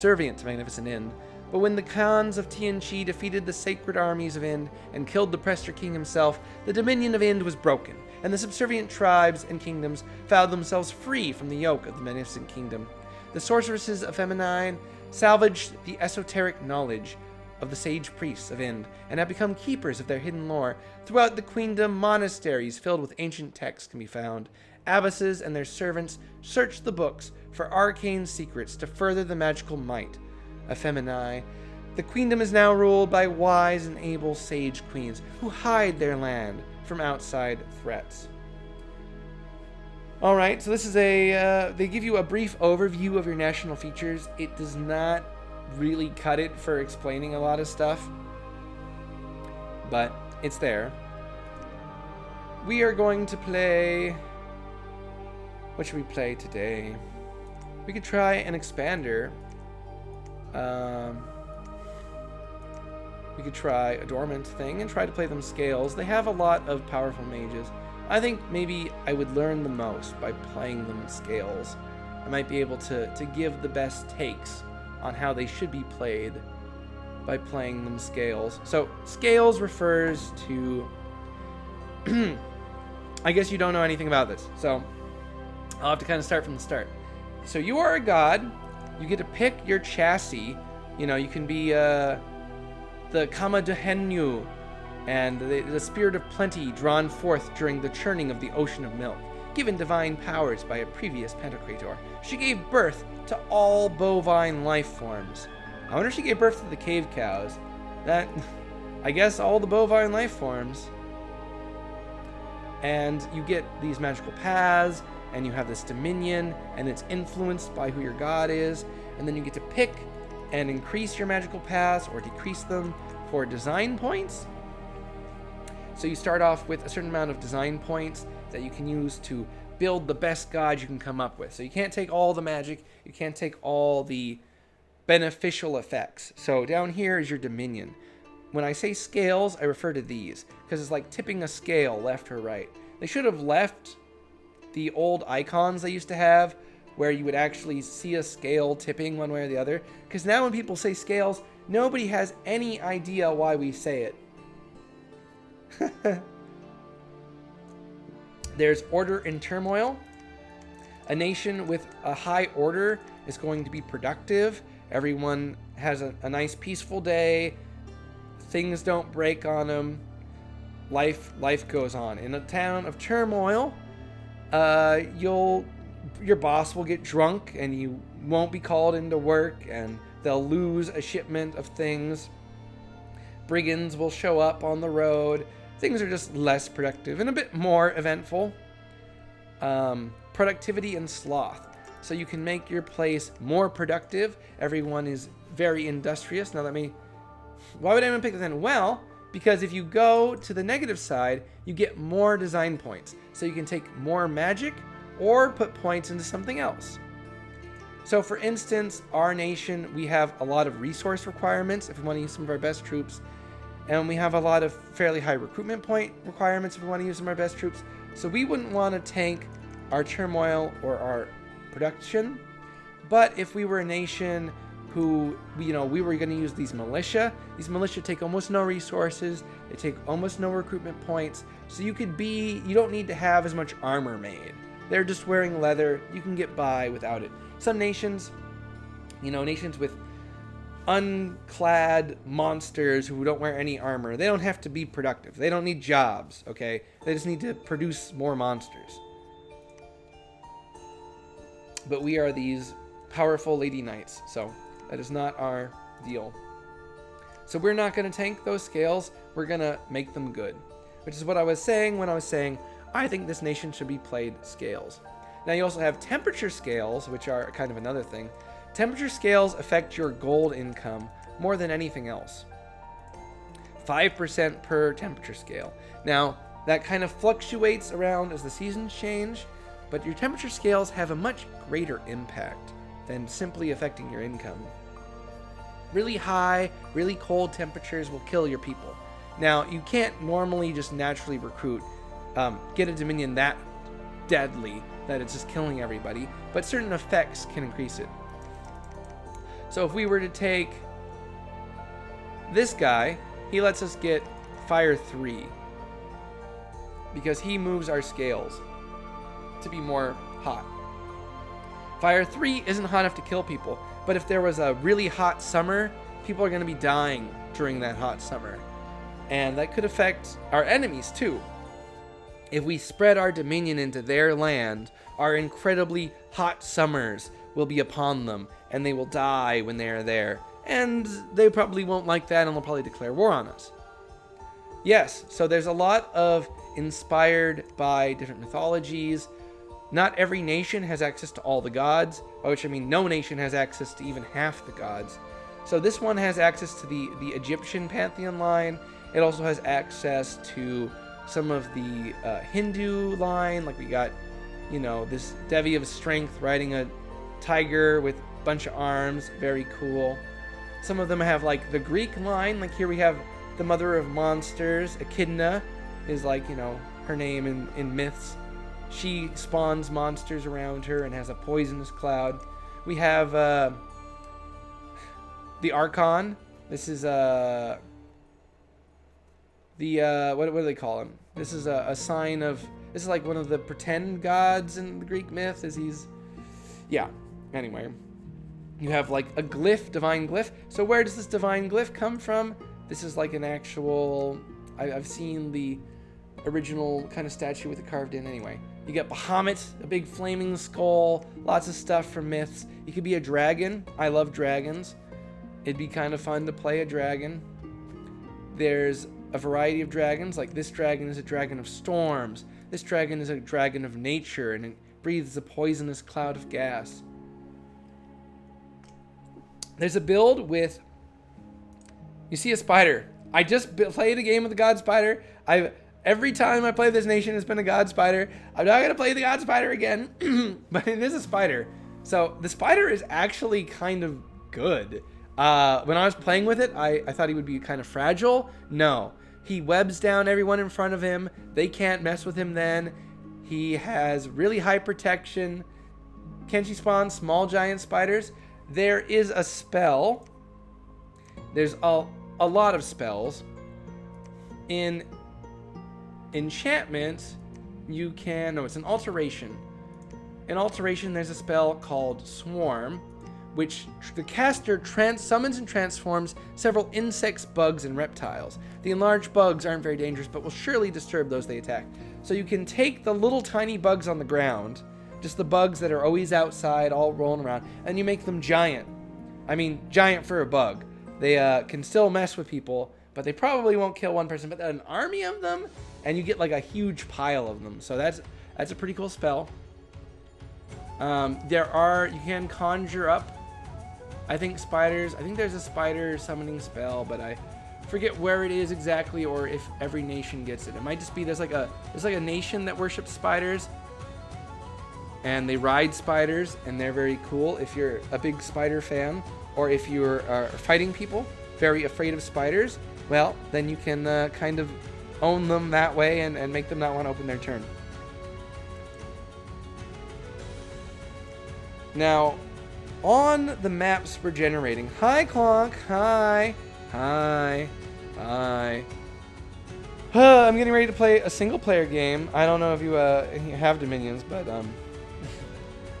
subservient to Magnificent Ind. But when the Khans of Tianqi defeated the sacred armies of Ind and killed the Prester King himself, the dominion of Ind was broken, and the subservient tribes and kingdoms found themselves free from the yoke of the Magnificent Kingdom. The sorceresses of Feminie salvaged the esoteric knowledge of the sage priests of Ind and have become keepers of their hidden lore. Throughout the queendom, monasteries filled with ancient texts can be found. Abbesses and their servants search the books for arcane secrets to further the magical might of Feminie. The queendom is now ruled by wise and able sage queens who hide their land from outside threats. Alright, so this is they give you a brief overview of your national features. It does not really cut it for explaining a lot of stuff, but it's there. We are going to play... What should we play today? We could try an expander. We could try a dormant thing and try to play them scales. They have a lot of powerful mages. I think maybe I would learn the most by playing them scales. I might be able to give the best takes on how they should be played by playing them scales. So scales refers to... I guess you don't know anything about this, so I'll have to kind of start from the start. So you are a god. You get to pick your chassis. You know, you can be the Kama Dehenyu, and the spirit of plenty drawn forth during the churning of the ocean of milk, given divine powers by a previous Pantocrator. She gave birth to all bovine life forms. I wonder if she gave birth to the cave cows. That, I guess, all the bovine life forms. And you get these magical paths, and you have this dominion, and it's influenced by who your god is, and then you get to pick and increase your magical paths or decrease them for design points. So you start off with a certain amount of design points that you can use to build the best god you can come up with. So you can't take all the magic, you can't take all the beneficial effects. So down here is your dominion. When I say scales, I refer to these, because it's like tipping a scale left or right. They should have left the old icons they used to have, where you would actually see a scale tipping one way or the other. Because now when people say scales, nobody has any idea why we say it. There's order in turmoil. A nation with a high order is going to be productive. Everyone has a nice peaceful day. Things don't break on them. Life goes on. In a town of turmoil, your boss will get drunk and you won't be called into work, and they'll lose a shipment of things. Brigands will show up on the road. Things are just less productive and a bit more eventful. Productivity and sloth. So you can make your place more productive. Everyone is very industrious. Now why would anyone pick that then? Well, because if you go to the negative side, you get more design points. So you can take more magic or put points into something else. So for instance, our nation, we have a lot of resource requirements if we want to use some of our best troops. And we have a lot of fairly high recruitment point requirements if we want to use some of our best troops. So we wouldn't want to tank our turmoil or our production. But if we were a nation who, we were going to use these militia take almost no resources. They take almost no recruitment points. So you don't need to have as much armor made. They're just wearing leather. You can get by without it. Some nations, nations with unclad monsters who don't wear any armor, they don't have to be productive. They don't need jobs, okay? They just need to produce more monsters. But we are these powerful lady knights, so that is not our deal. So we're not going to tank those scales. We're going to make them good, which is what I was saying when I was saying I think this nation should be played scales. Now you also have temperature scales, which are kind of another thing. Temperature scales affect your gold income more than anything else. 5% per temperature scale. Now, that kind of fluctuates around as the seasons change, but your temperature scales have a much greater impact than simply affecting your income. Really high, really cold temperatures will kill your people. Now, you can't normally just naturally recruit, get a dominion that deadly that it's just killing everybody, but certain effects can increase it. So if we were to take this guy, he lets us get Fire 3. Because he moves our scales to be more hot. Fire 3 isn't hot enough to kill people, but if there was a really hot summer, people are going to be dying during that hot summer. And that could affect our enemies too. If we spread our dominion into their land, our incredibly hot summers will be upon them, and they will die when they are there. And they probably won't like that, and they'll probably declare war on us. Yes, so there's a lot of inspired by different mythologies. Not every nation has access to all the gods, by which I mean no nation has access to even half the gods. So this one has access to the Egyptian pantheon line. It also has access to some of the Hindu line, like we got, you know, this Devi of Strength riding a tiger with a bunch of arms, very cool. Some of them have like the Greek line, like here we have the Mother of Monsters, Echidna is like, you know, her name in myths. She spawns monsters around her and has a poisonous cloud. We have the Archon. This is what do they call him? This is a sign of, this is like one of the pretend gods in the Greek myth. Anyway, you have like a glyph, divine glyph. So where does this divine glyph come from? This is like an actual, I've seen the original kind of statue with it carved in. Anyway, you get Bahamut, a big flaming skull, lots of stuff from myths. You could be a dragon. I love dragons. It'd be kind of fun to play a dragon. There's a variety of dragons, like this dragon is a dragon of storms. This dragon is a dragon of nature, and it breathes a poisonous cloud of gas. There's a build with, you see a spider. I just played a game with the god spider. Every time I play this nation, it's been a god spider. I'm not going to play the god spider again, but it is a spider. So the spider is actually kind of good. When I was playing with it, I thought he would be kind of fragile. No. He webs down everyone in front of him. They can't mess with him then. He has really high protection. Can she spawn small giant spiders? There is a spell. There's a lot of spells. In enchantment, you can... No, it's an alteration. In alteration, there's a spell called Swarm, which the caster summons and transforms several insects, bugs, and reptiles. The enlarged bugs aren't very dangerous, but will surely disturb those they attack. So you can take the little tiny bugs on the ground, just the bugs that are always outside, all rolling around, and you make them giant. I mean, giant for a bug. They can still mess with people, but they probably won't kill one person, but an army of them, and you get like a huge pile of them. So that's a pretty cool spell. You can conjure up, I think, spiders. I think there's a spider summoning spell, but I forget where it is exactly, or if every nation gets it. It might just be there's like a nation that worships spiders, and they ride spiders, and they're very cool. If you're a big spider fan, or if you're fighting people very afraid of spiders, well, then you can kind of own them that way and make them not want to open their turn. Now, on the maps we're generating... Hi, Clonk. Hi. I'm getting ready to play a single-player game. I don't know if you have Dominions, but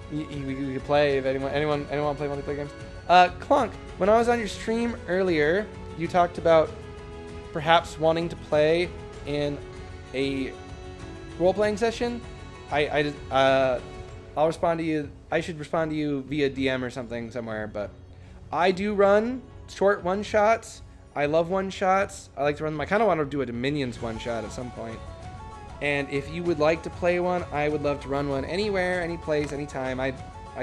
we could play if anyone want to play multiplayer games. Clonk, when I was on your stream earlier, you talked about perhaps wanting to play in a role-playing session. I'll respond to you. I should respond to you via DM or something somewhere, but I do run short one-shots. I love one-shots. I like to run them. I kind of want to do a Dominions one-shot at some point. And if you would like to play one, I would love to run one anywhere, any place, anytime. I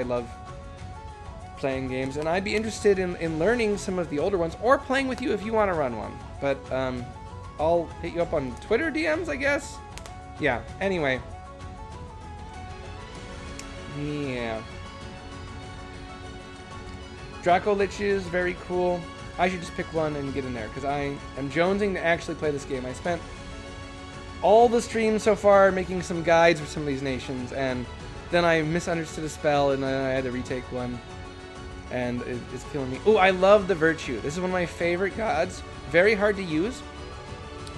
love playing games, and I'd be interested in learning some of the older ones, or playing with you if you want to run one. But I'll hit you up on Twitter DMs, I guess. Yeah, anyway. Yeah. Draco Liches, very cool. I should just pick one and get in there, because I am jonesing to actually play this game. I spent all the streams so far making some guides for some of these nations, and then I misunderstood a spell, and then I had to retake one. and it's killing me. Oh, I love the virtue. This is one of my favorite gods. Very hard to use.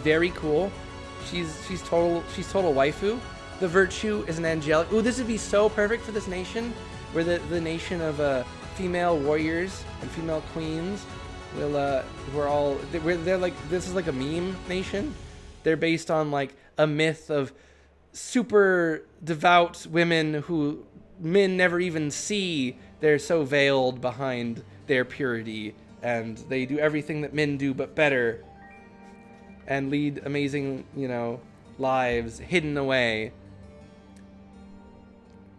Very cool. She's total waifu. The virtue is an angelic. Ooh, this would be so perfect for this nation. We're the nation of female warriors and female queens. They're like, this is like a meme nation. They're based on like a myth of super devout women who men never even see. They're so veiled behind their purity, and they do everything that men do but better, and lead amazing, lives hidden away.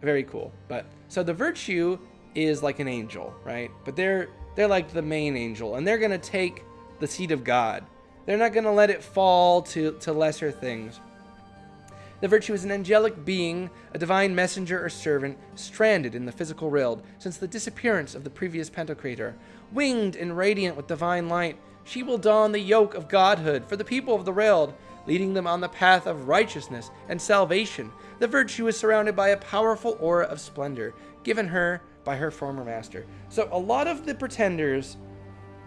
Very cool. But so the virtue is like an angel, right? But they're like the main angel, and they're gonna take the seed of God. They're not gonna let it fall to lesser things. The virtue is an angelic being, a divine messenger or servant, stranded in the physical realm since the disappearance of the previous Pantocrator. Winged and radiant with divine light, she will don the yoke of godhood for the people of the realm, leading them on the path of righteousness and salvation. The virtue is surrounded by a powerful aura of splendor, given her by her former master. So a lot of the pretenders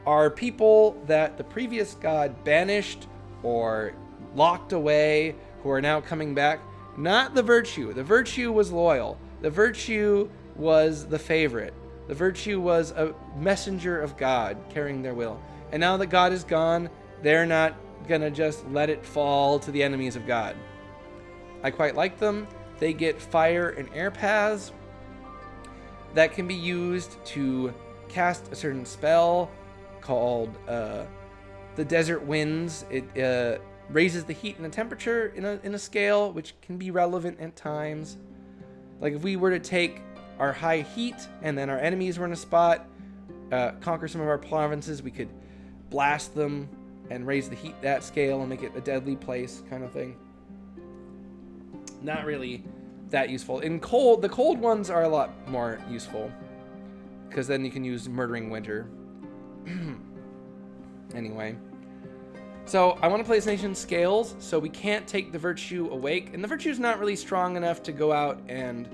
are people that the previous god banished or locked away, who are now coming back. Not the virtue. The virtue was loyal. The virtue was the favorite. The virtue was a messenger of God carrying their will. And now that God is gone, they're not gonna just let it fall to the enemies of God. I quite like them. They get fire and air paths that can be used to cast a certain spell called the Desert Winds. It raises the heat and the temperature in a scale, which can be relevant at times. Like if we were to take our high heat and then our enemies were in a spot, conquer some of our provinces, we could blast them and raise the heat that scale and make it a deadly place kind of thing. Not really that useful. The cold ones are a lot more useful, because then you can use Murdering Winter. Anyway. So I want to play this nation scales, so we can't take the virtue awake. And the virtue is not really strong enough to go out and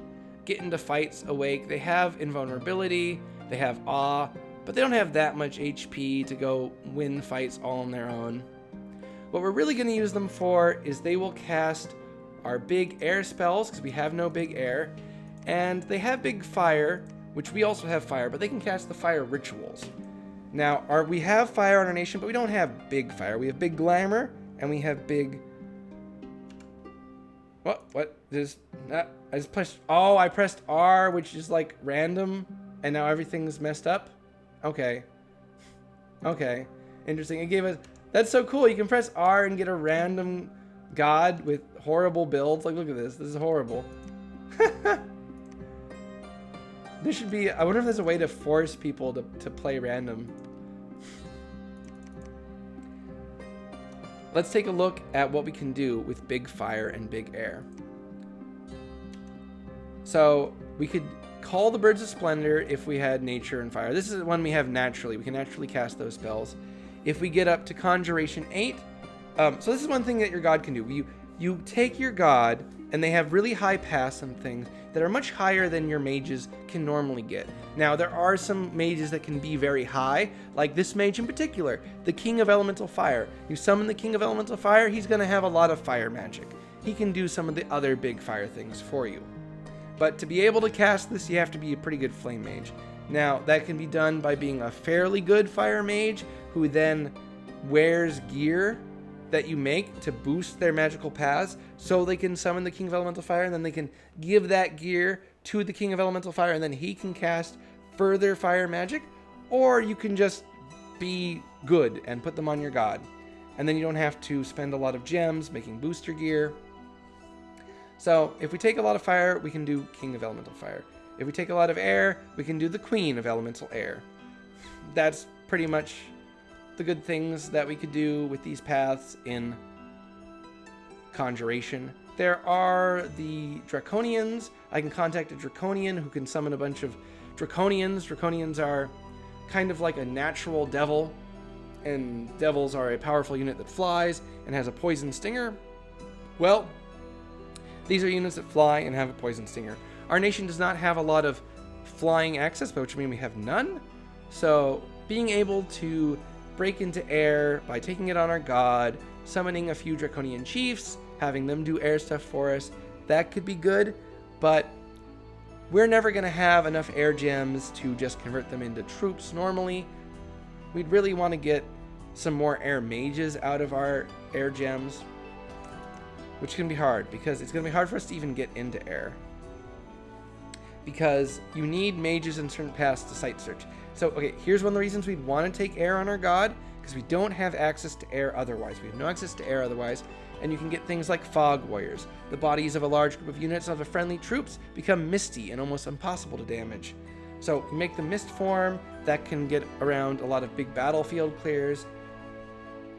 get into fights awake. They have invulnerability, they have awe, but they don't have that much HP to go win fights all on their own. What we're really going to use them for is they will cast our big air spells, because we have no big air. And they have big fire, which we also have fire, but they can cast the fire rituals. Now, we have fire on our nation, but we don't have big fire. We have big glamour, and we have big... What? I just pressed... Oh, I pressed R, which is like random, and now everything's messed up? Okay. Interesting. It gave us... That's so cool. You can press R and get a random god with horrible builds. Like, look at this. This is horrible. There should be... I wonder if there's a way to force people to play random. Let's take a look at what we can do with big fire and big air. So we could call the Birds of Splendor if we had nature and fire. This is one we have naturally. We can naturally cast those spells. If we get up to Conjuration 8... so this is one thing that your god can do. You take your god, and they have really high paths and things that are much higher than your mages can normally get. Now, there are some mages that can be very high, like this mage in particular, the King of Elemental Fire. You summon the King of Elemental Fire, he's going to have a lot of fire magic. He can do some of the other big fire things for you. But to be able to cast this, you have to be a pretty good flame mage. Now, that can be done by being a fairly good fire mage, who then wears gear that you make to boost their magical paths, so they can summon the King of Elemental Fire, and then they can give that gear to the King of Elemental Fire, and then he can cast further fire magic. Or you can just be good and put them on your god, and then you don't have to spend a lot of gems making booster gear. So if we take a lot of fire, we can do King of Elemental Fire. If we take a lot of air, we can do the Queen of Elemental Air. That's pretty much the good things that we could do with these paths in Conjuration. There are the Draconians. I can contact a Draconian who can summon a bunch of Draconians. Draconians are kind of like a natural devil, and devils are a powerful unit that flies and has a poison stinger. Well, these are units that fly and have a poison stinger. Our nation does not have a lot of flying access, by which I mean we have none. So being able to break into air by taking it on our god, summoning a few draconian chiefs, having them do air stuff for us, that could be good, but we're never going to have enough air gems to just convert them into troops normally. We'd really want to get some more air mages out of our air gems, which can be hard because it's going to be hard for us to even get into air, because you need mages in certain paths to site search. So, okay, here's one of the reasons we'd want to take air on our god, because we don't have access to air otherwise. We have no access to air otherwise, and you can get things like fog warriors. The bodies of a large group of units of the friendly troops become misty and almost impossible to damage. So you make the mist form that can get around a lot of big battlefield clears.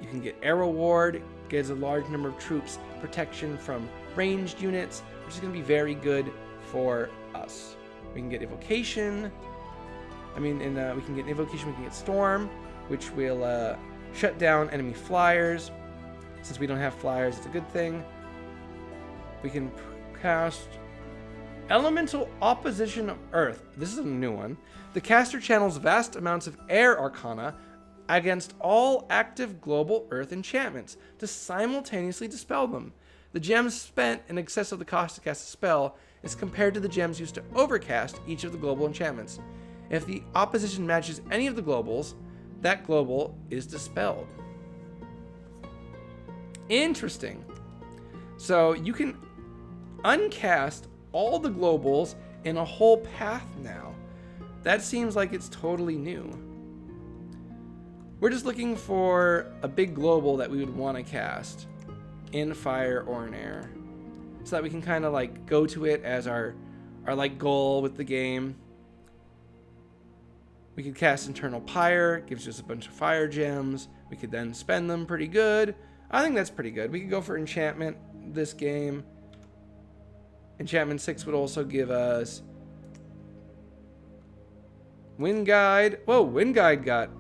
You can get arrow ward, gives a large number of troops protection from ranged units, which is going to be very good for us. We can get evocation. We can get invocation, we can get storm, which will shut down enemy flyers. Since we don't have flyers, it's a good thing. We can cast Elemental Opposition of Earth. This is a new one. The caster channels vast amounts of air arcana against all active global earth enchantments to simultaneously dispel them. The gems spent in excess of the cost to cast a spell is compared to the gems used to overcast each of the global enchantments. If the opposition matches any of the globals, that global is dispelled. Interesting. So you can uncast all the globals in a whole path now. That seems like it's totally new. We're just looking for a big global that we would want to cast in fire or in air, so that we can kind of like go to it as our like goal with the game. We could cast Internal Pyre, gives us a bunch of fire gems. We could then spend them pretty good. I think that's pretty good. We could go for enchantment this game. Enchantment 6 would also give us Wind Guide. Whoa, Wind Guide got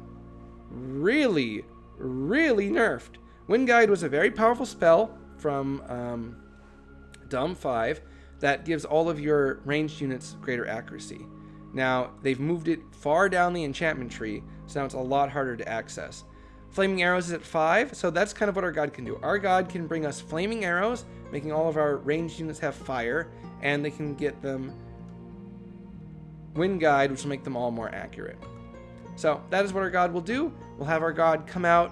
really, really nerfed. Wind Guide was a very powerful spell from Dom 5 that gives all of your ranged units greater accuracy. Now, they've moved it far down the enchantment tree, so now it's a lot harder to access. Flaming Arrows is at 5, so that's kind of what our god can do. Our god can bring us Flaming Arrows, making all of our ranged units have fire, and they can get them Wind Guide, which will make them all more accurate. So that is what our god will do. We'll have our god come out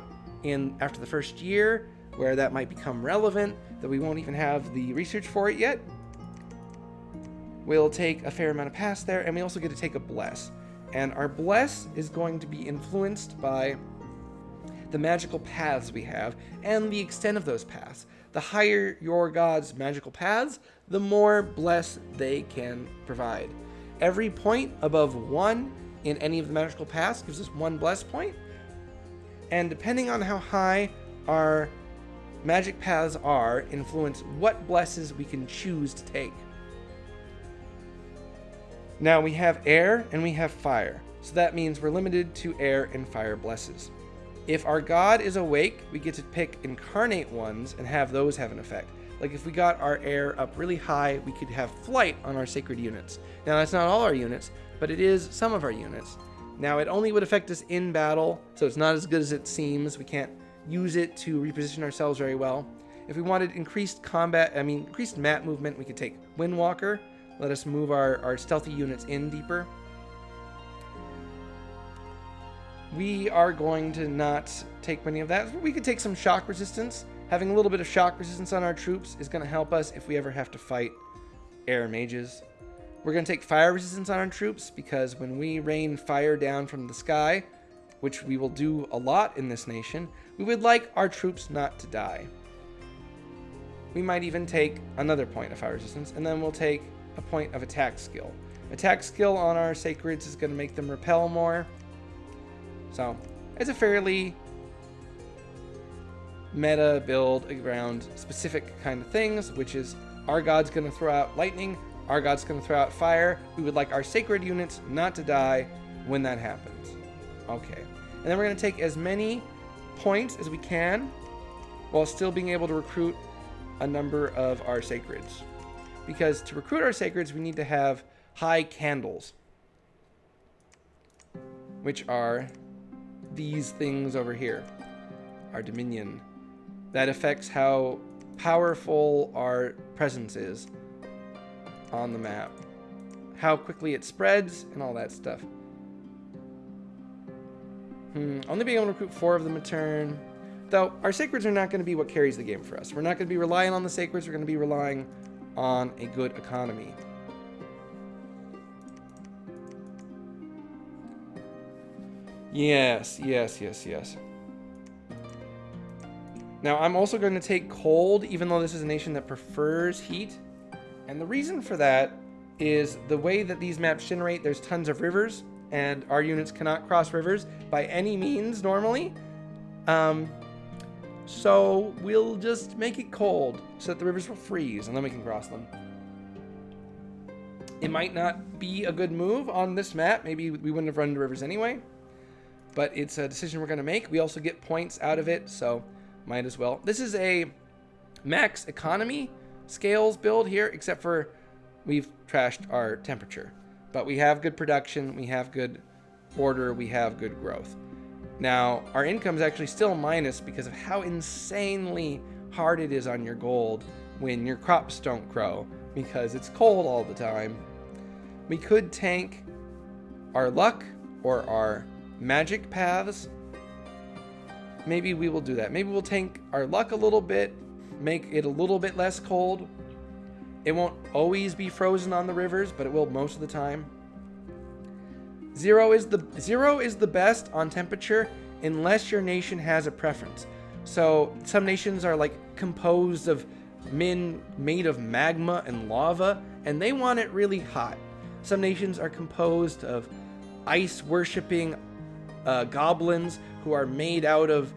after the first year, where that might become relevant, that we won't even have the research for it yet. We'll take a fair amount of pass there, and we also get to take a bless. And our bless is going to be influenced by the magical paths we have and the extent of those paths. The higher your god's magical paths, the more bless they can provide. Every point above 1 in any of the magical paths gives us 1 bless point. And depending on how high our magic paths are, influence what blesses we can choose to take. Now we have air and we have fire, so that means we're limited to air and fire blesses. If our god is awake, we get to pick incarnate ones and have those have an effect. Like if we got our air up really high, we could have flight on our sacred units. Now that's not all our units, but it is some of our units. Now it only would affect us in battle, so it's not as good as it seems. We can't use it to reposition ourselves very well. If we wanted increased map movement, we could take Windwalker. Let us move our stealthy units in deeper. We are going to not take many of that. We could take some shock resistance. Having a little bit of shock resistance on our troops is going to help us if we ever have to fight air mages. We're going to take fire resistance on our troops because when we rain fire down from the sky, which we will do a lot in this nation, we would like our troops not to die. We might even take another point of fire resistance, and then we'll take a point of attack skill. Attack skill on our sacreds is going to make them repel more. So it's a fairly meta build around specific kind of things, which is our god's going to throw out lightning, our god's going to throw out fire. We would like our sacred units not to die when that happens. Okay. And then we're going to take as many points as we can while still being able to recruit a number of our sacreds. Because to recruit our sacreds, we need to have high candles. which are these things over here, our dominion. That affects how powerful our presence is on the map, how quickly it spreads, and all that stuff. Only being able to recruit 4 of them a turn. Though, our sacreds are not going to be what carries the game for us. We're not going to be relying on the sacreds. We're going to be relying on a good economy. Yes. Now, I'm also going to take cold, even though this is a nation that prefers heat. And the reason for that is the way that these maps generate, there's tons of rivers, and our units cannot cross rivers by any means normally. So we'll just make it cold so that the rivers will freeze, and then we can cross them. It might not be a good move on this map. Maybe we wouldn't have run into rivers anyway. But it's a decision we're going to make. We also get points out of it, so might as well. This is a max economy scales build here, except for we've trashed our temperature. But we have good production, we have good order, we have good growth. Now, our income is actually still minus because of how insanely hard it is on your gold when your crops don't grow, because it's cold all the time. We could tank our luck or our magic paths. Maybe we will do that. Maybe we'll tank our luck a little bit, make it a little bit less cold. It won't always be frozen on the rivers, but it will most of the time. Zero is the best on temperature unless your nation has a preference. So some nations are like composed of men made of magma and lava, and they want it really hot. Some nations are composed of ice worshipping goblins who are made out of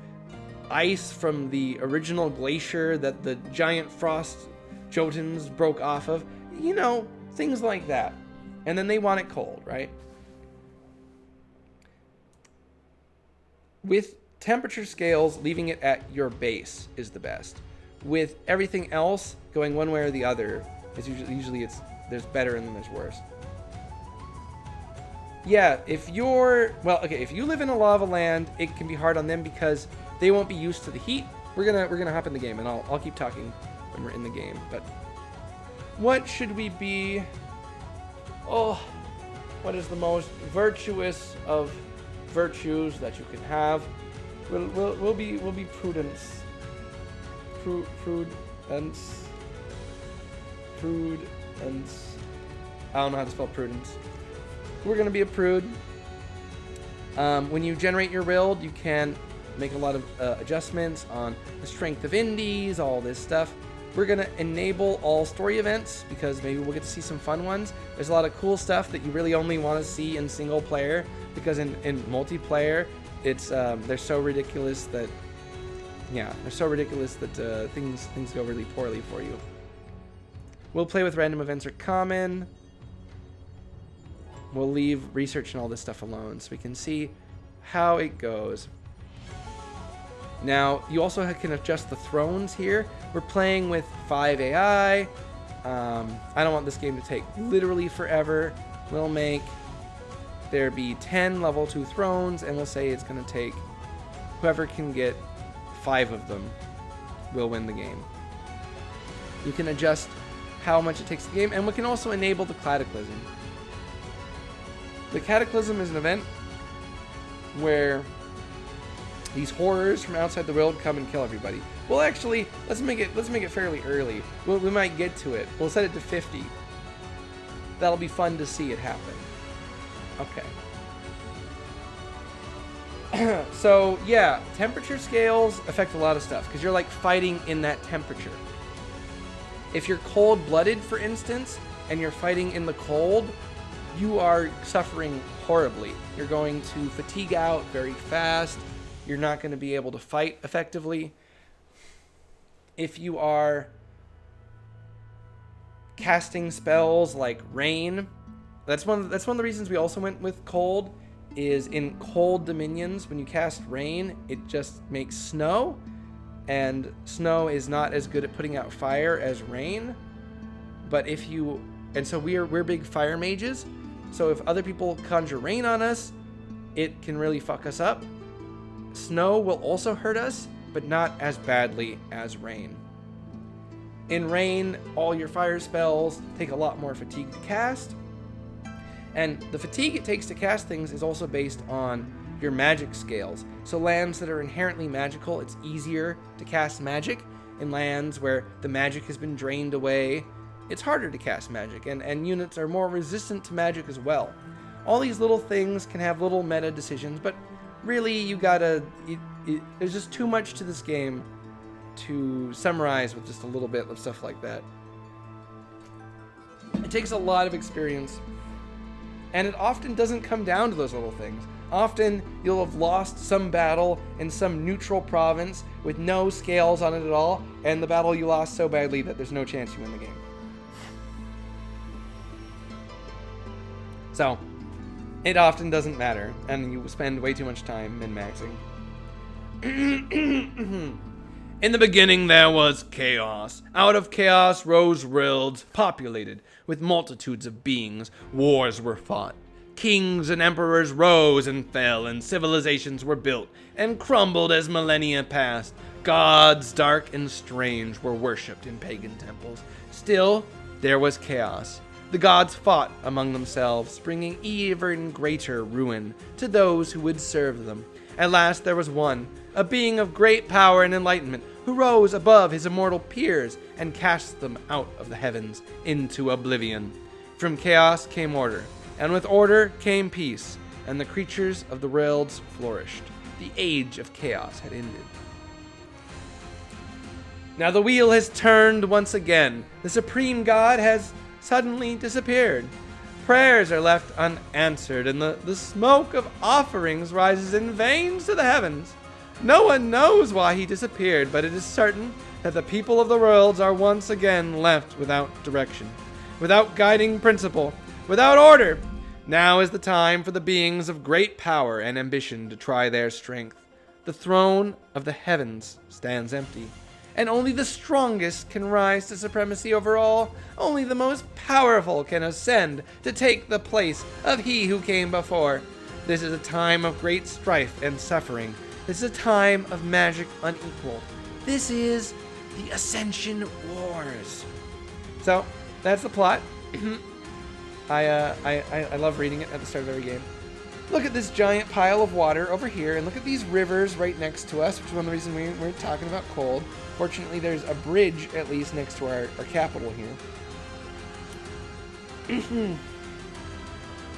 ice from the original glacier that the giant frost Jotuns broke off of. You know, things like that. And then they want it cold, right? With temperature scales, leaving it at your base is the best. With everything else going one way or the other, it's usually there's better and then there's worse. Yeah, if you live in a lava land, it can be hard on them because they won't be used to the heat. We're gonna hop in the game, and I'll keep talking when we're in the game. But what should we be? Oh, what is the most virtuous of virtues that you can have? We'll be prudence. Prudence. I don't know how to spell prudence. We're going to be a prude. When you generate your build, you can make a lot of adjustments on the strength of indies, all this stuff. We're going to enable all story events because maybe we'll get to see some fun ones. There's a lot of cool stuff that you really only want to see in single player because in multiplayer, it's they're so ridiculous that things go really poorly for you. We'll play with random events or common. We'll leave research and all this stuff alone so we can see how it goes. Now, you also can adjust the thrones here. We're playing with 5 AI. I don't want this game to take literally forever. We'll make there be 10 level 2 thrones, and we'll say it's going to take whoever can get 5 of them will win the game. You can adjust how much it takes the game, and we can also enable the Cataclysm. The Cataclysm is an event where these horrors from outside the world come and kill everybody. Well, actually, let's make it fairly early. We might get to it. We'll set it to 50. That'll be fun to see it happen. Okay. So yeah, temperature scales affect a lot of stuff because you're like fighting in that temperature. If you're cold-blooded, for instance, and you're fighting in the cold, you are suffering horribly. You're going to fatigue out very fast. You're not going to be able to fight effectively. If you are casting spells like rain, that's one of the reasons we also went with cold, is in cold dominions, when you cast rain, it just makes snow, and snow is not as good at putting out fire as rain. But so we're big fire mages. So if other people conjure rain on us, it can really fuck us up. Snow will also hurt us, but not as badly as rain. In rain, all your fire spells take a lot more fatigue to cast, and the fatigue it takes to cast things is also based on your magic scales. So lands that are inherently magical, it's easier to cast magic. In lands where the magic has been drained away, it's harder to cast magic, and units are more resistant to magic as well. All these little things can have little meta decisions, but really you gotta... there's just too much to this game to summarize with just a little bit of stuff like that. It takes a lot of experience, and it often doesn't come down to those little things. Often you'll have lost some battle in some neutral province with no scales on it at all, and the battle you lost so badly that there's no chance you win the game. So, it often doesn't matter, and you spend way too much time min-maxing. In the beginning there was chaos. Out of chaos rose worlds populated with multitudes of beings. Wars were fought. Kings and emperors rose and fell, and civilizations were built and crumbled as millennia passed. Gods dark and strange were worshipped in pagan temples. Still, there was chaos. The gods fought among themselves, bringing even greater ruin to those who would serve them. At last there was one, a being of great power and enlightenment, who rose above his immortal peers and cast them out of the heavens into oblivion. From chaos came order, and with order came peace, and the creatures of the worlds flourished. The age of chaos had ended. Now the wheel has turned once again. The supreme god has suddenly disappeared. Prayers are left unanswered, and the smoke of offerings rises in veins to the heavens. No one knows why he disappeared, but it is certain that the people of the worlds are once again left without direction, without guiding principle, without order. Now is the time for the beings of great power and ambition to try their strength. The throne of the heavens stands empty, and only the strongest can rise to supremacy over all. Only the most powerful can ascend to take the place of he who came before. This is a time of great strife and suffering. This is a time of magic unequaled. This is the Ascension Wars. So, that's the plot. I love reading it at the start of every game. Look at this giant pile of water over here, and look at these rivers right next to us, which is one of the reasons we're talking about cold. Fortunately, there's a bridge, at least, next to our capital here.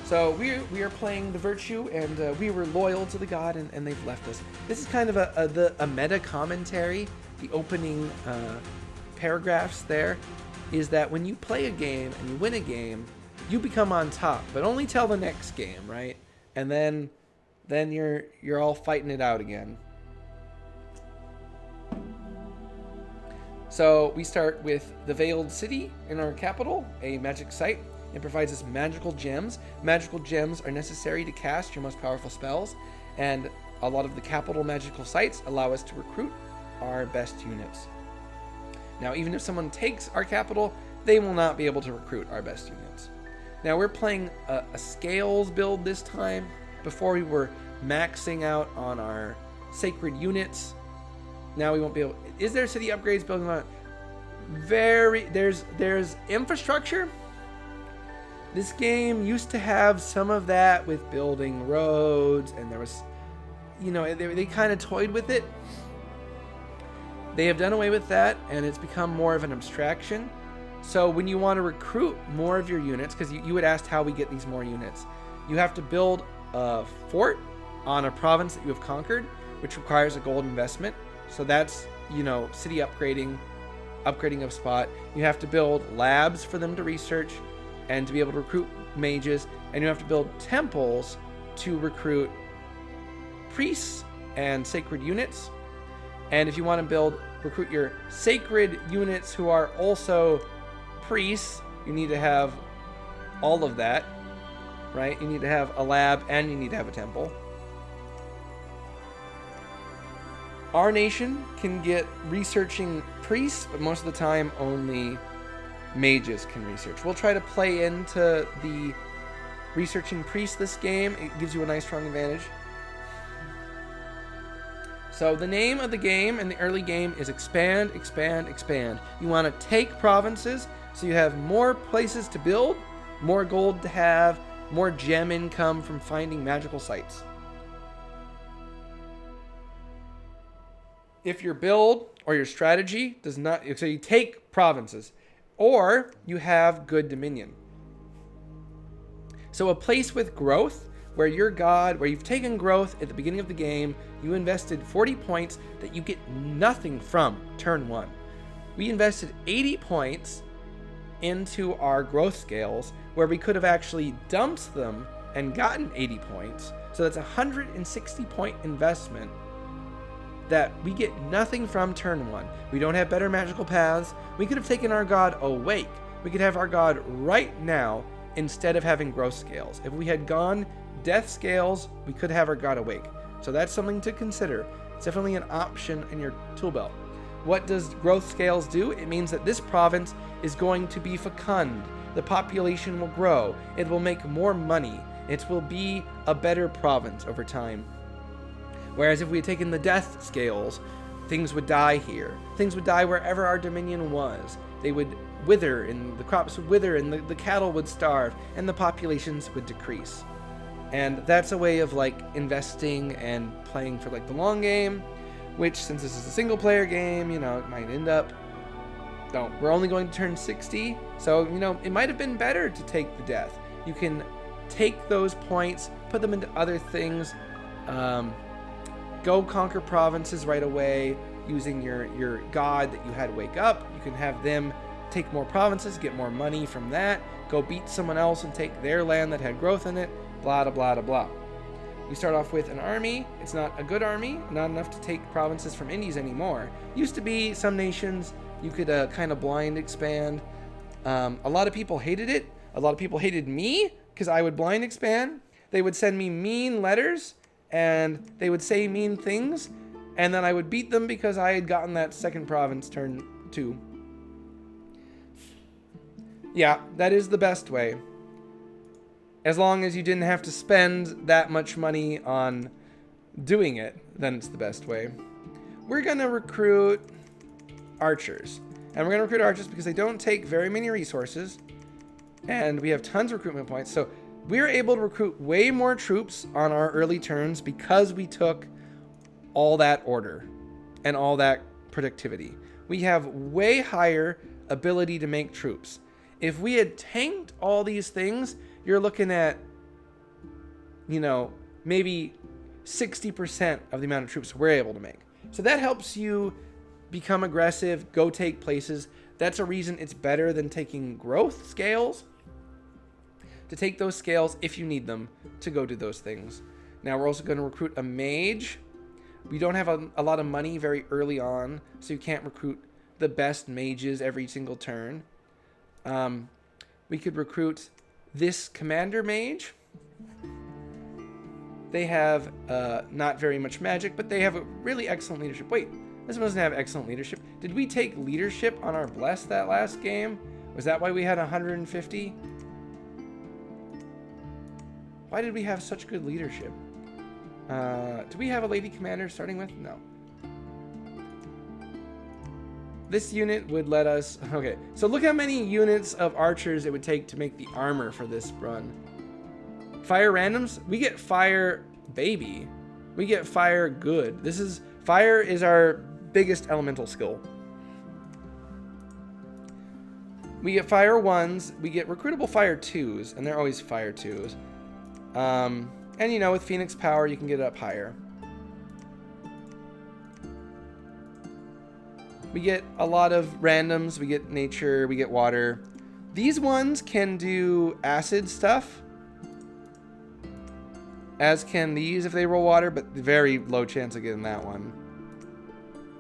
So we are playing the Virtue, and we were loyal to the god, and they've left us. This is kind of a meta commentary. The opening paragraphs there is that when you play a game and you win a game, you become on top, but only till the next game, right? And then you're all fighting it out again. So we start with the Veiled City in our capital, a magic site. It provides us magical gems. Magical gems are necessary to cast your most powerful spells, and a lot of the capital magical sites allow us to recruit our best units. Now, even if someone takes our capital, they will not be able to recruit our best units. Now, we're playing a scales build this time. Before we were maxing out on our sacred units. Now we won't be able... Is there city upgrades building on? There's infrastructure. This game used to have some of that with building roads, and there was, they kind of toyed with it. They have done away with that, and it's become more of an abstraction. So when you want to recruit more of your units, because you had asked how we get these more units, you have to build a fort on a province that you have conquered, which requires a gold investment. So that's, city upgrading of spot. You have to build labs for them to research and to be able to recruit mages, and you have to build temples to recruit priests and sacred units. And if you want to recruit your sacred units who are also priests, you need to have all of that, right? You need to have a lab and you need to have a temple. Our nation can get researching priests, but most of the time only mages can research. We'll try to play into the researching priests this game. It gives you a nice strong advantage. So the name of the game in the early game is expand, expand, expand. You want to take provinces so you have more places to build, more gold to have, more gem income from finding magical sites. If your build or your strategy does not, so you take provinces, or you have good dominion. So a place with growth, where your god, where you've taken growth at the beginning of the game, you invested 40 points that you get nothing from turn 1. We invested 80 points into our growth scales, where we could have actually dumped them and gotten 80 points. So that's a 160 point investment that we get nothing from turn 1. We don't have better magical paths. We could have taken our god awake. We could have our god right now instead of having growth scales. If we had gone death scales, we could have our god awake. So that's something to consider. It's definitely an option in your tool belt. What does growth scales do? It means that this province is going to be fecund. The population will grow. It will make more money. It will be a better province over time. Whereas if we had taken the death scales, things would die here. Things would die wherever our dominion was. They would wither, and the crops would wither, and the cattle would starve, and the populations would decrease. And that's a way of like investing and playing for like the long game, which since this is a single player game, you know, it might end up, we're only going to turn 60. So, you know, it might have been better to take the death. You can take those points, put them into other things, go conquer provinces right away using your god that you had wake up. You can have them take more provinces, get more money from that, go beat someone else and take their land that had growth in it, blah, blah, blah, blah. You start off with an army. It's not a good army, not enough to take provinces from Indies anymore. Used to be some nations you could kind of blind expand. A lot of people hated it. A lot of people hated me because I would blind expand. They would send me mean letters and they would say mean things, and then I would beat them because I had gotten that second province turn 2. Yeah, that is the best way. As long as you didn't have to spend that much money on doing it, then it's the best way. We're going to recruit archers. And we're going to recruit archers because they don't take very many resources. And we have tons of recruitment points. So we're able to recruit way more troops on our early turns because we took all that order and all that productivity. We have way higher ability to make troops. If we had tanked all these things, you're looking at, you know, maybe 60% of the amount of troops we're able to make. So that helps you become aggressive, go take places. That's a reason it's better than taking growth scales. To take those scales if you need them to go do those things. Now we're also going to recruit a mage. We don't have a lot of money very early on, so you can't recruit the best mages every single turn. We could recruit this commander mage. They have not very much magic, but they have a really excellent leadership. Wait, this one doesn't have excellent leadership. Did we take leadership on our bless that last game? Was that why we had 150? Why did we have such good leadership? Do we have a lady commander starting with? No. This unit would let us... Okay, so look how many units of archers it would take to make the armor for this run. Fire randoms? We get fire baby. We get fire good. Fire is our biggest elemental skill. We get fire 1s. We get recruitable fire 2s, and they're always fire 2s. And you know, with Phoenix power, you can get it up higher. We get a lot of randoms. We get nature, we get water. These ones can do acid stuff, as can these if they roll water, but very low chance of getting that one.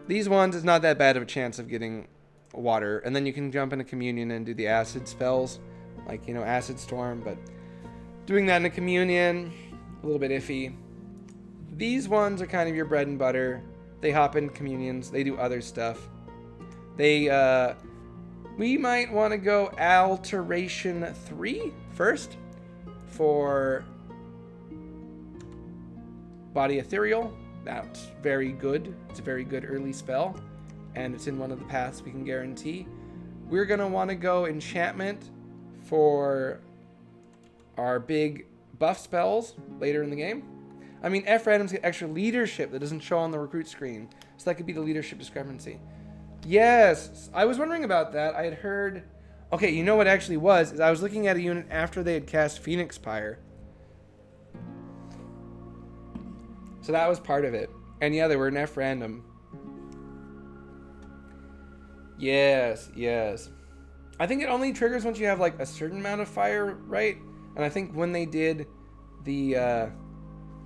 These ones, it's not that bad of a chance of getting water. And then you can jump into communion and do the acid spells, like, you know, acid storm, but doing that in a communion, a little bit iffy. These ones are kind of your bread and butter. They hop in communions. They do other stuff. We might want to go alteration 3 first. for Body Ethereal. That's very good. It's a very good early spell, and it's in one of the paths we can guarantee. We're going to want to go Enchantment for our big buff spells later in the game. I mean, F randoms get extra leadership that doesn't show on the recruit screen, so that could be the leadership discrepancy. Yes, I was wondering about that. I had heard... Okay, you know what actually was? Is I was looking at a unit after they had cast Phoenix Pyre. So that was part of it. And yeah, they were an F random. Yes, yes. I think it only triggers once you have like a certain amount of fire, right? And I think when they did the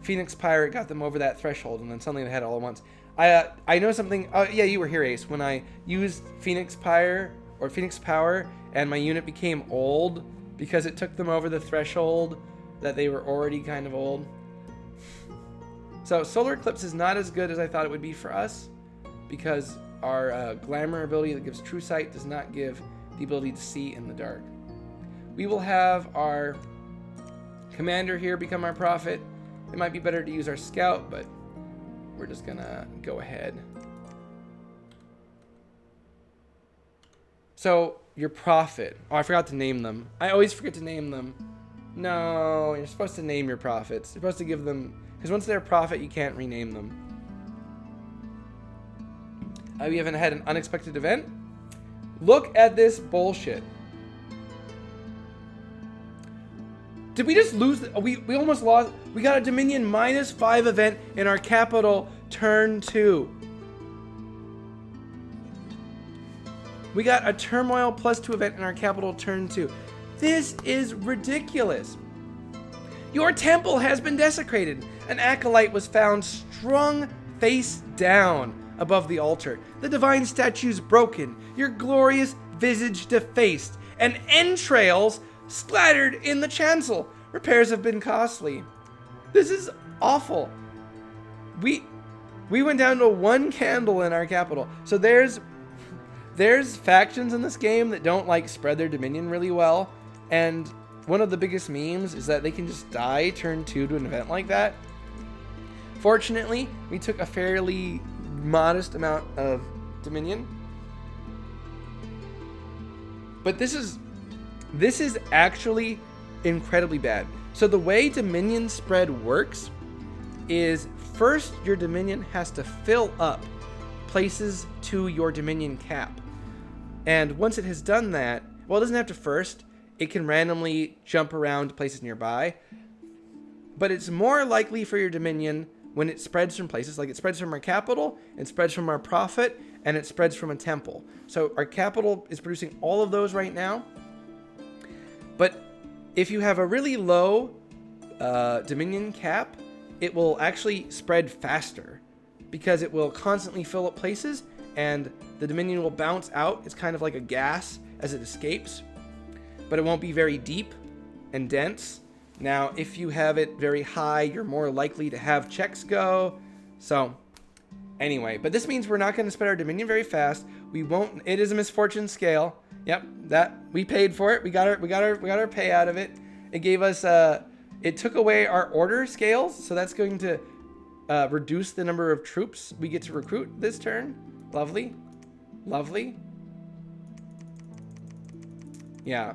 Phoenix Pyre, it got them over that threshold, and then suddenly they had it all at once. I know something. Oh yeah, you were here, Ace. When I used Phoenix Pyre or Phoenix Power, and my unit became old because it took them over the threshold that they were already kind of old. So Solar Eclipse is not as good as I thought it would be for us, because our glamour ability that gives True Sight does not give the ability to see in the dark. We will have our commander here become our prophet. It might be better to use our scout, but we're just gonna go ahead. So your prophet. Oh, I forgot to name them. I always forget to name them. No, you're supposed to name your prophets. You're supposed to give them, because once they're a prophet, you can't rename them. We haven't had an unexpected event. Look at this bullshit. Did we just lose? We almost lost. We got a Dominion -5 event in our capital turn 2. We got a Turmoil +2 event in our capital turn 2. This is ridiculous. Your temple has been desecrated. An acolyte was found strung face down above the altar. The divine statues broken, your glorious visage defaced, and entrails splattered in the chancel. Repairs have been costly. This is awful. We went down to 1 candle in our capital. So there's factions in this game that don't like spread their dominion really well, and one of the biggest memes is that they can just die turn 2 to an event like that. Fortunately, we took a fairly modest amount of dominion, but this is actually incredibly bad. So the way dominion spread works is, first your dominion has to fill up places to your dominion cap, and once it has done that, well, it doesn't have to first. It can randomly jump around places nearby, but it's more likely for your dominion when it spreads from places, like it spreads from our capital, it spreads from our prophet, and it spreads from a temple. So our capital is producing all of those right now. But if you have a really low dominion cap, it will actually spread faster because it will constantly fill up places, and the dominion will bounce out. It's kind of like a gas as it escapes, but it won't be very deep and dense. Now, if you have it very high, you're more likely to have checks go. So, anyway, but this means we're not going to spread our dominion very fast. We won't. It is a misfortune scale. Yep, that we paid for it. We got our pay out of it. It gave us. It took away our order scales, so that's going to reduce the number of troops we get to recruit this turn. Lovely, lovely. Yeah.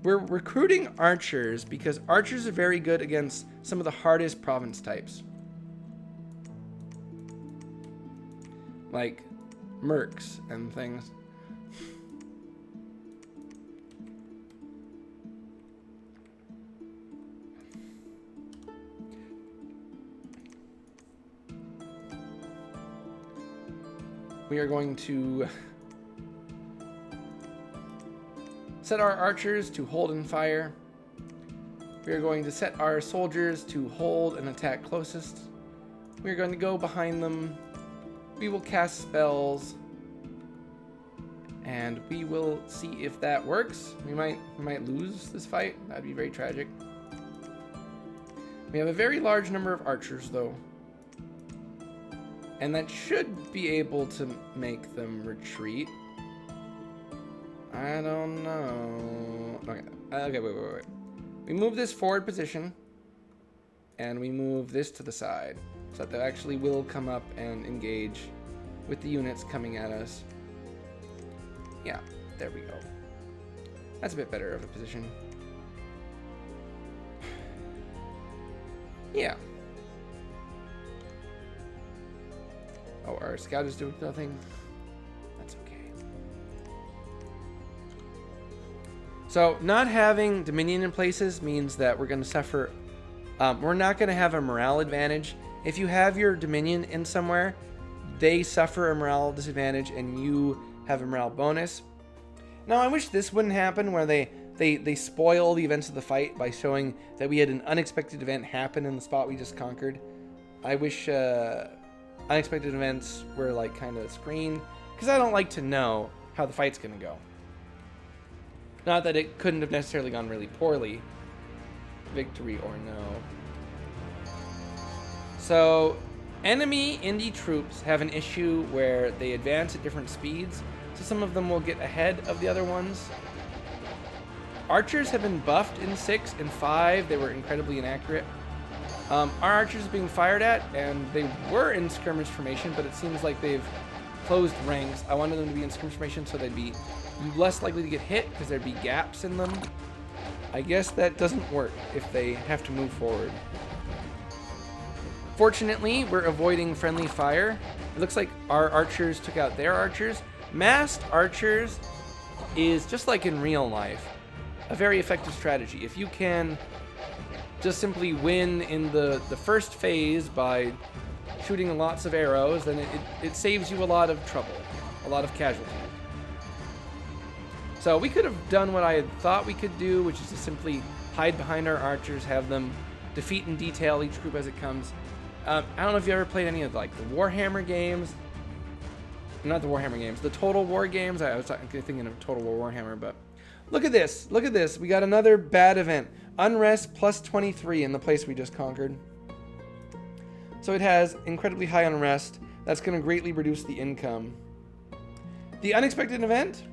We're recruiting archers because archers are very good against some of the hardest province types. Like mercs and things. We are going to set our archers to hold and fire. We are going to set our soldiers to hold and attack closest. We are going to go behind them. We will cast spells, and we will see if that works. We might lose this fight. That'd be very tragic. We have a very large number of archers, though, and that should be able to make them retreat. I don't know. Okay, wait. we move this forward position, and we move this to the side, so that they actually will come up and engage with the units coming at us. Yeah, there we go. That's a bit better of a position. Yeah. Oh, our scout is doing nothing. That's okay. So not having Dominion in places means that we're going to suffer. We're not going to have a morale advantage. If you have your Dominion in somewhere, they suffer a morale disadvantage and you have a morale bonus. Now, I wish this wouldn't happen, where they spoil the events of the fight by showing that we had an unexpected event happen in the spot we just conquered. I wish unexpected events were like kind of screened, because I don't like to know how the fight's going to go. Not that it couldn't have necessarily gone really poorly, victory or no. So, enemy indie troops have an issue where they advance at different speeds, so some of them will get ahead of the other ones. Archers have been buffed in 6 and 5. They were incredibly inaccurate. Our archers are being fired at, and they were in skirmish formation, but it seems like they've closed ranks. I wanted them to be in skirmish formation so they'd be less likely to get hit because there'd be gaps in them. I guess that doesn't work if they have to move forward. Fortunately, we're avoiding friendly fire. It looks like our archers took out their archers. Massed archers is, just like in real life, a very effective strategy. If you can just simply win in the first phase by shooting lots of arrows, then it saves you a lot of trouble, a lot of casualties. So we could have done what I had thought we could do, which is to simply hide behind our archers, have them defeat in detail each group as it comes. I don't know if you ever played any of like the Warhammer games. Not the Warhammer games, the Total War games. I was thinking of Total War Warhammer, but look at this. Look at this. We got another bad event. Unrest plus 23 in the place we just conquered. So it has incredibly high unrest. That's going to greatly reduce the income. The unexpected event?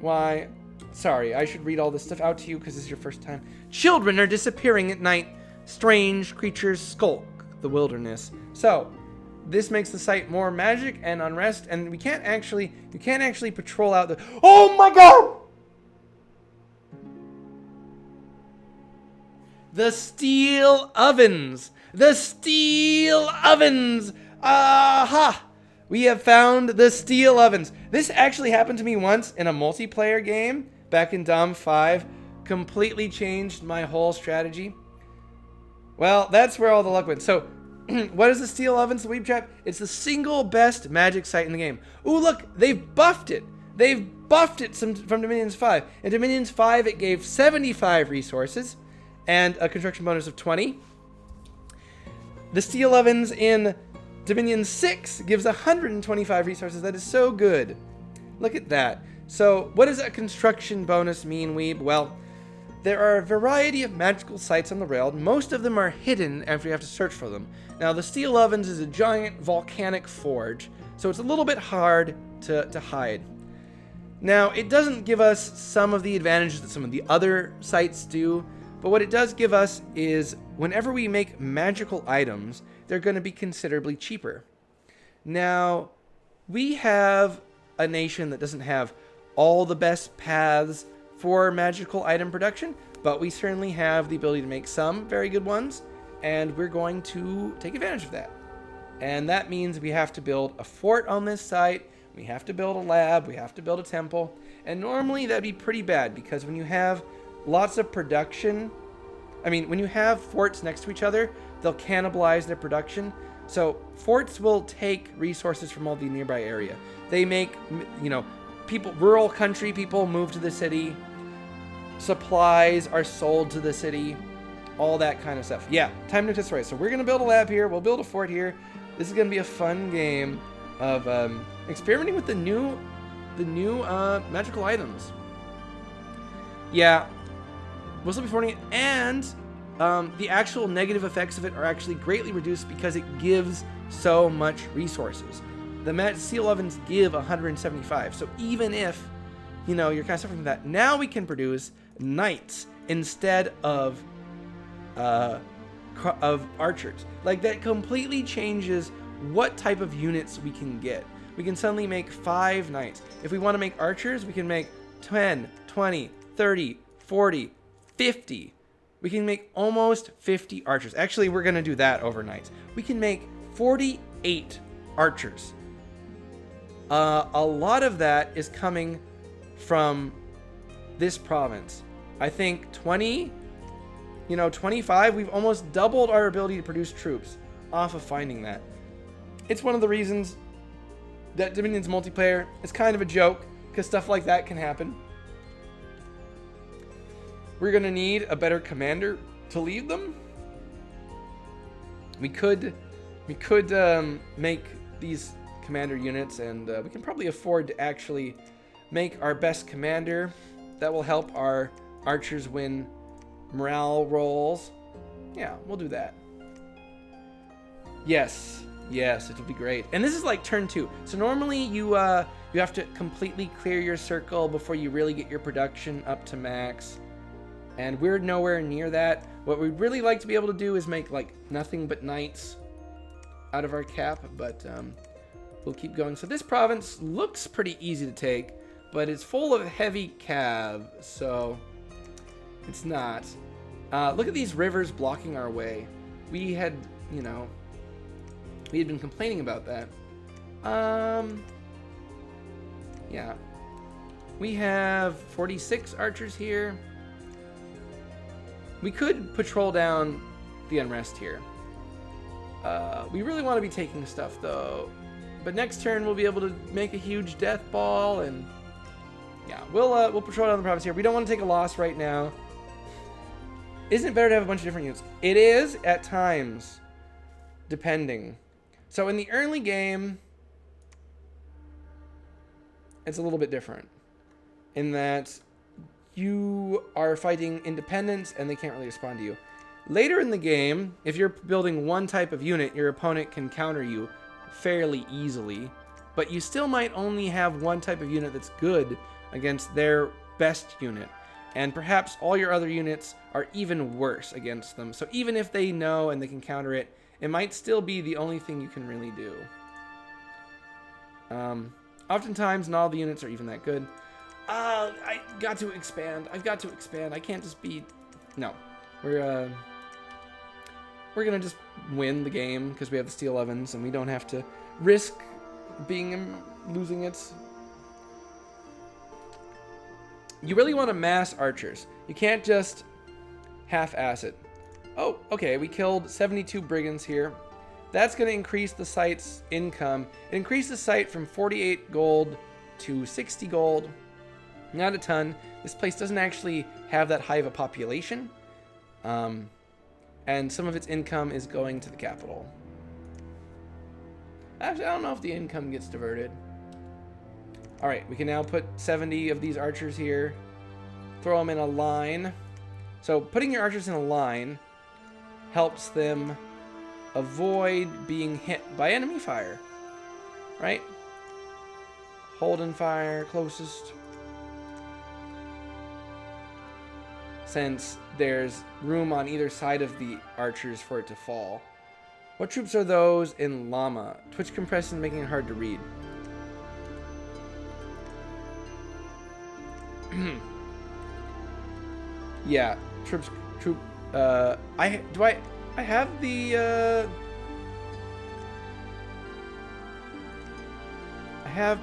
Why, sorry, I should read all this stuff out to you because this is your first time. Children are disappearing at night. Strange creatures skulk the wilderness. So this makes the site more magic and unrest, and you can't actually patrol out the. Oh my god! The steel ovens! The steel ovens! Aha! We have found the steel ovens. This actually happened to me once in a multiplayer game back in Dom 5. Completely changed my whole strategy. Well, that's where all the luck went. So, what is the steel ovens, the Weeb Trap? It's the single best magic site in the game. Ooh, look, they've buffed it. They've buffed it from Dominions 5. In Dominions 5, it gave 75 resources and a construction bonus of 20. The steel ovens in Dominion 6 gives 125 resources. That is so good. Look at that. So, what does a construction bonus mean, Weeb? Well, there are a variety of magical sites on the railroad. Most of them are hidden after you have to search for them. Now, the steel ovens is a giant volcanic forge, so it's a little bit hard to hide. Now, it doesn't give us some of the advantages that some of the other sites do, but what it does give us is whenever we make magical items, they're going to be considerably cheaper. Now, we have a nation that doesn't have all the best paths for magical item production, but we certainly have the ability to make some very good ones, and we're going to take advantage of that. And that means we have to build a fort on this site, we have to build a lab, we have to build a temple, and normally that'd be pretty bad, because when you have lots of production, when you have forts next to each other, they'll cannibalize their production. So forts will take resources from all the nearby area. They make, rural country people move to the city. Supplies are sold to the city. All that kind of stuff. Yeah, time to test race. So we're going to build a lab here. We'll build a fort here. This is going to be a fun game of experimenting with the new magical items. Yeah, we'll still be forting it, and the actual negative effects of it are actually greatly reduced because it gives so much resources. The steel ovens give 175, so even if you're kind of suffering from that, now we can produce knights instead of archers. Like, that completely changes what type of units we can get. We can suddenly make 5 knights. If we want to make archers, we can make 10, 20, 30, 40, 50. We can make almost 50 archers. Actually, we're going to do that overnight. We can make 48 archers. A lot of that is coming from this province. I think 20, 25, we've almost doubled our ability to produce troops off of finding that. It's one of the reasons that Dominion's multiplayer is kind of a joke, because stuff like that can happen. We're going to need a better commander to lead them. We could make these commander units, and we can probably afford to actually make our best commander. That will help our archers win morale rolls. Yeah, we'll do that. Yes, it'll be great. And this is like turn 2. So normally you have to completely clear your circle before you really get your production up to max. And we're nowhere near that. What we'd really like to be able to do is make like nothing but knights out of our cap, but we'll keep going. So this province looks pretty easy to take, but it's full of heavy cav, so it's not. Look at these rivers blocking our way. We had been complaining about that. Yeah. We have 46 archers here. We could patrol down the unrest here. We really want to be taking stuff, though. But next turn, we'll be able to make a huge death ball, and yeah, we'll patrol down the province here. We don't want to take a loss right now. Isn't it better to have a bunch of different units? It is at times, depending. So in the early game, it's a little bit different in that you are fighting independents and they can't really respond to you. Later in the game, if you're building one type of unit, your opponent can counter you fairly easily, but you still might only have one type of unit that's good against their best unit, and perhaps all your other units are even worse against them. So even if they know and they can counter it, it might still be the only thing you can really do. Oftentimes, not all the units are even that good. I got to expand. I've got to expand. I can't just be... No. We're gonna just win the game because we have the steel ovens and we don't have to risk losing it. You really want to mass archers. You can't just half-ass it. Oh, okay, we killed 72 brigands here. That's going to increase the site's income. It increased the site from 48 gold to 60 gold. Not a ton. This place doesn't actually have that high of a population. And some of its income is going to the capital. Actually, I don't know if the income gets diverted. Alright, we can now put 70 of these archers here. Throw them in a line. So putting your archers in a line helps them avoid being hit by enemy fire. Right? Hold and fire closest. Since there's room on either side of the archers for it to fall. What troops are those in Llama? Twitch compression making it hard to read. Yeah, I have the I have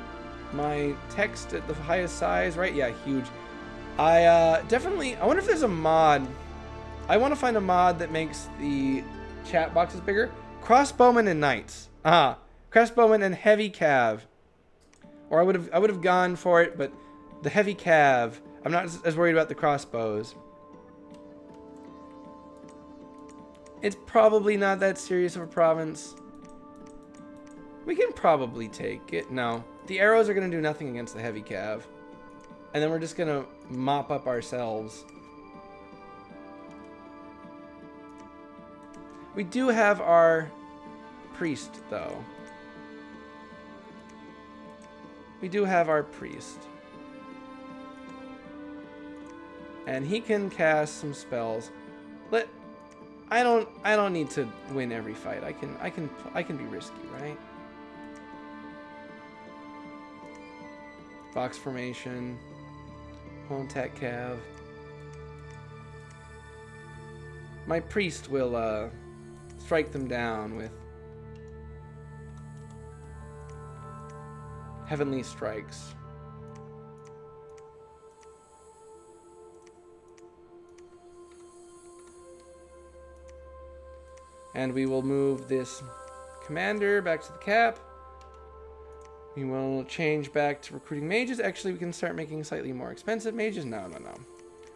my text at the highest size, right? Yeah, huge. I wonder if there's a mod. I want to find a mod that makes the chat boxes bigger. Crossbowmen and knights. Crossbowmen and heavy cav. Or I would have gone for it, but the heavy cav. I'm not as worried about the crossbows. It's probably not that serious of a province. We can probably take it. No. The arrows are going to do nothing against the heavy cav. And then we're just going to mop up ourselves. We do have our priest, though. We do have our priest. and he can cast some spells. I don't need to win every fight. I can be risky, right? Box formation, home attack cav. My priest will strike them down with heavenly strikes. And we will move this commander back to the cap. We will change back to recruiting mages. Actually, we can start making slightly more expensive mages. No.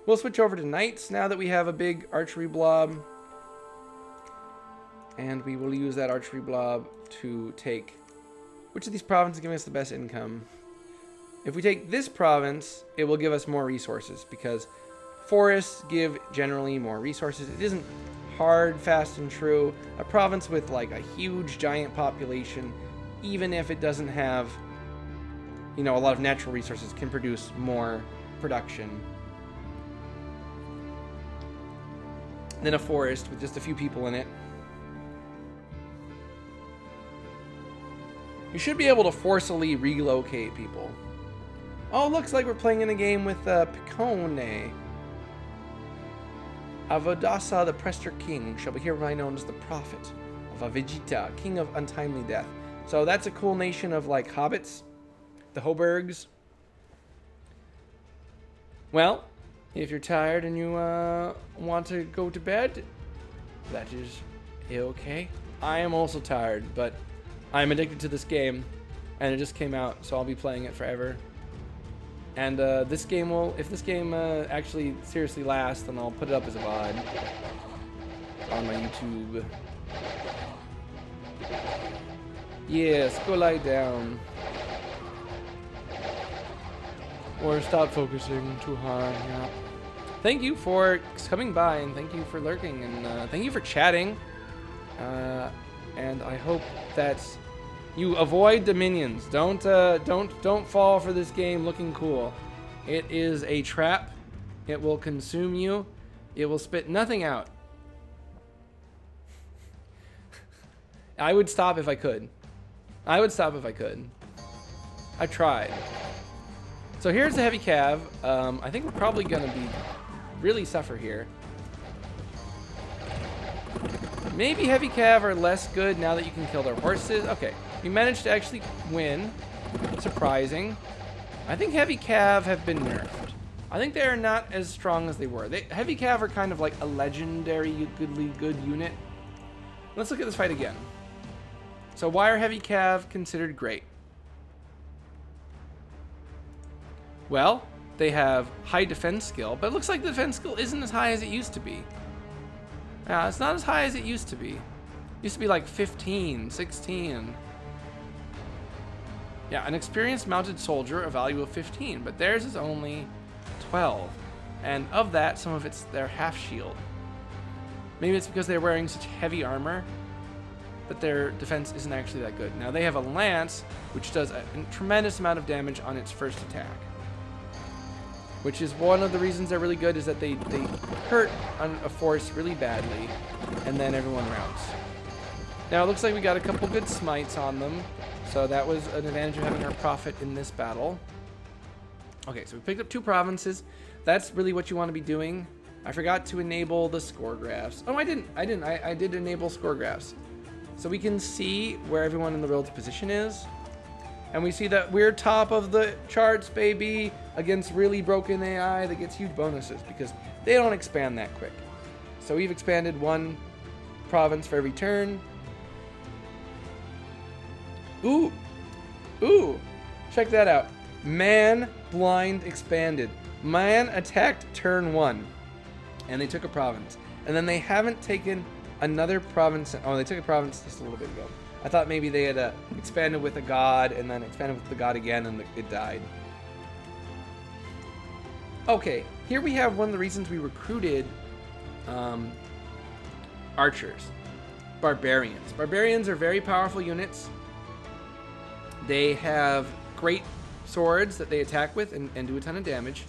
We'll switch over to knights now that we have a big archery blob. And we will use that archery blob to take... Which of these provinces is giving us the best income? If we take this province, it will give us more resources, because forests give generally more resources. It isn't hard, fast, and true. A province with like a huge, giant population, even if it doesn't have, a lot of natural resources, can produce more production than a forest with just a few people in it. You should be able to forcibly relocate people. Oh, looks like we're playing in a game with Picone. Avodasa, the Prester King, shall be hereby known as the Prophet of Avijita, King of Untimely Death. So that's a cool nation of, like, hobbits. The Hobergs. Well, if you're tired and you want to go to bed, that is okay. I am also tired, but I'm addicted to this game, and it just came out, so I'll be playing it forever. And this game will, if this game actually seriously lasts, then I'll put it up as a VOD on my YouTube. Yes, go lie down. Or stop focusing too hard. Yeah. Thank you for coming by, and thank you for lurking, and thank you for chatting. And I hope that you avoid the minions. Don't fall for this game looking cool. It is a trap. It will consume you. It will spit nothing out. I would stop if I could. I tried. So here's the heavy cav. I think we're probably gonna be really suffer here. Maybe heavy cav are less good now that you can kill their horses. Okay. We managed to actually win. Surprising. I think heavy cav have been nerfed. I think they are not as strong as they were. Heavy cav are kind of like a legendary good unit. Let's look at this fight again. So why are heavy cav considered great? Well, they have high defense skill, but it looks like the defense skill isn't as high as it used to be. Yeah, it's not as high as it used to be. It used to be like 15, 16. Yeah, an experienced mounted soldier, a value of 15, but theirs is only 12. And of that, some of it's their half shield. Maybe it's because they're wearing such heavy armor, but their defense isn't actually that good. Now, they have a lance, which does a tremendous amount of damage on its first attack. Which is one of the reasons they're really good, is that they hurt on a force really badly, and then everyone routes. Now, it looks like we got a couple good smites on them. So that was an advantage of having our prophet in this battle. Okay, so we picked up 2 provinces. That's really what you want to be doing. I forgot to enable the score graphs. Oh, I didn't. I did enable score graphs. So we can see where everyone in the relative position is. And we see that we're top of the charts, baby, against really broken AI that gets huge bonuses because they don't expand that quick. So we've expanded 1 province for every turn. Ooh, check that out. Man blind expanded. Man attacked turn 1, and they took a province. And then they haven't taken another province. Oh, they took a province just a little bit ago. I thought maybe they had expanded with a god and then expanded with the god again and it died. Okay, here we have one of the reasons we recruited archers. Barbarians. Barbarians are very powerful units. They have great swords that they attack with and do a ton of damage.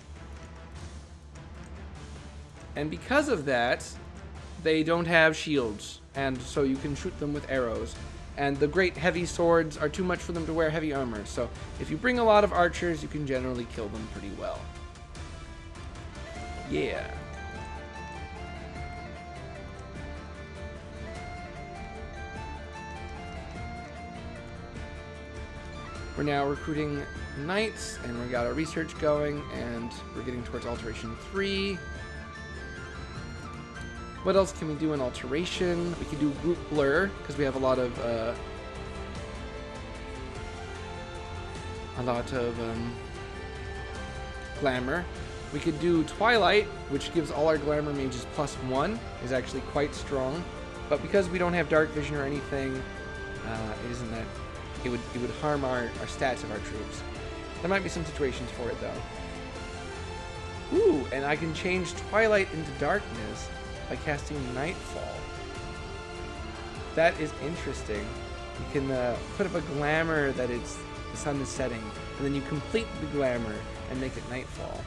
And because of that, they don't have shields, and so you can shoot them with arrows. And the great heavy swords are too much for them to wear heavy armor. So if you bring a lot of archers, you can generally kill them pretty well. Yeah. We're now recruiting knights, and we got our research going, and we're getting towards alteration 3. What else can we do in alteration? We can do group blur, because we have a lot of glamour. We could do twilight, which gives all our glamour mages +1, is actually quite strong. But because we don't have dark vision or anything, it isn't that. It would harm our stats of our troops. There might be some situations for it though. Ooh, and I can change twilight into darkness by casting Nightfall. That is interesting. You can put up a glamour that the sun is setting, and then you complete the glamour and make it Nightfall.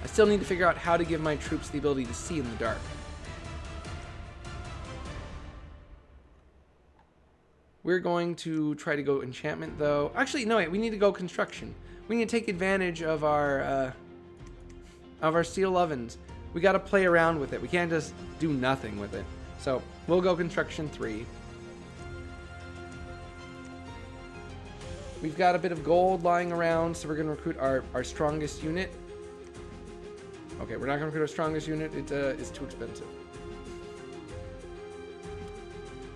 I still need to figure out how to give my troops the ability to see in the dark. We're going to try to go enchantment though. Actually, no, wait, we need to go construction. We need to take advantage of our steel ovens. We got to play around with it. We can't just do nothing with it. So we'll go construction 3. We've got a bit of gold lying around, so we're going to recruit our strongest unit. Okay, we're not going to recruit our strongest unit. It's too expensive.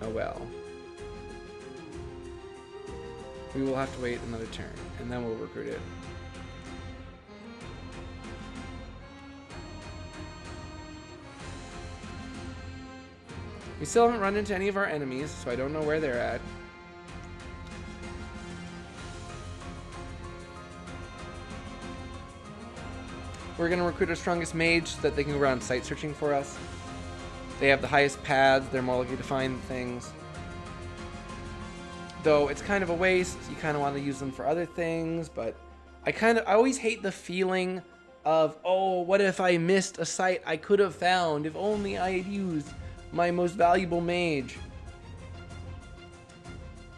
Oh well. We will have to wait another turn, and then we'll recruit it. We still haven't run into any of our enemies, so I don't know where they're at. We're going to recruit our strongest mage so that they can go around site searching for us. They have the highest paths, they're more likely to find things. Though it's kind of a waste, you kind of want to use them for other things, but I always hate the feeling of, oh, what if I missed a site I could have found if only I had used my most valuable mage.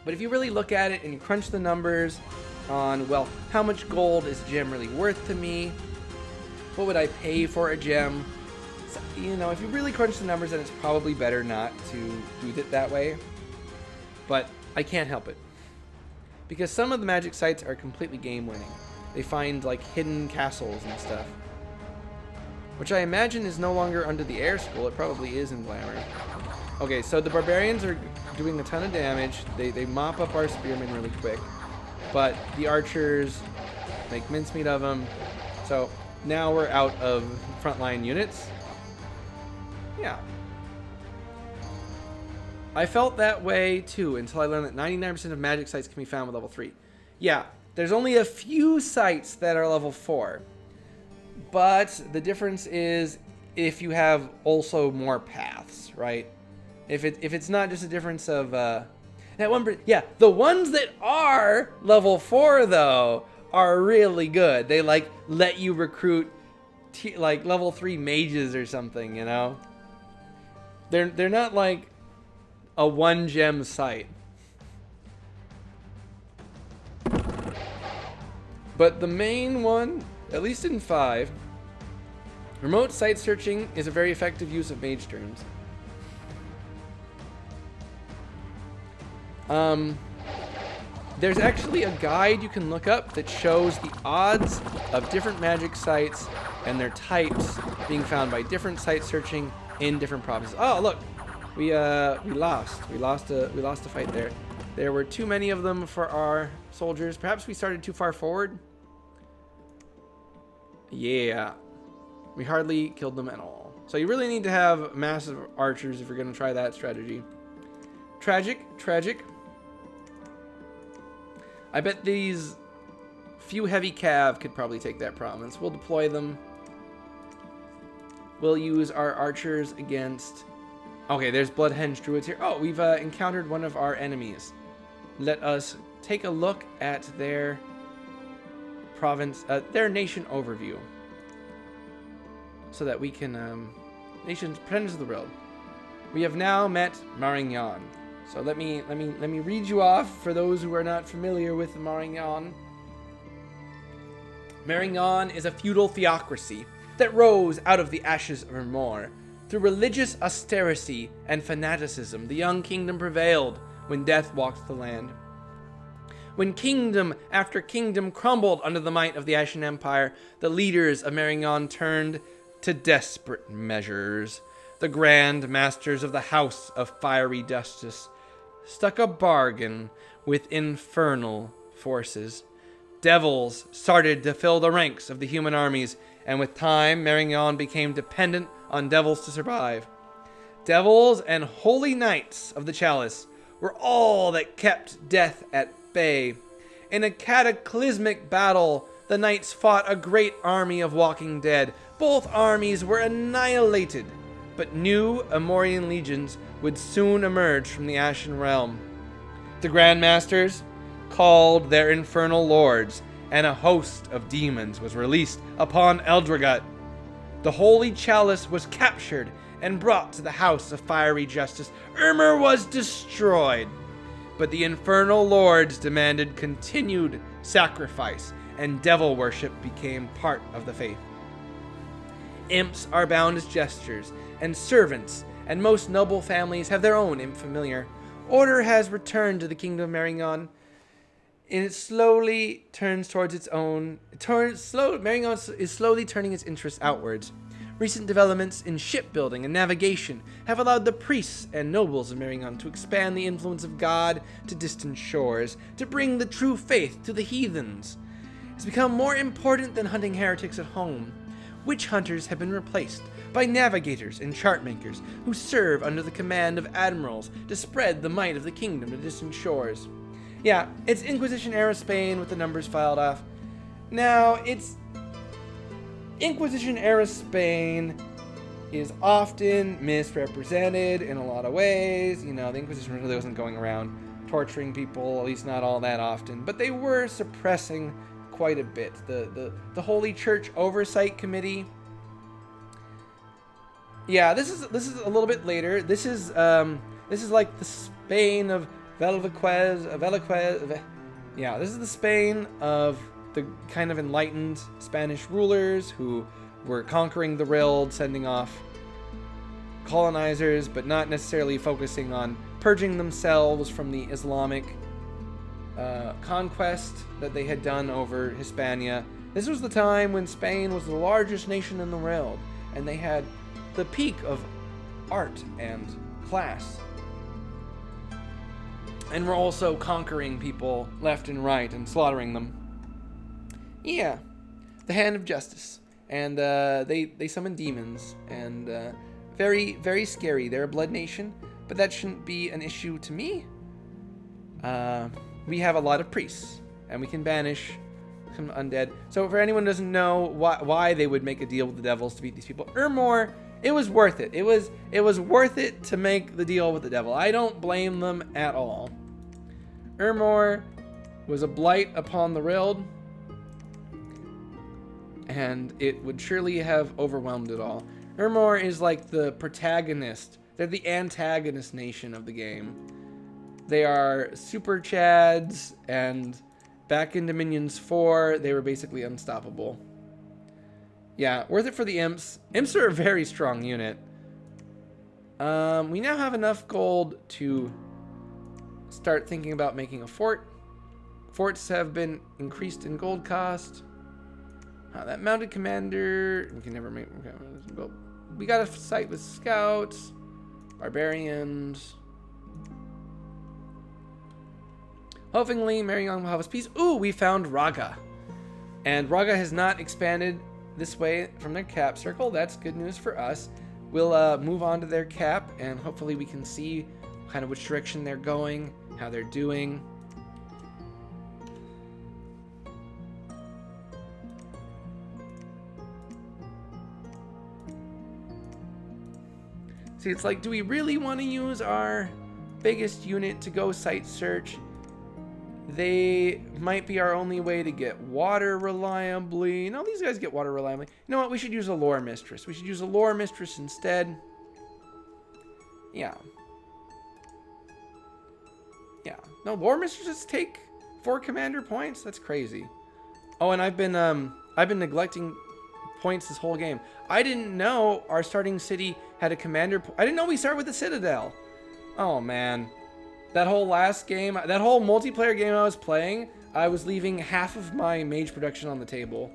But if you really look at it and you crunch the numbers on, well, how much gold is a gem really worth to me? What would I pay for a gem? So, you know, if you really crunch the numbers, then it's probably better not to do it that way. But I can't help it. Because some of the magic sites are completely game winning. They find like hidden castles and stuff. Which I imagine is no longer under the air school. It probably is in Glamour. Okay, so the barbarians are doing a ton of damage. They mop up our spearmen really quick. But the archers make mincemeat of them. So now we're out of frontline units. Yeah. I felt that way too until I learned that 99% of magic sites can be found with level 3. Yeah, there's only a few sites that are level 4. But the difference is if you have also more paths, right? If it's not just a difference of that one, yeah, the ones that are level 4 though are really good. They like let you recruit like level 3 mages or something, you know? They're not like a 1 gem site. But the main one, at least in 5, remote site searching is a very effective use of mage turns. There's actually a guide you can look up that shows the odds of different magic sites and their types being found by different site searching in different provinces. Oh, look, we lost. We lost a fight there. There were too many of them for our soldiers. Perhaps we started too far forward. Yeah, we hardly killed them at all. So you really need to have massive archers if you're going to try that strategy. Tragic. I bet these few heavy cav could probably take that province. We'll deploy them. We'll use our archers against... Okay, there's Bloodhenge Druids here. Oh, we've encountered one of our enemies. Let us take a look at their province, their nation overview. so that we can nations pretenders of the world. We have now met Marignan. So let me read you off for those who are not familiar with Marignan. Marignan is a feudal theocracy that rose out of the ashes of Ermor. Through religious austerity and fanaticism, the young kingdom prevailed when death walked the land. When kingdom after kingdom crumbled under the might of the Ashen Empire, the leaders of Marignan turned to desperate measures. The Grand Masters of the House of Fiery Justice struck a bargain with infernal forces. Devils started to fill the ranks of the human armies, and with time, Marignan became dependent on devils to survive. Devils and holy knights of the chalice were all that kept death at bay. In a cataclysmic battle, the knights fought a great army of walking dead. Both armies were annihilated, but new Amorian legions would soon emerge from the Ashen Realm. The Grandmasters called their infernal lords, and a host of demons was released upon Eldragut. The Holy Chalice was captured and brought to the House of Fiery Justice. Ermor was destroyed, but the infernal lords demanded continued sacrifice, and devil worship became part of the faith. Imps are bound as jesters and servants, and most noble families have their own imp familiar. Order has returned to the kingdom of Marignan, and it slowly turns towards its own. Marignan is slowly turning its interests outwards. Recent developments in shipbuilding and navigation have allowed the priests and nobles of Marignan to expand the influence of God to distant shores, to bring the true faith to the heathens. It's become more important than hunting heretics at home. Witch hunters have been replaced by navigators and chart makers who serve under the command of admirals to spread the might of the kingdom to distant shores. Yeah, it's Inquisition era Spain with the numbers filed off. Now, it's Inquisition era Spain is often misrepresented in a lot of ways. You know, the Inquisition really wasn't going around torturing people, at least not all that often, but they were suppressing quite a bit. The Holy Church Oversight Committee. Yeah, this is a little bit later. This is like the Spain of Velazquez. Yeah, this is the Spain of the kind of enlightened Spanish rulers who were conquering the world, sending off colonizers, but not necessarily focusing on purging themselves from the Islamic conquest that they had done over Hispania. This was the time when Spain was the largest nation in the world, and they had the peak of art and class. And were also conquering people left and right and slaughtering them. Yeah, the Hand of Justice. And they summon demons, and very, very scary. They're a blood nation, but that shouldn't be an issue to me. We have a lot of priests, and we can banish some undead. So for anyone who doesn't know why they would make a deal with the devils to beat these people, Ermor, it was worth it. It was worth it to make the deal with the devil. I don't blame them at all. Ermor was a blight upon the world, and it would surely have overwhelmed it all. Ermor is like the protagonist. They're the antagonist nation of the game. They are super chads, and back in Dominions 4, they were basically unstoppable. Yeah, worth it for the imps. Imps are a very strong unit. We now have enough gold to start thinking about making a fort. Forts have been increased in gold cost. That mounted commander, we can never make. We got a site with scouts, barbarians. Hopefully, Marignan will have us peace. Ooh, we found Raga, and Raga has not expanded this way from their cap circle. That's good news for us. We'll move on to their cap, and hopefully we can see kind of which direction they're going, how they're doing. See, it's like, do we really want to use our biggest unit to go site search? They might be our only way to get water reliably. No, these guys get water reliably. You know what? We should use a lore mistress. We should use a lore mistress instead. Yeah. Yeah. No, lore mistresses take 4 commander points? That's crazy. Oh, and I've been neglecting points this whole game. I didn't know our starting city had a commander. I didn't know we started with the Citadel. Oh, man. That whole last game, that whole multiplayer game I was playing, I was leaving half of my mage production on the table.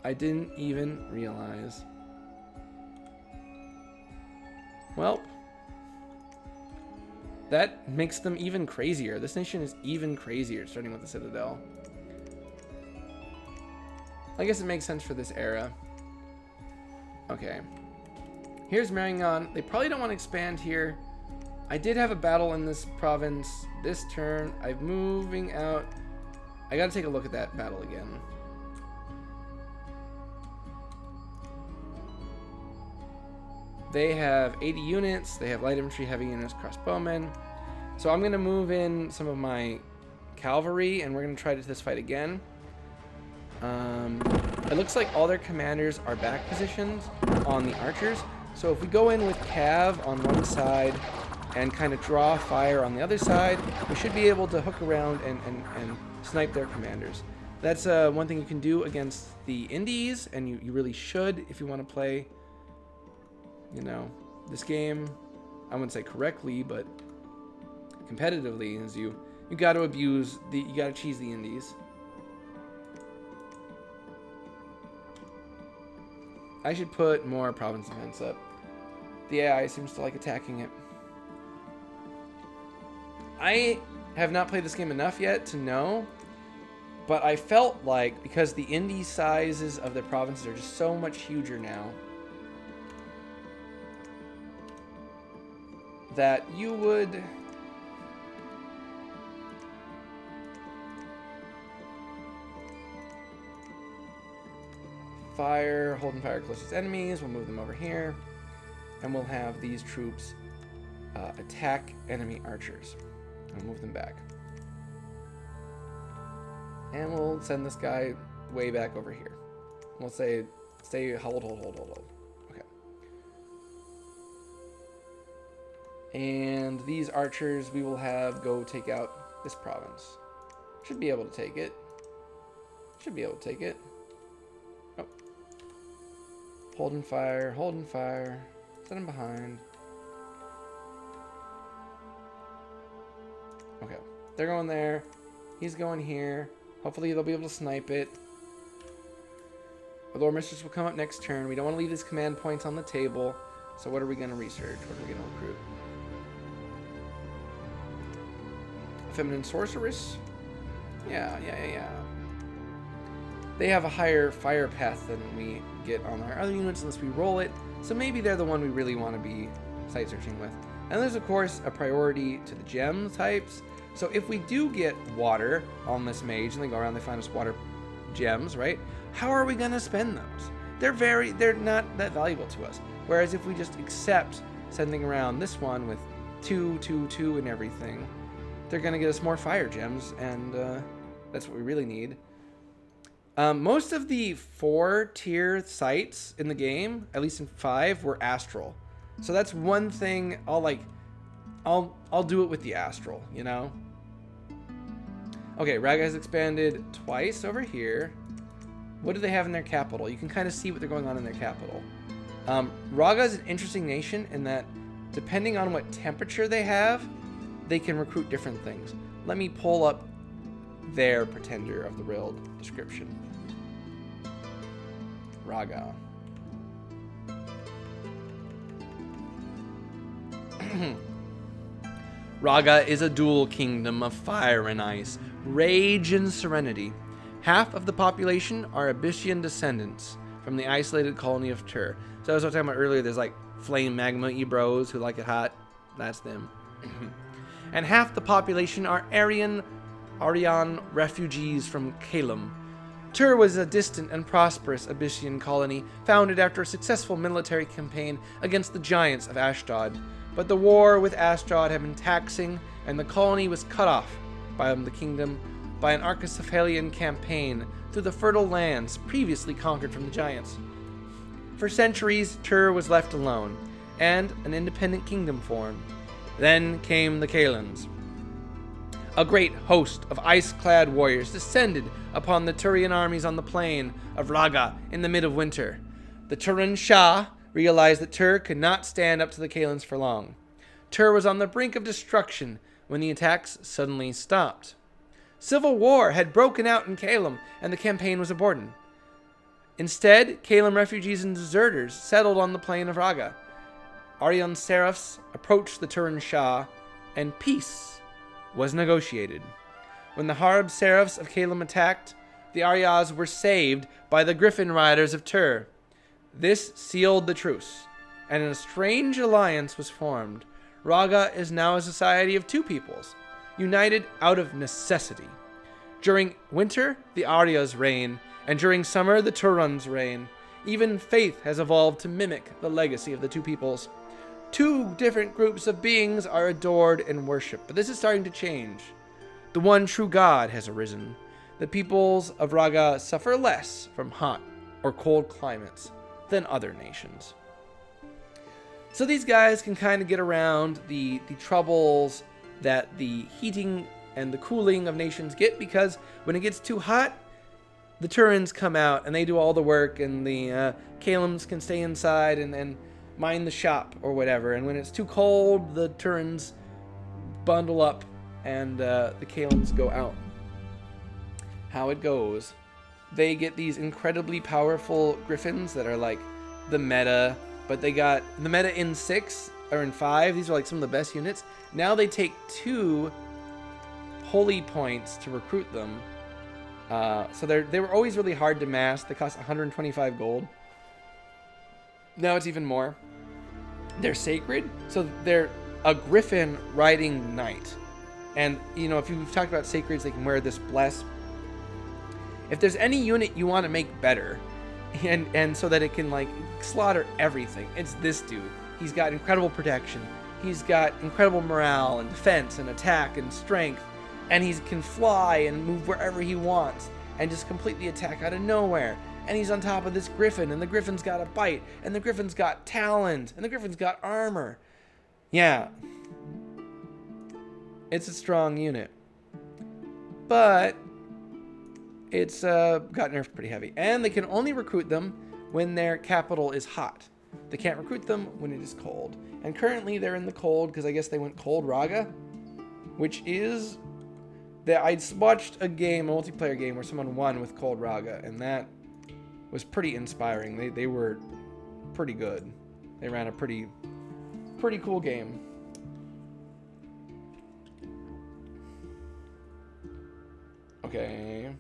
I didn't even realize. Well, that makes them even crazier. This nation is even crazier, starting with the Citadel. I guess it makes sense for this era. Okay. Here's Marion. They probably don't want to expand here. I did have a battle in this province this turn. I'm moving out. I gotta take a look at that battle again. They have 80 units. They have light infantry, heavy units, crossbowmen. So I'm gonna move in some of my cavalry, and we're gonna try this fight again. It looks like all their commanders are back positioned on the archers. So if we go in with cav on one side and kind of draw fire on the other side, we should be able to hook around and snipe their commanders. That's one thing you can do against the Indies, and you really should if you want to play, you know, this game. I wouldn't say correctly, but competitively, is you got to you got to cheese the Indies. I should put more province defense up. The AI seems to like attacking it. I have not played this game enough yet to know, but I felt like, because the indie sizes of the provinces are just so much huger now, that you would holding fire closest enemies. We'll move them over here, and we'll have these troops attack enemy archers. I'll move them back. And we'll send this guy way back over here. We'll say, stay, hold. Okay. And these archers we will have go take out this province. Should be able to take it. Oh. Holding fire. Set him behind. Okay, they're going there. He's going here. Hopefully they'll be able to snipe it. The Lord Mistress will come up next turn. We don't want to leave these command points on the table. So what are we going to research? What are we going to recruit? Feminine Sorceress? Yeah. They have a higher fire path than we get on our other units unless we roll it. So maybe they're the one we really want to be site searching with. And there's, of course, a priority to the gem types. So if we do get water on this mage and they go around, they find us water gems, right? How are we going to spend those? They're not that valuable to us. Whereas if we just accept sending around this one with 2, 2, 2 and everything, they're going to get us more fire gems, and that's what we really need. Most of the 4-tier sites in the game, at least in 5, were astral. So that's one thing I'll do it with the astral, you know? Okay, Raga has expanded twice over here. What do they have in their capital? You can kind of see what they're going on in their capital. Raga is an interesting nation in that depending on what temperature they have, they can recruit different things. Let me pull up their pretender of the real description. Raga. Raga is a dual kingdom of fire and ice, rage and serenity. Half of the population are Abyssian descendants from the isolated colony of Tur. So as I was talking about earlier, there's like flame magma ebros who like it hot. That's them. And half the population are Aryan refugees from Kalum. Tur was a distant and prosperous Abyssian colony founded after a successful military campaign against the giants of Ashdod. But the war with Astrod had been taxing, and the colony was cut off by the kingdom by an Archocephalian campaign through the fertile lands previously conquered from the giants. For centuries, Tur was left alone, and an independent kingdom formed. Then came the Kalins. A great host of ice-clad warriors descended upon the Turian armies on the plain of Raga in the mid of winter. The Turan Shah realized that Tur could not stand up to the Kalins for long. Tur was on the brink of destruction when the attacks suddenly stopped. Civil war had broken out in Kalem, and the campaign was aborted. Instead, Kalem refugees and deserters settled on the plain of Raga. Aryan Seraphs approached the Turan Shah, and peace was negotiated. When the Harb Seraphs of Kalem attacked, the Aryas were saved by the Griffin Riders of Tur. This sealed the truce, and a strange alliance was formed. Raga is now a society of two peoples, united out of necessity. During winter, the Aryas reign, and during summer, the Turans reign. Even faith has evolved to mimic the legacy of the two peoples. Two different groups of beings are adored and worshipped, but this is starting to change. The one true God has arisen. The peoples of Raga suffer less from hot or cold climates than other nations. So these guys can kind of get around the troubles that the heating and the cooling of nations get, because when it gets too hot, the Turans come out and they do all the work, and the Kalems can stay inside and mind the shop or whatever. And when it's too cold, the Turans bundle up and the Kalems go out. How it goes, they get these incredibly powerful griffins that are like the meta, but they got the meta in 6 or in 5. These are like some of the best units. Now they take 2 holy points to recruit them. So they were always really hard to mass. They cost 125 gold. Now it's even more. They're sacred, so they're a griffin riding knight. And, you know, if you've talked about sacreds, they can wear this bless. If there's any unit you want to make better, and so that it can, like, slaughter everything, it's this dude. He's got incredible protection. He's got incredible morale and defense and attack and strength. And he can fly and move wherever he wants and just completely attack out of nowhere. And he's on top of this griffin, and the griffin's got a bite, and the griffin's got talons, and the griffin's got armor. Yeah. It's a strong unit. But it's got nerfed pretty heavy. And they can only recruit them when their capital is hot. They can't recruit them when it is cold. And currently they're in the cold because I guess they went cold Raga, which is... I watched a multiplayer game where someone won with cold Raga, and that was pretty inspiring. They were pretty good. They ran a pretty cool game. Okay.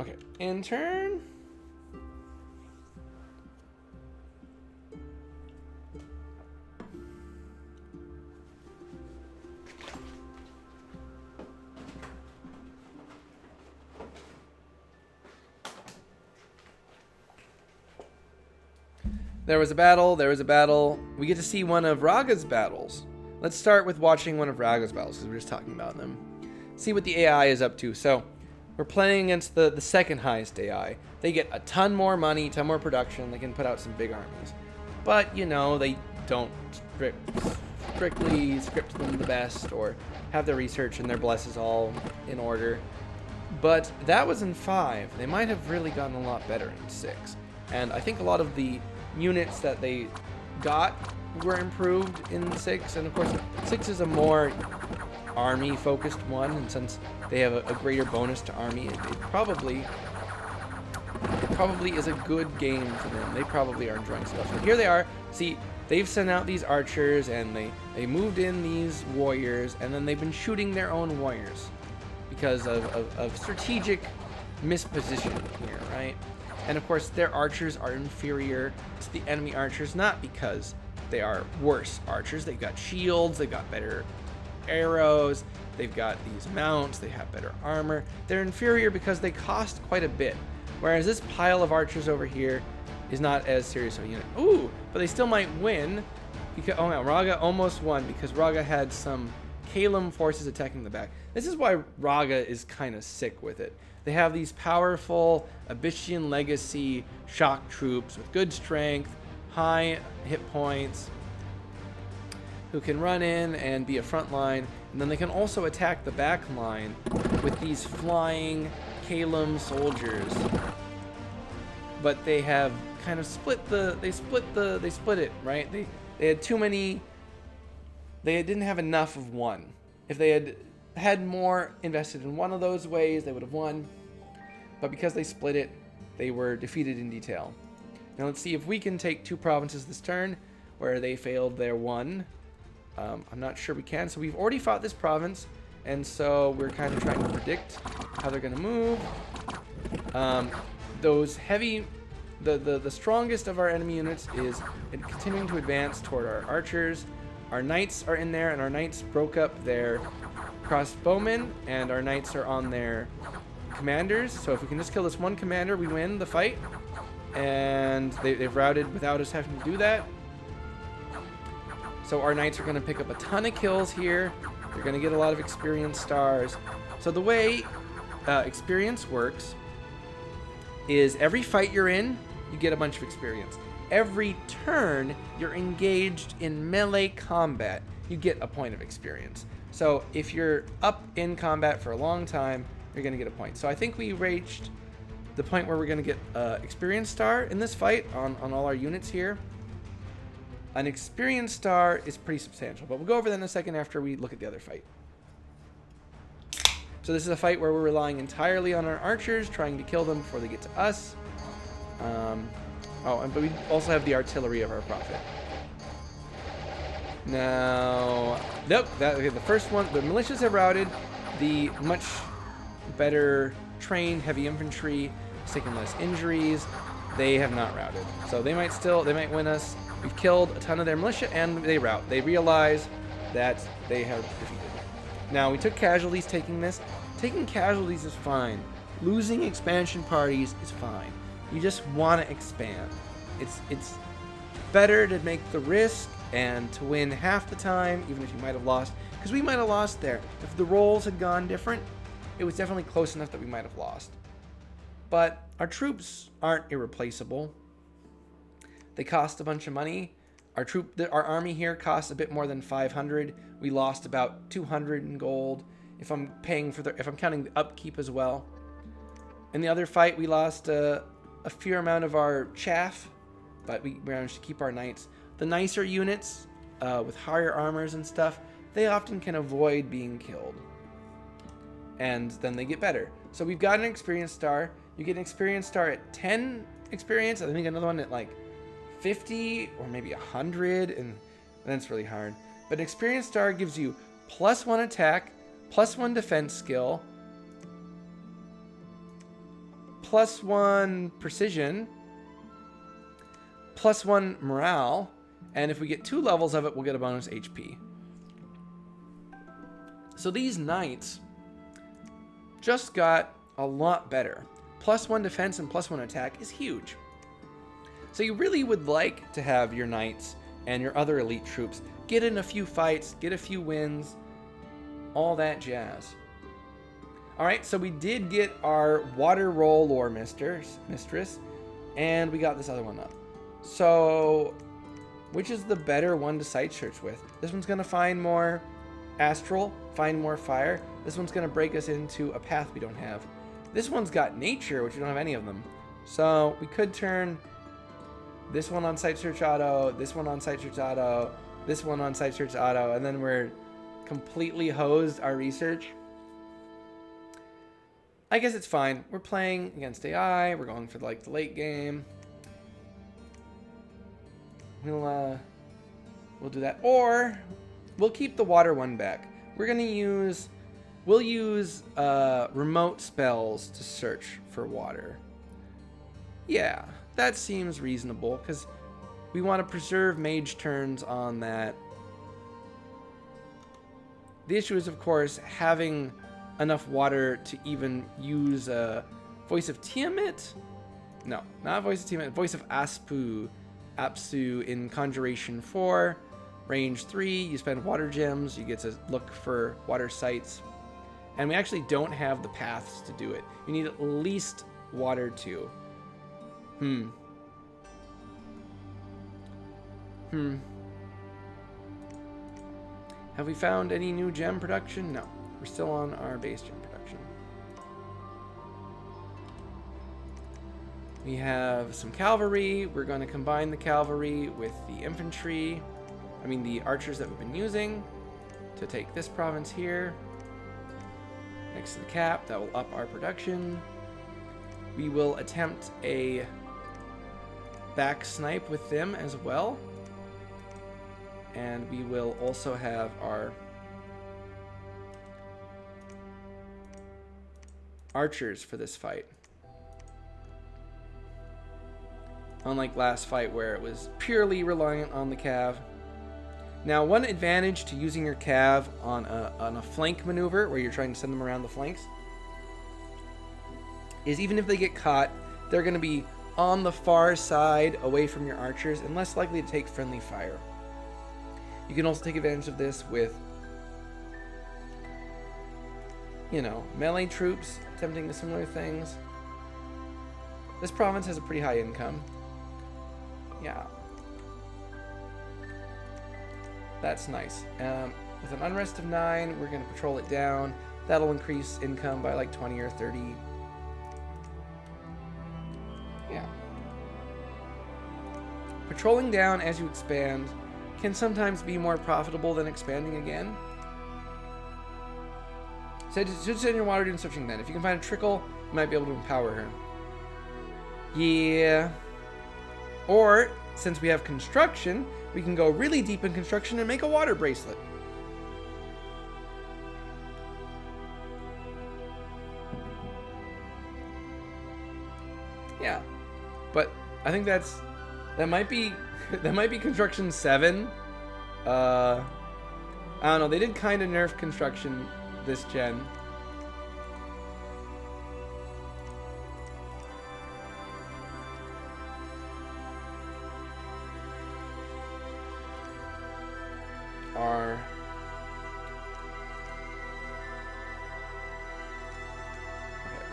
Okay, intern. There was a battle. We get to see one of Raga's battles. Let's start with watching one of Raga's battles, because we're just talking about them. See what the AI is up to. So, we're playing against the second highest AI. They get a ton more money, a ton more production. They can put out some big armies. But, you know, they don't strictly script them the best or have their research and their blesses all in order. But that was in 5. They might have really gotten a lot better in 6. And I think a lot of the units that they got were improved in 6. And, of course, 6 is a more army-focused one, and since they have a greater bonus to army, it probably is a good game for them. They probably are enjoying stuff. But here they are. See, they've sent out these archers, and they moved in these warriors, and then they've been shooting their own warriors because of strategic mispositioning here, right? And of course, their archers are inferior to the enemy archers, not because they are worse archers. They've got shields, they've got better arrows, they've got these mounts, they have better armor. They're inferior because they cost quite a bit. Whereas this pile of archers over here is not as serious of a unit. Ooh, but they still might win. Because, oh no, Raga almost won because Raga had some Kalem forces attacking the back. This is why Raga is kind of sick with it. They have these powerful Abyshian Legacy shock troops with good strength, high hit points, who can run in and be a front line, and then they can also attack the back line with these flying Kalem soldiers. But they have kind of split it, right? They had too many, they didn't have enough of one. If they had had more invested in one of those ways, they would have won. But because they split it, they were defeated in detail. Now let's see if we can take 2 provinces this turn, where they failed their one. I'm not sure we can. So we've already fought this province, and so we're kind of trying to predict how they're going to move. Those heavy, the strongest of our enemy units is continuing to advance toward our archers. Our knights are in there, and our knights broke up their crossbowmen, and our knights are on their commanders. So if we can just kill this one commander, we win the fight. And they've routed without us having to do that. So our knights are going to pick up a ton of kills here. They're going to get a lot of experience stars. So the way experience works is every fight you're in, you get a bunch of experience. Every turn you're engaged in melee combat, you get a point of experience. So if you're up in combat for a long time, you're going to get a point. So I think we reached the point where we're going to get experience star in this fight on all our units here. An experience star is pretty substantial, but we'll go over that in a second after we look at the other fight. So this is a fight where we're relying entirely on our archers, trying to kill them before they get to us. But we also have the artillery of our prophet. Now, nope, okay, the first one, the militias have routed. The much better trained heavy infantry has taken less injuries. They have not routed, so they might win us. We've killed a ton of their militia, and they rout. They realize that they have defeated. Now, we took casualties taking this. Taking casualties is fine. Losing expansion parties is fine. You just want to expand. It's better to make the risk and to win half the time, even if you might have lost. Because we might have lost there. If the rolls had gone different, it was definitely close enough that we might have lost. But our troops aren't irreplaceable. They cost a bunch of money. Our army here costs a bit more than 500. We lost about 200 in gold. If I'm counting the upkeep as well. In the other fight, we lost a fair amount of our chaff, but we managed to keep our knights. The nicer units with higher armors and stuff, they often can avoid being killed, and then they get better. So we've got an experience star. You get an experience star at 10 experience. I think another one at like 50 or maybe 100, and then it's really hard. But an experience star gives you +1 attack, +1 defense skill, +1 precision, +1 morale, and if we get 2 levels of it, we'll get a bonus HP. So these knights just got a lot better. +1 defense and +1 attack is huge. So you really would like to have your knights and your other elite troops get in a few fights, get a few wins, all that jazz. Alright, so we did get our water roll lore mistress, and we got this other one up. So, which is the better one to site search with? This one's going to find more astral, find more fire. This one's going to break us into a path we don't have. This one's got nature, which we don't have any of them. So, we could turn this one on site search auto, this one on site search auto, this one on site search auto, and then we're completely hosed our research. I guess it's fine. We're playing against AI. We're going for like the late game. We'll do that, or we'll keep the water one back. We'll use remote spells to search for water. Yeah, that seems reasonable because We want to preserve mage turns on that. The issue is, of course, having enough water to even use Voice of Tiamat? No, not Voice of Tiamat. Voice of Apsu in Conjuration 4. Range 3, you spend water gems, you get to look for water sites. And we actually don't have the paths to do it. You need at least water 2. Have we found any new gem production? No. We're still on our base gem production. We have some cavalry. We're going to combine the cavalry with the infantry. The archers that we've been using to take this province here. Next to the cap. That will up our production. We will attempt a back snipe with them as well. And we will also have our archers for this fight. Unlike last fight where it was purely reliant on the cav. Now, one advantage to using your cav on a flank maneuver where you're trying to send them around the flanks is even if they get caught, they're going to be on the far side away from your archers and less likely to take friendly fire. You can also take advantage of this with, melee troops attempting similar things. This province has a pretty high income. Yeah. That's nice. With an unrest of 9, we're going to patrol it down. That'll increase income by like 20 or 30. Yeah. Patrolling down as you expand can sometimes be more profitable than expanding again. So just send your water doing searching then. If you can find a trickle, you might be able to empower her. Yeah. Or, since we have construction, we can go really deep in construction and make a water bracelet. Yeah. But I think that might be construction 7. I don't know, they did kind of nerf construction this gen.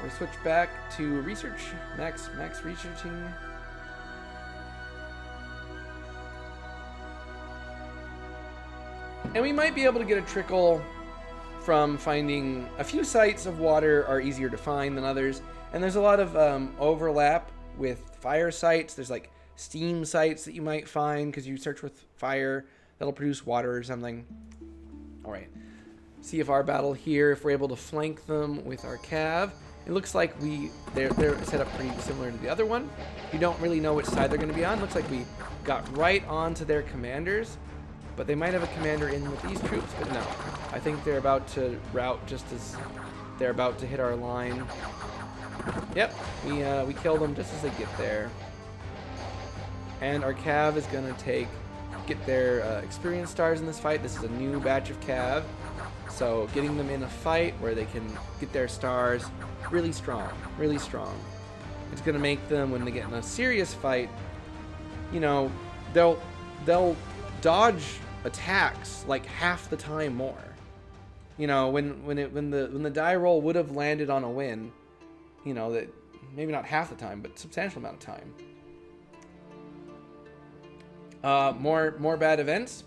We'll switch back to research. Max researching. And we might be able to get a trickle from finding a few sites of water are easier to find than others. And there's a lot of overlap with fire sites. There's like steam sites that you might find because you search with fire that'll produce water or something. All right. See if our battle here, if we're able to flank them with our cav. It looks like they're set up pretty similar to the other one. You don't really know which side they're going to be on. Looks like we got right onto their commanders, but they might have a commander in with these troops, but no. I think they're about to rout just as they're about to hit our line. Yep, we kill them just as they get there. And our cav is going to get their experience stars in this fight. This is a new batch of cav. So getting them in a fight where they can get their stars, really strong, really strong. It's going to make them, when they get in a serious fight, they'll dodge attacks like half the time more. When the die roll would have landed on a win, that maybe not half the time, but substantial amount of time. More bad events.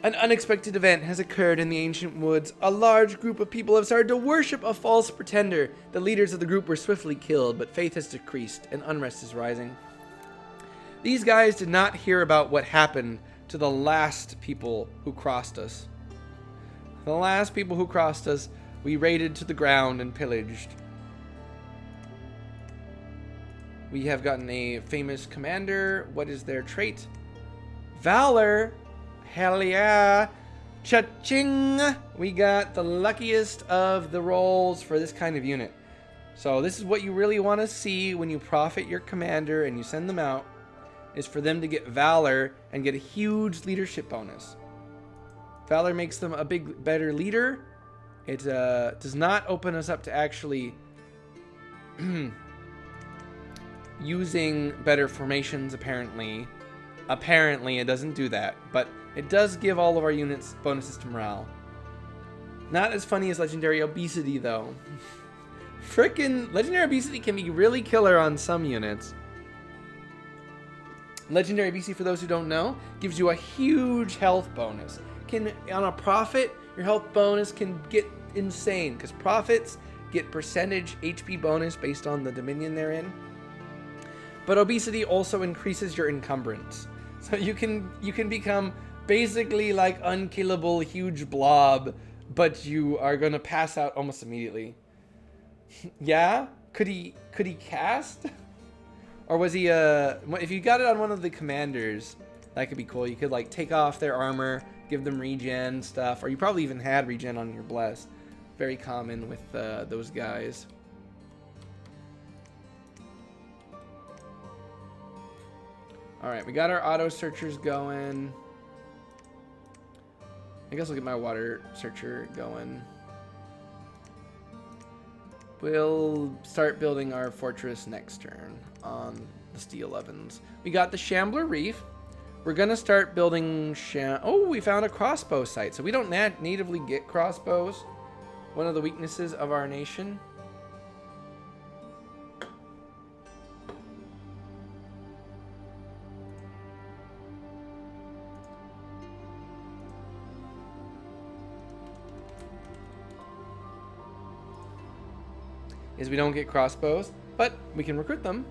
An unexpected event has occurred in the ancient woods. A large group of people have started to worship a false pretender. The leaders of the group were swiftly killed, but faith has decreased and unrest is rising. These guys did not hear about what happened to the last people who crossed us. The last people who crossed us, we raided to the ground and pillaged. We have gotten a famous commander. What is their trait? Valor. Hell yeah. Cha-ching. We got the luckiest of the rolls for this kind of unit. So this is what you really want to see when you profit your commander and you send them out. is for them to get Valor and get a huge leadership bonus. Valor makes them a better leader. It does not open us up to actually using better formations, apparently. Apparently, it doesn't do that, but it does give all of our units bonuses to morale. Not as funny as Legendary Obesity, though. Frickin' Legendary Obesity can be really killer on some units. Legendary Obesity, for those who don't know, gives you a huge health bonus. On a Prophet, your health bonus can get insane, because Prophets get percentage HP bonus based on the Dominion they're in. But Obesity also increases your encumbrance. So you can become basically like unkillable huge blob, but you are gonna pass out almost immediately. Yeah? Could he cast? Or was he if you got it on one of the commanders, that could be cool. You could like take off their armor, give them regen stuff, or you probably even had regen on your bless. Very common with those guys. Alright, we got our auto searchers going. I guess I'll get my water searcher going. We'll start building our fortress next turn on the steel ovens. We got the Shambler Reef. We're gonna start building oh, we found a crossbow site. So we don't natively get crossbows. One of the weaknesses of our nation. Is we don't get crossbows, but we can recruit them.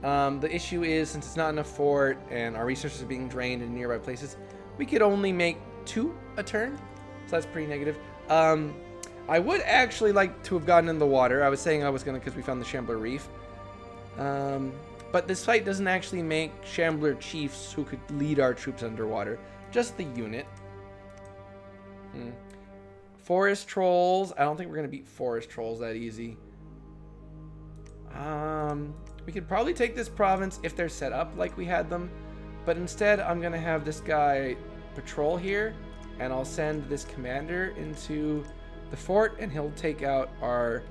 The issue is, since it's not enough fort and our resources are being drained in nearby places, we could only make 2 a turn, so that's pretty negative. I would actually like to have gotten in the water. I was saying I was gonna because we found the Shambler Reef. But this fight doesn't actually make Shambler Chiefs who could lead our troops underwater, just the unit. Forest Trolls. I don't think we're going to beat Forest Trolls that easy. We could probably take this province if they're set up like we had them. But instead, I'm going to have this guy patrol here. And I'll send this commander into the fort. And he'll take out our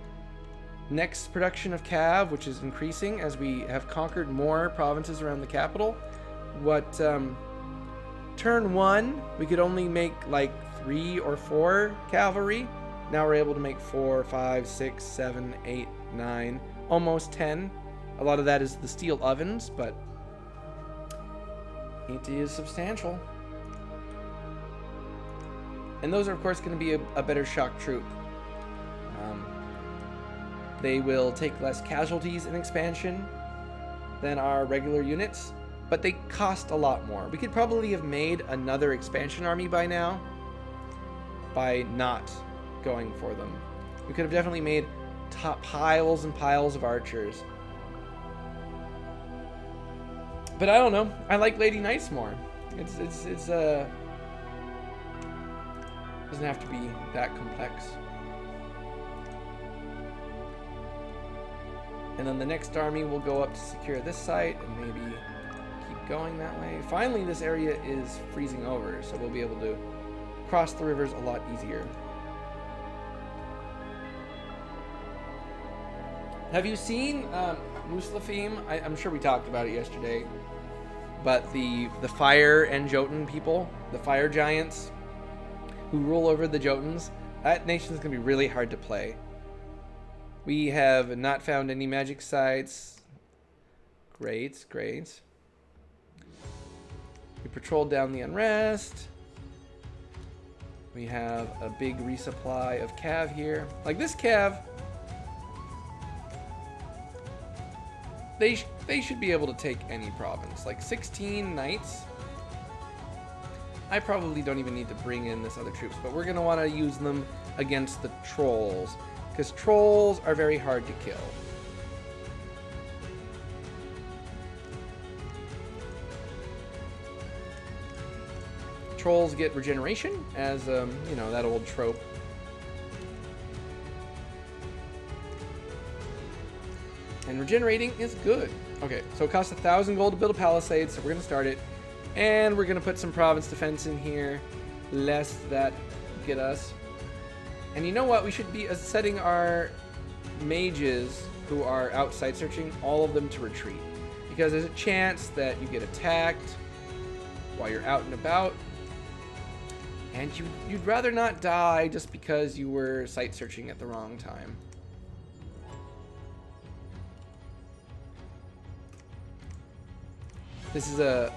next production of cav, which is increasing as we have conquered more provinces around the capital. Turn 1, we could only make like 3 or 4 cavalry. Now we're able to make 4, 5, 6, 7, 8, 9, almost 10. A lot of that is the steel ovens, but it is substantial. And those are, of course, going to be a better shock troop. They will take less casualties in expansion than our regular units, but they cost a lot more. We could probably have made another expansion army by now by not going for them. We could have definitely made piles and piles of archers. But I don't know. I like Lady Knights more. It's doesn't have to be that complex. And then the next army will go up to secure this site and maybe keep going that way. Finally, this area is freezing over, so we'll be able to cross the rivers a lot easier. Have you seen Muslafim? I'm sure we talked about it yesterday. But the Fire and Jotun people, the Fire Giants, who rule over the Jotuns, that nation's going to be really hard to play. We have not found any magic sites. Great, great. We patrolled down the unrest. We have a big resupply of cav here. Like this cav, they should be able to take any province. Like 16 knights. I probably don't even need to bring in this other troops, but we're going to want to use them against the trolls, because trolls are very hard to kill. Trolls get regeneration, as you know, that old trope. And regenerating is good. Okay, so it costs 1,000 gold to build a palisade, so we're gonna start it. And we're gonna put some province defense in here, lest that get us. And you know what? We should be setting our mages who are outside searching, all of them to retreat. Because there's a chance that you get attacked while you're out and about. And you'd rather not die just because you were sight searching at the wrong time. This is a,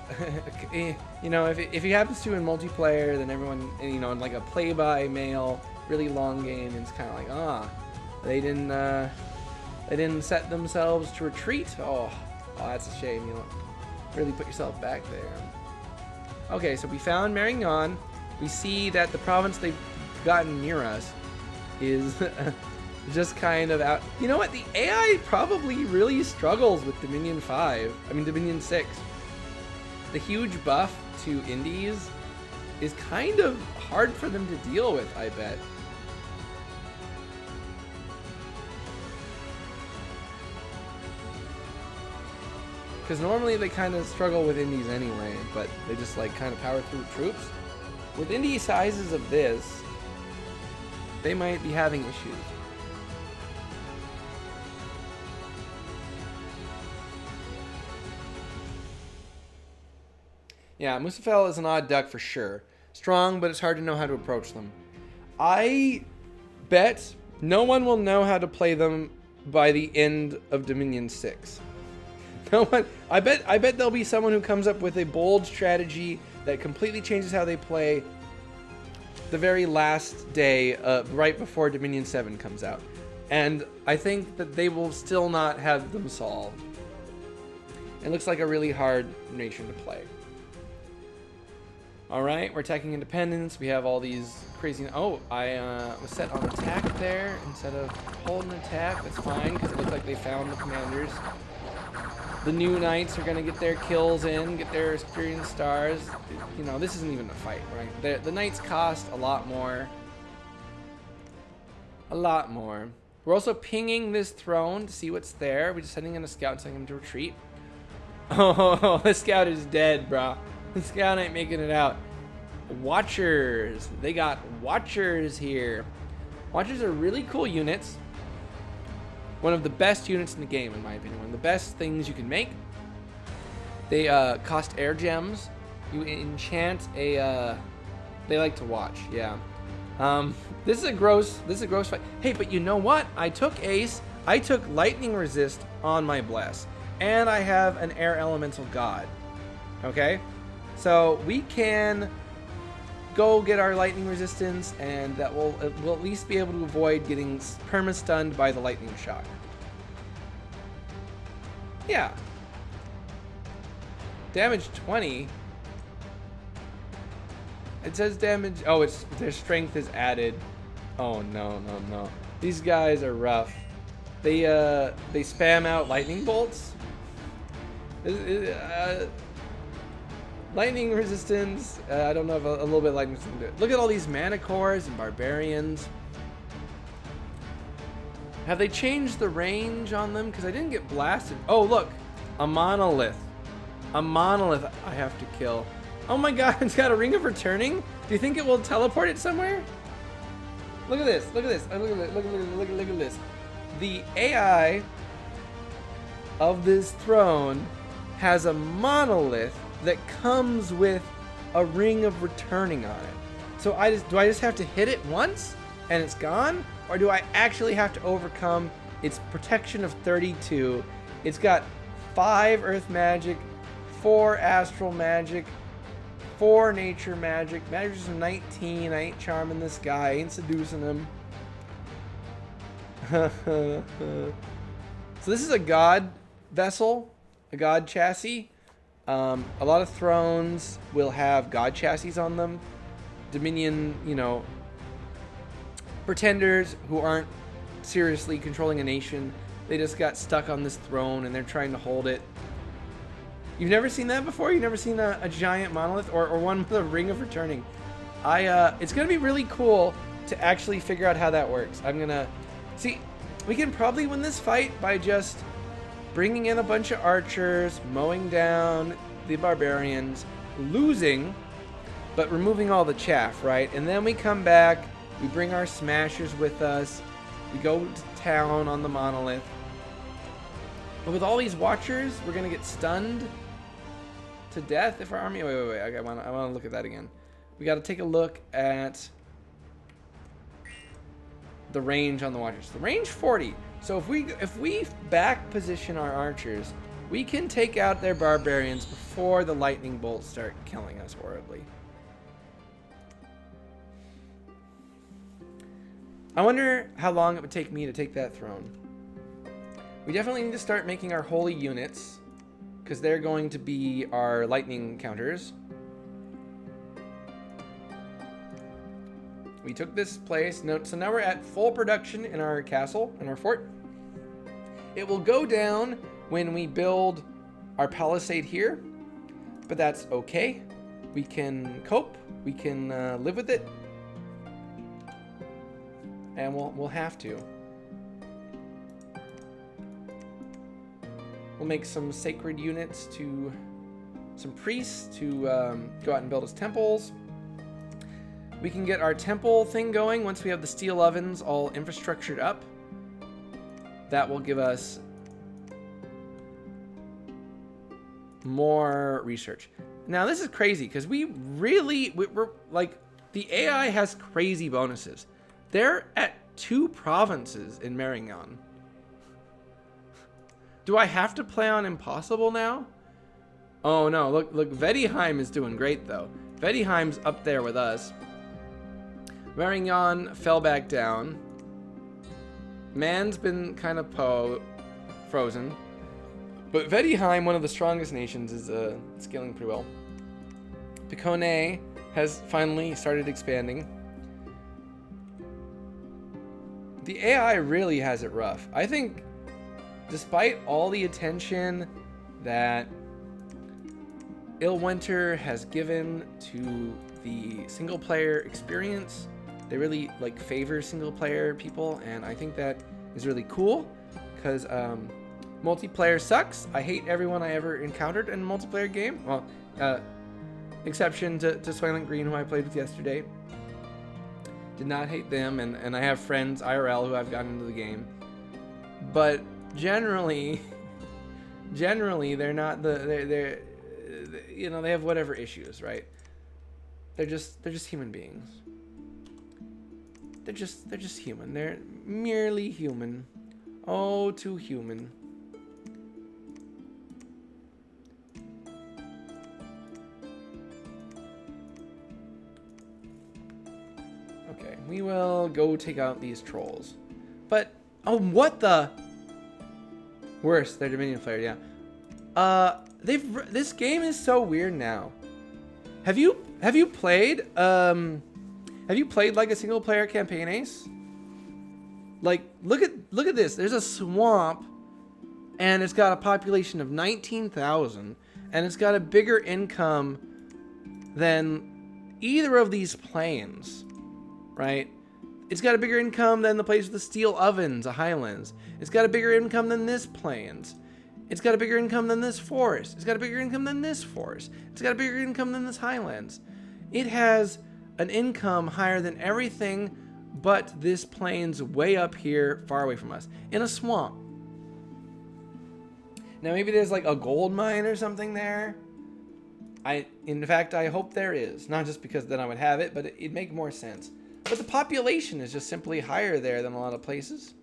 you know, if it happens to in multiplayer, then everyone, you know, in like a play-by-mail, really long game, it's kind of like, they didn't set themselves to retreat. Oh, that's a shame. You don't really put yourself back there. Okay, so we found Marignan. We see that the province they've gotten near us is just kind of out. You know what? The AI probably really struggles with Dominion 5. I mean, Dominion 6. The huge buff to indies is kind of hard for them to deal with, I bet. Because normally they kind of struggle with indies anyway, but they just like kind of power through troops. With indie sizes of this, they might be having issues. Yeah, Musafel is an odd duck for sure. Strong, but it's hard to know how to approach them. I bet no one will know how to play them by the end of Dominion 6. No one. I bet there'll be someone who comes up with a bold strategy that completely changes how they play the very last day, right before Dominion 7 comes out. And I think that they will still not have them solved. It looks like a really hard nation to play. Alright, we're attacking independence. We have all these crazy... Oh, I was set on attack there instead of holding attack. That's fine, because it looks like they found the commanders. The new knights are going to get their kills in, get their experience stars. You know, this isn't even a fight, right? The knights cost a lot more. A lot more. We're also pinging this throne to see what's there. We're just sending in a scout and sending him to retreat. Oh, the scout is dead, brah. The scout ain't making it out. Watchers. They got Watchers here. Watchers are really cool units. One of the best units in the game, in my opinion. One of the best things you can make. They cost air gems. You enchant a... they like to watch, yeah. This is a gross fight. Hey, but you know what? I took Ace. I took Lightning Resist on my Bless. And I have an Air Elemental God. Okay? So we can go get our lightning resistance, and that we'll at least be able to avoid getting perma-stunned by the lightning shock. Yeah. Damage 20. It says damage. Oh, it's their strength is added. Oh no. These guys are rough. They spam out lightning bolts. Lightning resistance, I don't know if a little bit of lightning resistance can do it. Look at all these mana cores and barbarians. Have they changed the range on them? Because I didn't get blasted. Oh, look, a monolith. A monolith I have to kill. Oh my god, it's got a ring of returning? Do you think it will teleport it somewhere? Look at this, look at this, look at this. The AI of this throne has a monolith that comes with a ring of returning on it. So do I just have to hit it once and it's gone? Or do I actually have to overcome its protection of 32? It's got 5 earth magic, 4 astral magic, 4 nature magic. Magic's 19. I ain't charming this guy. I ain't seducing him. So this is a god vessel, a god chassis. A lot of thrones will have god chassis on them. Dominion, you know, pretenders who aren't seriously controlling a nation, they just got stuck on this throne and they're trying to hold it. You've never seen that before? You've never seen a giant monolith or one with a ring of returning? It's gonna be really cool to actually figure out how that works. I'm gonna see. We can probably win this fight by just bringing in a bunch of archers, mowing down the barbarians, losing, but removing all the chaff, right? And then we come back, we bring our smashers with us, we go to town on the monolith. But with all these watchers, we're gonna get stunned to death if our army... Wait. I wanna look at that again. We gotta take a look at the range on the watchers. The range 40. So if we back position our archers, we can take out their barbarians before the lightning bolts start killing us horribly. I wonder how long it would take me to take that throne. We definitely need to start making our holy units, because they're going to be our lightning counters. We took this place. So now we're at full production in our castle, in our fort. It will go down when we build our palisade here, but that's okay. We can cope. We can live with it, and we'll have to. We'll make some sacred units to some priests to go out and build us temples. We can get our temple thing going once we have the steel ovens all infrastructured up. That will give us more research. Now this is crazy because we're like, the AI has crazy bonuses. They're at 2 provinces in Marathon. Do I have to play on impossible now? Oh no, look, Vedheim is doing great though. Vedheim's up there with us. Marathon fell back down. Man's been kind of frozen. But Vedheim, one of the strongest nations, is scaling pretty well. Picone has finally started expanding. The AI really has it rough. I think despite all the attention that Illwinter has given to the single player experience, they really favor single player people, and I think that is really cool because multiplayer sucks. I hate everyone I ever encountered in a multiplayer game. Well, exception to Soylent Green, who I played with yesterday. Did not hate them, and I have friends IRL who I've gotten into the game. But generally they're not they're they have whatever issues, right? They're just human beings. They're just human. They're merely human. Oh, too human. Okay, we will go take out these trolls. But oh, what the worse? They're Dominion player, yeah. This game is so weird now. Have you played like a single player campaign, Ace? Like, look at this. There's a swamp, and it's got a population of 19,000, and it's got a bigger income than either of these plains, right? It's got a bigger income than the place with the steel ovens, the Highlands. It's got a bigger income than this plains. It's got a bigger income than this forest. It's got a bigger income than this forest. It's got a bigger income than this Highlands. It has an income higher than everything but this plains way up here, far away from us, in a swamp. Now maybe there's like a gold mine or something there. In fact, I hope there is. Not just because then I would have it, but it'd make more sense. But the population is just simply higher there than a lot of places.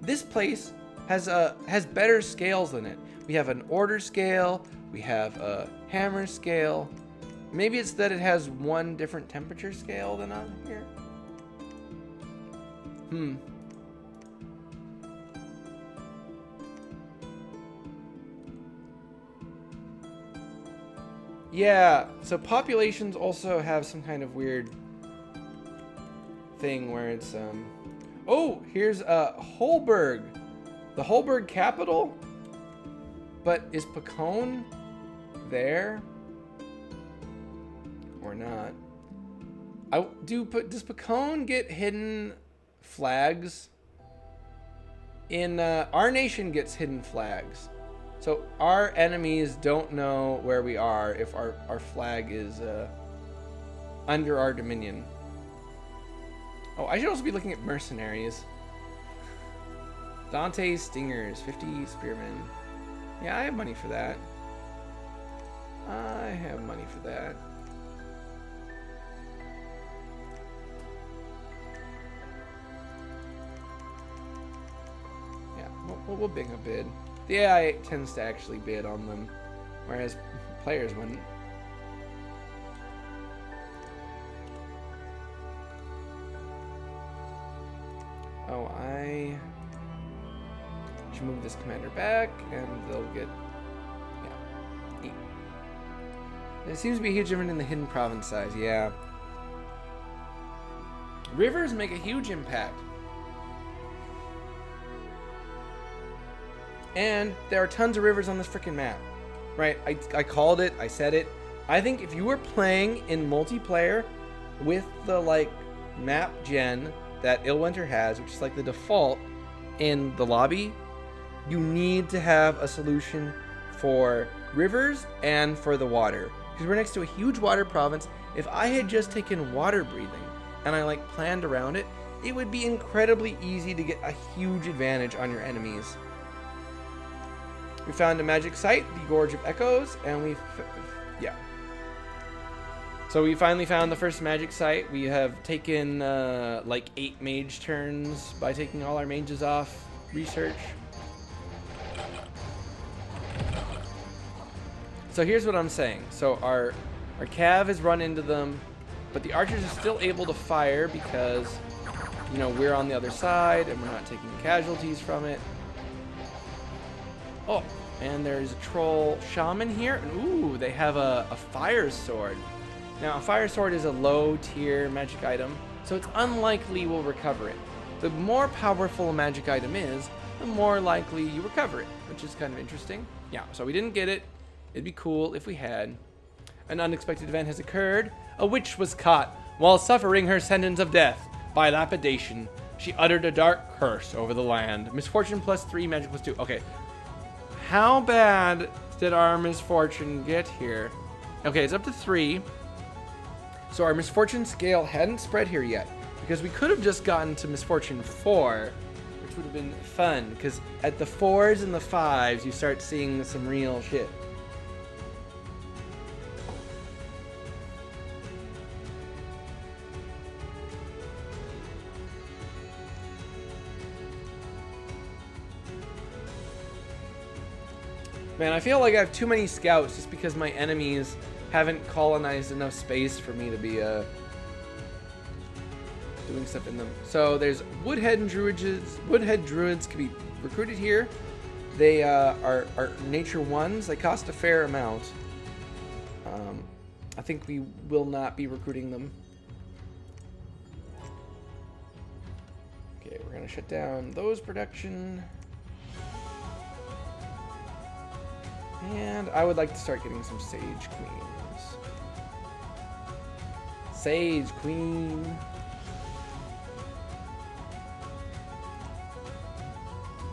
This place has better scales than it. We have an order scale. We have a hammer scale. Maybe it's that it has one different temperature scale than on here. Yeah, so populations also have some kind of weird thing where it's oh, here's Holberg, the Holberg capital. But is Picone there or not? Does Picone get hidden flags? In our nation gets hidden flags. So our enemies don't know where we are if our flag is under our dominion. Oh, I should also be looking at mercenaries. Dante's Stingers, 50 Spearmen. Yeah, I have money for that. I have money for that. Yeah, we'll bing a bid. The AI tends to actually bid on them, whereas players wouldn't. Oh, I should move this commander back, and they'll get, yeah. There seems to be a huge difference in the hidden province size, yeah. Rivers make a huge impact. And there are tons of rivers on this freaking map, right? I called it, I said it. I think if you were playing in multiplayer with the like map gen that Illwinter has, which is like the default in the lobby, you need to have a solution for rivers and for the water. Because we're next to a huge water province. If I had just taken water breathing and I like planned around it, it would be incredibly easy to get a huge advantage on your enemies. We found a magic site, the Gorge of Echoes, and yeah. So we finally found the first magic site. We have taken like 8 mage turns by taking all our mages off research. So here's what I'm saying. So our cav has run into them, but the archers are still able to fire because, you know, we're on the other side and we're not taking casualties from it. Oh, and there's a troll shaman here. Ooh, they have a fire sword. Now, a fire sword is a low tier magic item, so it's unlikely we'll recover it. The more powerful a magic item is, the more likely you recover it, which is kind of interesting. Yeah, so we didn't get it. It'd be cool if we had. An unexpected event has occurred. A witch was caught while suffering her sentence of death by lapidation. She uttered a dark curse over the land. Misfortune +3, magic +2. Okay. How bad did our misfortune get here? Okay, it's up to 3. So our misfortune scale hadn't spread here yet, because we could have just gotten to misfortune 4, which would have been fun, because at the 4s and the 5s, you start seeing some real shit. Man, I feel like I have too many scouts just because my enemies haven't colonized enough space for me to be doing stuff in them. So there's woodhead druids. Woodhead druids can be recruited here. They are nature 1s. They cost a fair amount. I think we will not be recruiting them. Okay, we're gonna shut down those production. And I would like to start getting some Sage Queens. Sage Queen.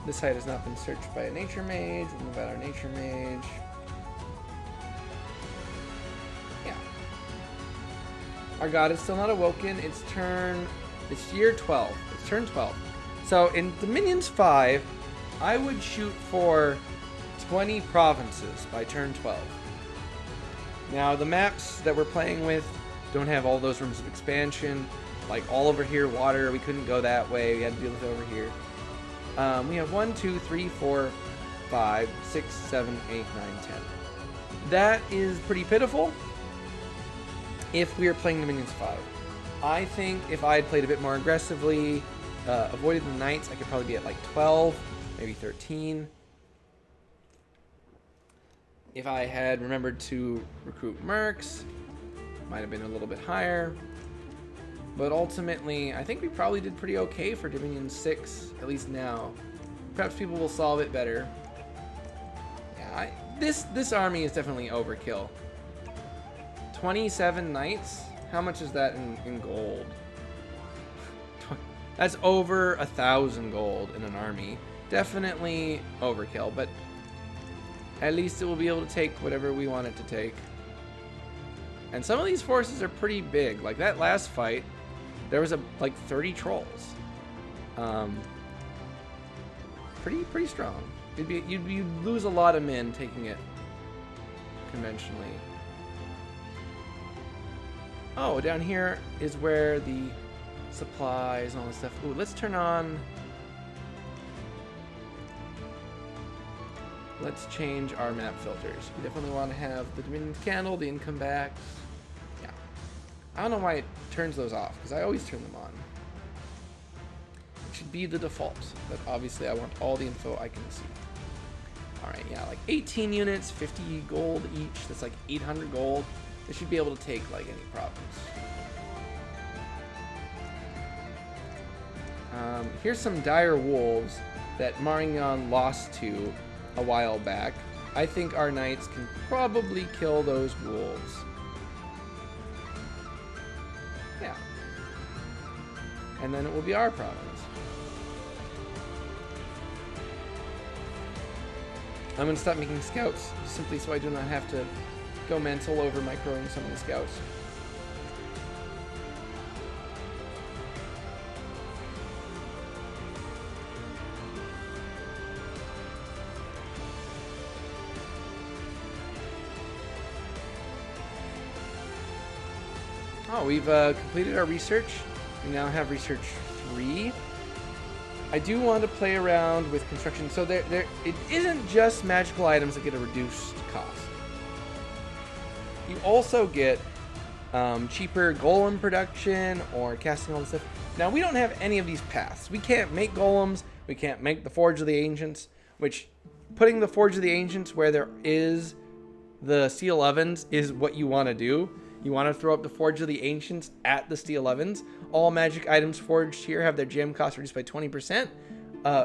This site has not been searched by a nature mage. We'll move out our nature mage. Yeah. Our god is still not awoken. It's year 12. It's turn 12. So in Dominions 5, I would shoot for 20 provinces by turn 12. Now, the maps that we're playing with don't have all those rooms of expansion. Like all over here, water, we couldn't go that way. We had to deal with it over here. We have 1, 2, 3, 4, 5, 6, 7, 8, 9, 10. That is pretty pitiful if we are playing Dominions 5. I think if I had played a bit more aggressively, avoided the knights, I could probably be at like 12, maybe 13. If I had remembered to recruit mercs, might have been a little bit higher. But ultimately, I think we probably did pretty okay for Dominion 6, at least now. Perhaps people will solve it better. Yeah, this army is definitely overkill. 27 knights? How much is that in gold? That's over 1,000 gold in an army. definitely overkill, but at least it will be able to take whatever we want it to take. And some of these forces are pretty big. Like that last fight, there was like 30 trolls. Pretty strong. You'd lose a lot of men taking it conventionally. Oh, down here is where the supplies and all this stuff. Ooh, let's turn on. Let's change our map filters. We definitely want to have the Dominion Candle, the income backs. Yeah. I don't know why it turns those off, because I always turn them on. It should be the default, but obviously I want all the info I can see. Alright, yeah, like 18 units, 50 gold each. That's like 800 gold. They should be able to take like any problems. Here's some dire wolves that Marignan lost to a while back. I think our knights can probably kill those wolves. Yeah. And then it will be our province. I'm going to stop making scouts simply so I do not have to go mental over microing some of the scouts. Oh, we've completed our research. We now have research 3. I do want to play around with construction. So it isn't just magical items that get a reduced cost. You also get cheaper golem production or casting all this stuff. Now, we don't have any of these paths. We can't make golems. We can't make the Forge of the Ancients, which putting the Forge of the Ancients where there is the steel ovens is what you want to do. You want to throw up the Forge of the Ancients at the steel ovens. All magic items forged here have their gem cost reduced by 20%.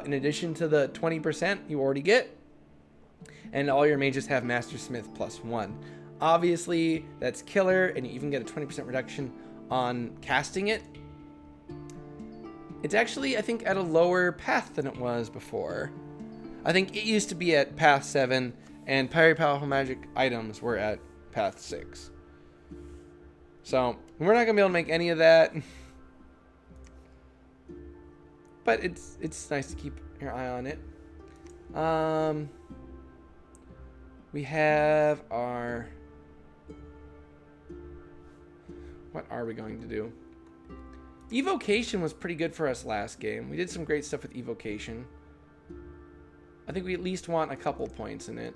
In addition to the 20% you already get. And all your mages have Master Smith +1. Obviously, that's killer, and you even get a 20% reduction on casting it. It's actually, I think, at a lower path than it was before. I think it used to be at path 7, and very powerful magic items were at path 6. So, we're not going to be able to make any of that. But it's nice to keep your eye on it. We have our... What are we going to do? Evocation was pretty good for us last game. We did some great stuff with Evocation. I think we at least want a couple points in it.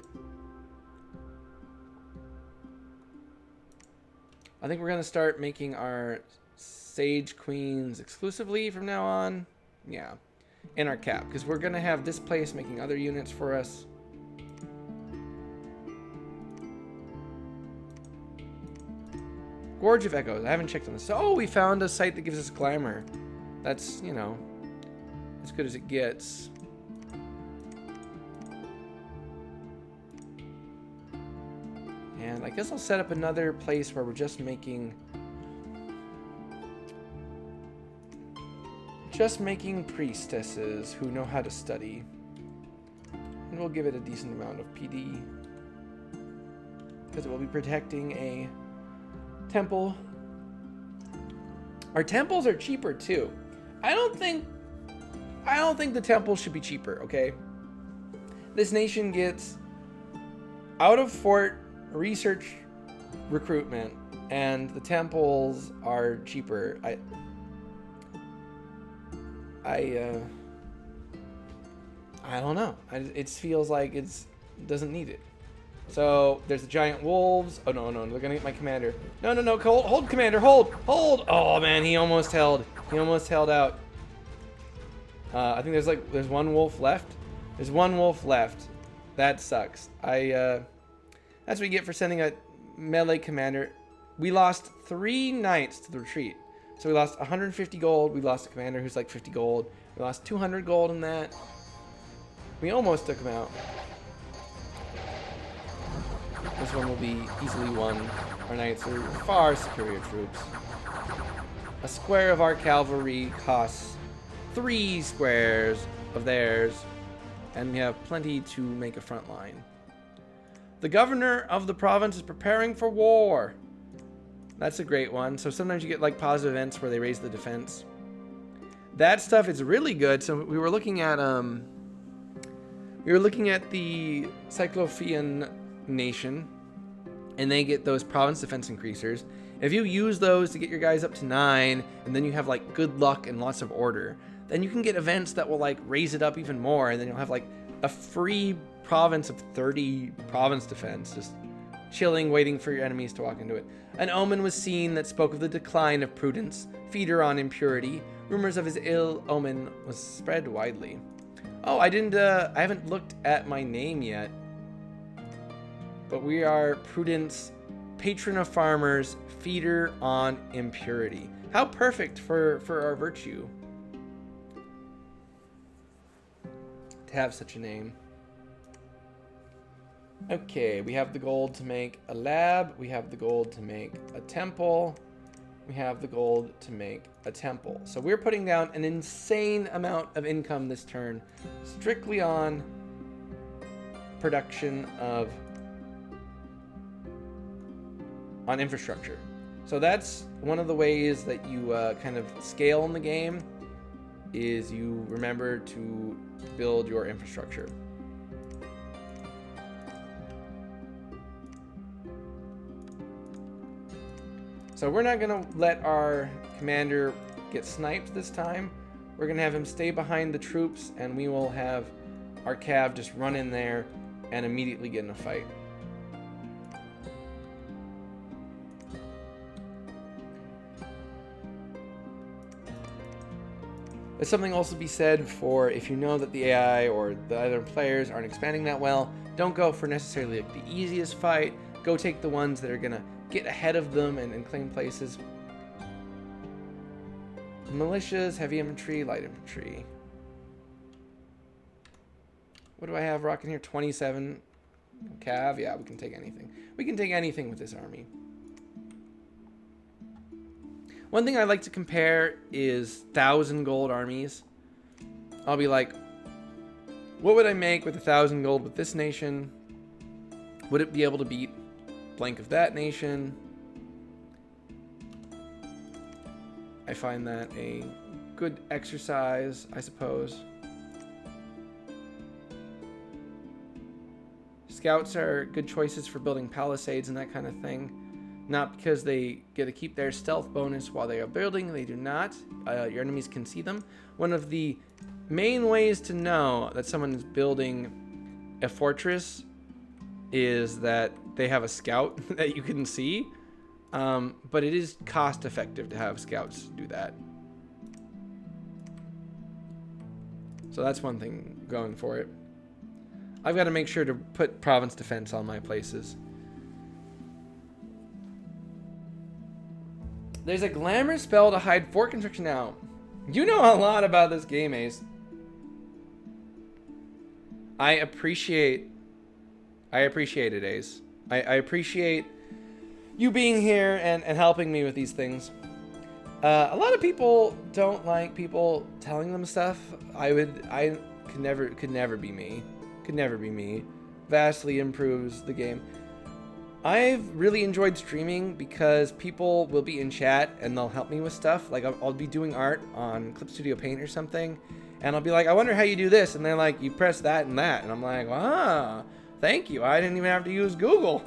I think we're going to start making our Sage Queens exclusively from now on. Yeah. In our cap. Because we're going to have this place making other units for us. Gorge of Echoes. I haven't checked on this. Oh, we found a site that gives us glamour. That's, you know, as good as it gets. And I guess I'll set up another place where we're just making priestesses who know how to study. And we'll give it a decent amount of PD. Because it will be protecting a temple. Our temples are cheaper too. I don't think the temples should be cheaper, okay? This nation gets out of fort research recruitment, and the temples are cheaper. I don't know. It feels like it doesn't need it. So there's the giant wolves. Oh no, they're gonna get my commander. No, hold commander, hold. Oh man, he almost held out. I think there's one wolf left. There's one wolf left. That sucks. That's what you get for sending a melee commander. We lost 3 knights to the retreat. So we lost 150 gold. We lost a commander who's like 50 gold. We lost 200 gold in that. We almost took him out. This one will be easily won. Our knights are far superior troops. A square of our cavalry costs 3 squares of theirs. and we have plenty to make a front line. The governor of the province is preparing for war. That's a great one. So sometimes you get like positive events where they raise the defense. That stuff is really good. So we were looking at the Cyclophian nation, and they get those province defense increasers. If you use those to get your guys up to 9, and then you have like good luck and lots of order, then you can get events that will like raise it up even more, and then you'll have like a free province of 30 province defense, just chilling, waiting for your enemies to walk into it. An omen was seen that spoke of the decline of Prudence, feeder on impurity. Rumors of his ill omen was spread widely. Oh, I haven't looked at my name yet. But we are Prudence, patron of farmers, feeder on impurity. How perfect for our virtue to have such a name. Okay, we have the gold to make a lab. We have the gold to make a temple. We have the gold to make a temple. So we're putting down an insane amount of income this turn, strictly on production on infrastructure. So that's one of the ways that you kind of scale in the game, is you remember to build your infrastructure. So we're not going to let our commander get sniped this time. We're going to have him stay behind the troops, and we will have our cav just run in there and immediately get in a fight. There's something also to be said for if you know that the AI or the other players aren't expanding that well, don't go for necessarily like the easiest fight. Go take the ones that are going to get ahead of them and claim places. Militias, heavy infantry, light infantry. What do I have rocking here? 27 cav. Yeah, we can take anything. We can take anything with this army. One thing I like to compare is 1,000 gold armies. I'll be like, what would I make with 1,000 gold with this nation? Would it be able to beat blank of that nation? I find that a good exercise, I suppose. Scouts are good choices for building palisades and that kind of thing. Not because they get to keep their stealth bonus while they are building. They do not. Your enemies can see them. One of the main ways to know that someone is building a fortress is that they have a scout that you can see. But it is cost effective to have scouts do that. So that's one thing going for it. I've got to make sure to put province defense on my places. There's a glamour spell to hide fort construction now. You know a lot about this game, Ace. I appreciate it, Ace. I appreciate you being here and helping me with these things. A lot of people don't like people telling them stuff. Could never be me. Could never be me. Vastly improves the game. I've really enjoyed streaming because people will be in chat and they'll help me with stuff. Like I'll be doing art on Clip Studio Paint or something, and I'll be like, I wonder how you do this, and they're like, you press that and that, and I'm like, ah, thank you. I didn't even have to use Google.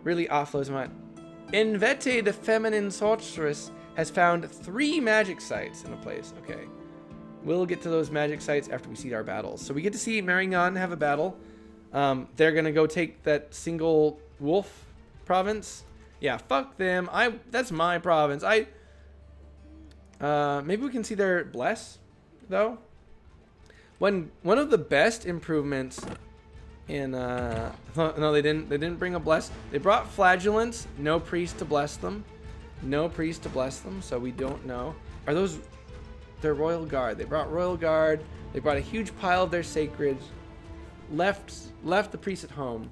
Really offloads my. Invete, the feminine sorceress, has found 3 magic sites in a place. Okay, we'll get to those magic sites after we see our battles. So we get to see Marigon have a battle. They're gonna go take that single wolf province. Yeah, fuck them. That's my province. Maybe we can see their bless though. One of the best improvements in no, they didn't bring a bless. They brought flagellants. No priest to bless them. No priest to bless them. So we don't know. Are those their royal guard? They brought royal guard. They brought a huge pile of their sacred. Left the priest at home.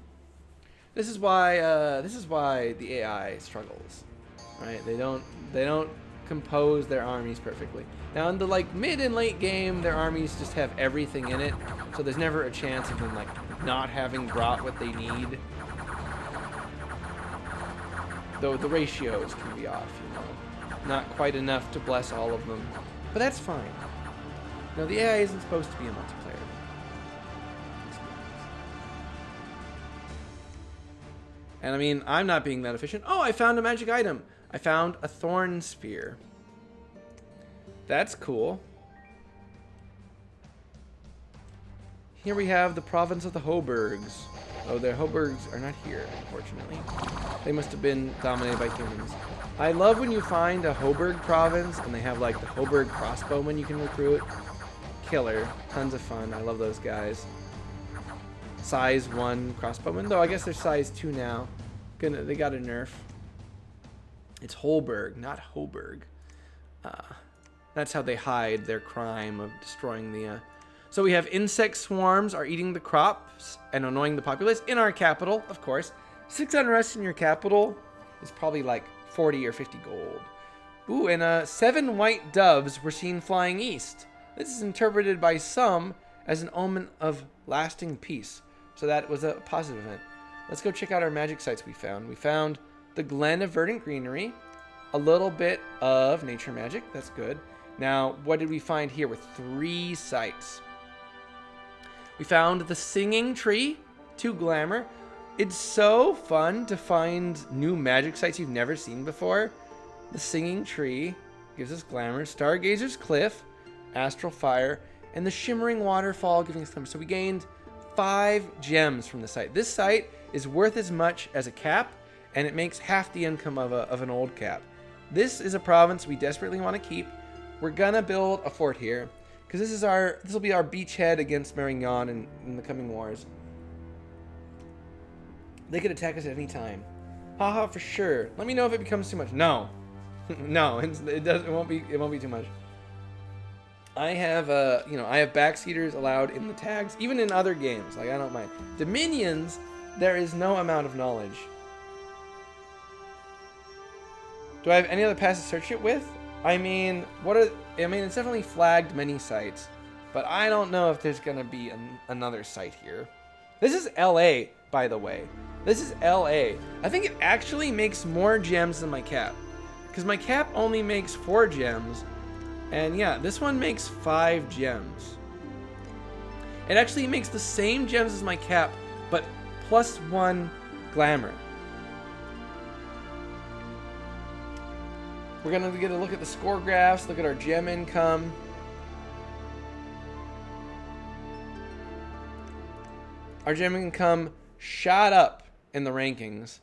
This is why the AI struggles, right? They don't compose their armies perfectly. Now in the like mid and late game, their armies just have everything in it, so there's never a chance of them like not having brought what they need. Though the ratios can be off, you know, not quite enough to bless all of them, but that's fine. No, the AI isn't supposed to be a multiplayer. And I mean, I'm not being that efficient. Oh, I found a magic item. I found a thorn spear. That's cool. Here we have the province of the Hoburgs. Oh, the Hoburgs are not here, unfortunately. They must have been dominated by humans. I love when you find a Hoburg province and they have like the Hoburg crossbowmen you can recruit. Killer. Tons of fun. I love those guys. Size 1 crossbowmen, though I guess they're size 2 now. They got a nerf. It's Holberg, not Hoburg. That's how they hide their crime of destroying the... So we have insect swarms are eating the crops and annoying the populace in our capital, of course. 6 unrest in your capital is probably like 40 or 50 gold. Ooh, and 7 white doves were seen flying east. This is interpreted by some as an omen of lasting peace. So that was a positive event. Let's go check out our magic sites we found. We found the Glen of Verdant Greenery, a little bit of nature magic. That's good. Now, what did we find here with 3 sites? We found the Singing Tree, 2 glamour. It's so fun to find new magic sites you've never seen before. The Singing Tree gives us glamour. Stargazer's Cliff, Astral Fire, and the Shimmering Waterfall giving us glamour. So we gained 5 gems from the site. This site is worth as much as a cap, and it makes half the income of an old cap. This is a province we desperately want to keep. We're gonna build a fort here, because this will be our beachhead against Marignan in the coming wars. They could attack us at any time. Haha, for sure. Let me know if it becomes too much. No, no, it won't be too much. I have I have backseaters allowed in the tags, even in other games. Like, I don't mind. Dominions, there is no amount of knowledge. Do I have any other pass to search it with? I mean, it's definitely flagged many sites, but I don't know if there's gonna be another site here. This is LA, by the way. This is LA. I think it actually makes more gems than my cap, because my cap only makes 4 gems. And yeah, this one makes 5 gems. It actually makes the same gems as my cap, but plus 1 glamour. We're gonna get a look at the score graphs, look at our gem income. Our gem income shot up in the rankings.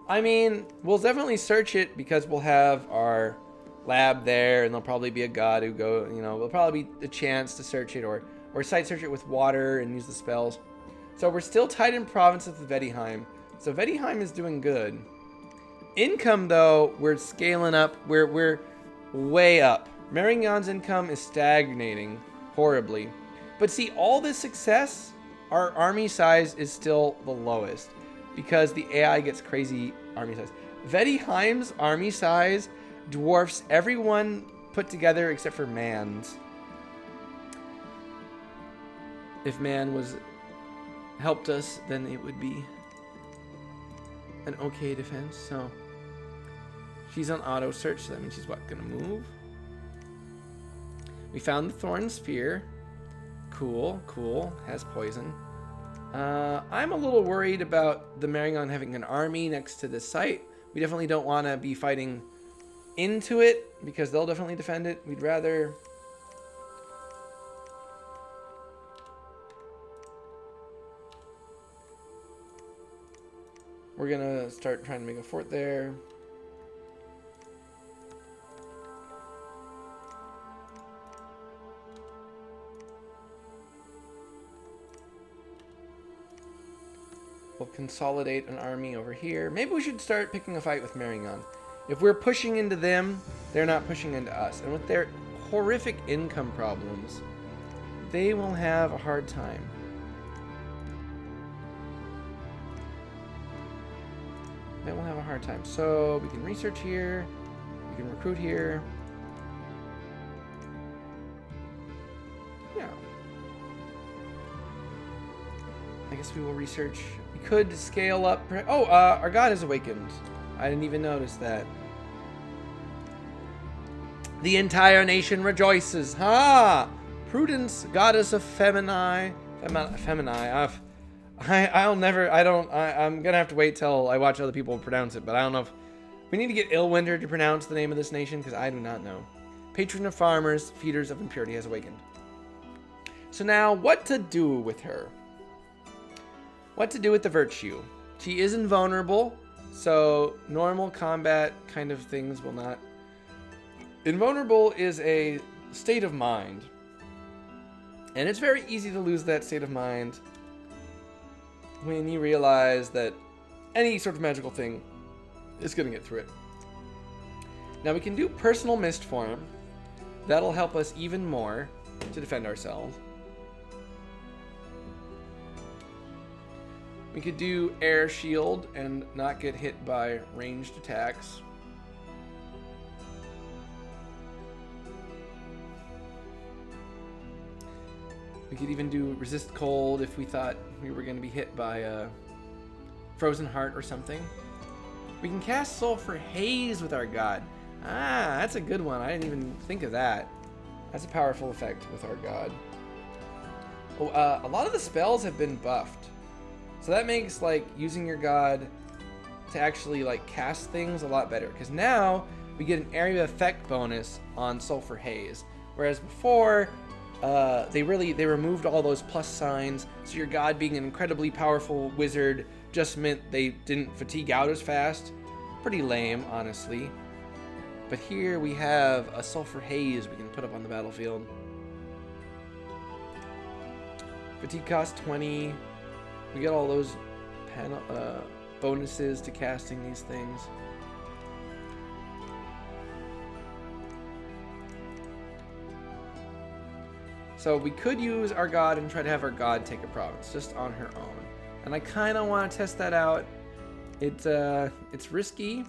I mean, we'll definitely search it because we'll have our lab there, and there'll probably be a god who there'll probably be a chance to search it, or site search it with water and use the spells. So we're still tied in province with Vedheim. So Vedheim is doing good. Income, though, we're scaling up. We're way up. Marignan's income is stagnating horribly. But see, all this success, our army size is still the lowest, because the AI gets crazy army size. Vedheim's army size dwarfs everyone put together except for Man's. If Man helped us, then it would be an okay defense. So she's on auto search, so that means she's gonna move. We found the Thorn Spear. Cool. Has poison. I'm a little worried about the Marignan having an army next to this site. We definitely don't want to be fighting into it, because they'll definitely defend it. We'd rather... We're going to start trying to make a fort there. We'll consolidate an army over here. Maybe we should start picking a fight with Marignan. If we're pushing into them, they're not pushing into us. And with their horrific income problems, they will have a hard time. then we'll have a hard time. So we can research here. We can recruit here. Yeah. I guess we will research. We could scale up. Oh, our god has awakened. I didn't even notice that. The entire nation rejoices. Ha! Prudence, goddess of Feminie. Feminie. I'm gonna have to wait till I watch other people pronounce it, but I don't know if we need to get Illwinder to pronounce the name of this nation, because I do not know. Patron of farmers, feeders of impurity has awakened. So now, what to do with her? What to do with the virtue? She is invulnerable, so normal combat kind of things will not. Invulnerable is a state of mind. And it's very easy to lose that state of mind when you realize that any sort of magical thing is going to get through it. Now we can do personal mist form. That'll help us even more to defend ourselves. We could do air shield and not get hit by ranged attacks. We could even do resist cold if we thought we were going to be hit by a frozen heart or something. We can cast sulfur haze with our god. Ah, that's a good one. I didn't even think of that. That's a powerful effect with our god. Oh, a lot of the spells have been buffed. So that makes like using your god to actually like cast things a lot better. Because now we get an area effect bonus on sulfur haze. Whereas before, they removed all those plus signs, so your god being an incredibly powerful wizard just meant they didn't fatigue out as fast. Pretty lame, honestly. But here we have a sulfur haze we can put up on the battlefield. Fatigue cost 20. We get all those bonuses to casting these things. So we could use our god and try to have our god take a province just on her own. And I kind of want to test that out. It's risky,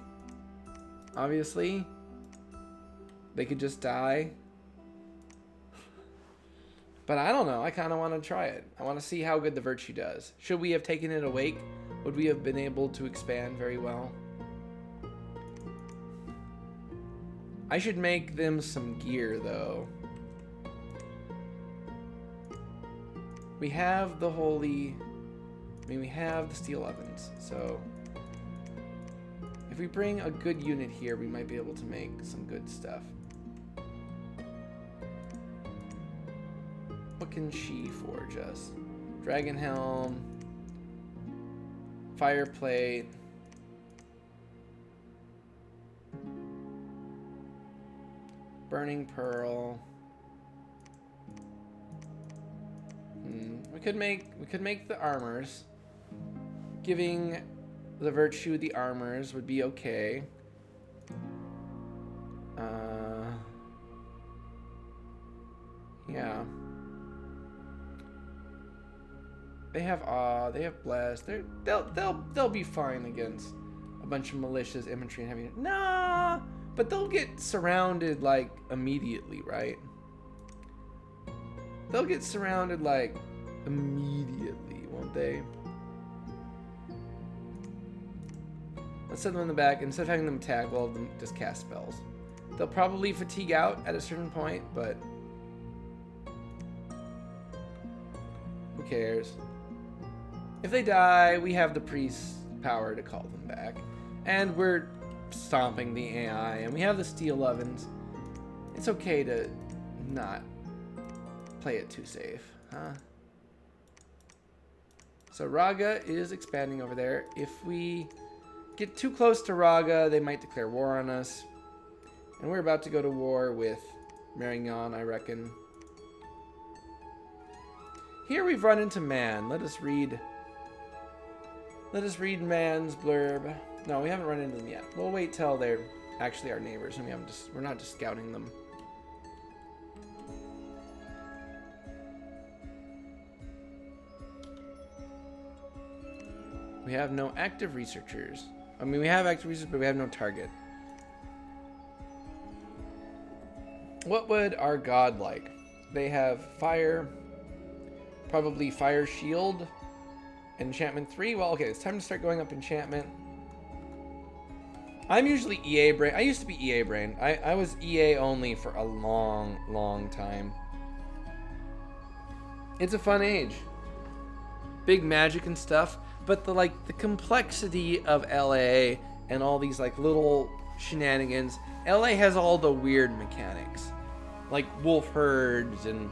obviously. They could just die. But I don't know. I kind of want to try it. I want to see how good the virtue does. Should we have taken it awake? Would we have been able to expand very well? I should make them some gear, though. We have the holy... we have the steel ovens, so... if we bring a good unit here, we might be able to make some good stuff. What can she forge us? Dragon helm, fireplate, burning pearl. We could make the armors. Giving the virtue the armors would be okay. Yeah. They have awe. They have bless. They'll be fine against a bunch of malicious infantry and heavy. Nah, but they'll get surrounded like immediately, right? They'll get surrounded like immediately, won't they? Let's set them in the back. Instead of having them attack, we'll have them just cast spells. They'll probably fatigue out at a certain point, but who cares? If they die, we have the priest's power to call them back. And we're stomping the AI, and we have the steel ovens. It's okay to not play it too safe, huh? So Raga is expanding over there. If we get too close to Raga, they might declare war on us. And we're about to go to war with Marignan, I reckon. Here we've run into Man. Let us read Man's blurb. No, we haven't run into them yet. We'll wait till they're actually our neighbors and we're not just scouting them. We have no active researchers. I mean, we have active research, but we have no target. What would our god like? They have fire, probably fire shield, enchantment 3. Well, okay, it's time to start going up enchantment. I'm usually EA brain. I used to be EA brain. I was EA only for a long time. It's a fun age. Big magic and stuff, but the complexity of LA and all these like little shenanigans. LA has all the weird mechanics, like wolf herds and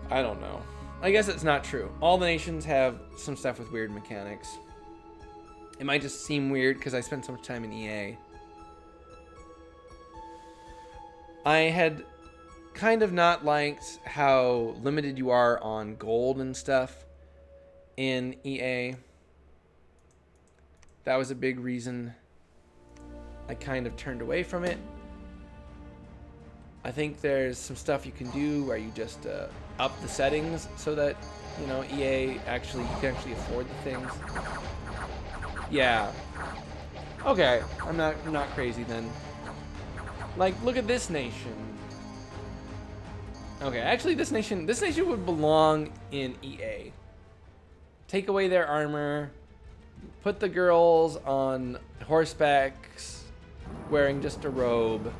I don't know. I guess it's not true. All the nations have some stuff with weird mechanics. It might just seem weird because I spent so much time in EA. I had kind of not liked how limited you are on gold and stuff in EA. That was a big reason I kind of turned away from it. I think there's some stuff you can do where you just up the settings so that, you know, EA actually, you can actually afford the things. Yeah. Okay, I'm not crazy then. Like, look at this nation. Okay, actually this nation would belong in EA. Take away their armor, put the girls on horsebacks, wearing just a robe,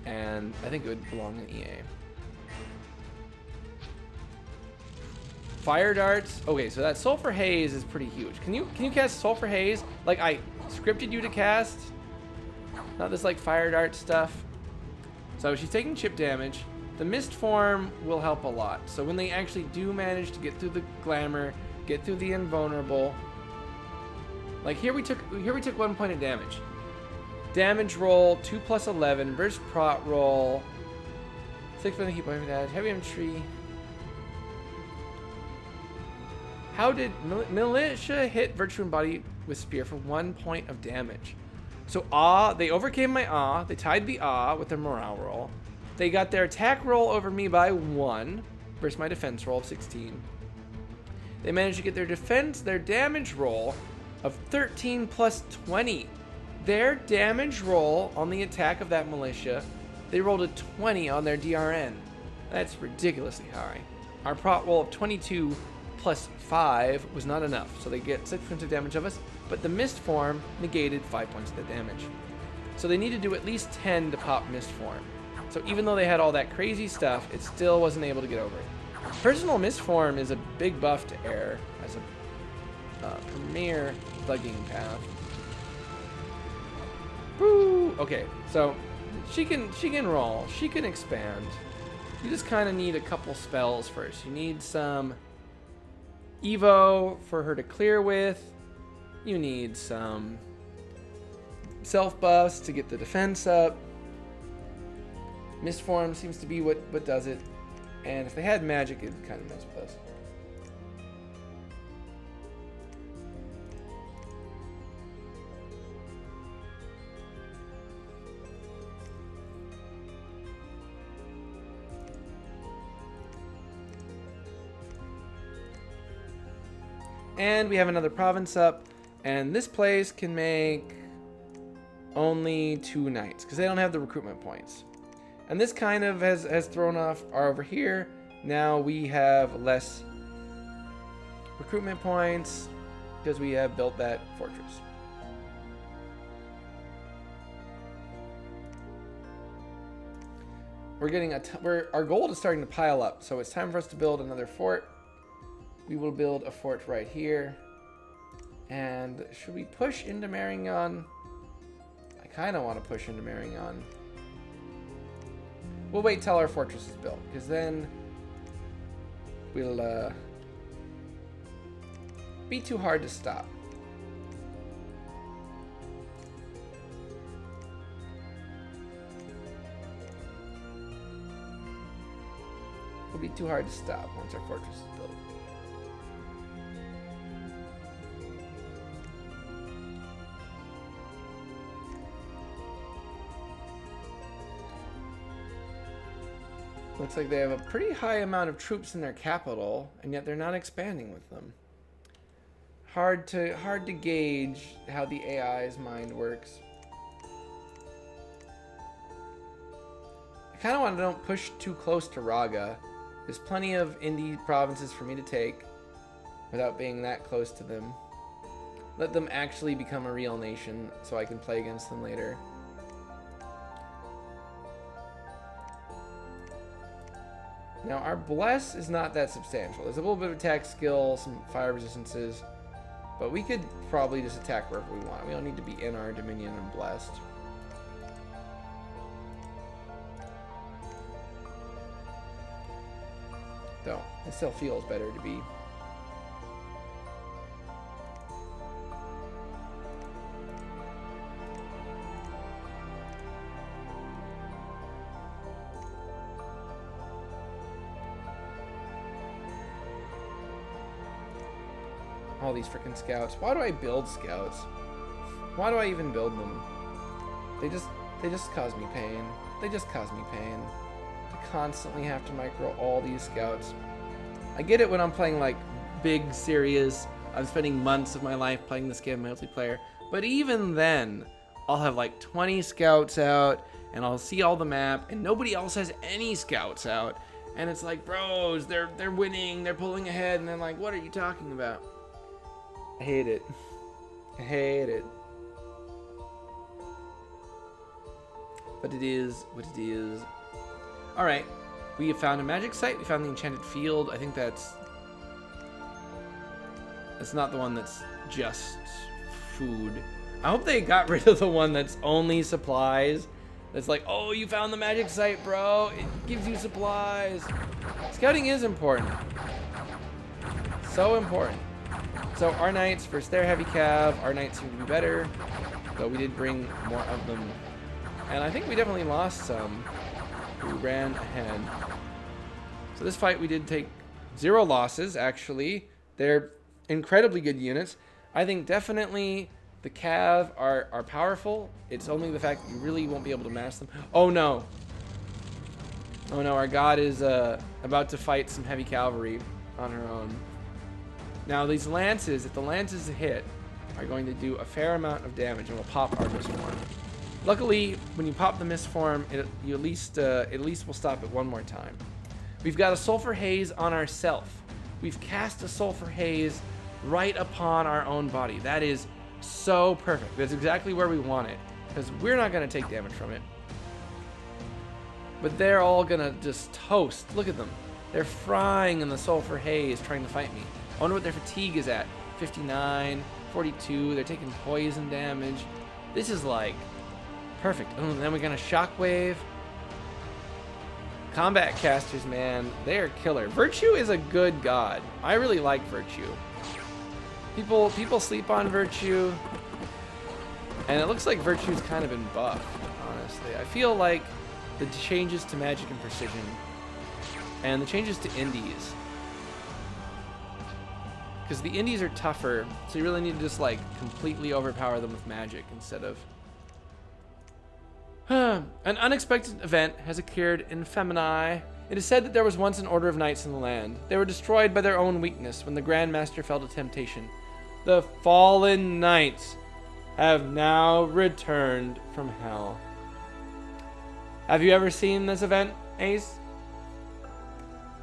and I think it would belong in EA. Fire darts. Okay, so that sulfur haze is pretty huge. Can you cast sulfur haze like I scripted you to cast? Not this like fire dart stuff. So she's taking chip damage. The mist form will help a lot. So when they actually do manage to get through the glamour, get through the invulnerable. Like here we took 1 point of damage. Damage roll 2 + 11 versus prot roll 6 for the heat point damage. Heavy infantry. How did militia hit virtue and body with spear for 1 point of damage? So they overcame my they tied the with their morale roll. They got their attack roll over me by 1 versus my defense roll of 16. They managed to get their damage roll of 13 + 20. Their damage roll on the attack of that militia, they rolled a 20 on their DRN. That's ridiculously high. Our prot roll of 22 + 5 was not enough, so they get 6 points of damage of us, but the mist form negated 5 points of the damage. So they need to do at least 10 to pop mist form. So even though they had all that crazy stuff, it still wasn't able to get over it. Personal mist form is a big buff to air as a premier thugging path. Woo! Okay, so she can roll, she can expand. You just kind of need a couple spells first. You need some Evo for her to clear with. You need some self buffs to get the defense up. Mist form seems to be what does it. And if they had magic, it'd kind of mess with us. And we have another province up, and this place can make only 2 knights because they don't have the recruitment points. And this kind of has thrown off our over here. Now we have less recruitment points because we have built that fortress. We're getting our gold is starting to pile up, so it's time for us to build another fort. We will build a fort right here. And should we push into Marignan? I kind of want to push into Marignan. We'll wait till our fortress is built, because then we'll be too hard to stop. It'll be too hard to stop once our fortress is built. Looks like they have a pretty high amount of troops in their capital, and yet they're not expanding with them. hard to gauge how the AI's mind works. I kind of want to don't push too close to Raga. There's plenty of indie provinces for me to take without being that close to them. Let them actually become a real nation so I can play against them later. Now, our Bless is not that substantial. There's a little bit of attack skill, some fire resistances, but we could probably just attack wherever we want. We don't need to be in our Dominion and Blessed. Though, it still feels better to be. All these freaking scouts. Why do I build scouts? Why do I even build them? They just cause me pain. They just cause me pain. To constantly have to micro all these scouts. I get it when I'm playing like big serious. I'm spending months of my life playing this game multiplayer. But even then, I'll have like 20 scouts out and I'll see all the map and nobody else has any scouts out. And it's like, bros, they're winning, they're pulling ahead, and they're like, what are you talking about? I hate it. I hate it. But it is what it is. Alright. We have found a magic site. We found the enchanted field. I think that's not the one that's just food. I hope they got rid of the one that's only supplies. That's like, oh, you found the magic site, bro. It gives you supplies. Scouting is important. So important. So our knights versus their heavy cav, our knights seem to be better, though we did bring more of them. And I think we definitely lost some who ran ahead. So this fight we did take 0 losses, actually. They're incredibly good units. I think definitely the cav are powerful. It's only the fact that you really won't be able to mass them. Oh no. Oh no, our god is about to fight some heavy cavalry on her own. Now these lances, if the lances hit, are going to do a fair amount of damage and will pop our misform. Luckily, when you pop the misform, you at least will stop it one more time. We've got a sulfur haze on ourself. We've cast a sulfur haze right upon our own body. That is so perfect. That's exactly where we want it, because we're not going to take damage from it. But they're all going to just toast. Look at them. They're frying in the sulfur haze trying to fight me. I wonder what their fatigue is at. 59, 42. They're taking poison damage. This is like perfect. Oh, and then we're gonna shockwave. Combat casters, man, they are killer. Virtue is a good god. I really like Virtue. People sleep on Virtue, and it looks like Virtue's kind of been buffed. Honestly, I feel like the changes to magic and precision, and the changes to indies. Because the indies are tougher, so you really need to just like completely overpower them with magic instead of... An unexpected event has occurred in Feminie. It is said that there was once an order of knights in the land. They were destroyed by their own weakness when the Grand Master fell to temptation. The fallen knights have now returned from hell. Have you ever seen this event, Ace?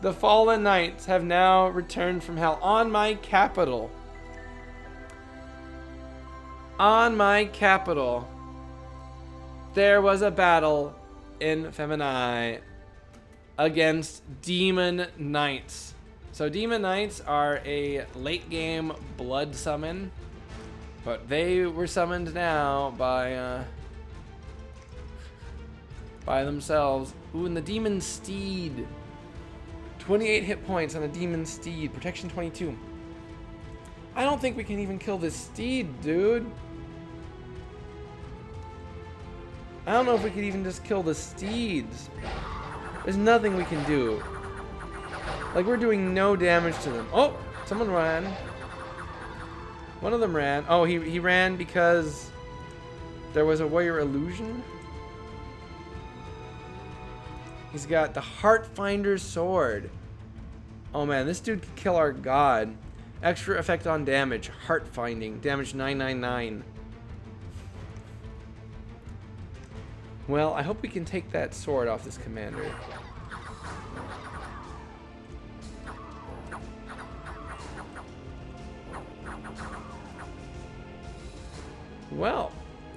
The fallen knights have now returned from hell on my capital. On my capital. There was a battle in Feminie against demon knights. So demon knights are a late game blood summon, but they were summoned now by themselves. Ooh, and the demon steed. 28 hit points on a demon steed. Protection 22. I don't think we can even kill this steed, dude. I don't know if we could even just kill the steeds. There's nothing we can do. Like, we're doing no damage to them. Oh, someone ran. One of them ran. Oh, he ran because there was a warrior illusion. He's got the Heartfinder's sword. Oh man, this dude could kill our god. Extra effect on damage. Heart finding. Damage 999. Well, I hope we can take that sword off this commander. Well,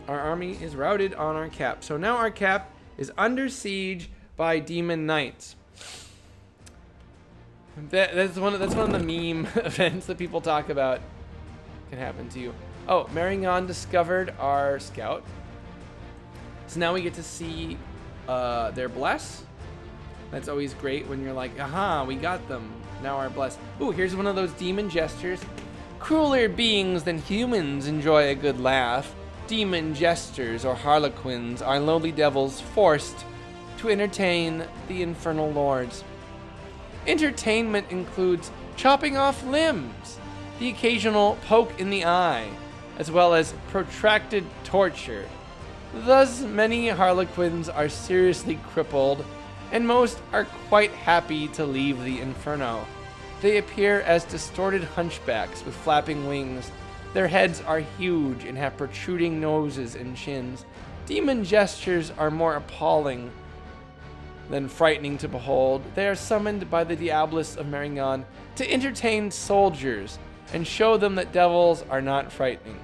our army is routed on our cap. So now our cap is under siege by demon knights. That's one of the meme events that people talk about. Can happen to you. Oh, Marion discovered our scout. So now we get to see their bless. That's always great when you're like, aha, we got them. Now our bless. Ooh, here's one of those demon gestures. Crueler beings than humans enjoy a good laugh. Demon jesters or harlequins are lowly devils forced to entertain the infernal lords. Entertainment includes chopping off limbs, the occasional poke in the eye, as well as protracted torture. Thus, many harlequins are seriously crippled, and most are quite happy to leave the inferno. They appear as distorted hunchbacks with flapping wings. Their heads are huge and have protruding noses and chins. Demon gestures are more appalling than frightening to behold. They are summoned by the Diabolus of Marion to entertain soldiers and show them that devils are not frightening.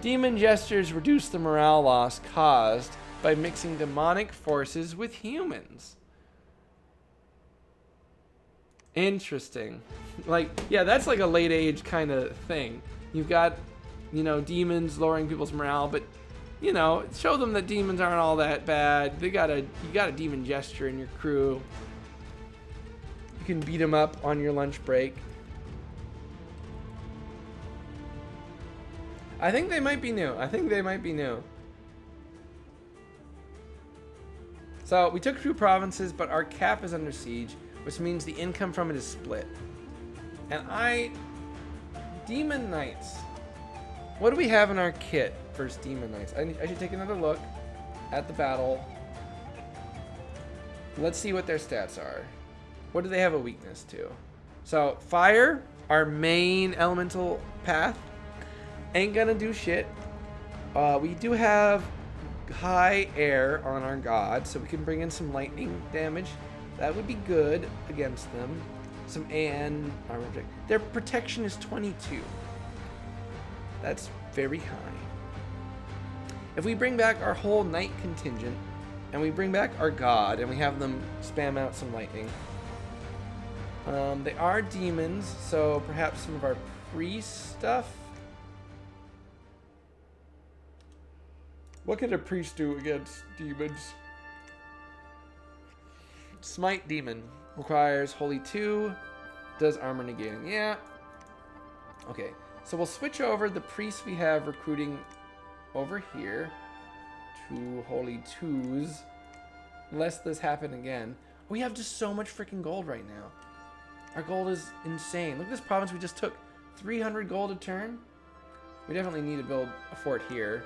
Demon gestures reduce the morale loss caused by mixing demonic forces with humans. Interesting. Like, yeah, that's like a late age kind of thing. You've got, you know, demons lowering people's morale, but, you know, show them that demons aren't all that bad. You got a demon gesture in your crew. You can beat them up on your lunch break. I think they might be new. So we took 2 provinces, but our cap is under siege, which means the income from it is split. And Demon Knights. What do we have in our kit for Demon Knights? I should take another look at the battle. Let's see what their stats are. What do they have a weakness to? So, fire, our main elemental path, ain't gonna do shit. We do have high air on our god, so we can bring in some lightning damage. That would be good against them. Some AN armor check. Their protection is 22. That's very high. If we bring back our whole knight contingent, and we bring back our god, and we have them spam out some lightning. They are demons, so perhaps some of our priest stuff. What can a priest do against demons? Smite demon. Requires Holy 2. Does armor negating. Yeah. Okay. So we'll switch over the priest we have recruiting over here to Holy 2s. Unless this happen again. We have just so much freaking gold right now. Our gold is insane. Look at this province we just took. 300 gold a turn. We definitely need to build a fort here.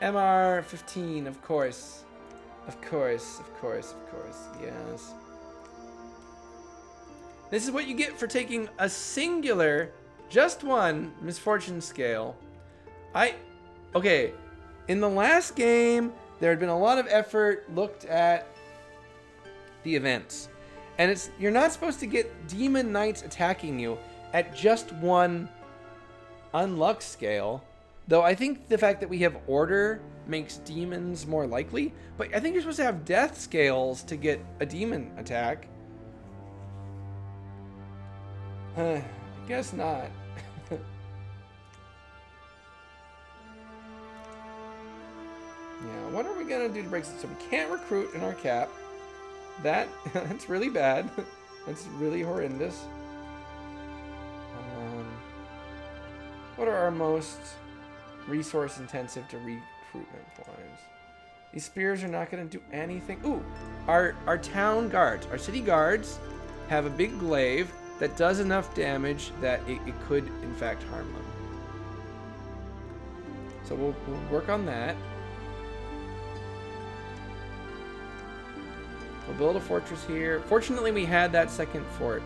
MR 15, of course. Of course. Yes. This is what you get for taking a singular, just one, misfortune scale. Okay. In the last game, there had been a lot of effort looked at the events. And you're not supposed to get demon knights attacking you at just one unluck scale. Though I think the fact that we have order makes demons more likely. But I think you're supposed to have death scales to get a demon attack. I guess not. Yeah, what are we going to do to break this? So we can't recruit in our cap. That's really bad. That's really horrendous. What are our most resource intensive to recruitment wise? These spears are not going to do anything. Ooh, our town guards, our city guards have a big glaive that does enough damage that it could in fact harm them. So we'll work on that. We'll build a fortress here. Fortunately, we had that second fort.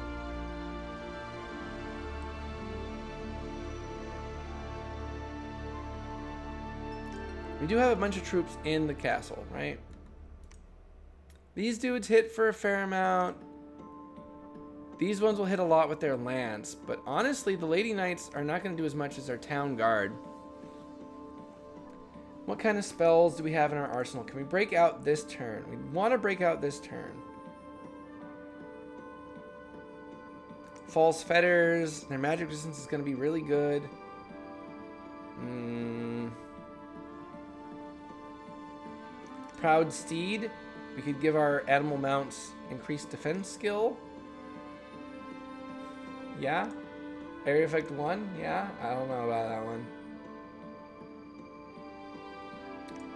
We do have a bunch of troops in the castle, right? These dudes hit for a fair amount. These ones will hit a lot with their lance, but honestly, the Lady Knights are not going to do as much as our town guard. What kind of spells do we have in our arsenal? Can we break out this turn? We want to break out this turn. False Fetters. Their magic resistance is going to be really good. Proud Steed. We could give our animal mounts increased defense skill. Yeah. Area effect 1. Yeah. I don't know about that one.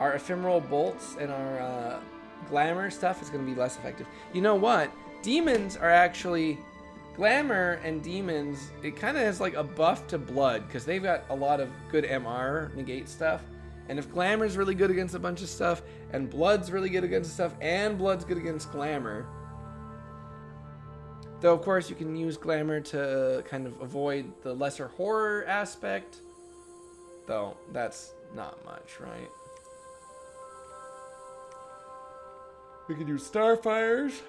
Our ephemeral bolts and our glamour stuff is going to be less effective. You know what? Demons are actually... Glamour and demons, it kind of has like a buff to blood because they've got a lot of good MR negate stuff. And if glamour's really good against a bunch of stuff, and blood's really good against stuff, and blood's good against glamour. Though, of course, you can use glamour to kind of avoid the lesser horror aspect. Though, that's not much, right? We could use Starfires.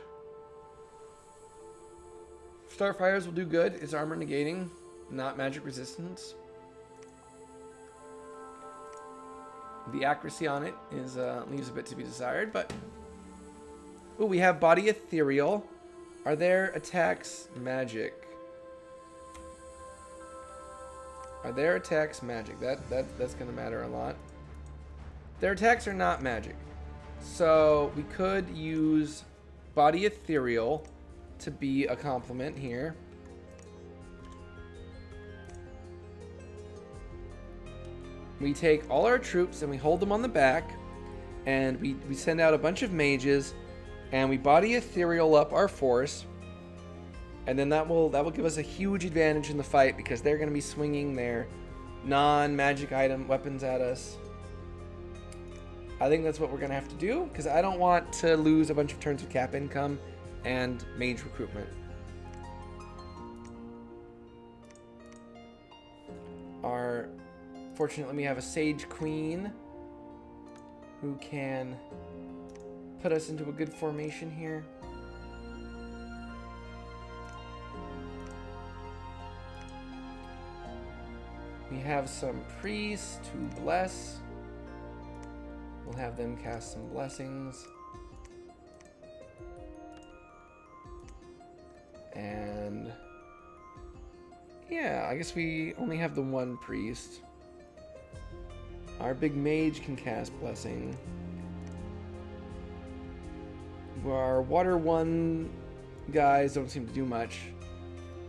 Starfires will do good. It's armor negating, not magic resistance. The accuracy on it is leaves a bit to be desired, but... Ooh, we have Body Ethereal. Are their attacks magic? Are their attacks magic? That's going to matter a lot. Their attacks are not magic. So we could use Body Ethereal to be a complement here. We take all our troops and we hold them on the back, and we send out a bunch of mages, and we Body Ethereal up our force, and then that will give us a huge advantage in the fight because they're going to be swinging their non-magic item weapons at us. I think that's what we're going to have to do because I don't want to lose a bunch of turns of cap income and mage recruitment. Fortunately, we have a Sage Queen who can put us into a good formation here. We have some priests to bless. We'll have them cast some blessings. And yeah, I guess we only have the one priest. Our big mage can cast blessing. Our water 1 guys don't seem to do much.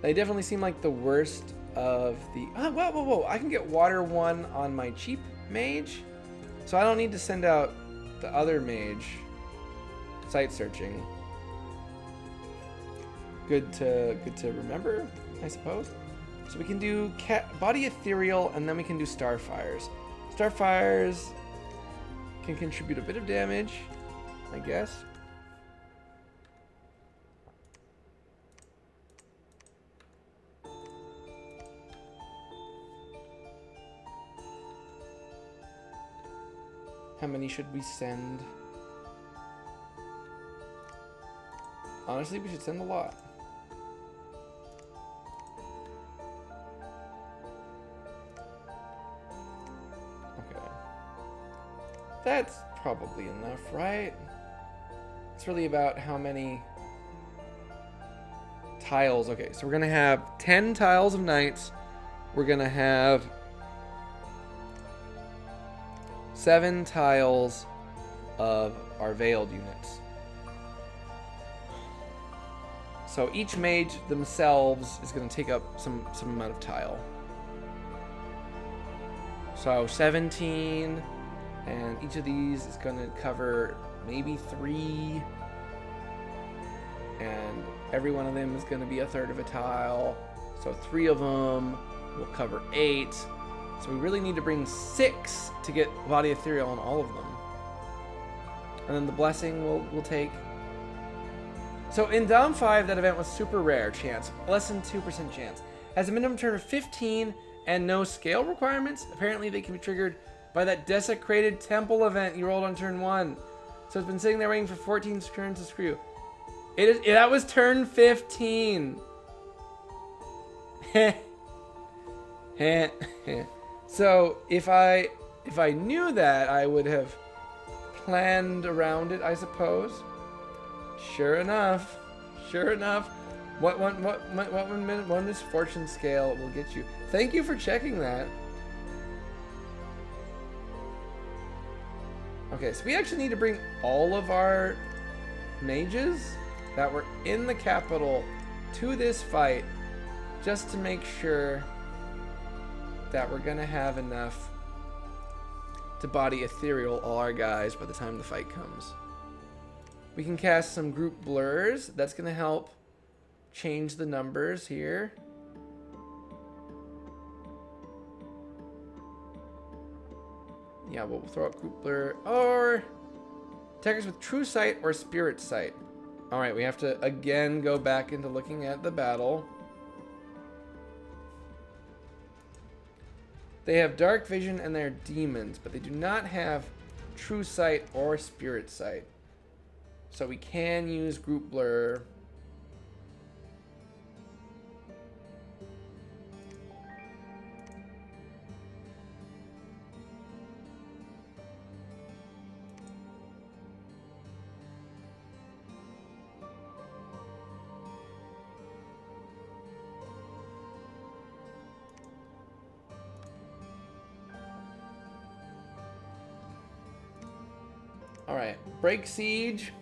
They definitely seem like the worst of the... whoa. I can get water 1 on my cheap mage. So I don't need to send out the other mage. Site searching. Good to remember, I suppose. So we can do Body Ethereal, and then we can do Starfires. Starfires can contribute a bit of damage, I guess. How many should we send? Honestly, we should send a lot. Okay. That's probably enough, right? It's really about how many tiles. Okay, so we're going to have 10 tiles of knights. We're going to have 7 tiles of our veiled units. So each mage themselves is going to take up some amount of tile. So 17, and each of these is going to cover maybe 3, and every one of them is going to be a third of a tile. So 3 of them will cover 8. So we really need to bring 6 to get Body Ethereal on all of them. And then the blessing will take So in Dom 5, that event was super rare chance, less than 2% chance. Has a minimum turn of 15 and no scale requirements. Apparently they can be triggered by that desecrated temple event you rolled on turn 1. So it's been sitting there waiting for 14 turns to screw. That was turn 15. So if I knew that, I would have planned around it, I suppose. Sure enough. What one misfortune scale will get you? Thank you for checking that. Okay, so we actually need to bring all of our mages that were in the capital to this fight just to make sure that we're gonna have enough to body ethereal all our guys by the time the fight comes. We can cast some group blurs. That's gonna help change the numbers here. Yeah, we'll throw out group blur or attackers with true sight or spirit sight. All right, we have to again go back into looking at the battle. They have dark vision and they're demons, but they do not have true sight or spirit sight. So we can use group blur. All right, break siege.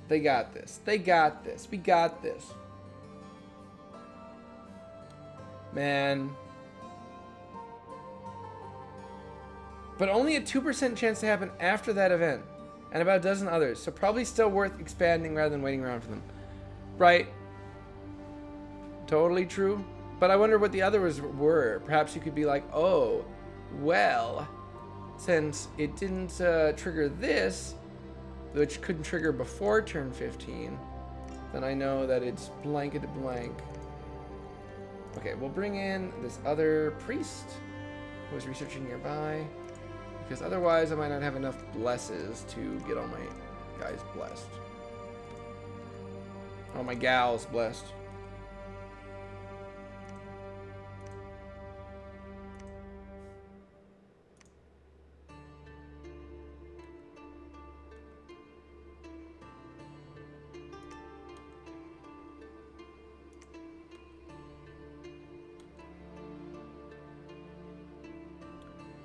They got this. They got this. We got this. Man. But only a 2% chance to happen after that event. And about a dozen others. So probably still worth expanding rather than waiting around for them. Right. Totally true. But I wonder what the others were. Perhaps you could be like, oh, well, since it didn't trigger this, which couldn't trigger before turn 15, then I know that it's blanketed blank. Okay, we'll bring in this other priest who is researching nearby, because otherwise I might not have enough blesses to get all my guys blessed. All my gals blessed.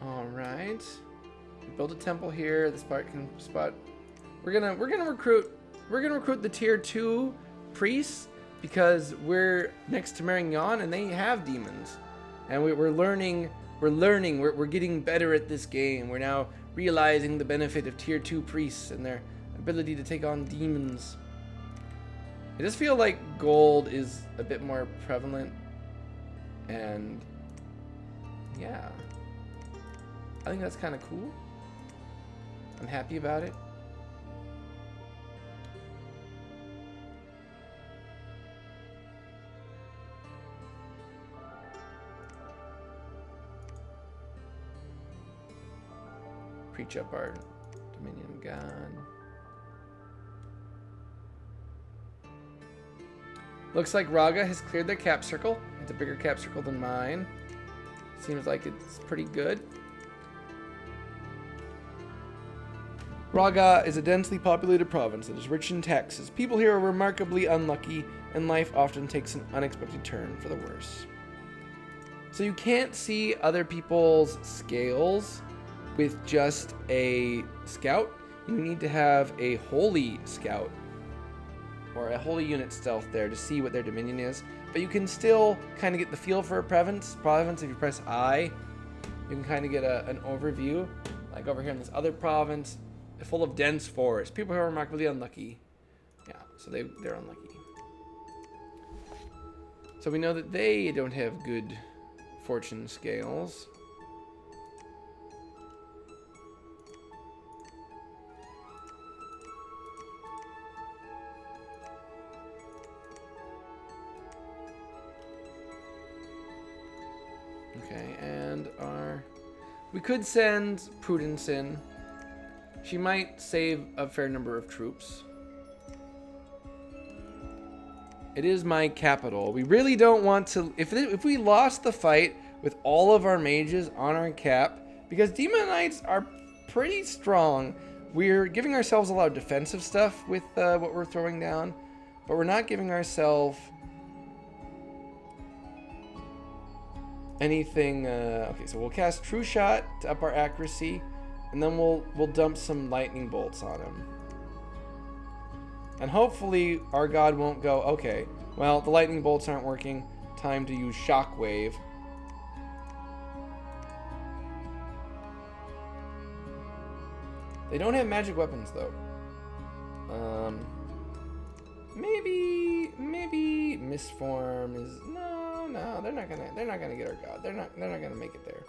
Alright. Build a temple here. This part can spot. We're gonna recruit the tier 2 priests because we're next to Marignan and they have demons. And we're learning, we're getting better at this game. We're now realizing the benefit of tier 2 priests and their ability to take on demons. I just feel like gold is a bit more prevalent, and yeah, I think that's kind of cool. I'm happy about it. Preach up our Dominion God. Looks like Raga has cleared their cap circle. It's a bigger cap circle than mine. Seems like it's pretty good. Raga is a densely populated province that is rich in taxes. People here are remarkably unlucky, and life often takes an unexpected turn for the worse. So you can't see other people's scales with just a scout. You need to have a holy scout or a holy unit stealth there to see what their dominion is. But you can still kind of get the feel for a province. If you press I, you can kind of get an overview. Like over here in this other province, full of dense forest. People who are remarkably unlucky. Yeah, so they're unlucky. So we know that they don't have good fortune scales. Okay, and we could send Prudence in. She might save a fair number of troops. It is my capital. We really don't want to... If we lost the fight with all of our mages on our cap, because Demon Knights are pretty strong, we're giving ourselves a lot of defensive stuff with what we're throwing down, but we're not giving ourselves anything... okay, so we'll cast True Shot to up our accuracy, and then we'll dump some lightning bolts on him. And hopefully our god won't go, okay, well, the lightning bolts aren't working. Time to use shockwave. They don't have magic weapons, though. Maybe Misform is... No, they're not gonna get our god. They're not gonna make it there.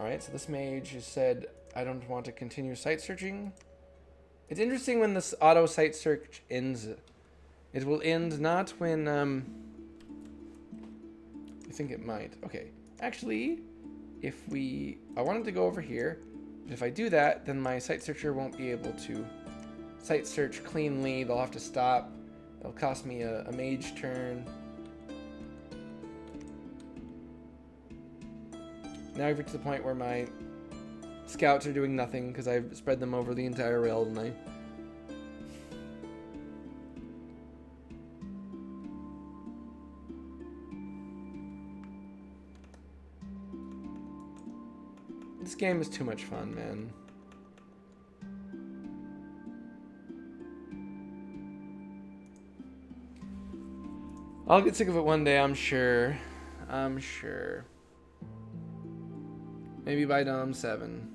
Alright, so this mage has said, I don't want to continue site searching. It's interesting when this auto site search ends. It will end not when you think it might. Okay, actually, I wanted to go over here, but if I do that, then my site searcher won't be able to site search cleanly. They'll have to stop. It'll cost me a mage turn. Now I've reached the point where my scouts are doing nothing because I've spread them over the entire rail tonight. This game is too much fun, man. I'll get sick of it one day, I'm sure. I'm sure. Maybe by Dom 7.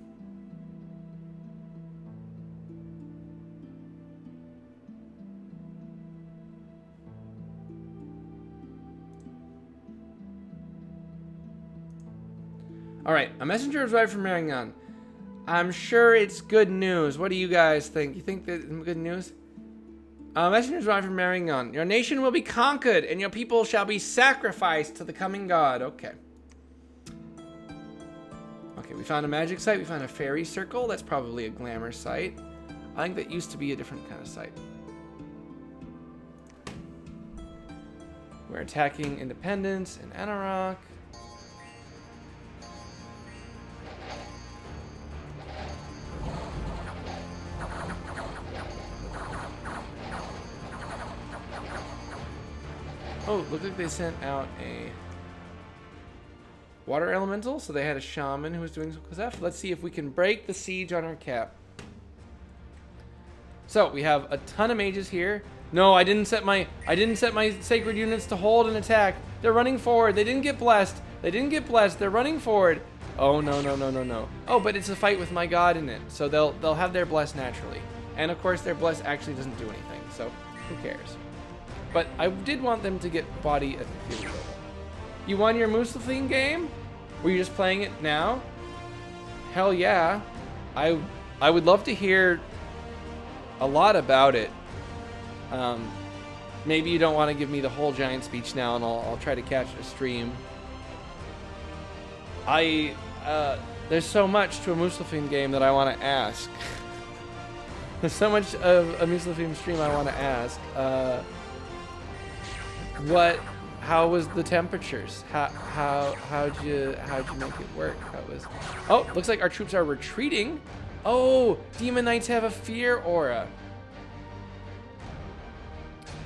Alright, a messenger has arrived from Maringon. I'm sure it's good news. What do you guys think? You think that it's good news? A messenger has arrived from Maringon. Your nation will be conquered, and your people shall be sacrificed to the coming god. Okay. Okay, we found a magic site. We found a fairy circle. That's probably a glamour site. I think that used to be a different kind of site. We're attacking Independence and Anarok. Oh, look like they sent out a water elemental, so they had a shaman who was doing some stuff. Let's see if we can break the siege on our cap. So we have a ton of mages here. No, I didn't set my sacred units to hold and attack. They're running forward. They didn't get blessed. They're running forward. Oh no. Oh, but it's a fight with my god in it, so they'll have their bless naturally. And of course, their bless actually doesn't do anything. So who cares? But I did want them to get body. Here we go. You won your Muslithine game? Were you just playing it now? Hell yeah. I would love to hear a lot about it. Maybe you don't want to give me the whole giant speech now, and I'll try to catch a stream. There's so much to a Muslithine game that I want to ask. There's so much of a Muslithine stream I want to ask. How was the temperatures? How'd you make it work? Oh, looks like our troops are retreating. Oh, Demon Knights have a fear aura.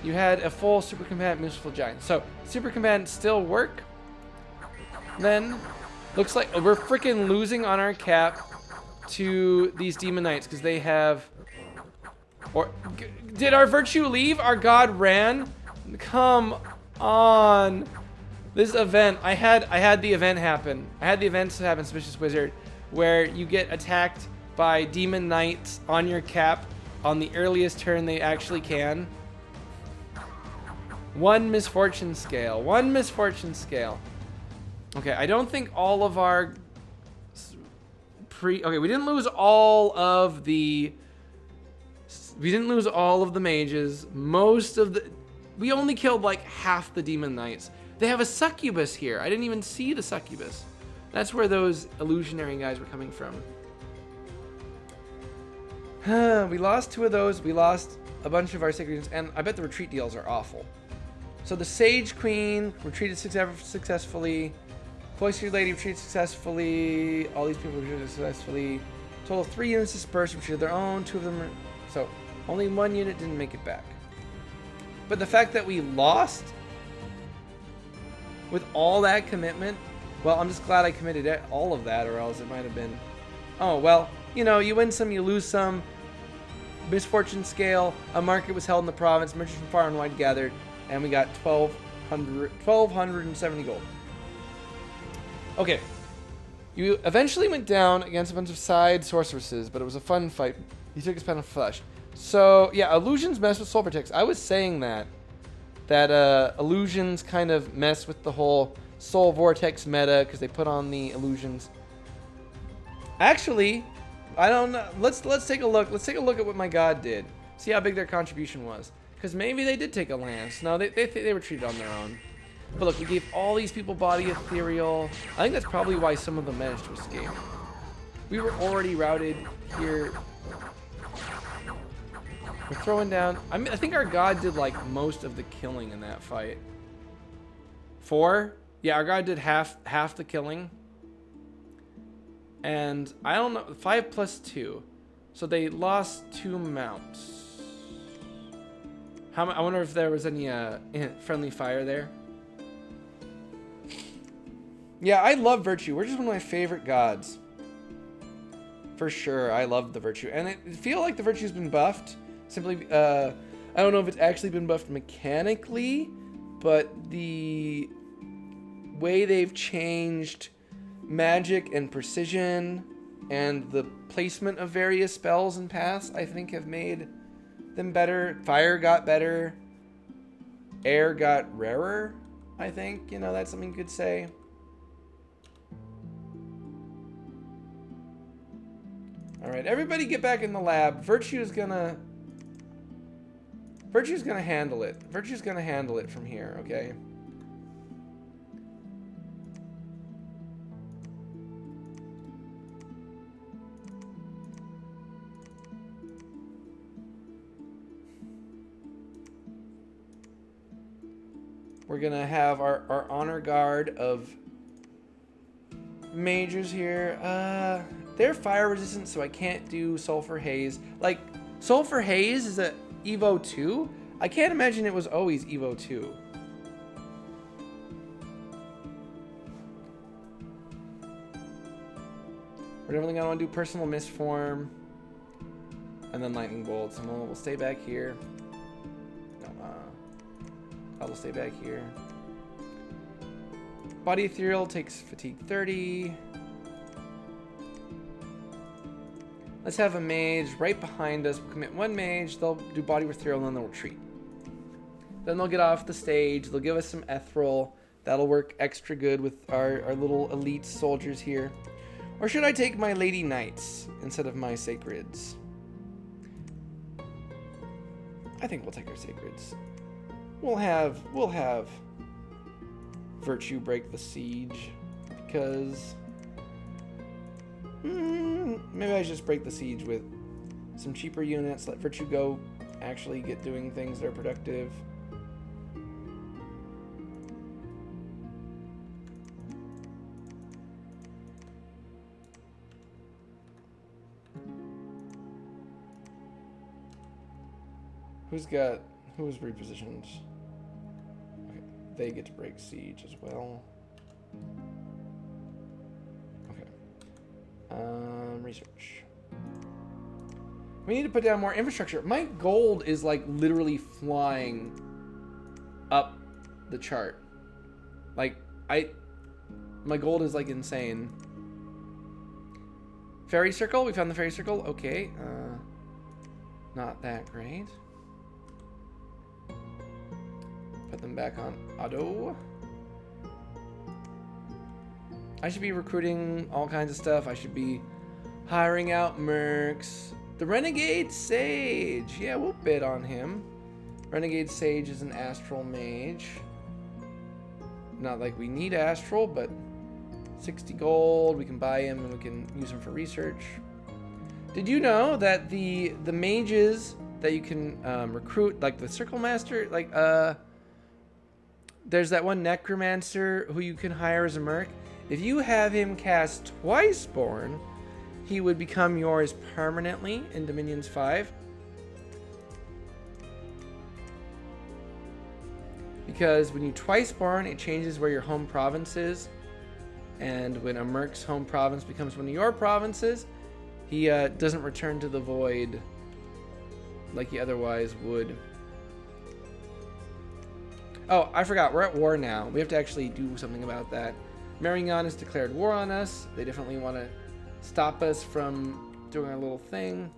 You had a full super combatant Muslithine giant. So super combatants still work. Then looks like we're freaking losing on our cap to these Demon Knights because they have. Or did our virtue leave? Our god ran. Come on. This event, I had the event happen. I had the events happen, Suspicious Wizard, where you get attacked by Demon Knights on your cap on the earliest turn they actually can. One misfortune scale. Okay, I don't think all of our okay, we didn't lose all of the mages. Most of the We only killed like half the demon knights. They have a succubus here. I didn't even see the succubus. That's where those illusionary guys were coming from. We lost 2 of those. We lost a bunch of our sacred units, and I bet the retreat deals are awful. So the Sage Queen retreated successfully. Cloistered Lady retreated successfully. All these people retreated successfully. Total of 3 units dispersed, retreated their own. 2 of them are... So only 1 unit didn't make it back. But the fact that we lost with all that commitment, well, I'm just glad I committed all of that, or else it might have been... Oh, well, you know, you win some, you lose some. Misfortune scale. A market was held in the province. Merchants from far and wide gathered. And we got 1,270 gold. Okay. You eventually went down against a bunch of side sorceresses, but it was a fun fight. He took his pen of flesh. So, yeah, illusions mess with soul vortex. I was saying that illusions kind of mess with the whole soul vortex meta because they put on the illusions. Actually, I don't know. Let's take a look. Let's take a look at what my god did. See how big their contribution was. Because maybe they did take a lance. No, they retreated on their own. But look, we gave all these people body ethereal. I think that's probably why some of them managed to escape. We were already routed here. We're throwing down... I mean, I think our god did like most of the killing in that fight. 4? Yeah, our god did half the killing. And I don't know, 5 plus 2. So they lost 2 mounts. I wonder if there was any friendly fire there. Yeah, I love Virtue. We're just one of my favorite gods. For sure, I love the Virtue. And I feel like the Virtue's been buffed. Simply, I don't know if it's actually been buffed mechanically, but the way they've changed magic and precision and the placement of various spells and paths, I think, have made them better. Fire got better. Air got rarer, I think. You know, that's something you could say. Alright, everybody get back in the lab. Virtue's gonna handle it. Virtue's gonna handle it from here, okay? We're gonna have our honor guard of mages here. They're fire resistant, so I can't do sulfur haze. Like, sulfur haze is a Evo 2? I can't imagine it was always Evo 2. We're definitely gonna want to do personal misform. And then lightning bolts. And we'll stay back here. No, I'll stay back here. Body ethereal takes fatigue 30. Let's have a mage right behind us. We'll commit 1 mage. They'll do body ethereal and then they'll retreat. Then they'll get off the stage. They'll give us some ethereal. That'll work extra good with our little elite soldiers here. Or should I take my lady knights instead of my sacreds? I think we'll take our sacreds. We'll have Virtue break the siege because maybe I should just break the siege with some cheaper units. Let Virtue go actually get doing things that are productive. Who's repositioned? Okay, they get to break siege as well. Okay. Research. We need to put down more infrastructure. My gold is like literally flying up the chart. Like my gold is like insane. Fairy circle, we found the fairy circle. Okay. Not that great. Put them back on auto. I should be recruiting all kinds of stuff. I should be hiring out mercs. The Renegade Sage. Yeah, we'll bid on him. Renegade Sage is an astral mage. Not like we need astral, but 60 gold. We can buy him and we can use him for research. Did you know that the mages that you can recruit, like the Circle Master, like there's that one Necromancer who you can hire as a merc. If you have him cast Twiceborn, he would become yours permanently in Dominions 5. Because when you Twiceborn, it changes where your home province is. And when a merc's home province becomes one of your provinces, he doesn't return to the void like he otherwise would. Oh, I forgot. We're at war now. We have to actually do something about that. Marion has declared war on us. They definitely want to stop us from doing our little thing.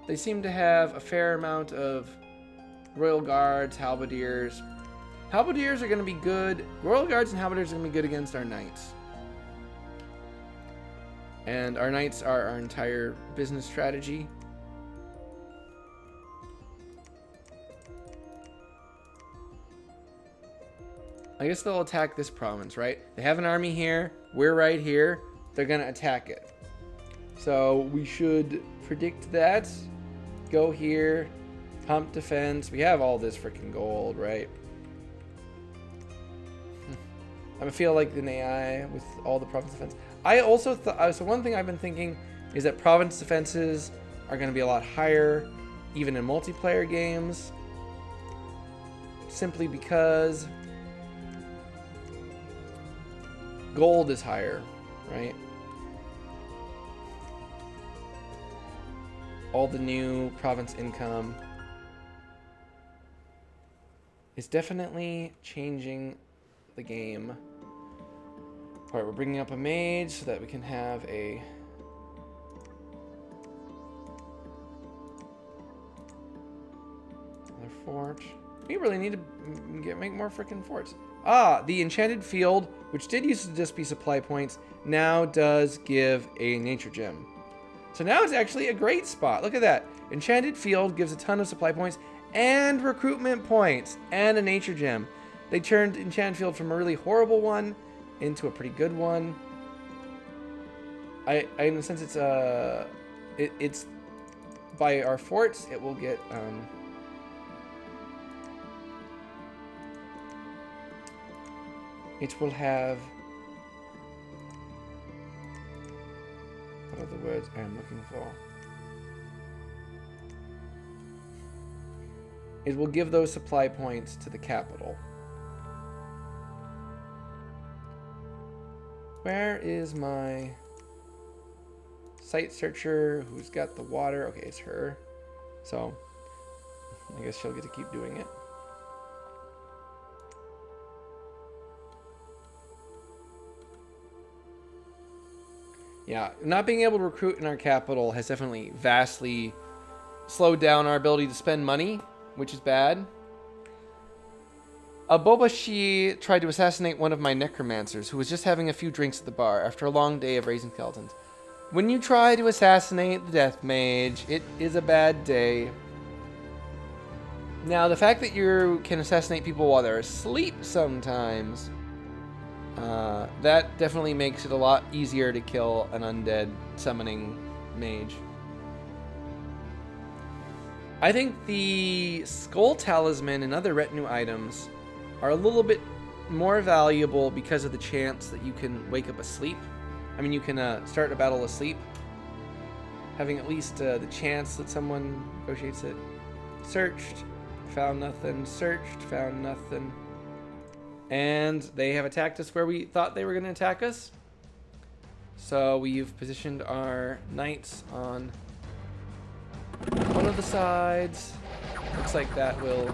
They seem to have a fair amount of royal guards, halberdiers. Halberdiers are going to be good. Royal guards and halberdiers are going to be good against our knights. And our knights are our entire business strategy. I guess they'll attack this province, right? They have an army here. We're right here. They're going to attack it. So we should predict that. Go here. Pump defense. We have all this freaking gold, right? I feel like an AI with all the province defense. I also thought, so one thing I've been thinking is that province defenses are going to be a lot higher, even in multiplayer games. Simply because gold is higher, right? All the new province income is definitely changing the game. Alright, we're bringing up a mage so that we can have a another fort. We really need to make more freaking forts. Ah, the enchanted field, which did used to just be supply points, now does give a nature gem. So now it's actually a great spot. Look at that. Enchanted field gives a ton of supply points and recruitment points and a nature gem. They turned enchanted field from a really horrible one into a pretty good one. I in a sense it's by our forts it will get it will have, what are the words I am looking for? It will give those supply points to the capital. Where is my site searcher who's got the water? Okay, it's her. So I guess she'll get to keep doing it. Yeah, not being able to recruit in our capital has definitely vastly slowed down our ability to spend money, which is bad. Abobashi tried to assassinate one of my necromancers who was just having a few drinks at the bar after a long day of raising skeletons. When you try to assassinate the death mage, it is a bad day. Now, the fact that you can assassinate people while they're asleep sometimes, that definitely makes it a lot easier to kill an undead summoning mage. I think the Skull Talisman and other retinue items are a little bit more valuable because of the chance that you can wake up asleep. I mean, you can start a battle asleep. Having at least the chance that someone negotiates it. Searched, found nothing. Searched, found nothing. And they have attacked us where we thought they were going to attack us. So we've positioned our knights on one of the sides. Looks like that will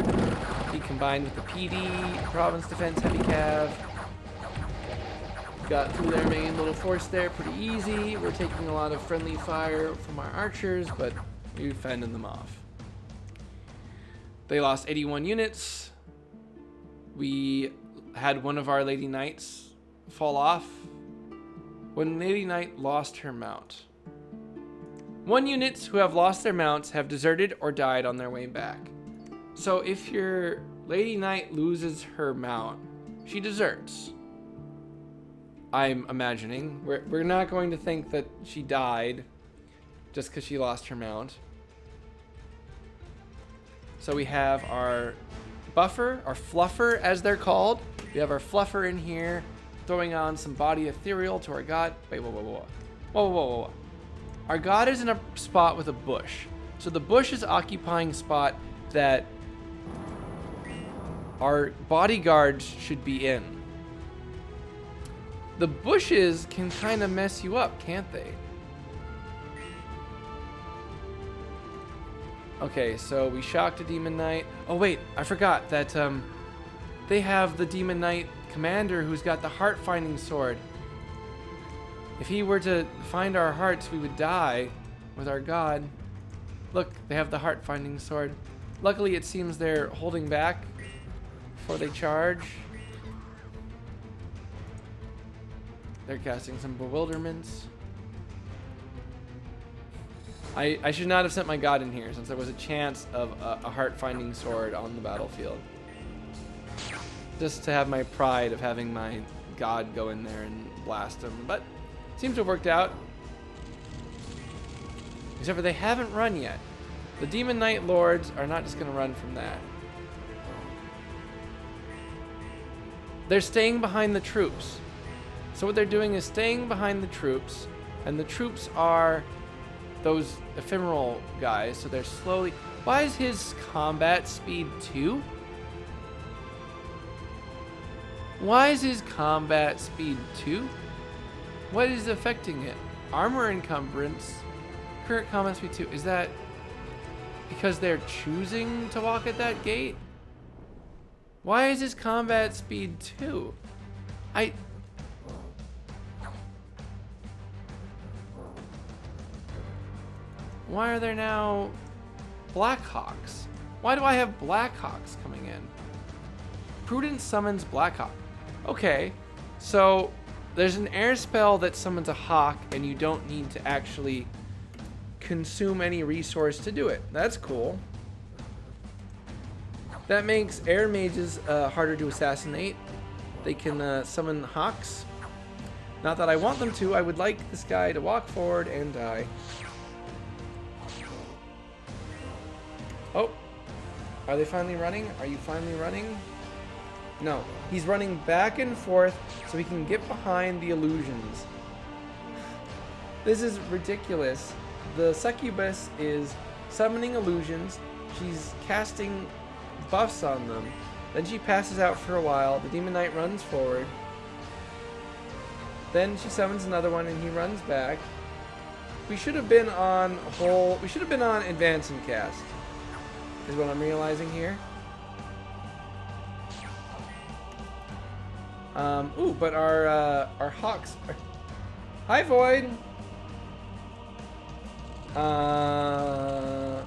be combined with the PD, Province Defense Heavy Cav. Got through their main little force there pretty easy. We're taking a lot of friendly fire from our archers, but we're fending them off. They lost 81 units. We had one of our Lady Knights fall off. When Lady Knight lost her mount, 1 units who have lost their mounts have deserted or died on their way back. So if your Lady Knight loses her mount, she deserts. I'm imagining. We're not going to think that she died just because she lost her mount. So we have our buffer, our fluffer as they're called. We have our fluffer in here throwing on some body ethereal to our god. Wait, whoa. Our god is in a spot with a bush. So the bush is occupying a spot that our bodyguards should be in. The bushes can kind of mess you up, can't they? Okay, so we shocked a Demon Knight. Oh wait, I forgot that they have the Demon Knight commander who's got the heart-finding sword. If he were to find our hearts, we would die with our god. Look, they have the heart-finding sword. Luckily, it seems they're holding back before they charge. They're casting some bewilderments. I should not have sent my god in here since there was a chance of a heart-finding sword on the battlefield. Just to have my pride of having my god go in there and blast him. But seems to have worked out. Except for they haven't run yet. The Demon Knight Lords are not just going to run from that. They're staying behind the troops. So what they're doing is staying behind the troops. And the troops are those ephemeral guys. So they're slowly... Why is his combat speed 2? Why is his combat speed 2? What is affecting it? Armor encumbrance. Current combat speed 2. Is that because they're choosing to walk at that gate? Why is his combat speed 2? Why are there now Blackhawks? Why do I have Blackhawks coming in? Prudence summons Blackhawk. Okay, so there's an air spell that summons a hawk and you don't need to actually consume any resource to do it. That's cool. That makes air mages harder to assassinate. They can summon hawks. Not that I want them to. I would like this guy to walk forward and die. Oh, are they finally running? Are you finally running? No, he's running back and forth so he can get behind the illusions. This is ridiculous. The succubus is summoning illusions. She's casting buffs on them. Then she passes out for a while. The Demon Knight runs forward. Then she summons another one and he runs back. We should have been on advance and cast. Is what I'm realizing here. Ooh, but our hawks are... Hi, Void! I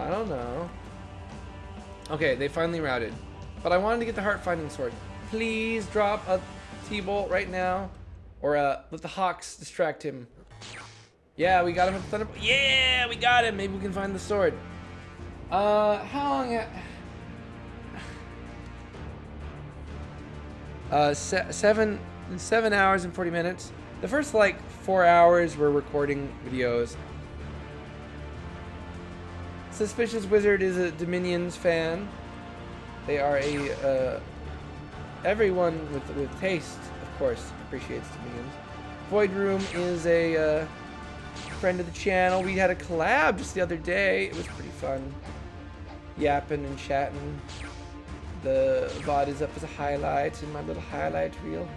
don't know. Okay, they finally routed. But I wanted to get the heart-finding sword. Please drop a T-bolt right now. Or let the hawks distract him. Yeah, we got him with the thunderbolt. Yeah, we got him! Maybe we can find the sword. How long... 7 hours and 40 minutes. The first, 4 hours we're recording videos. Suspicious Wizard is a Dominions fan. They are everyone with taste, of course, appreciates Dominions. Void Room is a friend of the channel. We had a collab just the other day. It was pretty fun. Yapping and chatting. The VOD is up as a highlight in my little highlight reel.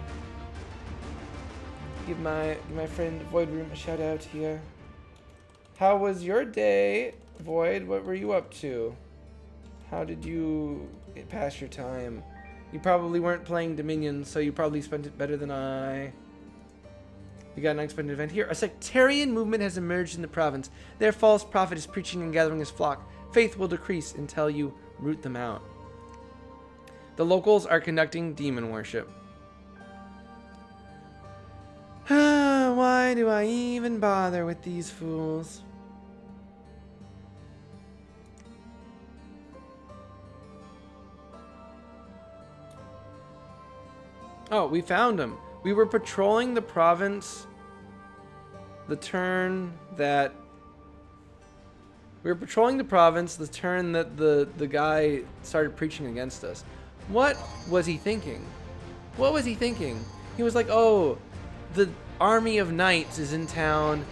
Give my friend Void Room a shout out here. How was your day, Void? What were you up to? How did you pass your time? You probably weren't playing Dominion, so you probably spent it better than I. We got an unexpected event here. A sectarian movement has emerged in the province. Their false prophet is preaching and gathering his flock. Faith will decrease until you root them out. The locals are conducting demon worship. Why do I even bother with these fools? Oh, we found him. We were patrolling the province the turn that... We were patrolling the province the turn that the guy started preaching against us. What was he thinking? What was he thinking? He was like, oh, the army of knights is in town,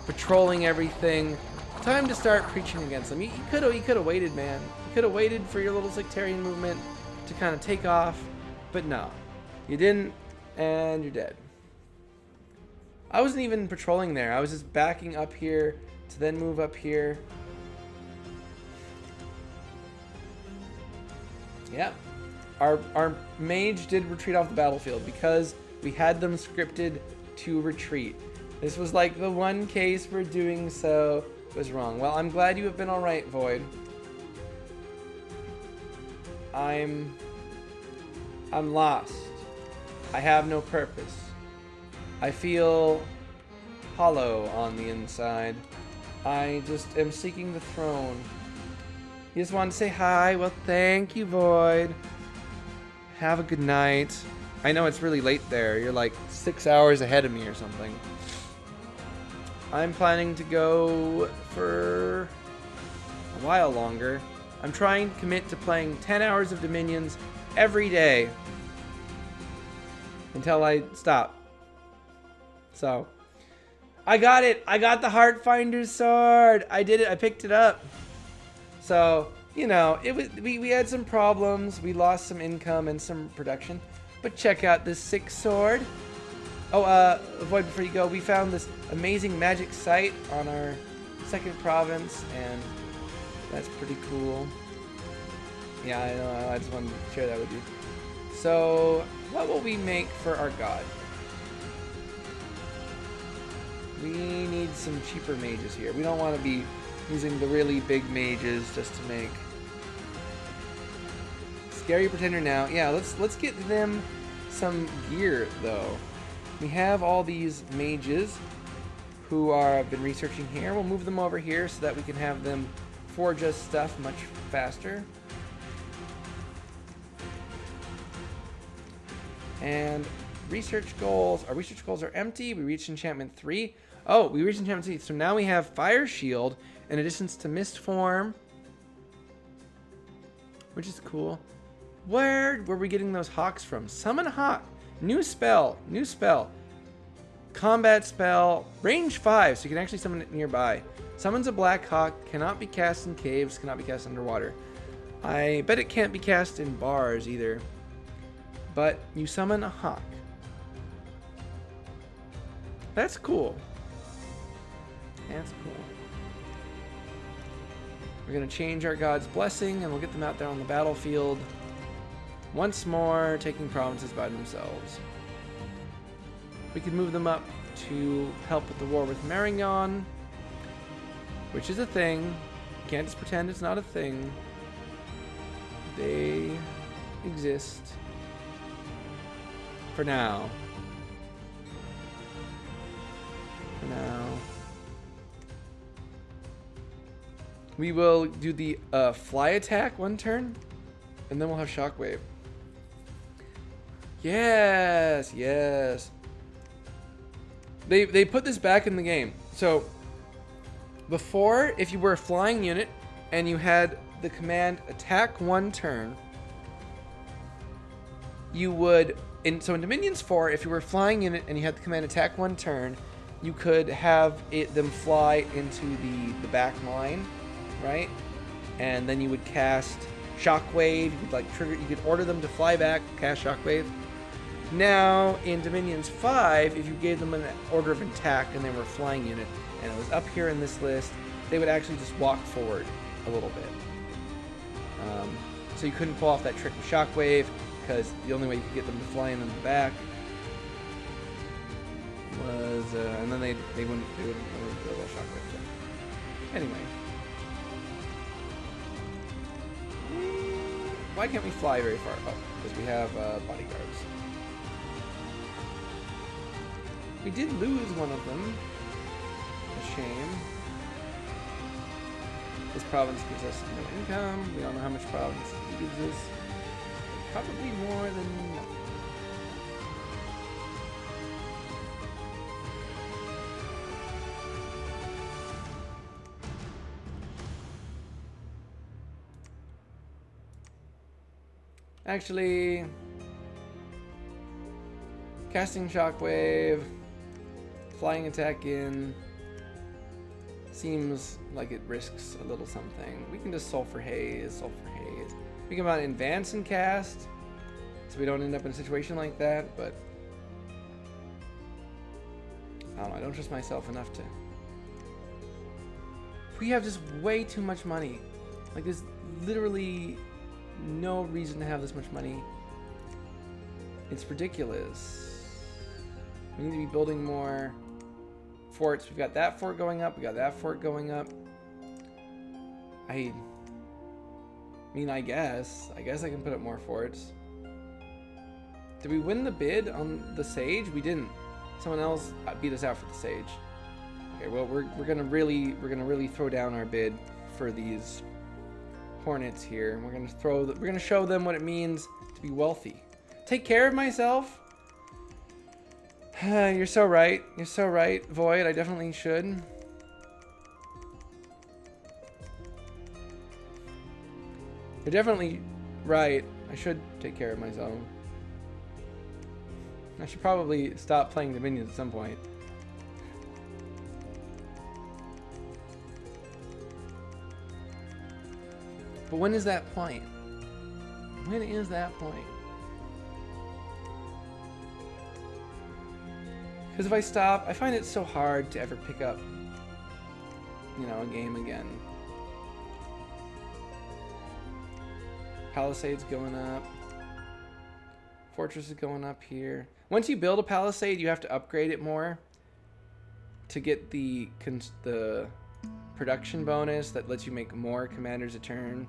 patrolling everything. Time to start preaching against them. You could have waited, man. You could have waited for your little sectarian movement to kind of take off, but no. You didn't, and you're dead. I wasn't even patrolling there. I was just backing up here to then move up here. Yeah. Our mage did retreat off the battlefield because we had them scripted to retreat. This was like the one case where doing so was wrong. Well, I'm glad you have been alright, Void. I'm lost. I have no purpose. I feel hollow on the inside. I just am seeking the throne. You just wanted to say hi? Well, thank you, Void. Have a good night. I know it's really late there. You're like 6 hours ahead of me or something. I'm planning to go for a while longer. I'm trying to commit to playing 10 hours of Dominions every day until I stop. So, I got it. I got the Heartfinder's sword. I did it. I picked it up. So, you know, it was we had some problems. We lost some income and some production. But check out this sick sword. Oh, Void, before you go, we found this amazing magic site on our second province, and that's pretty cool. Yeah, I know. I just wanted to share that with you. So, what will we make for our god? We need some cheaper mages here. We don't want to be using the really big mages just to make Scary Pretender now. Yeah, let's get them some gear though. We have all these mages who have been researching here. We'll move them over here so that we can have them forge us stuff much faster. And research goals. Our research goals are empty. We reached enchantment 3. Oh, we reached enchantment 3. So now we have Fire Shield in addition to Mist Form, which is cool. Where were we getting those hawks from? Summon Hawk. New spell. New spell. Combat spell. Range 5, so you can actually summon it nearby. Summons a black hawk. Cannot be cast in caves. Cannot be cast underwater. I bet it can't be cast in bars either. But you summon a hawk. That's cool. That's cool. We're going to change our God's Blessing, and we'll get them out there on the battlefield. Once more, taking provinces by themselves. We can move them up to help with the war with Marion, which is a thing. You can't just pretend it's not a thing. They exist. For now. For now. We will do the fly attack one turn, and then we'll have Shockwave. Yes, yes. They put this back in the game. So, before, if you were a flying unit, and you had the command attack one turn, you would... So in Dominions 4, if you were a flying unit and you had the command attack one turn, you could have them fly into the back line, right? And then you would cast Shockwave. You could trigger. You could order them to fly back, cast Shockwave. Now in Dominions 5, if you gave them an order of attack and they were a flying unit, and it was up here in this list, they would actually just walk forward a little bit. So you couldn't pull off that trick with Shockwave, because the only way you could get them to fly in the back was, and then they wouldn't do a little Shockwave thing. Anyway. Why can't we fly very far? Oh, because we have bodyguards. We did lose one of them. A shame. This province gives us no income. We don't know how much province it gives us. Probably more than nothing. Actually, casting shockwave, flying attack in, seems like it risks a little something. We can just sulfur haze. We can advance and cast, so we don't end up in a situation like that, but I don't know, I don't trust myself enough to. We have just way too much money. Like, there's literally no reason to have this much money. It's ridiculous. We need to be building more forts. We've got that fort going up. We got that fort going up. I mean, I guess I can put up more forts. Did we win the bid on the sage? We didn't. Someone else beat us out for the sage. Okay, well, we're gonna really throw down our bid for these hornets here. We're gonna show them what it means to be wealthy. Take care of myself. You're so right. You're so right, Void. I definitely should. You're definitely right. I should take care of myself. I should probably stop playing Dominion at some point. But when is that point? When is that point? Because if I stop, I find it so hard to ever pick up, you know, a game again. Palisades going up. Fortress is going up here. Once you build a palisade, you have to upgrade it more to get the production bonus that lets you make more commanders a turn.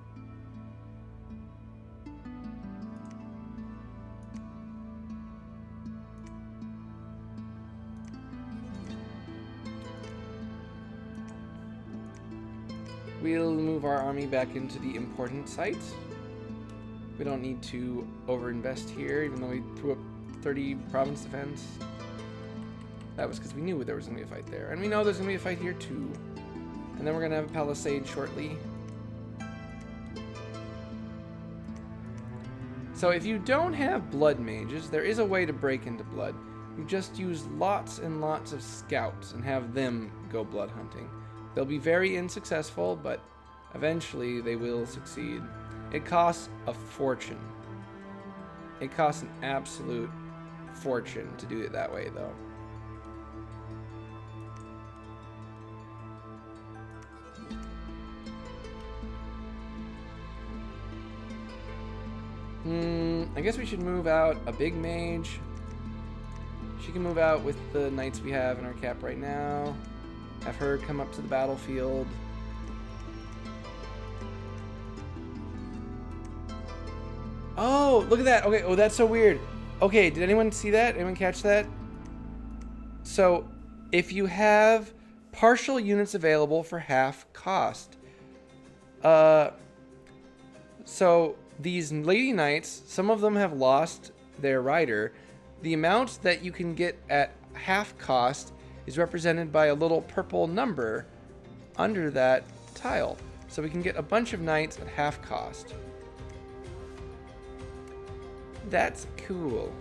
We'll move our army back into the important sites. We don't need to overinvest here, even though we threw up 30 province defense. That was because we knew there was going to be a fight there. And we know there's going to be a fight here too. And then we're going to have a palisade shortly. So if you don't have blood mages, there is a way to break into blood. You just use lots and lots of scouts and have them go blood hunting. They'll be very unsuccessful, but eventually they will succeed. It costs a fortune. It costs an absolute fortune to do it that way, though. I guess we should move out a big mage. She can move out with the knights we have in our cap right now. Have her come up to the battlefield. Oh, look at that. Okay, oh, that's so weird. Okay, did anyone see that? Anyone catch that? So, if you have partial units available for half cost. So, these lady knights, some of them have lost their rider. The amount that you can get at half cost is represented by a little purple number under that tile. So we can get a bunch of knights at half cost. That's cool.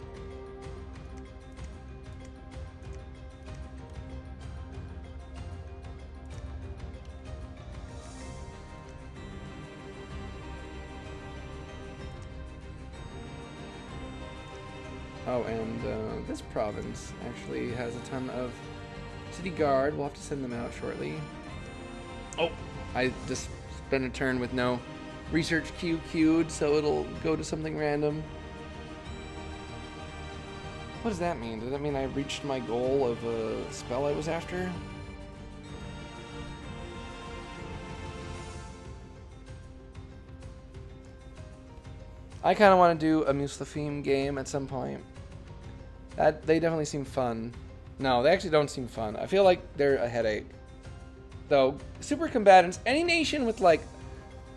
Oh, and this province actually has a ton of city guard. We'll have to send them out shortly. Oh, I just spent a turn with no research queue queued, so it'll go to something random. What does that mean? Does that mean I reached my goal of a spell I was after? I kind of want to do a Muslafim game at some point. They definitely seem fun. No, they actually don't seem fun. I feel like they're a headache. Though, super combatants, any nation with like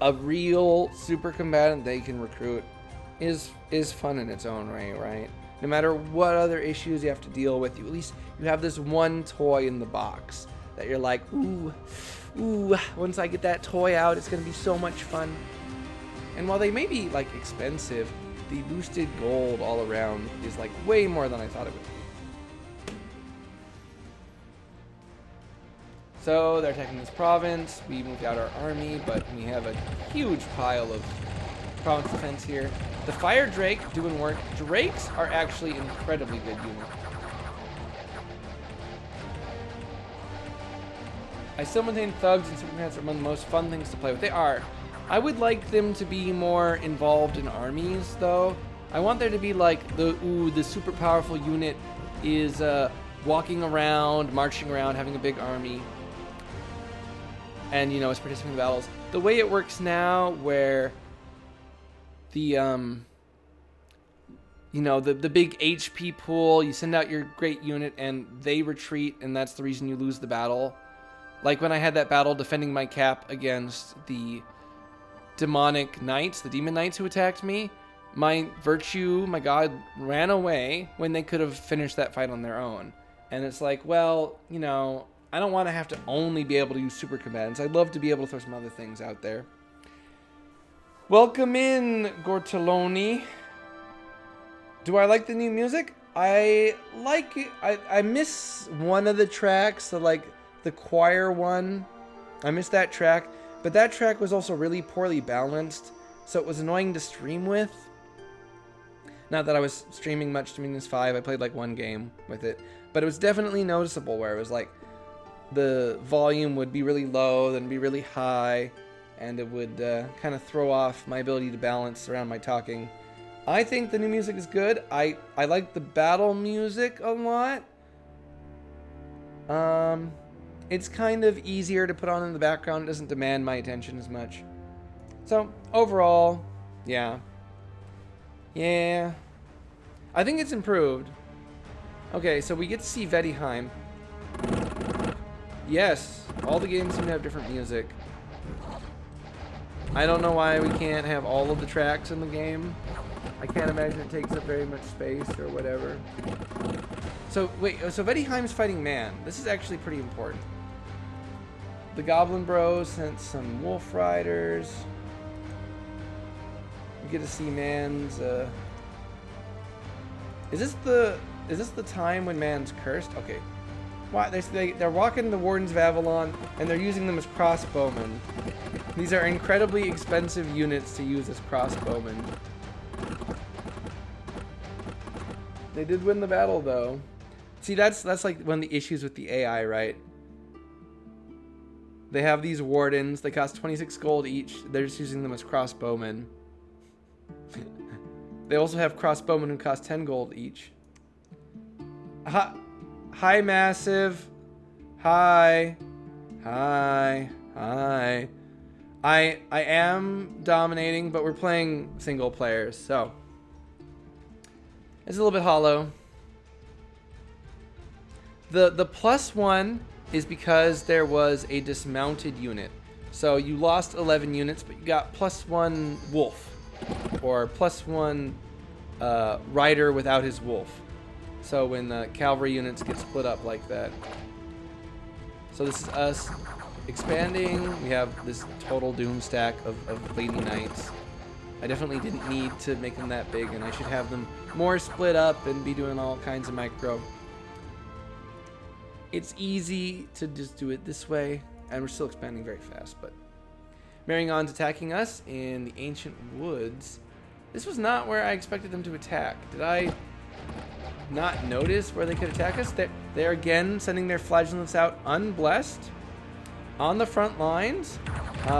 a real super combatant they can recruit is fun in its own way, right? No matter what other issues you have to deal with, you at least you have this one toy in the box that you're like, ooh, once I get that toy out, it's gonna be so much fun. And while they may be like expensive, the boosted gold all around is like way more than I thought it would be. So they're attacking this province. We moved out our army, but we have a huge pile of province defense here. The fire drake doing work. Drakes are actually incredibly good unit. I still maintain thugs and supermans are among the most fun things to play with. They are. I would like them to be more involved in armies, though. I want there to be like the super powerful unit is walking around, marching around, having a big army, and is participating in battles. The way it works now, where the the big HP pool, you send out your great unit and they retreat, and that's the reason you lose the battle. Like when I had that battle defending my cap against the demonic knights, the demon knights who attacked me, my virtue, my god, ran away when they could have finished that fight on their own. And it's like, well, I don't want to have to only be able to use super combatants. I'd love to be able to throw some other things out there. Welcome in, Gortoloni. Do I like the new music? I like it. I miss one of the tracks, the choir one. I miss that track. But that track was also really poorly balanced, so it was annoying to stream with. Not that I was streaming much to Minions 5. I played like one game with it. But it was definitely noticeable where it was like the volume would be really low, then be really high, and it would kind of throw off my ability to balance around my talking. I think the new music is good. I like the battle music a lot. It's kind of easier to put on in the background. It doesn't demand my attention as much. So, overall, yeah. Yeah. I think it's improved. Okay, so we get to see Vettiheim. Yes, all the games seem to have different music. I don't know why we can't have all of the tracks in the game. I can't imagine it takes up very much space or whatever. So, wait, so Vettiheim's fighting Man. This is actually pretty important. The Goblin Bros sent some Wolf Riders. We get to see Man's, Is this the time when Man's cursed? Okay. Why they're walking the Wardens of Avalon, and they're using them as crossbowmen. These are incredibly expensive units to use as crossbowmen. They did win the battle, though. See, that's like one of the issues with the AI, right? They have these wardens. They cost 26 gold each. They're just using them as crossbowmen. They also have crossbowmen who cost 10 gold each. Hi, Massive. Hi. Hi. Hi. I am dominating, but we're playing single players, so it's a little bit hollow. The +1 is because there was a dismounted unit. So you lost 11 units, but you got +1 wolf, or +1 rider without his wolf. So when the cavalry units get split up like that. So this is us expanding. We have this total doom stack of Lady Knights. I definitely didn't need to make them that big, and I should have them more split up and be doing all kinds of micro. It's easy to just do it this way, and we're still expanding very fast. But Marion's attacking us in the Ancient Woods. This was not where I expected them to attack. Did I not notice where they could attack us? They're again sending their flagellants out unblessed on the front lines.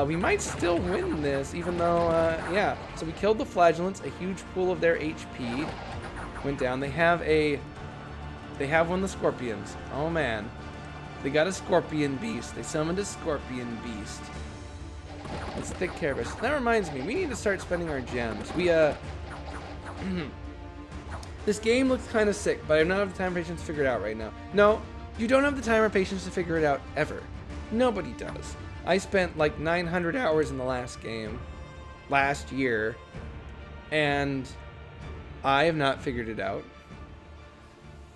We might still win this, even though, yeah. So we killed the flagellants. A huge pool of their HP went down. They have one of the scorpions. Oh man, they got a scorpion beast. They summoned a scorpion beast. Let's take care of us. That reminds me, we need to start spending our gems. This game looks kind of sick, but I don't have the time or patience to figure it out right now. No, you don't have the time or patience to figure it out ever. Nobody does. I spent like 900 hours in the last game, last year, and I have not figured it out.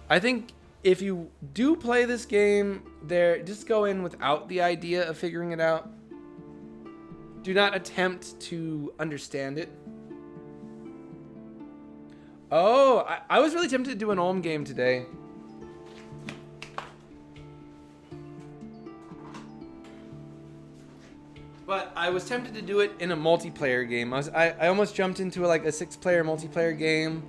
I think if you do play this game, just go in without the idea of figuring it out. Do not attempt to understand it. Oh, I was really tempted to do an Ulm game today. But I was tempted to do it in a multiplayer game. I almost jumped into like a 6-player multiplayer game.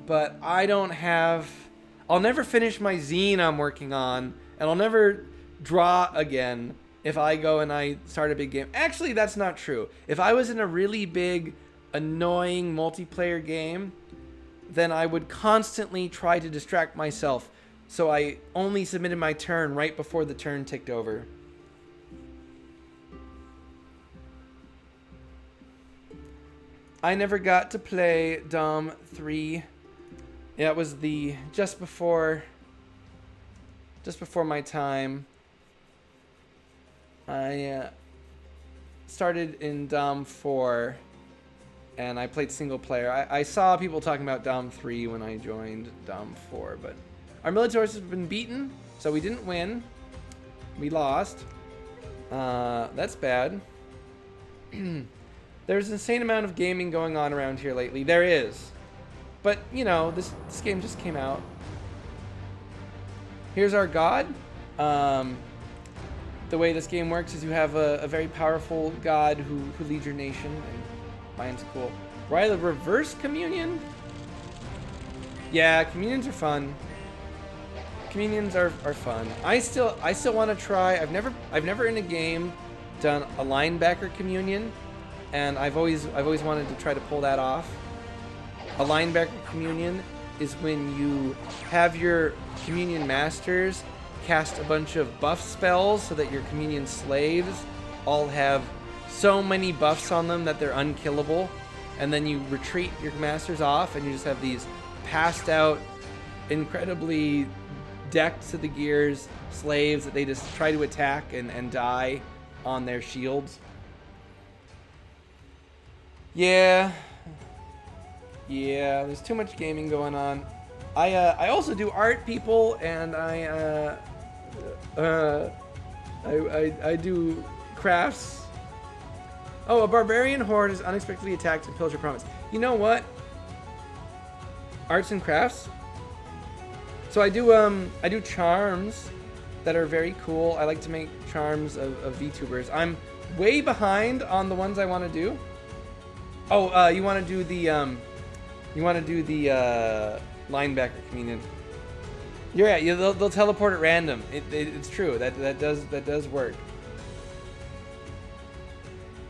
But I'll never finish my zine I'm working on. And I'll never draw again if I go and I start a big game. Actually, that's not true. If I was in a really big, annoying multiplayer game, then I would constantly try to distract myself. So I only submitted my turn right before the turn ticked over. I never got to play Dom 3. Yeah, it was just before my time. I started in Dom 4. And I played single player. I saw people talking about Dom 3 when I joined Dom 4, but our military has been beaten, so we didn't win. We lost. That's bad. There's an insane amount of gaming going on around here lately. There is. But, you know, this game just came out. Here's our god. The way this game works is you have a very powerful god who leads your nation, and mine's cool. Right, the reverse communion? Yeah, communions are fun. Communions are fun. I still want to try. I've never in a game done a linebacker communion, and I've always wanted to try to pull that off. A linebacker communion is when you have your communion masters cast a bunch of buff spells so that your communion slaves all have so many buffs on them that they're unkillable, and then you retreat your masters off and you just have these passed out, incredibly decked to the gears slaves that they just try to attack and die on their shields. Yeah, there's too much gaming going on. I also do art, people, and I do crafts. Oh, a barbarian horde is unexpectedly attacked and pillaged your province. You know what? Arts and crafts. So I do charms that are very cool. I like to make charms of VTubers. I'm way behind on the ones I want to do. Oh, you want to do the linebacker communion. You're right. They'll teleport at random. It's true. That does work.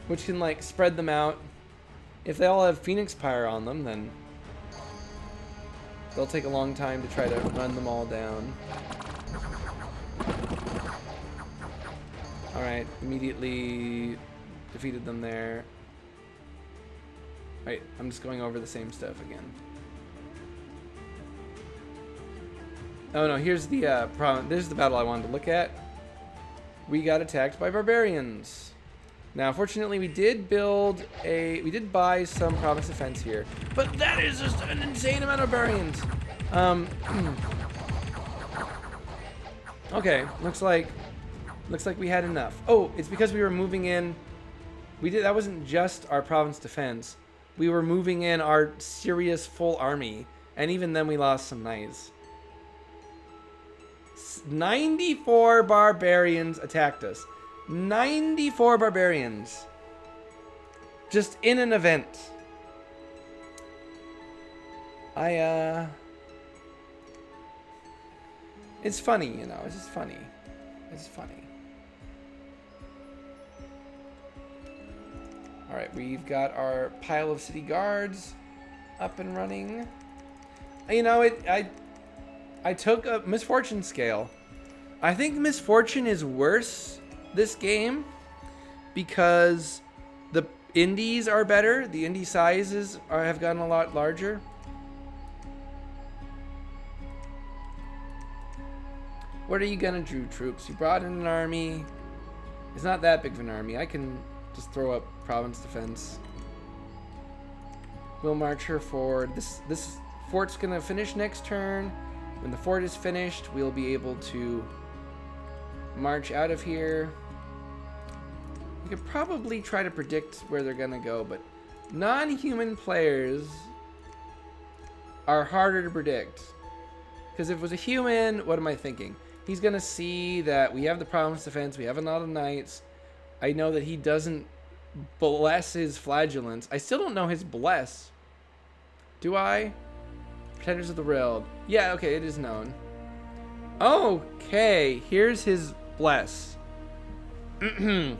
Which can like spread them out. If they all have Phoenix Pyre on them, then they'll take a long time to try to run them all down. Alright, immediately defeated them there. Wait, I'm just going over the same stuff again. Oh no, here's the problem. This is the battle I wanted to look at. We got attacked by barbarians. Now, fortunately, we did buy some province defense here, but that is just an insane amount of barbarians. Okay, looks like we had enough. Oh, it's because we were moving in. That wasn't just our province defense. We were moving in our serious full army, and even then we lost some knights. 94 barbarians attacked us. 94 barbarians. Just in an event. It's funny, you know, it's just funny. It's funny. Alright, we've got our pile of city guards up and running. You know, I took a misfortune scale. I think misfortune is worse this game because the indies are better. The indie sizes have gotten a lot larger. What are you gonna do, troops? You brought in an army. It's not that big of an army. I can just throw up province defense. We'll march her forward. This fort's gonna finish next turn. When the fort is finished, we'll be able to march out of here. We could probably try to predict where they're gonna go, but non-human players are harder to predict. Because if it was a human, what am I thinking? He's gonna see that we have the province defense, we have a lot of knights. I know that he doesn't bless his flagellants. I still don't know his bless. Do I? Pretenders of the Realm. Yeah, okay, it is known. Okay, here's his bless. Here's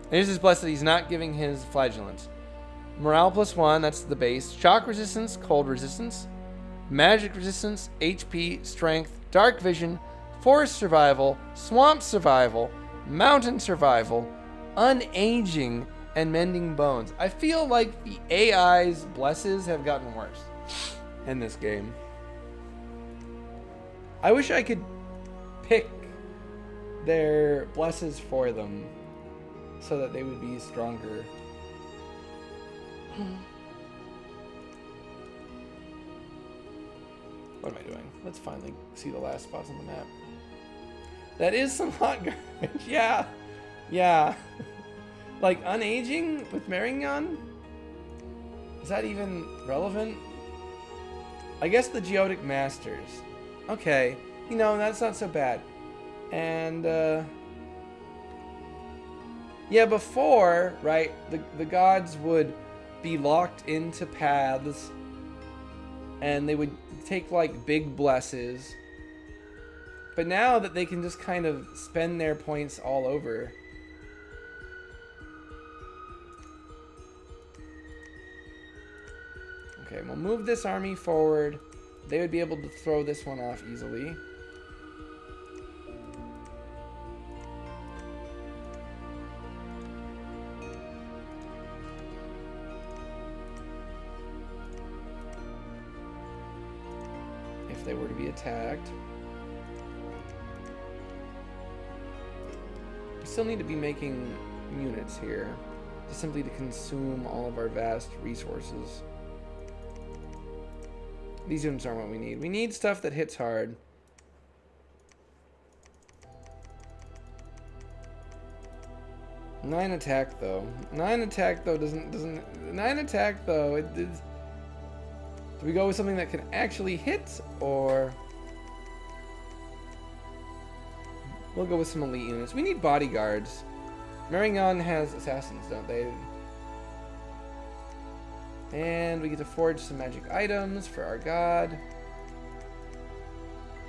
his bless that he's not giving his flagellants. Morale +1, that's the base. Shock resistance, cold resistance, magic resistance, HP, strength, dark vision, forest survival, swamp survival, mountain survival, unaging, and mending bones. I feel like the AI's blesses have gotten worse in this game. I wish I could pick their blesses for them so that they would be stronger. What am I doing? Let's finally see the last spots on the map. That is some hot garbage. Yeah. Yeah. Like unaging with Marignon? Is that even relevant? I guess the Geotic Masters. Okay. You know, that's not so bad. And, yeah, before, right, the gods would be locked into paths and they would take, like, big blesses. But now that they can just kind of spend their points all over. Okay, we'll move this army forward. They would be able to throw this one off easily. If they were to be attacked. We still need to be making units here, just simply to consume all of our vast resources. These units aren't what we need. We need stuff that hits hard. Nine attack though. Nine attack though doesn't. Nine attack though. It. Do we go with something that can actually hit, or we'll go with some elite units? We need bodyguards. Marignon has assassins, don't they? And we get to forge some magic items for our god.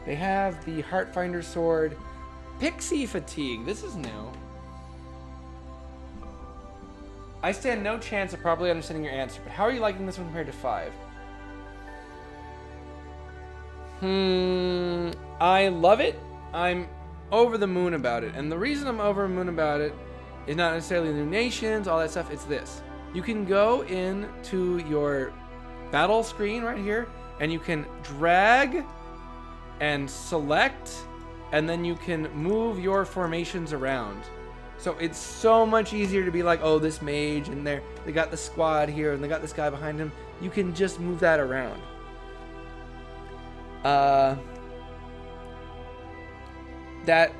They have the Heartfinder sword. Pixie fatigue. This is new. I stand no chance of properly understanding your answer, but how are you liking this one compared to 5? I love it. I'm over the moon about it. And the reason I'm over the moon about it is not necessarily new nations, all that stuff. It's this. You can go into your battle screen right here, and you can drag and select, and then you can move your formations around. So it's so much easier to be like, oh, this mage, and they got the squad here, and they got this guy behind him. You can just move that around. That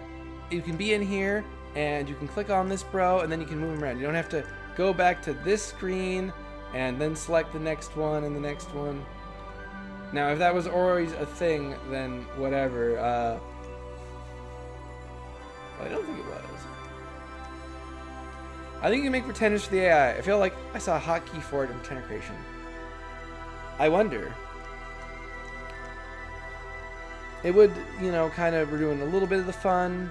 you can be in here, and you can click on this bro, and then you can move him around. You don't have to go back to this screen and then select the next one and the next one. Now, if that was always a thing, then whatever. I don't think it was. I think you can make pretenders for the AI. I feel like I saw a hotkey for it in pretender creation. I wonder. It would, you know, kind of ruin a little bit of the fun.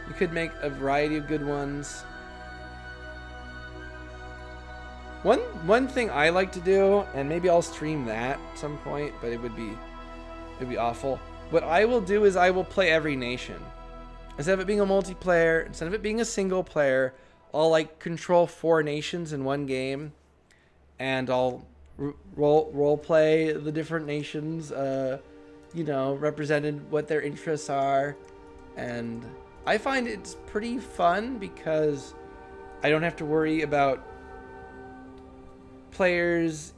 You could make a variety of good ones. One thing I like to do, and maybe I'll stream that at some point, but it'd be awful. What I will do is I will play every nation. Instead of it being a multiplayer, instead of it being a single player, I'll like control 4 nations in one game, and I'll role play the different nations, you know, represented what their interests are, And I find it's pretty fun because I don't have to worry about players,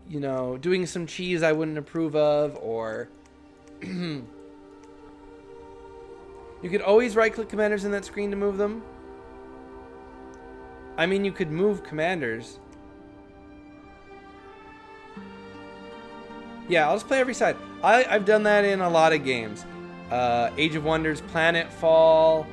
you know, doing some cheese I wouldn't approve of, or you could always right-click commanders in that screen to move them. I mean, you could move commanders. Yeah, I'll just play every side. I've done that in a lot of games. Age of Wonders, Planetfall.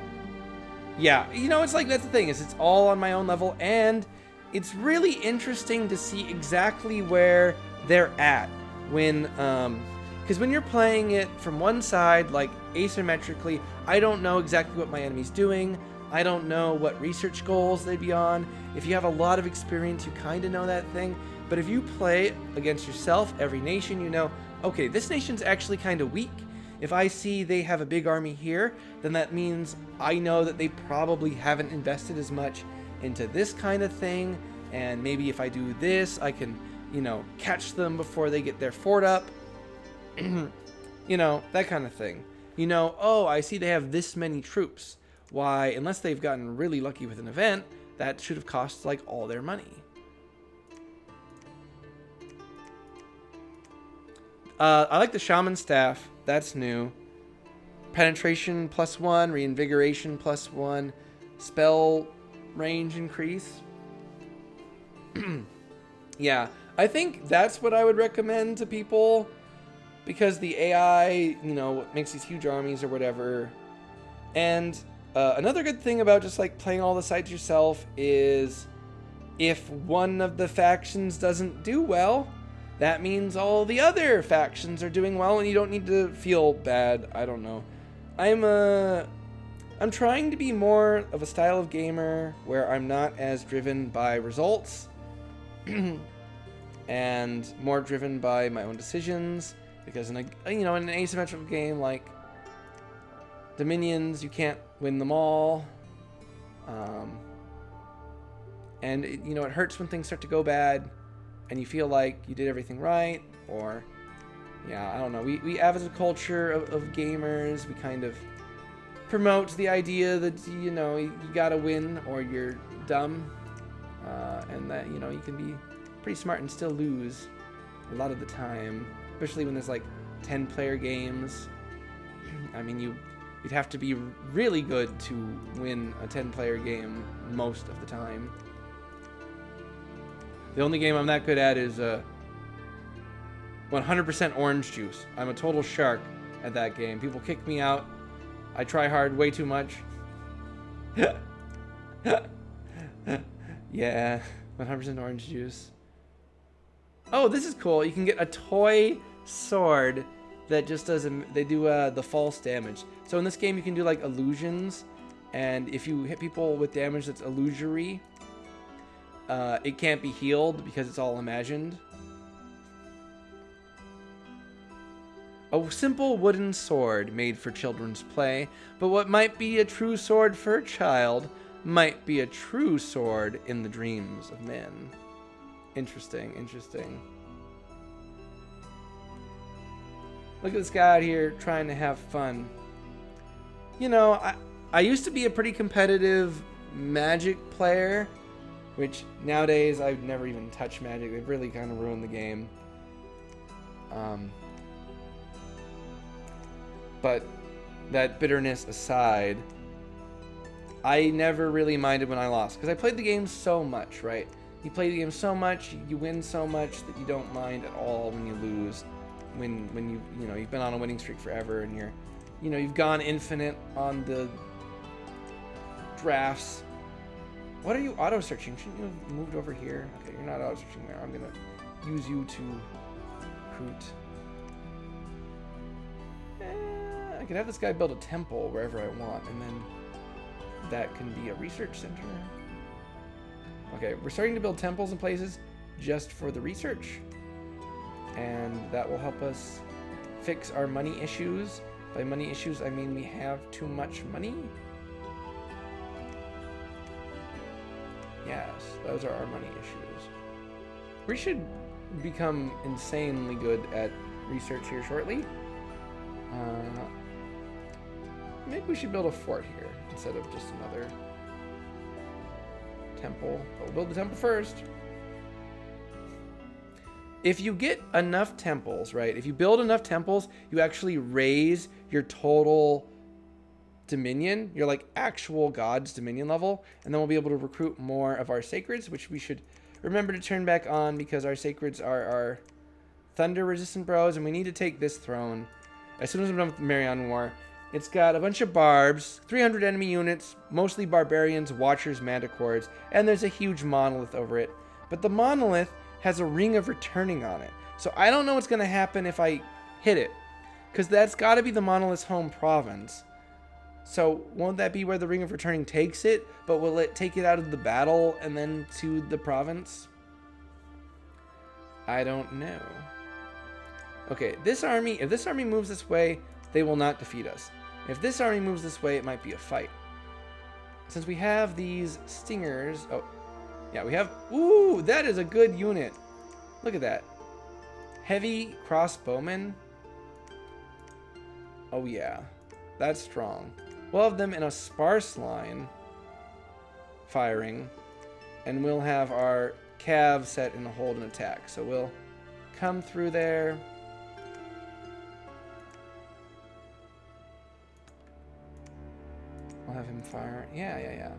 Yeah, you know, it's like, that's the thing, is it's all on my own level, and it's really interesting to see exactly where they're at when, because when you're playing it from one side, like asymmetrically, I don't know exactly what my enemy's doing. I don't know what research goals they'd be on. If you have a lot of experience, you kind of know that thing. But if you play against yourself, every nation, you know, okay, this nation's actually kind of weak. If I see they have a big army here, then that means I know that they probably haven't invested as much into this kind of thing. And maybe if I do this, I can, you know, catch them before they get their fort up. You know, that kind of thing. You know, oh, I see they have this many troops. Why, unless they've gotten really lucky with an event, that should have cost like all their money. I like the Shaman Staff. That's new. Penetration +1, Reinvigoration +1, Spell range increase. Yeah, I think that's what I would recommend to people, because the AI, you know, makes these huge armies or whatever. And another good thing about just like playing all the sides yourself is if one of the factions doesn't do well, that means all the other factions are doing well, and you don't need to feel bad. I don't know. I'm trying to be more of a style of gamer where I'm not as driven by results and more driven by my own decisions, because in a, you know, in an asymmetrical game like Dominions, you can't win them all. And it, you know, it hurts when things start to go bad and you feel like you did everything right, or, yeah, I don't know. We have as a culture of gamers, we kind of promote the idea that, you know, you gotta win or you're dumb, and that, you know, you can be pretty smart and still lose a lot of the time, especially when there's like 10-player games. I mean, you'd have to be really good to win a 10-player game most of the time. The only game I'm that good at is 100% orange juice. I'm a total shark at that game. People kick me out. I try hard way too much. Yeah, 100% orange juice. Oh, this is cool. You can get a toy sword that just does, they do the false damage. So in this game you can do like illusions, and if you hit people with damage that's illusory, it can't be healed because it's all imagined. A simple wooden sword made for children's play, but what might be a true sword for a child might be a true sword in the dreams of men. Interesting, interesting. Look at this guy out here trying to have fun. You know, I used to be a pretty competitive Magic player, which nowadays I've never even touched Magic. They've really kind of ruined the game. But that bitterness aside, I never really minded when I lost, because I played the game so much, right? You play the game so much, you win so much that you don't mind at all when you lose. When you know, you've been on a winning streak forever, and you're, you know, you've gone infinite on the drafts. What are you auto searching? Shouldn't you have moved over here? Okay, you're not auto searching there. I'm gonna use you to recruit. I could have this guy build a temple wherever I want, and then that can be a research center. Okay, we're starting to build temples in places just for the research, and that will help us fix our money issues. By money issues, I mean we have too much money. Yes, those are our money issues. We should become insanely good at research here shortly. maybe we should build a fort here instead of just another temple. But we'll build the temple first. If you get enough temples, right? If you build enough temples, you actually raise your total dominion, your like actual God's dominion level, and then we'll be able to recruit more of our sacreds, which we should remember to turn back on because our sacreds are our thunder resistant bros, and we need to take this throne as soon as I'm done with the Marion War. It's got a bunch of barbs, 300 enemy units, mostly barbarians, watchers, manticores, and there's a huge monolith over it. But the monolith has a ring of returning on it. So I don't know what's going to happen if I hit it, because that's got to be the monolith's home province. So won't that be where the ring of returning takes it? But will it take it out of the battle and then to the province? I don't know. Okay, this army, if this army moves this way, they will not defeat us. If this army moves this way, it might be a fight. Since we have these stingers, oh, yeah, we have, ooh, that is a good unit. Look at that. Heavy crossbowmen. Oh yeah, that's strong. We'll have them in a sparse line firing, and we'll have our cav set in a hold and attack. So we'll come through there. We'll have him fire. Yeah.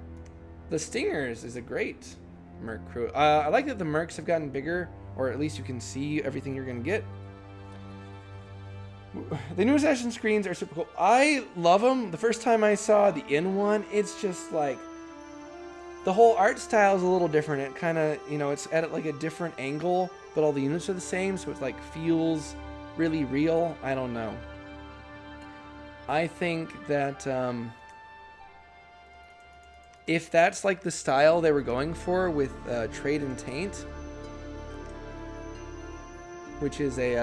The Stingers is a great Merc crew. I like that the Mercs have gotten bigger, or at least you can see everything you're going to get. The new Assassin screens are super cool. I love them. The first time I saw the in one, it's just like the whole art style is a little different. It kind of, you know, it's at like a different angle, but all the units are the same, so it's like feels really real. I don't know. I think that if that's like the style they were going for with Trade and Taint, which is a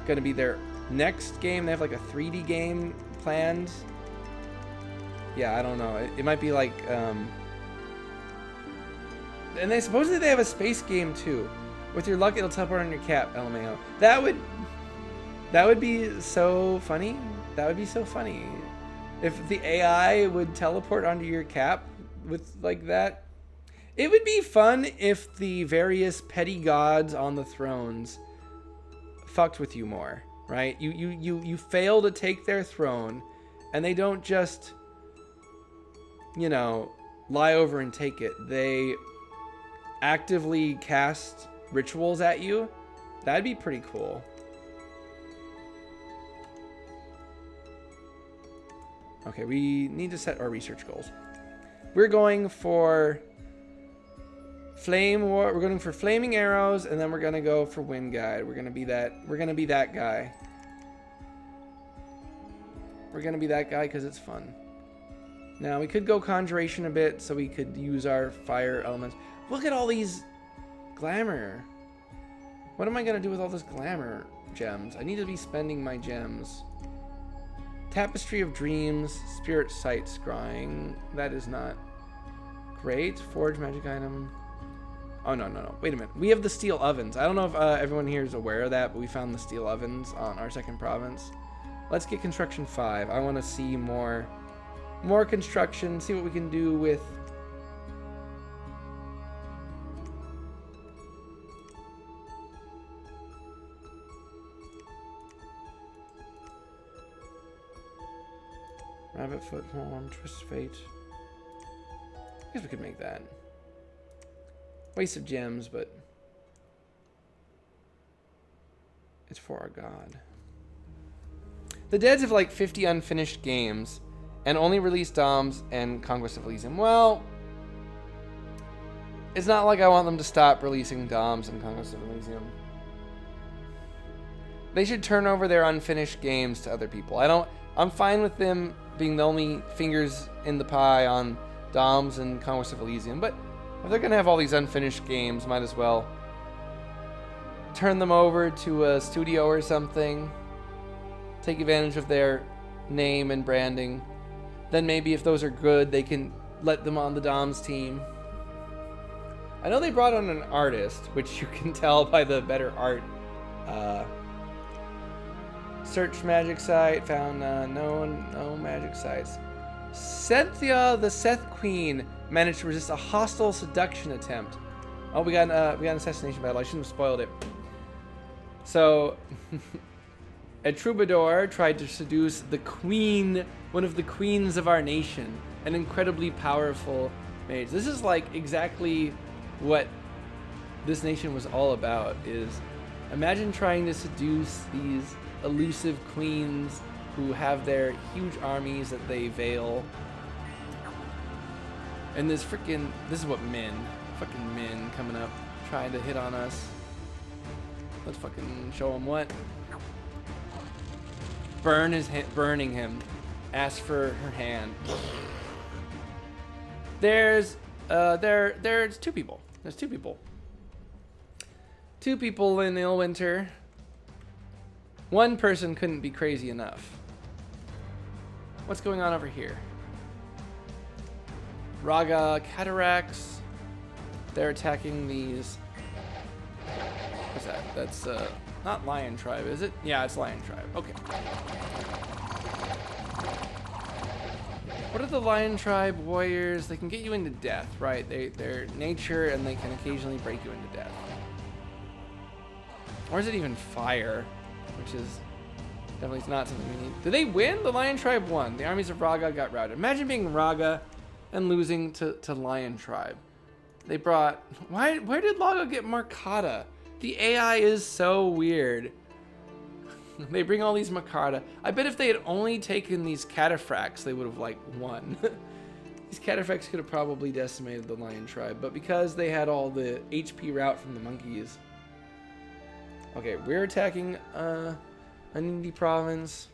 going to be their next game. They have like a 3D game planned. Yeah, I don't know. It might be like and they supposedly they have a space game too. With your luck, it'll teleport on your cap. LMAO. That would be so funny. That would be so funny. If the AI would teleport onto your cap with like that. It would be fun if the various petty gods on the thrones fucked with you more, right? You fail to take their throne, and they don't just, you know, lie over and take it. They actively cast rituals at you. That'd be pretty cool. Okay, we need to set our research goals. We're going for flame war. We're going for flaming arrows, and then we're gonna go for wind guide. We're gonna be that. We're gonna be that guy. We're gonna be that guy because it's fun. Now we could go conjuration a bit, so we could use our fire elements. Look at all these glamour. What am I gonna do with all this glamour gems? I need to be spending my gems. Tapestry of Dreams, Spirit Sight Scrying. That is not great. Forge magic item. Oh, no. Wait a minute. We have the steel ovens. I don't know if everyone here is aware of that, but we found the steel ovens on our second province. Let's get construction 5. I want to see more construction, see what we can do with... Rabbit foot, horn, twist fate. I guess we could make that. Waste of gems, but it's for our god. The Deads have like 50 unfinished games and only released DOMs and Conquest of Elysium. Well, it's not like I want them to stop releasing DOMs and Conquest of Elysium. They should turn over their unfinished games to other people. I'm fine with them being the only fingers in the pie on DOMs and Conquest of Elysium, but if they're going to have all these unfinished games, might as well turn them over to a studio or something. Take advantage of their name and branding. Then maybe if those are good, they can let them on the DOMs team. I know they brought on an artist, which you can tell by the better art Search magic site. Found no magic sites. Cynthia, the Seth Queen, managed to resist a hostile seduction attempt. Oh, we got an assassination battle. I shouldn't have spoiled it. So, a troubadour tried to seduce the queen, one of the queens of our nation, an incredibly powerful mage. This is like exactly what this nation was all about. Is imagine trying to seduce these elusive queens who have their huge armies that they veil. And this is what fucking men coming up trying to hit on us. Let's fucking show them what. Burning him. Ask for her hand. There's two people. There's two people. Two people in Illwinter. One person couldn't be crazy enough. What's going on over here? Raga cataracts. They're attacking these. What's that? That's not Lion Tribe, is it? Yeah, it's Lion Tribe. Okay. What are the Lion Tribe warriors? They can get you into death, right? They're nature, and they can occasionally break you into death. Or is it even fire? Which is definitely not something we need. Did they win? The Lion Tribe won. The armies of Raga got routed. Imagine being Raga and losing to Lion Tribe. They brought... Where did Raga get Markata? The AI is so weird. They bring all these Markata. I bet if they had only taken these cataphracts, they would have, like, won. These cataphracts could have probably decimated the Lion Tribe. But because they had all the HP route from the monkeys... Okay, we're attacking an indie province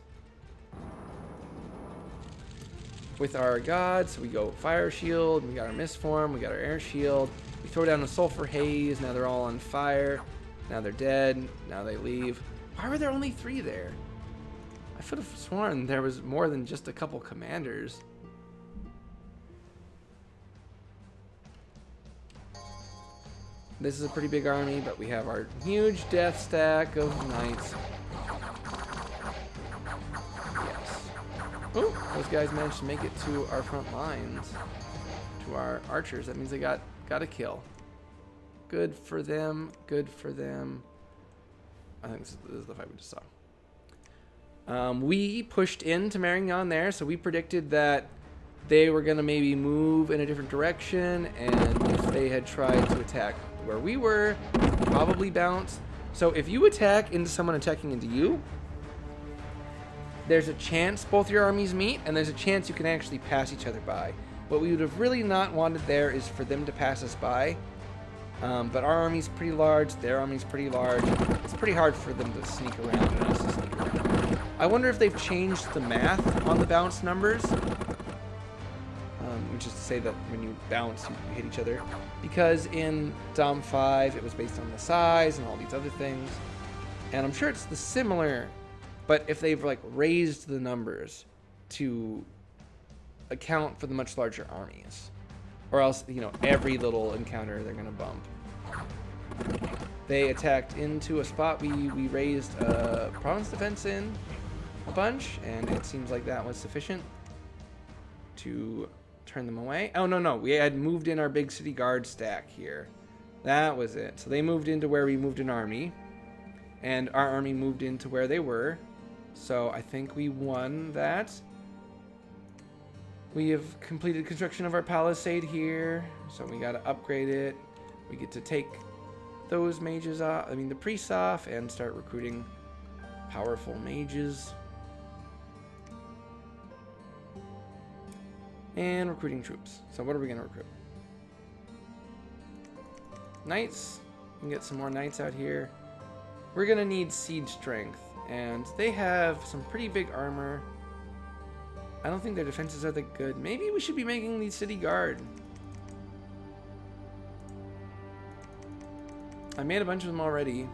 with our gods. So we go fire shield, we got our mist form, we got our air shield. We throw down a sulfur haze. Now they're all on fire. Now they're dead. Now they leave. Why were there only 3 there? I could have sworn there was more than just a couple commanders. This is a pretty big army, but we have our huge death stack of knights. Yes. Oh, those guys managed to make it to our front lines, to our archers. That means they got a kill. Good for them. Good for them. I think this is the fight we just saw. We pushed into Marignan there, so we predicted that they were going to maybe move in a different direction, and if they had tried to attack where we were, probably bounce. So if you attack into someone attacking into you, there's a chance both your armies meet, and there's a chance you can actually pass each other by. What we would have really not wanted there is for them to pass us by. But our army's pretty large, their army's pretty large. It's pretty hard for them to sneak around and us to sneak around. I wonder if they've changed the math on the bounce numbers. Which is to say that when you bounce, you hit each other. Because in Dom 5, it was based on the size and all these other things. And I'm sure it's the similar, but if they've like raised the numbers to account for the much larger armies. Or else, you know, every little encounter they're gonna bump. They attacked into a spot we raised province defense in a bunch, and it seems like that was sufficient to turn them away. Oh, no. We had moved in our big city guard stack here. That was it. So they moved into where we moved an army, and our army moved into where they were. So I think we won that. We have completed construction of our palisade here, so we got to upgrade it. We get to take those mages off, the priests off, and start recruiting powerful mages. And recruiting troops. So what are we going to recruit? Knights. We can get some more knights out here. We're going to need siege strength, and they have some pretty big armor. I don't think their defenses are that good. Maybe we should be making the city guard. I made a bunch of them already.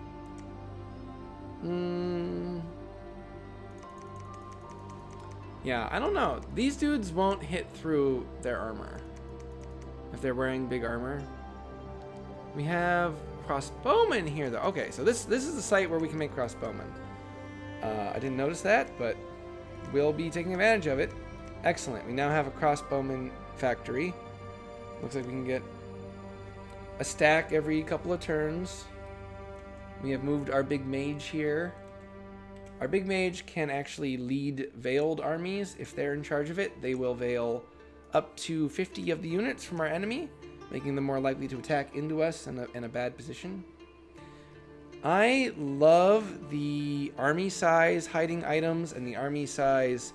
Yeah, I don't know. These dudes won't hit through their armor if they're wearing big armor. We have crossbowmen here, though. Okay, so this is the site where we can make crossbowmen. I didn't notice that, but we'll be taking advantage of it. Excellent. We now have a crossbowman factory. Looks like we can get a stack every couple of turns. We have moved our big mage here. Our big mage can actually lead veiled armies. If they're in charge of it, they will veil up to 50 of the units from our enemy, making them more likely to attack into us in a bad position. I love the army size hiding items and the army size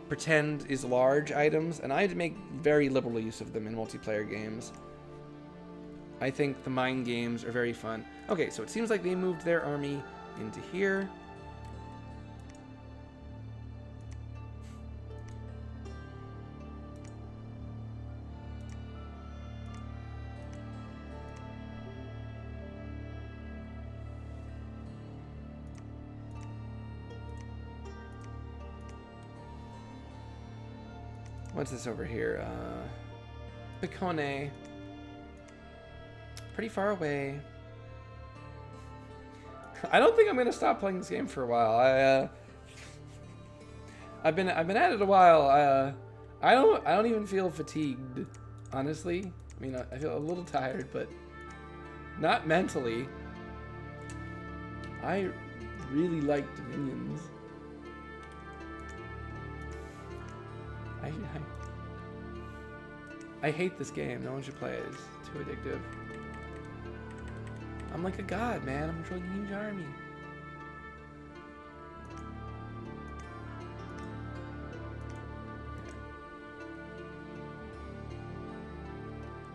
pretend is large items, and I make very liberal use of them in multiplayer games. I think the mind games are very fun. Okay, so it seems like they moved their army into here. What's this over here? Picone. Pretty far away. I don't think I'm gonna stop playing this game for a while. I've been at it a while. I don't even feel fatigued, honestly. I mean, I feel a little tired, but not mentally. I really like Dominions. I hate this game. No one should play it. It's too addictive. I'm like a god, man. I'm controlling a huge army.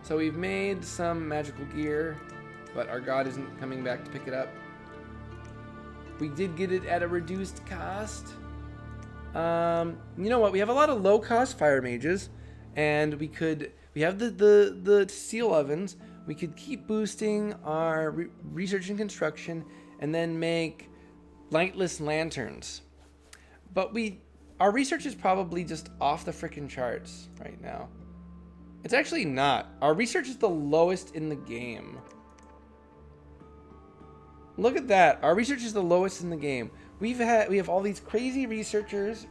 So we've made some magical gear, but our god isn't coming back to pick it up. We did get it at a reduced cost. You know what? We have a lot of low-cost fire mages, and we have the steel ovens. We could keep boosting our research and construction, and then make lightless lanterns. But our research is probably just off the frickin' charts right now. It's actually not. Our research is the lowest in the game. Look at that. Our research is the lowest in the game. We have all these crazy researchers,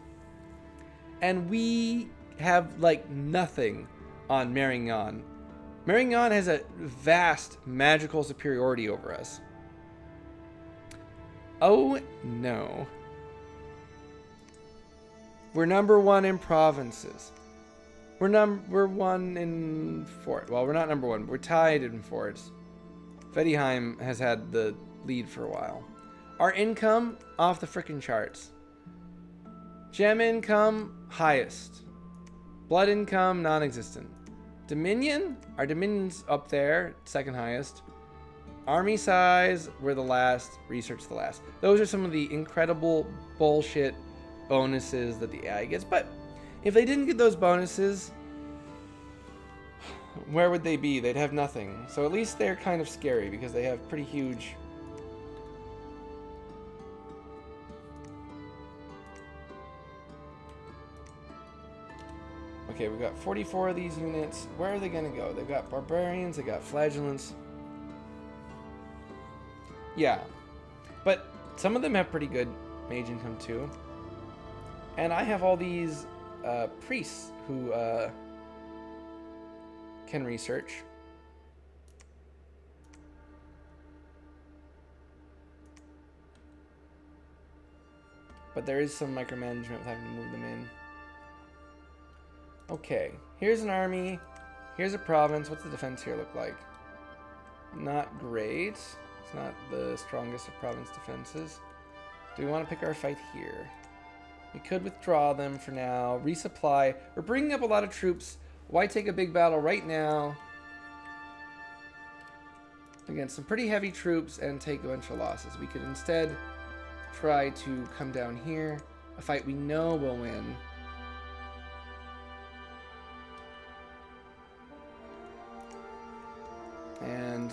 and we have like nothing on Marignan. Marignan has a vast magical superiority over us. Oh no. We're number one in provinces. We're number one in fort. Well, we're not number one. We're tied in forts. Fediheim has had the lead for a while. Our income off the frickin' charts. Gem income highest. Blood income non-existent. Dominion, our Dominion's up there, second highest. Army size, we're the last. Research the last. Those are some of the incredible bullshit bonuses that the AI gets. But if they didn't get those bonuses, where would they be? They'd have nothing. So at least they're kind of scary because they have pretty huge. Okay, we've got 44 of these units. Where are they going to go? They've got barbarians, they got flagellants. Yeah, but some of them have pretty good mage income too. And I have all these priests who can research. But there is some micromanagement with having to move them in. Okay, here's an army. Here's a province. What's the defense here look like? Not great. It's not the strongest of province defenses. Do we want to pick our fight here? We could withdraw them for now. Resupply. We're bringing up a lot of troops. Why take a big battle right now against some pretty heavy troops and take a bunch of losses? We could instead try to come down here. A fight we know we'll win. And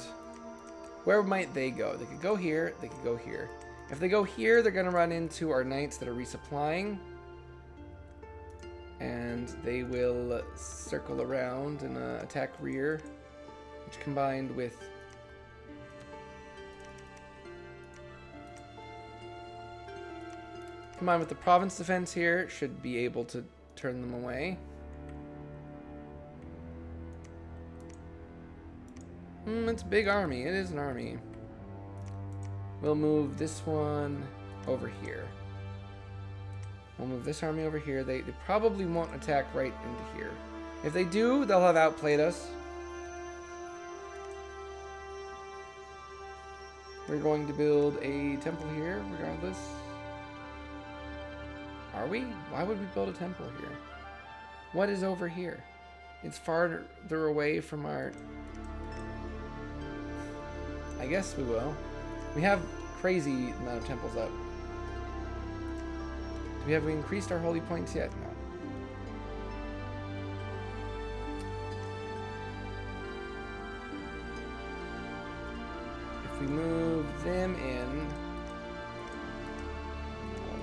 where might they go? They could go here. They could go here. If they go here, they're going to run into our knights that are resupplying. And they will circle around and attack rear, which combined with Combined with the province defense here, should be able to turn them away. It's a big army. It is an army. We'll move this one over here. We'll move this army over here. They probably won't attack right into here. If they do, they'll have outplayed us. We're going to build a temple here, regardless. Are we? Why would we build a temple here? What is over here? It's farther away from our... I guess we will. We have crazy amount of temples up. Have we increased our holy points yet? No. If we move them in...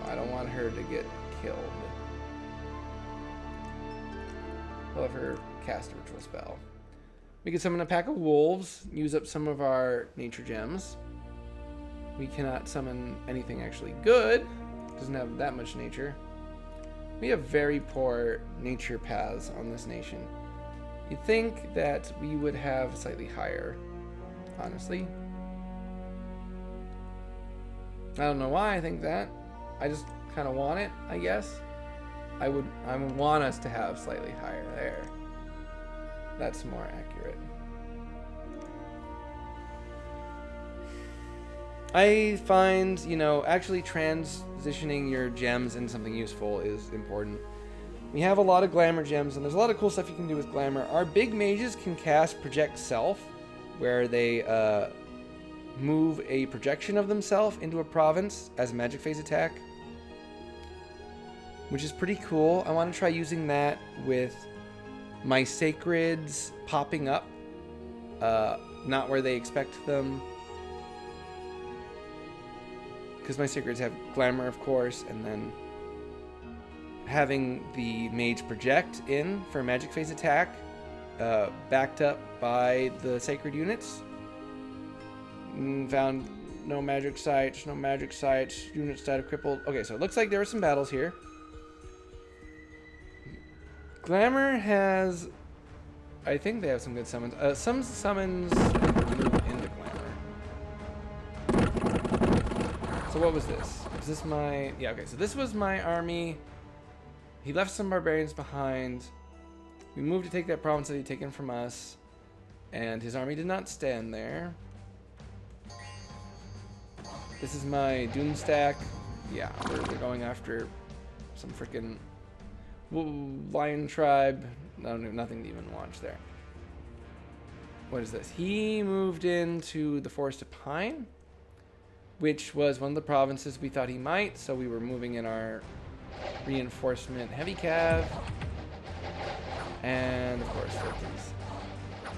I don't want her to get killed. We'll have her cast a ritual spell. We can summon a pack of wolves, use up some of our nature gems. We cannot summon anything actually good. Doesn't have that much nature. We have very poor nature paths on this nation. You'd think that we would have slightly higher, honestly. I don't know why I think that. I just kind of want it, I guess. I would want us to have slightly higher there. That's more accurate. I find, you know, actually transitioning your gems into something useful is important. We have a lot of glamour gems, and there's a lot of cool stuff you can do with glamour. Our big mages can cast Project Self, where they move a projection of themselves into a province as a magic phase attack, which is pretty cool. I want to try using that with my sacreds popping up, not where they expect them. Because my sacreds have glamour, of course, and then having the mage project in for a magic phase attack, backed up by the sacred units. Found no magic sites, units that are crippled. Okay, so it looks like there were some battles here. Glamour has, I think they have some good summons. Some summons move into glamour. So what was this? Was this my... Yeah, okay, so this was my army. He left some barbarians behind. We moved to take that province that he'd taken from us. And his army did not stand there. This is my Dune stack. Yeah, we're going after some freaking lion tribe. No, nothing to even launch there. What is this? He moved into the Forest of Pine, which was one of the provinces we thought he might, so we were moving in our reinforcement heavy cav. And of course,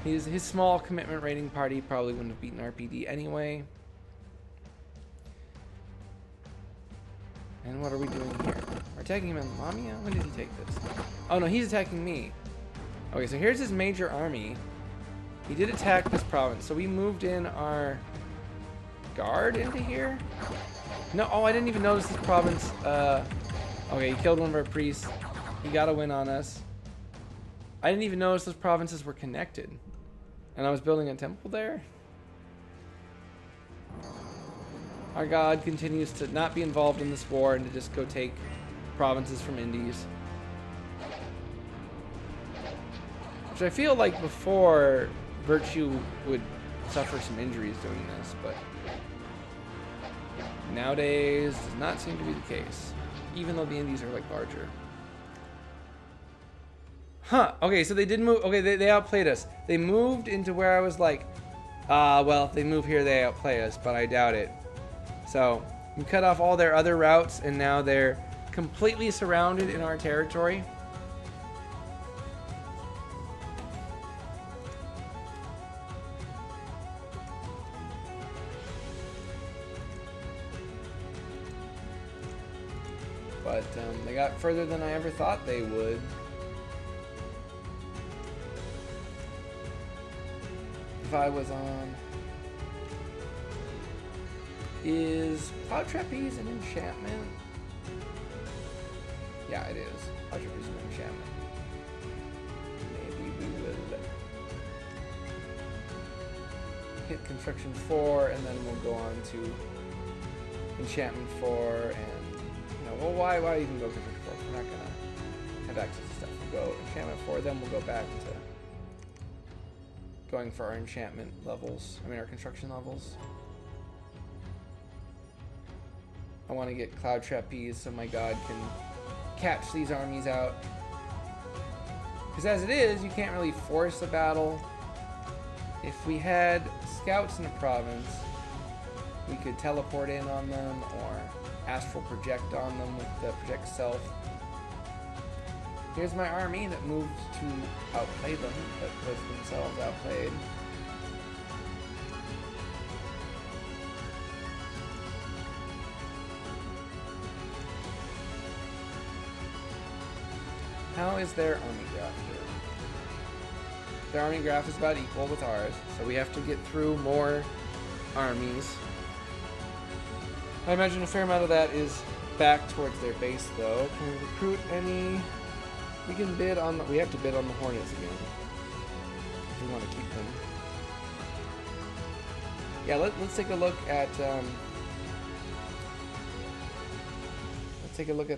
his small commitment rating party probably wouldn't have beaten RPD anyway. And what are we doing here? We're attacking him in Lamia? When did he take this? Oh no, he's attacking me. Okay, so here's his major army. He did attack this province, so we moved in our guard into here? No, oh, I didn't even notice this province. Okay, he killed one of our priests. He got a win on us. I didn't even notice those provinces were connected. And I was building a temple there? Our god continues to not be involved in this war and to just go take provinces from Indies. Which I feel like before, Virtue would suffer some injuries doing this, but nowadays does not seem to be the case, even though the Indies are like larger. Huh, okay, so they did move. Okay, they outplayed us. They moved into where I was like, well, if they move here, they outplay us, but I doubt it. So we cut off all their other routes, and now they're completely surrounded in our territory. But they got further than I ever thought they would. If I was on... Is Cloud Trapeze an enchantment? Yeah, it is. Attributes of enchantment. Maybe we will hit construction 4, and then we'll go on to enchantment 4, and well, why even go construction 4? We're not gonna have access to stuff. We'll go enchantment 4, then we'll go back to going for our enchantment levels. Our construction levels. I want to get Cloud Trapeze so my god can catch these armies out. Because as it is, you can't really force a battle. If we had scouts in a province, we could teleport in on them or astral project on them with the project self. Here's my army that moved to outplay them, but was themselves outplayed. How is their army graph doing? Their army graph is about equal with ours, so we have to get through more armies. I imagine a fair amount of that is back towards their base, though. Can we recruit any? We can bid on. We have to bid on the Hornets again if we want to keep them. Yeah, let's take a look at. Let's take a look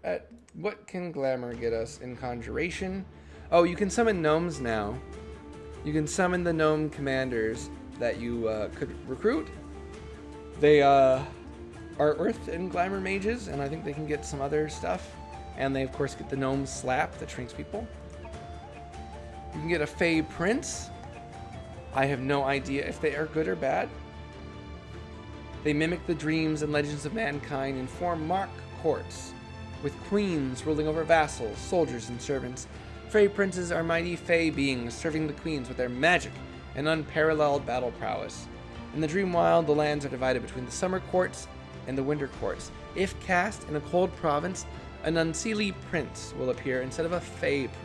at what can glamour get us in conjuration. Oh, you can summon gnomes now. You can summon the gnome commanders that you could recruit. They are earth and glamour mages, and I think they can get some other stuff. And they, of course, get the gnome slap that shrinks people. You can get a Fey Prince. I have no idea if they are good or bad. They mimic the dreams and legends of mankind and form mock courts, with queens ruling over vassals, soldiers, and servants. Fey princes are mighty Fey beings serving the queens with their magic and unparalleled battle prowess. In the Dreamwild, the lands are divided between the summer courts and the winter courts. If cast in a cold province, an unseelie prince will appear instead of a Fey prince.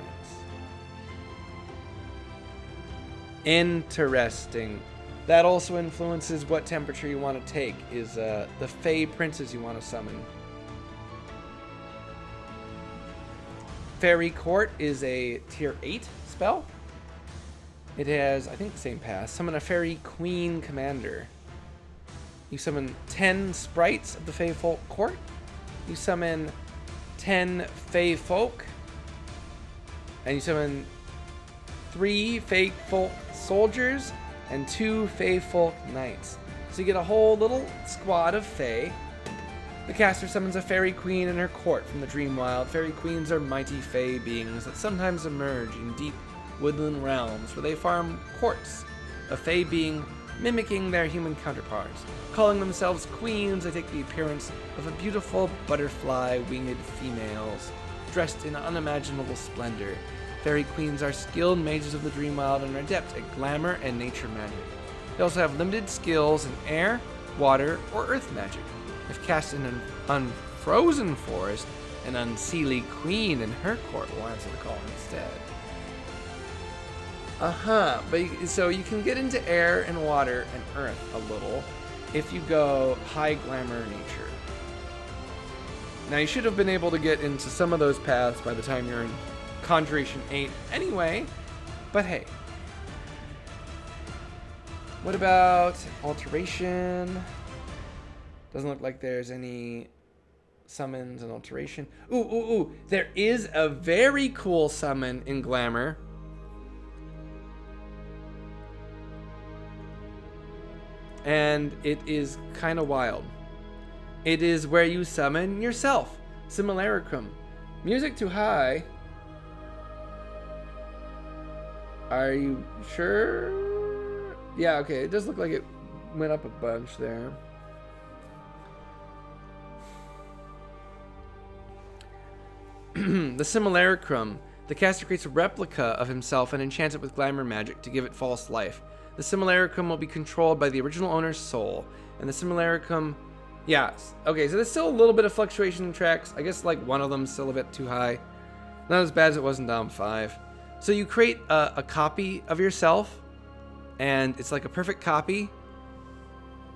Interesting. That also influences what temperature you want to take, is the Fey princes you want to summon. Fairy Court is a tier 8 spell. It has, I think, the same pass. Summon a Fairy Queen Commander. You summon 10 sprites of the Fey Folk Court. You summon 10 Fey Folk. And you summon 3 Fey Folk Soldiers and 2 Fey Folk Knights. So you get a whole little squad of Fey. The caster summons a Fairy Queen and her court from the Dreamwild. Fairy Queens are mighty Fey beings that sometimes emerge in deep woodland realms where they farm courts, a Fey being mimicking their human counterparts. Calling themselves queens, they take the appearance of a beautiful butterfly-winged females, dressed in unimaginable splendor. Fairy Queens are skilled mages of the Dreamwild and are adept at glamour and nature magic. They also have limited skills in air, water, or earth magic. If cast in an unfrozen forest, an unseelie queen in her court will answer the call instead. So you can get into air and water and earth a little if you go high glamour nature. Now you should have been able to get into some of those paths by the time you're in Conjuration 8 anyway, but hey. What about alteration? Doesn't look like there's any summons and alteration. Ooh. There is a very cool summon in Glamour. And it is kind of wild. It is where you summon yourself. Similaricum. Music too high. Are you sure? Yeah, okay. It does look like it went up a bunch there. The Simulacrum. The caster creates a replica of himself and enchants it with glamour magic to give it false life. The Simulacrum will be controlled by the original owner's soul. And the Simulacrum... Yeah, okay, so there's still a little bit of fluctuation in tracks. I guess, like, one of them's still a bit too high. Not as bad as it was in Dom 5. So you create a copy of yourself, and it's like a perfect copy,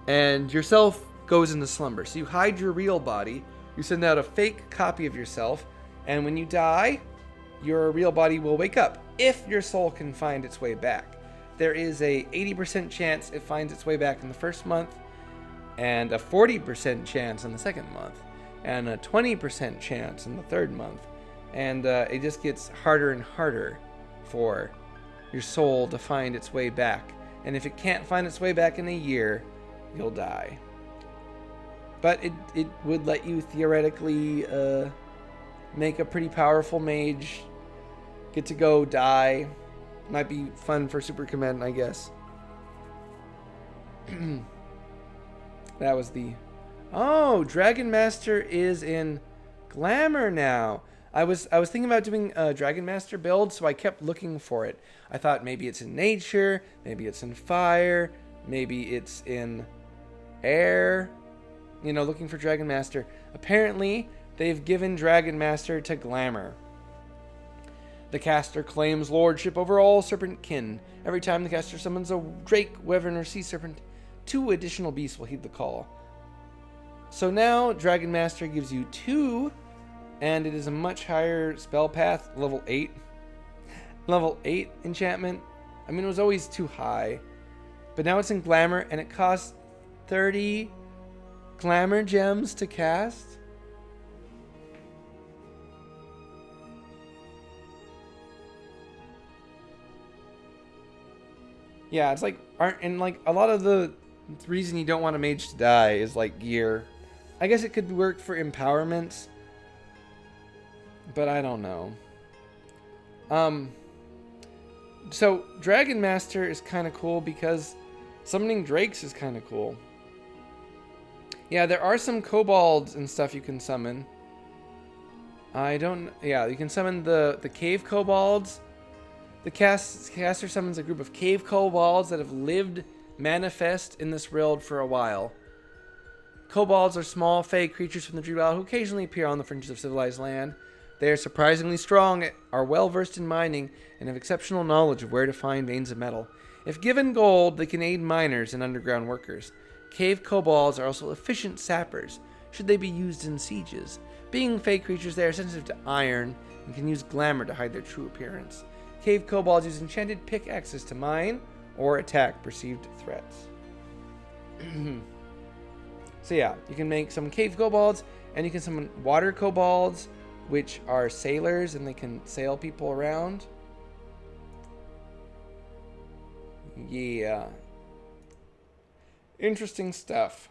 and yourself goes into slumber. So you hide your real body, You send out a fake copy of yourself, and when you die, your real body will wake up, if your soul can find its way back. There is a 80% chance it finds its way back in the first month, and a 40% chance in the second month, and a 20% chance in the third month. And it just gets harder and harder for your soul to find its way back. And if it can't find its way back in a year, you'll die. But it would let you theoretically make a pretty powerful mage, get to go die. Might be fun for Super Command, I guess. That was the... Oh, Dragon Master is in Glamour now. I was thinking about doing a Dragon Master build, so I kept looking for it. I thought maybe it's in nature, maybe it's in fire, maybe it's in air. You know, looking for Dragon Master. Apparently, they've given Dragon Master to Glamour. The caster claims lordship over all serpent kin. Every time the caster summons a drake, wyvern, or sea serpent, 2 additional beasts will heed the call. So now Dragon Master gives you 2, and it is a much higher spell path, level 8. Level 8 enchantment. I mean, it was always too high. But now it's in Glamour, and it costs 30 Glamour gems to cast. Yeah, it's like, and like a lot of the reason you don't want a mage to die is like gear. I guess it could work for empowerments, but I don't know. So Dragon Master is kind of cool because summoning drakes is kind of cool. Yeah, there are some kobolds and stuff you can summon. Yeah, you can summon the cave kobolds. The caster summons a group of cave kobolds that have lived manifest in this world for a while. Kobolds are small, fey creatures from the Dream Isle who occasionally appear on the fringes of civilized land. They are surprisingly strong, are well versed in mining, and have exceptional knowledge of where to find veins of metal. If given gold, they can aid miners and underground workers. Cave kobolds are also efficient sappers, should they be used in sieges. Being fey creatures, they are sensitive to iron and can use glamour to hide their true appearance. Cave kobolds use enchanted pickaxes to mine or attack perceived threats. So yeah, you can make some cave kobolds, and you can summon water kobolds, which are sailors, and they can sail people around. Yeah. Interesting stuff.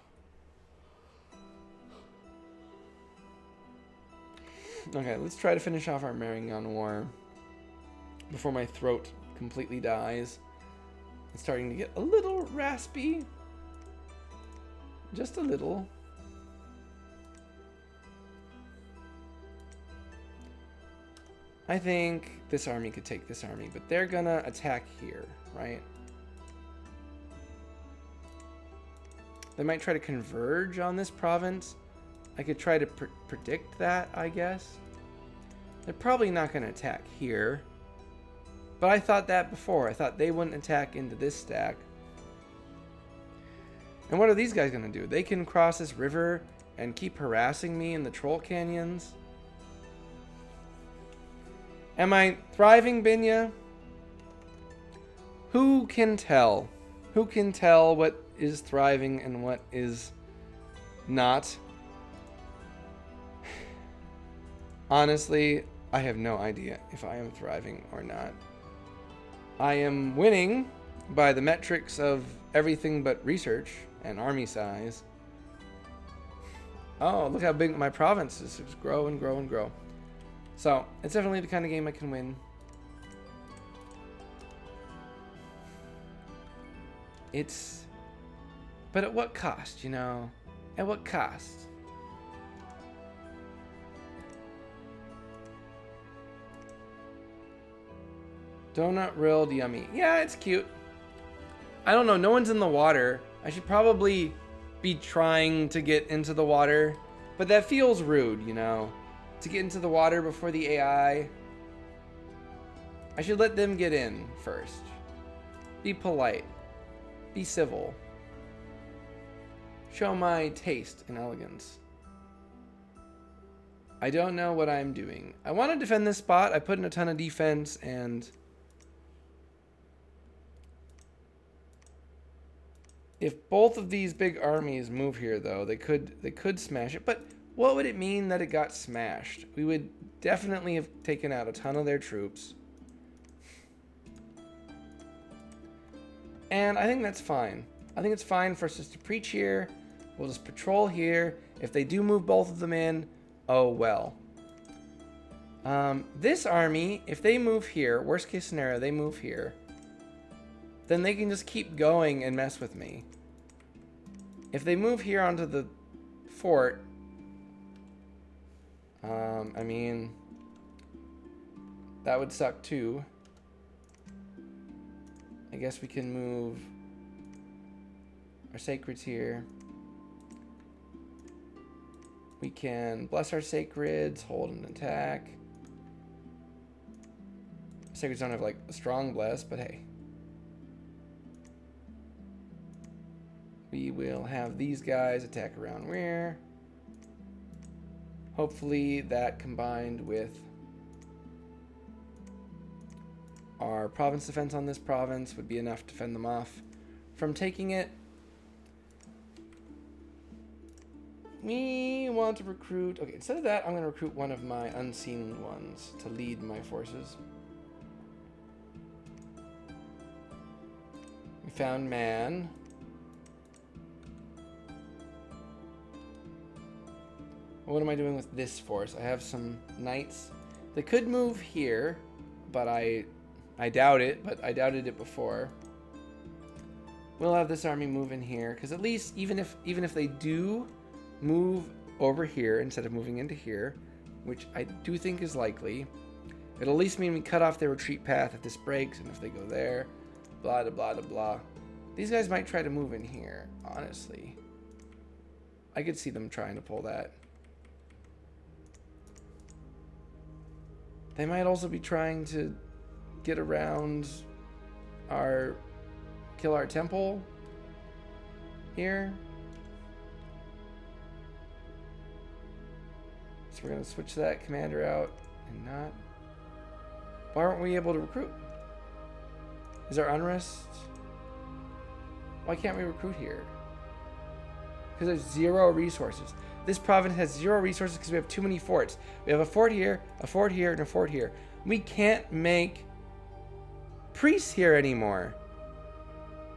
Okay, let's try to finish off our Marigon War before my throat completely dies. It's starting to get a little raspy. Just a little. I think this army could take this army, but they're gonna attack here, right? They might try to converge on this province. I could try to predict that, I guess. They're probably not gonna attack here. But I thought that before. I thought they wouldn't attack into this stack. And what are these guys going to do? They can cross this river and keep harassing me in the troll canyons. Am I thriving, Binya? Who can tell? Who can tell what is thriving and what is not? Honestly, I have no idea if I am thriving or not. I am winning by the metrics of everything but research and army size. Oh, look how big my province is. It's grow and grow and grow. So, it's definitely the kind of game I can win. But at what cost, you know? At what cost? Donut rilled yummy. Yeah, it's cute. I don't know. No one's in the water. I should probably be trying to get into the water. But that feels rude, you know? To get into the water before the AI. I should let them get in first. Be polite. Be civil. Show my taste and elegance. I don't know what I'm doing. I want to defend this spot. I put in a ton of defense, and if both of these big armies move here, though, they could smash it. But what would it mean that it got smashed? We would definitely have taken out a ton of their troops. And I think that's fine. I think it's fine for us just to preach here. We'll just patrol here. If they do move both of them in, oh well. This army, if they move here, worst case scenario, they move here, then they can just keep going and mess with me. If they move here onto the fort, I mean, that would suck too. I guess we can move our sacreds here. We can bless our sacreds, hold an attack. Sacreds don't have like a strong bless, but hey. We will have these guys attack around rear. Hopefully that combined with our province defense on this province would be enough to fend them off from taking it. We want to recruit... Okay, instead of that, I'm going to recruit one of my unseen ones to lead my forces. We found man. What am I doing with this force? I have some knights. They could move here, but I doubt it, but I doubted it before. We'll have this army move in here, because at least even if they do move over here instead of moving into here, which I do think is likely, it'll at least mean we cut off their retreat path if this breaks, and if they go there, blah, blah, blah, blah, blah. These guys might try to move in here, honestly. I could see them trying to pull that. They might also be trying to get around kill our temple here. So we're gonna switch that commander out and not. Why aren't we able to recruit? Is there unrest? Why can't we recruit here? Because there's 0 resources. This province has 0 resources because we have too many forts. We have a fort here, a fort here, and a fort here. We can't make priests here anymore.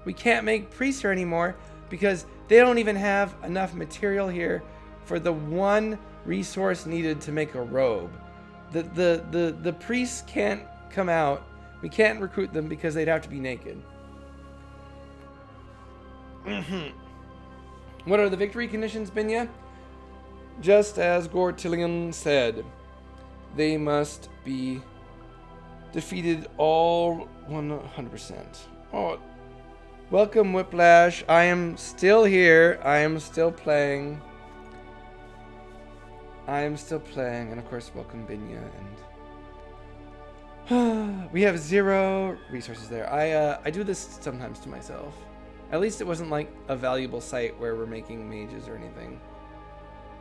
We can't make priests here anymore because they don't even have enough material here for the one resource needed to make a robe. The priests can't come out. We can't recruit them because they'd have to be naked. What are the victory conditions, Binya? Just as Gortillion said, they must be defeated all 100%. Oh, welcome, Whiplash. I am still here. I am still playing. And of course, welcome, Binya. And we have 0 resources there. I do this sometimes to myself. At least it wasn't like a valuable site where we're making mages or anything.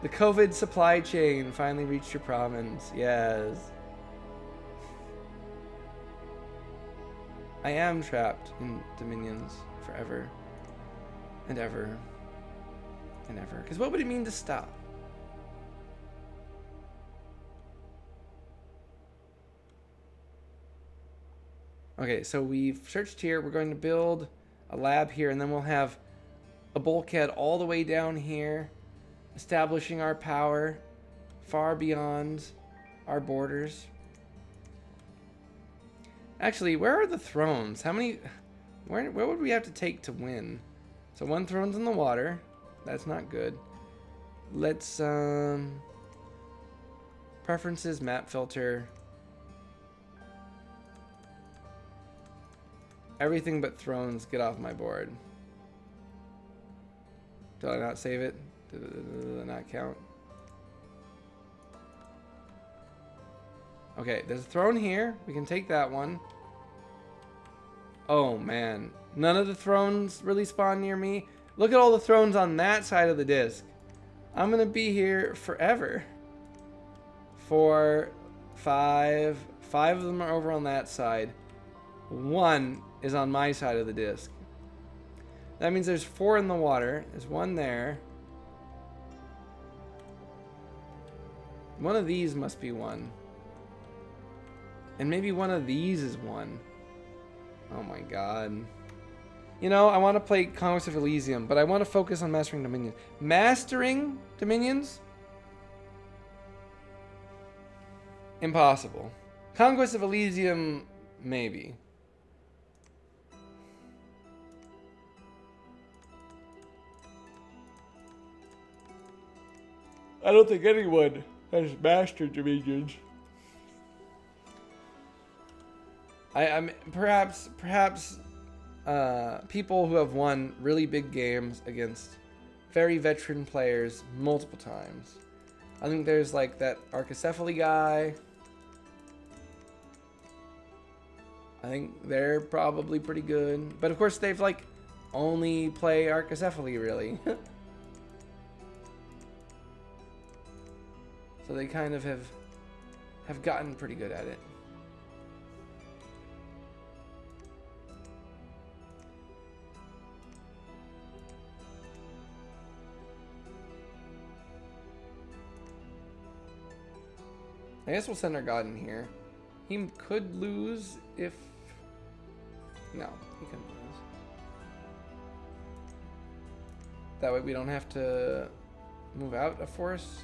The COVID supply chain finally reached your province. Yes. I am trapped in dominions forever and ever and ever. Because what would it mean to stop? Okay, so we've searched here. We're going to build a lab here, and then we'll have a bulkhead all the way down here, establishing our power far beyond our borders. Actually, where are the thrones? How many... Where would we have to take to win? So 1 throne's in the water. That's not good. Let's... Preferences, map filter. Everything but thrones, get off my board. Did I not save it? Did it not count? Okay, there's a throne here. We can take that one. Oh, man. None of the thrones really spawn near me. Look at all the thrones on that side of the disc. I'm going to be here forever. 4, 5. 5 of them are over on that side. 1 is on my side of the disc. That means there's 4 in the water. There's 1 there. One of these must be 1. And maybe one of these is 1. Oh my god. You know, I want to play Conquest of Elysium, but I want to focus on Mastering Dominions. Mastering Dominions? Impossible. Conquest of Elysium, maybe. I don't think anyone has mastered Dominions. I'm perhaps people who have won really big games against very veteran players multiple times. I think there's like that Archaecephaly guy. I think they're probably pretty good, but of course they've like only play Archaecephaly really. So they kind of have gotten pretty good at it. I guess we'll send our god in here. He could lose if... No, he couldn't lose. That way we don't have to move out a force.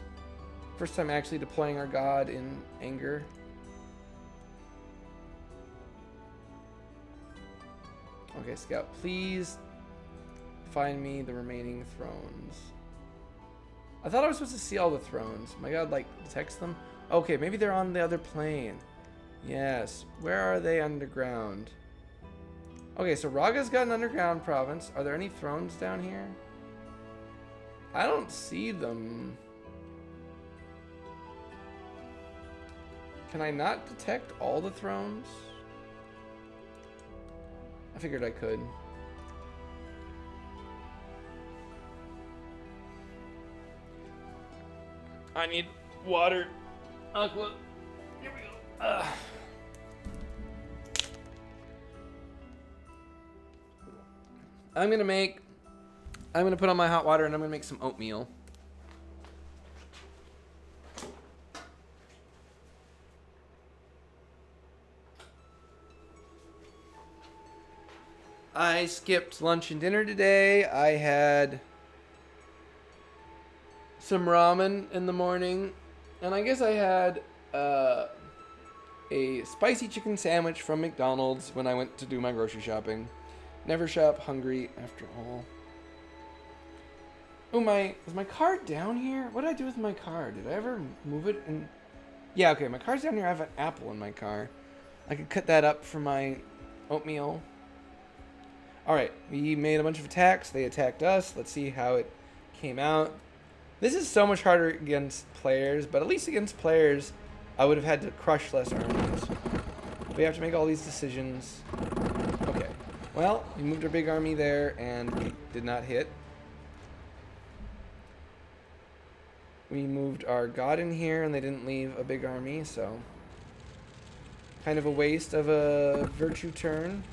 First time actually deploying our god in anger. Okay, Scout, please find me the remaining thrones. I thought I was supposed to see all the thrones. My god, like, detects them? Okay, maybe they're on the other plane. Yes. Where are they underground? Okay, so Raga's got an underground province. Are there any thrones down here? I don't see them. Can I not detect all the thrones? I figured I could. I need water. Aqua. Here we go. I'm gonna put on my hot water and I'm gonna make some oatmeal. I skipped lunch and dinner today. I had some ramen in the morning. And I guess I had a spicy chicken sandwich from McDonald's when I went to do my grocery shopping. Never shop hungry after all. Oh, is my card down here? What did I do with my car? Did I ever move it? Yeah, okay, my car's down here. I have an apple in my car. I could cut that up for my oatmeal. Alright, we made a bunch of attacks. They attacked us. Let's see how it came out. This is so much harder against players, but at least against players, I would have had to crush less armies. We have to make all these decisions. Okay. Well, we moved our big army there, and we did not hit. We moved our god in here, and they didn't leave a big army, so... kind of a waste of a virtue turn,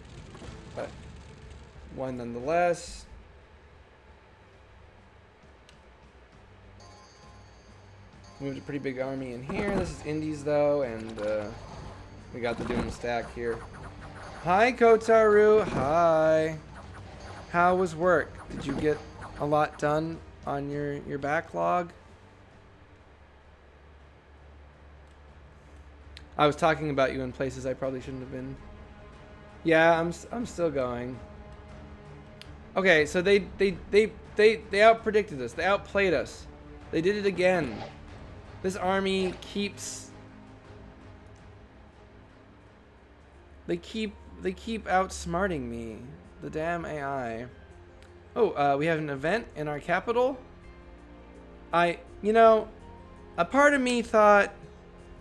but one nonetheless. Moved a pretty big army in here. This is Indies, though, and we got the Doom stack here. Hi, Kotaru. Hi. How was work? Did you get a lot done on your backlog? I was talking about you in places I probably shouldn't have been. Yeah, I'm still going. Okay, so they outpredicted us. They outplayed us. They did it again. This army keeps... They keep outsmarting me. The damn AI. Oh, we have an event in our capital? You know, a part of me thought,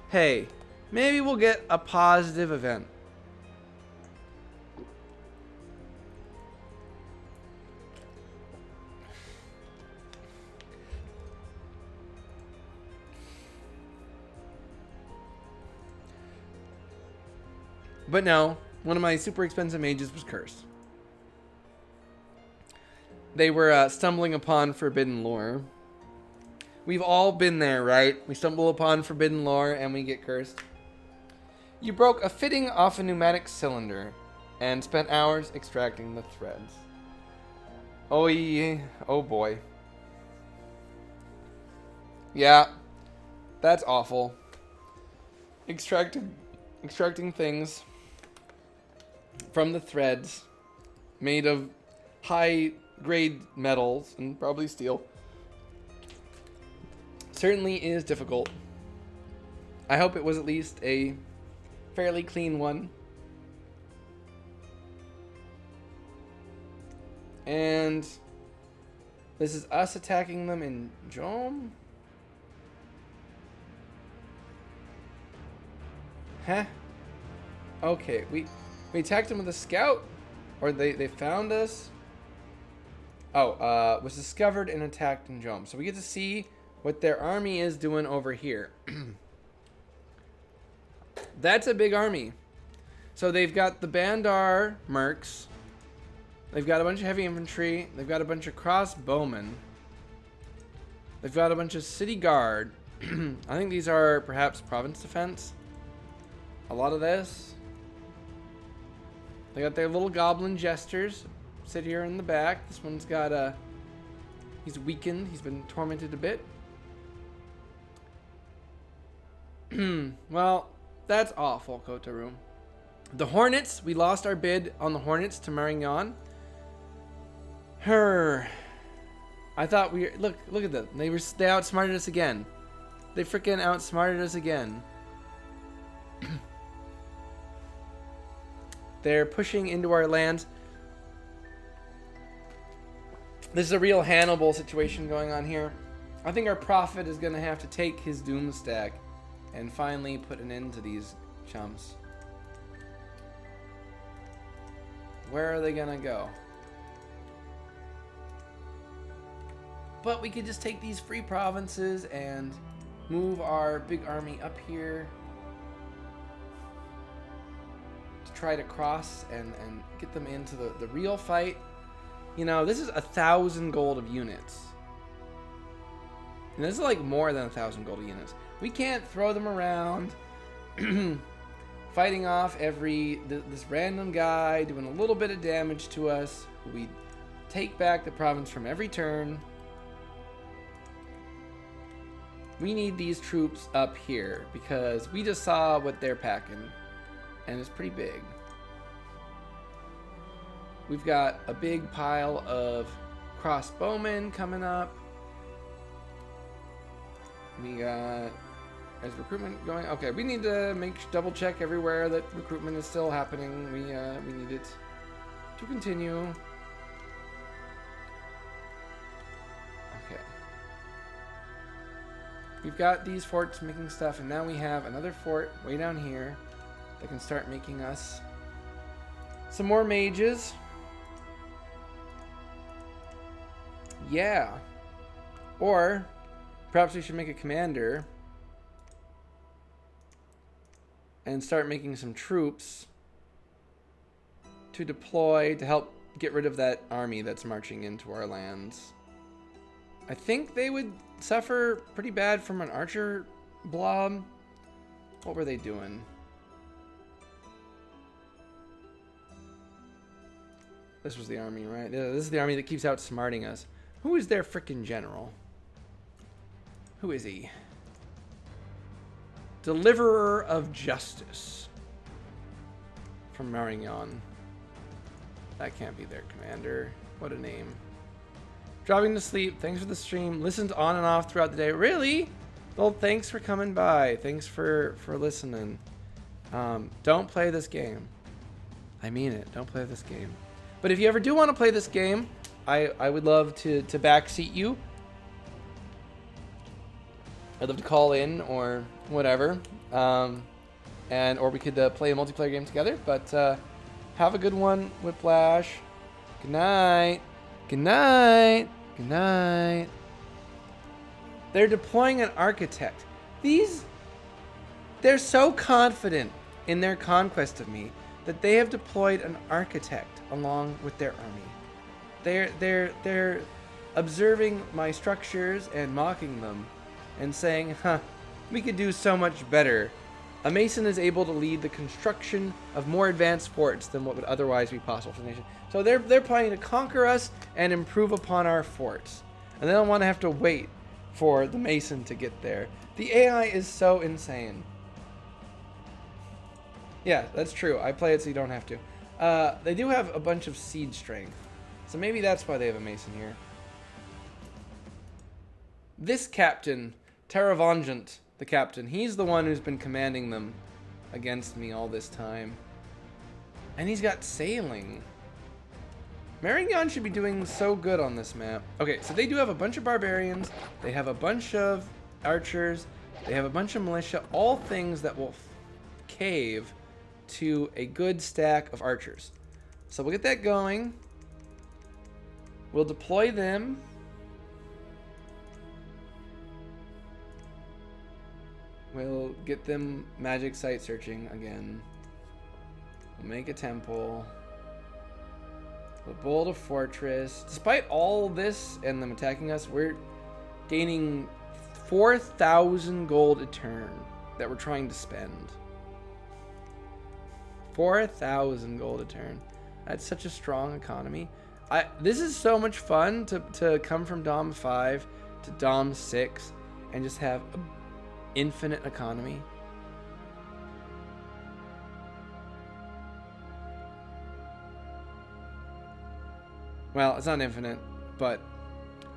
hey, maybe we'll get a positive event. But no, one of my super expensive mages was cursed. They were stumbling upon forbidden lore. We've all been there, right? We stumble upon forbidden lore and we get cursed. You broke a fitting off a pneumatic cylinder and spent hours extracting the threads. Oh yeah, oh boy. Yeah, that's awful. Extracting things from the threads made of high grade metals and probably steel certainly is difficult. I hope it was at least a fairly clean one. And this is us attacking them in Jom? Huh? Okay, we attacked them with a scout? Or they found us? Oh, was discovered and attacked in Jom. So we get to see what their army is doing over here. That's a big army. So they've got the Bandar mercs. They've got a bunch of heavy infantry. They've got a bunch of crossbowmen. They've got a bunch of city guard. I think these are perhaps province defense. A lot of this. They got their little goblin jesters. Sit here in the back. This one's got a... He's weakened. He's been tormented a bit. Well, that's awful, Kotaru. The Hornets. We lost our bid on the Hornets to Marignan. I thought we... Look at them. They outsmarted us again. They freaking outsmarted us again. They're pushing into our lands. This is a real Hannibal situation going on here. I think our prophet is going to have to take his doom stack and finally put an end to these chumps. Where are they going to go? But we could just take these free provinces and move our big army up here to try to cross and get them into the real fight. You know, this is 1,000 gold of units. And this is like more than 1,000 gold of units. We can't throw them around fighting off this random guy doing a little bit of damage to us. We take back the province from every turn. We need these troops up here because we just saw what they're packing, and it's pretty big. We've got a big pile of crossbowmen coming up. We got... Is recruitment going? Okay, we need to double check everywhere that recruitment is still happening. We need it to continue. Okay. We've got these forts making stuff, and now we have another fort way down here that can start making us some more mages. Yeah. Or perhaps we should make a commander and start making some troops to deploy to help get rid of that army that's marching into our lands. I think they would suffer pretty bad from an archer blob. What were they doing? This was the army, right? Yeah, this is the army that keeps outsmarting us. Who is their frickin' general? Who is he? Deliverer of Justice. From Marignan. That can't be their commander. What a name. Dropping to sleep. Thanks for the stream. Listened on and off throughout the day. Really? Well, thanks for coming by. Thanks for listening. Don't play this game. I mean it. Don't play this game. But if you ever do want to play this game, I would love to backseat you. I'd love to call in or whatever. Or we could play a multiplayer game together. But have a good one, Whiplash. Good night. Good night. Good night. They're deploying an architect. They're so confident in their conquest of me that they have deployed an architect along with their army. They're observing my structures and mocking them and saying, huh, we could do so much better. A mason is able to lead the construction of more advanced forts than what would otherwise be possible for the nation. So they're planning to conquer us and improve upon our forts. And they don't want to have to wait for the mason to get there. The AI is so insane. Yeah, that's true. I play it so you don't have to. They do have a bunch of siege strength. So maybe that's why they have a mason here. This captain, Taravangent, the captain, he's the one who's been commanding them against me all this time. And he's got sailing. Marignan should be doing so good on this map. Okay, so they do have a bunch of barbarians. They have a bunch of archers. They have a bunch of militia. All things that will cave to a good stack of archers. So we'll get that going. We'll deploy them. We'll get them magic site searching again. We'll make a temple. We'll build a fortress. Despite all this and them attacking us, we're gaining 4,000 gold a turn that we're trying to spend. 4,000 gold a turn. That's such a strong economy. This is so much fun to come from Dom 5 to Dom 6 and just have an infinite economy. Well, it's not infinite, but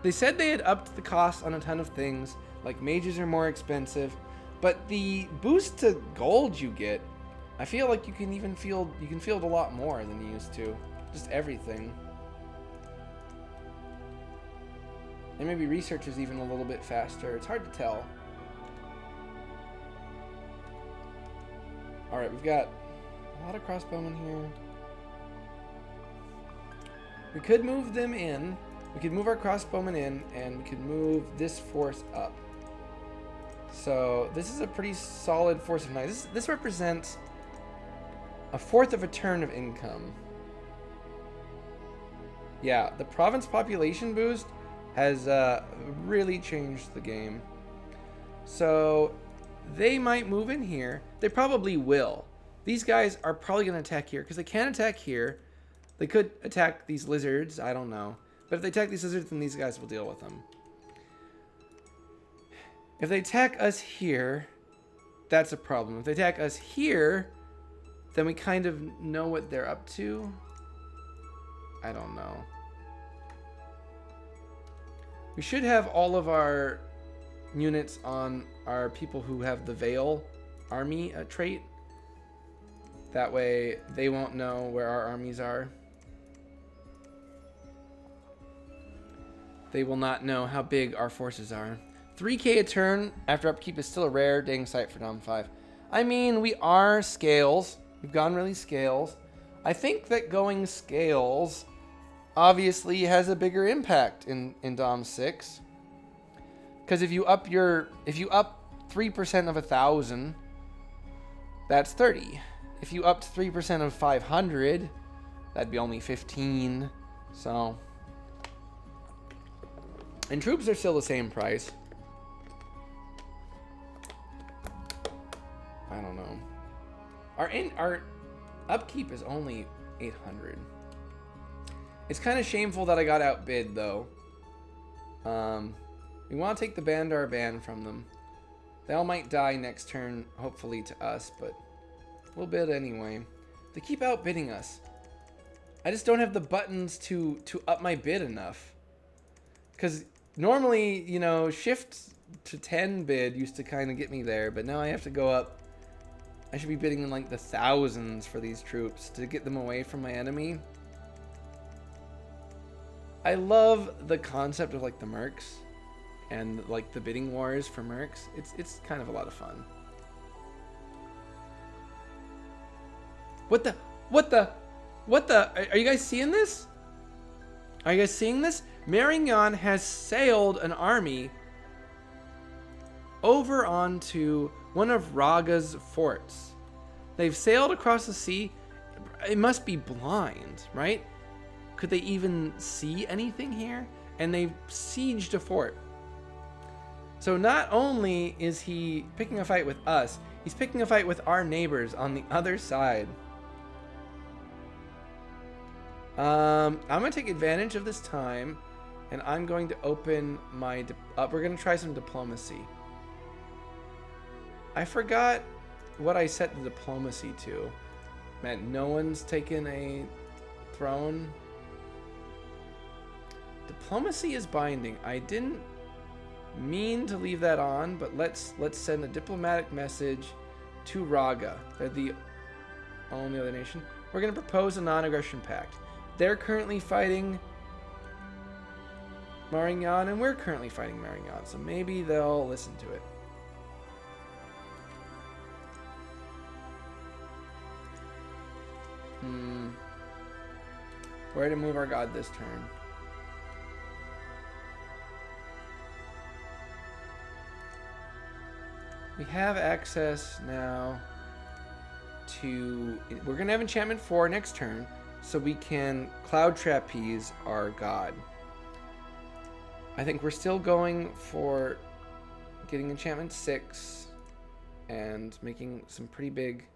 they said they had upped the cost on a ton of things, like mages are more expensive, but the boost to gold you get, I feel like you can field a lot more than you used to. Just everything. And maybe research is even a little bit faster. It's hard to tell. Alright, we've got a lot of crossbowmen here. We could move them in. We could move our crossbowmen in, and we could move this force up. So this is a pretty solid force of knights. This represents a fourth of a turn of income. Yeah, the province population boost has really changed the game. So they might move in here. They probably will. These guys are probably going to attack here because they can attack here. They could attack these lizards. I don't know. But if they attack these lizards, then these guys will deal with them. If they attack us here, that's a problem. If they attack us here, then we kind of know what they're up to. I don't know. We should have all of our units on our people who have the Veil army trait. That way they won't know where our armies are. They will not know how big our forces are. 3k a turn after upkeep is still a rare dang sight for Dom 5. I mean, we are scales. We've gone really scales. I think that going scales obviously has a bigger impact in Dom 6. Because if you up 3% of 1,000, that's 30. If you upped 3% of 500, that'd be only 15. So, and troops are still the same price. I don't know. Our upkeep is only 800. It's kind of shameful that I got outbid though. We want to take the Bandar ban from them. They all might die next turn, hopefully to us, but we'll bid anyway. They keep outbidding us. I just don't have the buttons to up my bid enough. Because normally, you know, shift to 10 bid used to kind of get me there, but now I have to go up. I should be bidding in like the thousands for these troops to get them away from my enemy. I love the concept of like the mercs and like the bidding wars for mercs. It's kind of a lot of fun. What the? Are you guys seeing this? Are you guys seeing this? Marignan has sailed an army over onto one of Raga's forts. They've sailed across the sea. it must be blind, right? Could they even see anything here? And they've sieged a fort. So not only is he picking a fight with us, he's picking a fight with our neighbors on the other side. I'm going to take advantage of this time, and I'm going to open my... we're going to try some diplomacy. I forgot what I set the diplomacy to. Man, no one's taken a throne. Diplomacy is binding. I didn't mean to leave that on, but let's send a diplomatic message to Raga. They're the only other nation. We're going to propose a non-aggression pact. They're currently fighting Marignan, and we're currently fighting Marignan, so maybe they'll listen to it. Where to move our god this turn? We have access now to... We're going to have enchantment 4 next turn, so we can cloud trapeze our god. I think we're still going for getting enchantment 6 and making some pretty big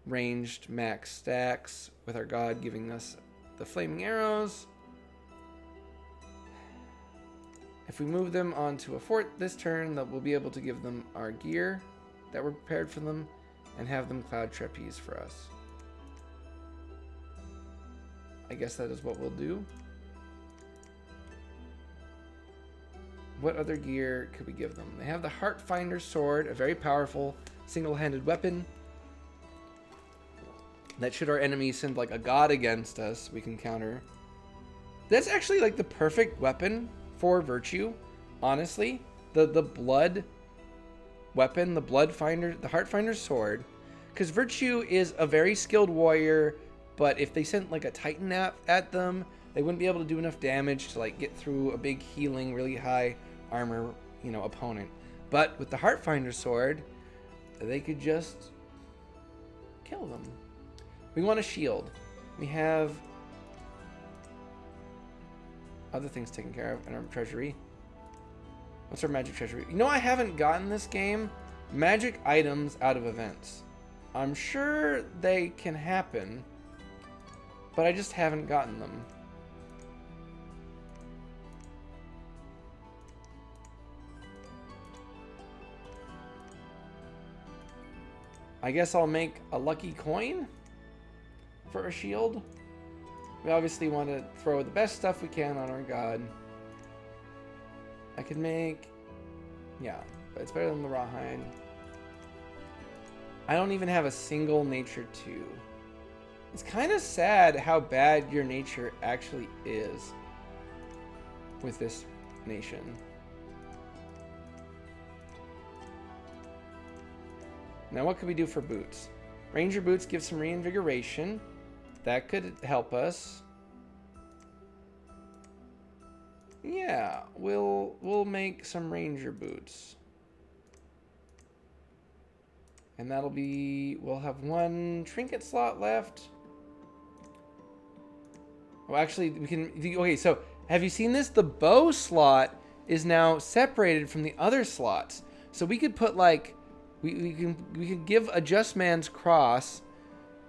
ranged max stacks with our god giving us the flaming arrows. If we move them onto a fort this turn, that we'll be able to give them our gear that we're prepared for them and have them cloud trapeze for us. I guess that is what we'll do. What other gear could we give them? They have the Heartfinder sword, a very powerful single-handed weapon that should our enemies send like a god against us, we can counter. That's actually like the perfect weapon for Virtue, honestly. The blood weapon, the blood finder, the Heartfinder sword, because Virtue is a very skilled warrior, but if they sent like a Titan at them, they wouldn't be able to do enough damage to like get through a big healing, really high armor, opponent. But with the Heartfinder sword, they could just kill them. We want a shield. We have other things taken care of in our treasury. What's our magic treasury? I haven't gotten this game magic items out of events. I'm sure they can happen, but I just haven't gotten them. I guess I'll make a lucky coin for a shield. We obviously want to throw the best stuff we can on our god. I could make... Yeah, but it's better than the Rawhide. I don't even have a single nature 2. It's kind of sad how bad your nature actually is with this nation. Now what could we do for boots? Ranger boots give some reinvigoration. That could help us. Yeah, we'll make some ranger boots. And that'll be... We'll have one trinket slot left. Well, actually, we can... Okay, so have you seen this? The bow slot is now separated from the other slots. So we could put like... We can give a Just Man's Cross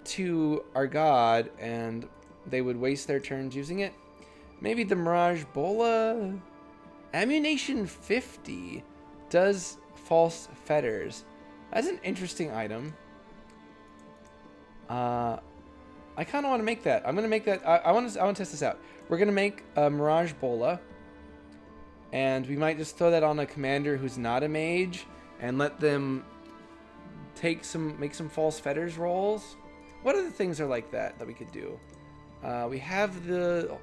to our god, and they would waste their turns using it. Maybe the Mirage Bola. Ammunition 50 does false fetters. That's an interesting item. I kind of want to make that. I'm gonna make that. I want to test this out. We're gonna make a Mirage Bola, and we might just throw that on a commander who's not a mage, and let them make some false fetters rolls. What other things are like that we could do? We have the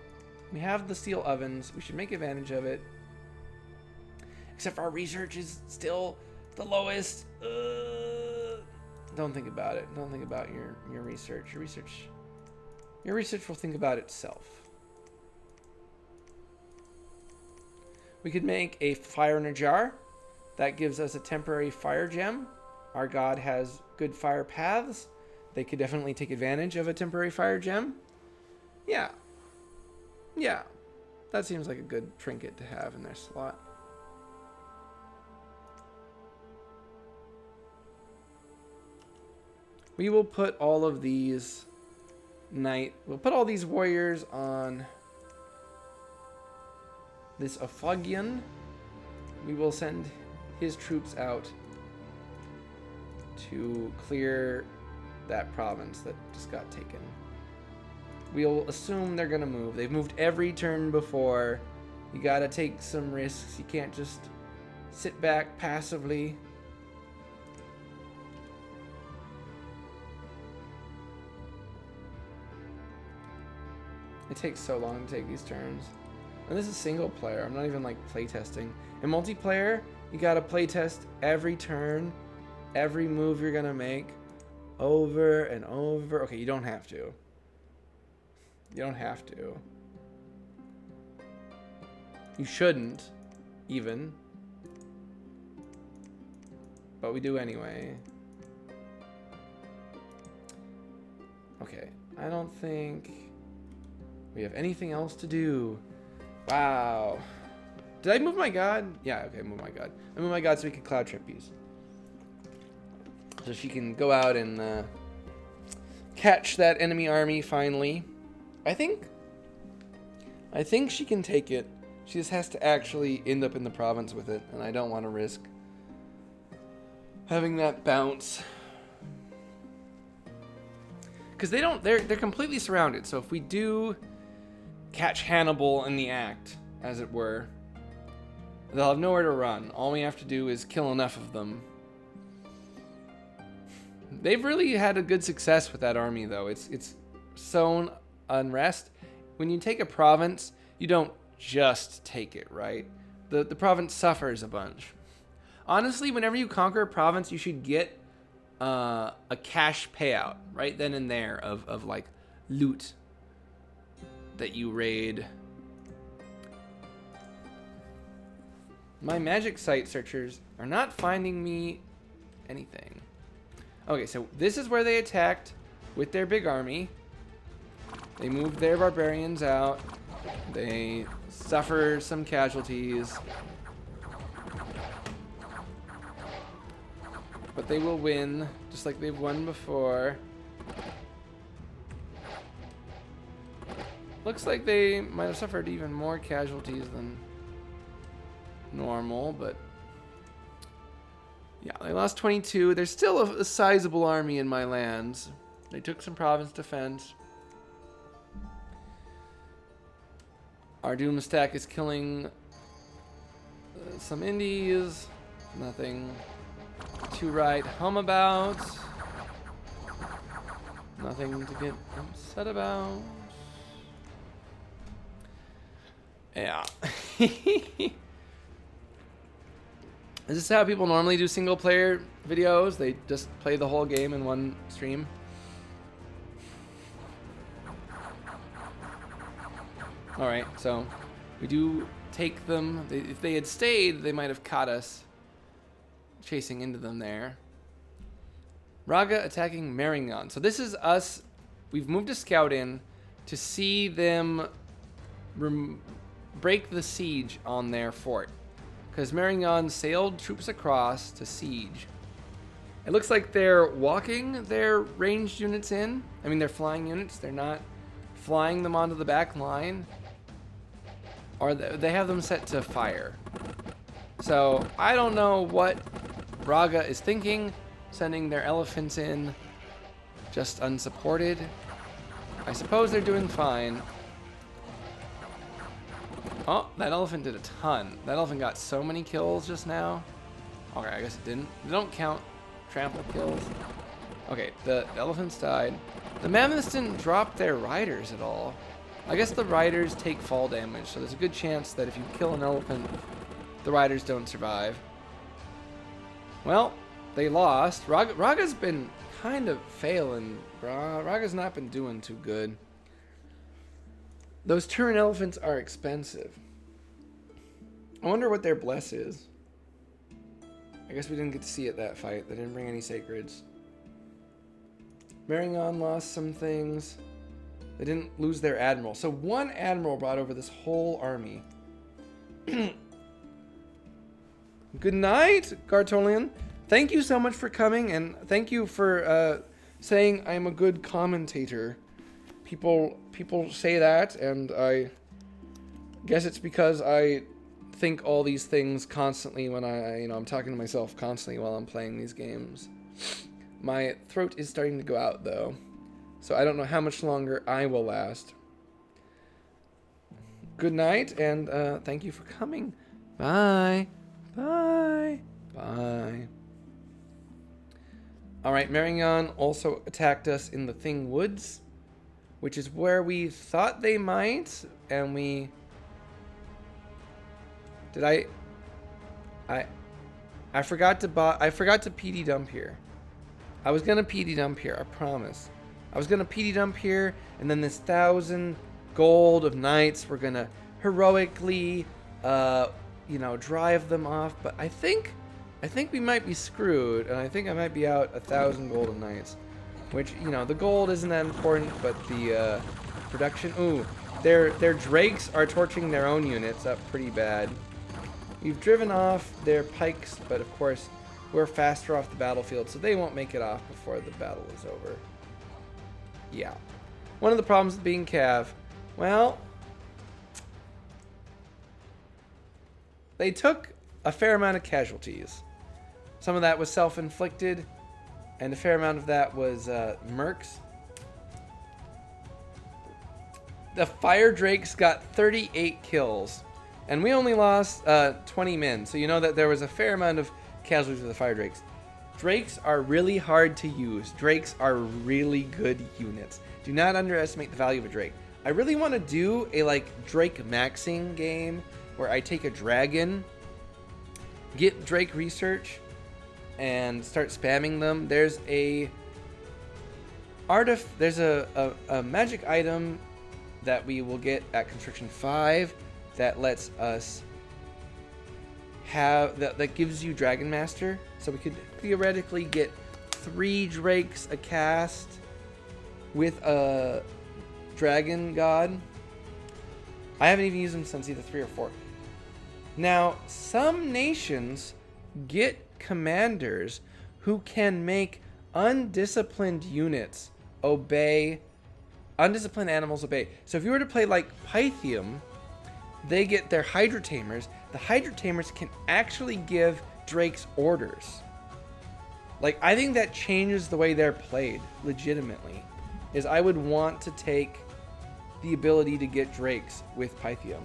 steel ovens. We should make advantage of it. Except for our research is still the lowest. Don't think about it. Don't think about your research. Your research will think about itself. We could make a fire in a jar. That gives us a temporary fire gem. Our god has good fire paths. they could definitely take advantage of a temporary fire gem. Yeah. Yeah. That seems like a good trinket to have in their slot. We will put all of these we'll put all these warriors on this Ophagian. We will send his troops out to clear that province that just got taken. We'll assume they're gonna move. They've moved every turn before. You gotta take some risks. You can't just sit back passively. It takes so long to take these turns. And this is single player. I'm not even like playtesting. In multiplayer, you gotta playtest every turn, every move you're gonna make, over and over. Okay, you don't have to. You don't have to. You shouldn't, even. But we do anyway. Okay, I don't think we have anything else to do. Wow. Did I move my god? Yeah, okay, move my god. I moved my god so we can cloud trip these. So she can go out and catch that enemy army finally. I think she can take it. She just has to actually end up in the province with it, and I don't want to risk having that bounce. Because they're completely surrounded. So if we do catch Hannibal in the act, as it were, they'll have nowhere to run. All we have to do is kill enough of them. They've really had a good success with that army, though. It's sown unrest. When you take a province, you don't just take it, right? The province suffers a bunch. Honestly, whenever you conquer a province, you should get a cash payout right then and there of like loot that you raid. My magic site searchers are not finding me anything. Okay, so this is where they attacked with their big army. They moved their barbarians out. They suffer some casualties. But they will win, just like they've won before. Looks like they might have suffered even more casualties than normal, but yeah, they lost 22. There's still a sizable army in my lands. They took some province defense. Our Doom stack is killing some indies. Nothing to write home about. Nothing to get upset about. Yeah. Is this how people normally do single player videos? They just play the whole game in one stream? Alright, so we do take them. If they had stayed, they might have caught us chasing into them there. Raga attacking Meringon. So this is us. We've moved a scout in to see them break the siege on their fort. Because Meringon sailed troops across to siege. It looks like they're walking their ranged units in. I mean, they're flying units. They're not flying them onto the back line. Or they have them set to fire. So I don't know what Raga is thinking, sending their elephants in just unsupported. I suppose they're doing fine. Oh, that elephant did a ton. That elephant got so many kills just now. Okay, I guess it didn't. They don't count trample kills. Okay, the elephants died. The mammoths didn't drop their riders at all. I guess the riders take fall damage, so there's a good chance that if you kill an elephant, the riders don't survive. Well, they lost. Raga's been kind of failing. Raga's not been doing too good. Those Turin elephants are expensive. I wonder what their bless is. I guess we didn't get to see it that fight. They didn't bring any sacreds. Marion lost some things. They didn't lose their admiral. So one admiral brought over this whole army. Good night, Gartolian. Thank you so much for coming, and thank you for saying I'm a good commentator. People say that, and I guess it's because I think all these things constantly when I'm talking to myself constantly while I'm playing these games. My throat is starting to go out, though, so I don't know how much longer I will last. Good night, and thank you for coming. Bye. Bye. Bye. Alright, Marion also attacked us in the Thing Woods, which is where we thought they might, and we... I forgot to PD dump here. I was gonna PD dump here, I promise. I was gonna PD dump here, and then this 1,000 gold of knights were gonna heroically, drive them off. But I think we might be screwed, and I think I might be out 1,000 gold of knights. Which, the gold isn't that important, but the production. Ooh, their drakes are torching their own units up pretty bad. We've driven off their pikes, but of course we're faster off the battlefield, so they won't make it off before the battle is over. Yeah. One of the problems with being Cav, well, they took a fair amount of casualties. Some of that was self-inflicted, and a fair amount of that was mercs. The Fire Drakes got 38 kills, and we only lost 20 men, so you know that there was a fair amount of casualties with the Fire Drakes. Drakes are really hard to use. Drakes are really good units. Do not underestimate the value of a Drake. I really want to do a Drake maxing game where I take a dragon, get Drake research, and start spamming them. There's a magic item that we will get at Construction 5 that lets us have that gives you Dragon Master, so we could theoretically get 3 Drakes a cast with a Dragon God. I haven't even used them since either 3 or 4. Now, some nations get commanders who can make undisciplined units obey, undisciplined animals obey. So if you were to play like Pythium, they get their Hydrotamers. The Hydrotamers can actually give Drakes orders. I think that changes the way they're played, legitimately. Is I would want to take the ability to get Drakes with Pythium.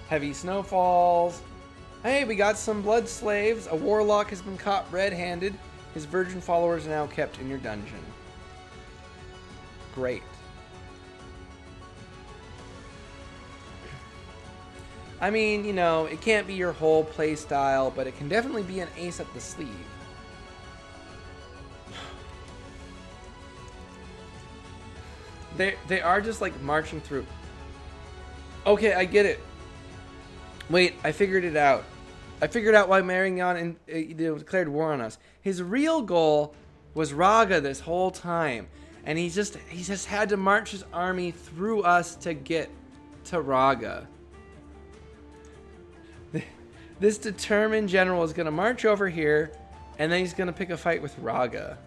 Heavy snowfalls. Hey, we got some blood slaves. A warlock has been caught red-handed. His virgin followers are now kept in your dungeon. Great. I mean, it can't be your whole play style, but it can definitely be an ace up the sleeve. They are just marching through. Okay, I get it. Wait, I figured it out. I figured out why Marion declared war on us. His real goal was Raga this whole time, and he just had to march his army through us to get to Raga. This determined general is going to march over here, and then he's going to pick a fight with Raga.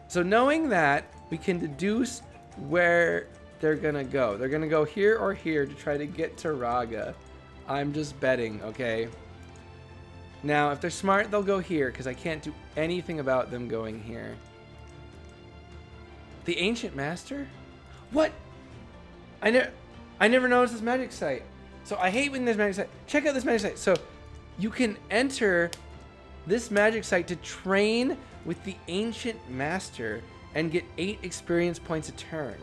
So knowing that, we can deduce where they're going to go. They're going to go here or here to try to get to Raga. I'm just betting, okay? Now, if they're smart, they'll go here, because I can't do anything about them going here. The Ancient Master? What? I never noticed this magic site. So I hate when there's magic site. Check out this magic site. So you can enter this magic site to train with the Ancient Master and get 8 experience points a turn.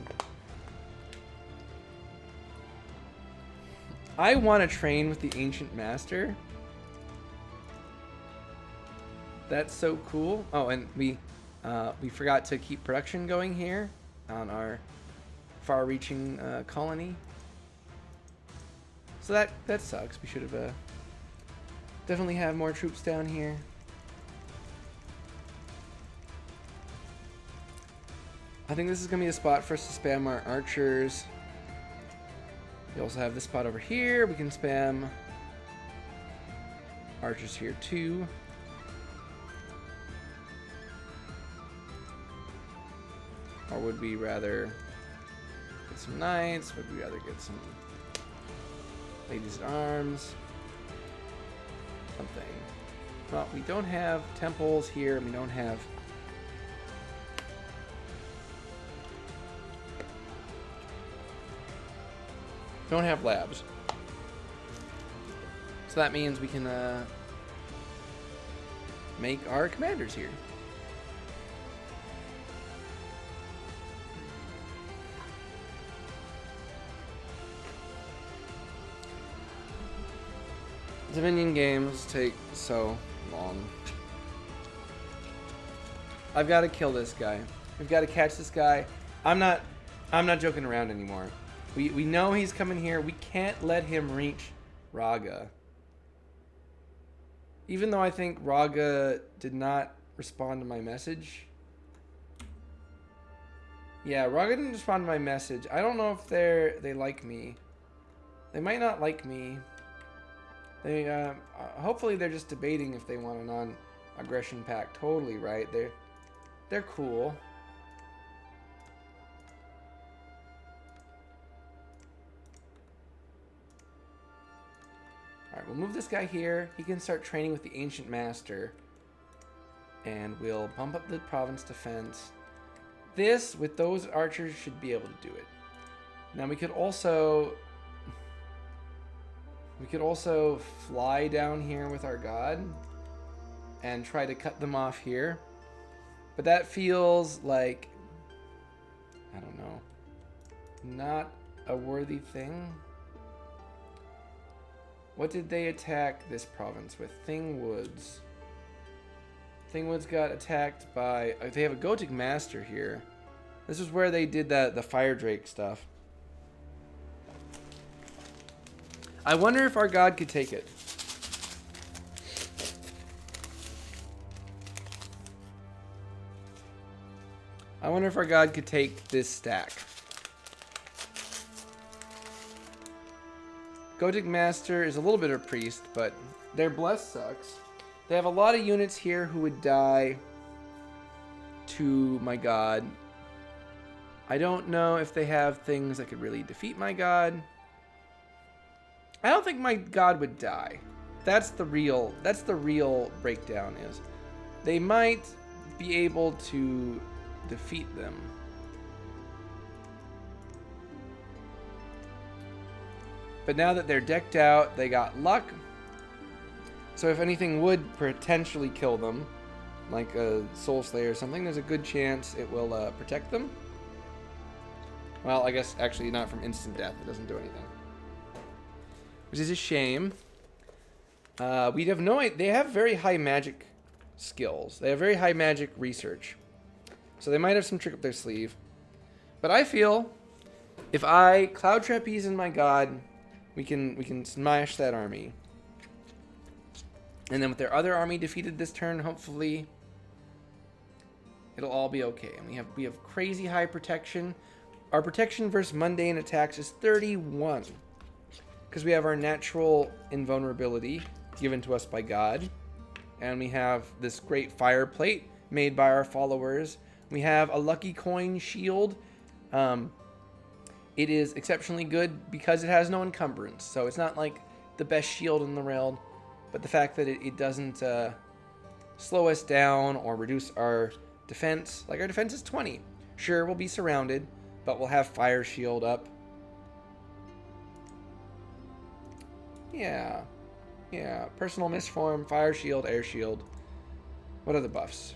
I want to train with the Ancient Master. That's so cool. Oh, and we forgot to keep production going here on our far-reaching colony. So that sucks. We should have definitely have more troops down here. I think this is going to be a spot for us to spam our archers. We also have this spot over here. We can spam archers here too. Or would we rather get some knights? Would we rather get some ladies at arms? Something. Well, we don't have temples here, and we don't have labs. So that means we can make our commanders here. Dominion games take so long. I've got to kill this guy. We've got to catch this guy. I'm not joking around anymore. We know he's coming here. We can't let him reach Raga. Even though I think Raga did not respond to my message. Yeah, Raga didn't respond to my message. I don't know if they like me. They might not like me. They hopefully they're just debating if they want a non-aggression pact. Totally right. They're cool. Alright, we'll move this guy here. He can start training with the Ancient Master. And we'll bump up the province defense. This, with those archers, should be able to do it. Now we could also fly down here with our god and try to cut them off here. But that feels like, I don't know, not a worthy thing. What did they attack this province with? Thingwoods. Thingwoods got attacked by... They have a Gotic Master here. This is where they did the Fire Drake stuff. I wonder if our god could take it. I wonder if our god could take this stack. Gotic Master is a little bit of a priest, but their bless sucks. They have a lot of units here who would die to my god. I don't know if they have things that could really defeat my god. I don't think my god would die. That's the real breakdown is. They might be able to defeat them. But now that they're decked out, they got luck. So if anything would potentially kill them, like a Soul Slayer or something, there's a good chance it will protect them. Well, I guess actually not from instant death. It doesn't do anything. Which is a shame. We have no idea. They have very high magic skills. They have very high magic research. So they might have some trick up their sleeve. But I feel if I Cloud Trapeze in my god, we can smash that army. And then with their other army defeated this turn, hopefully it'll all be okay. And we have crazy high protection. Our protection versus mundane attacks is 31. Because we have our natural invulnerability given to us by God. And we have this great fire plate made by our followers. We have a lucky coin shield. It is exceptionally good because it has no encumbrance. So it's not like the best shield in the realm. But the fact that it doesn't slow us down or reduce our defense. Like our defense is 20. Sure, we'll be surrounded, but we'll have fire shield up. Yeah. Personal misform, fire shield, air shield. What are the buffs?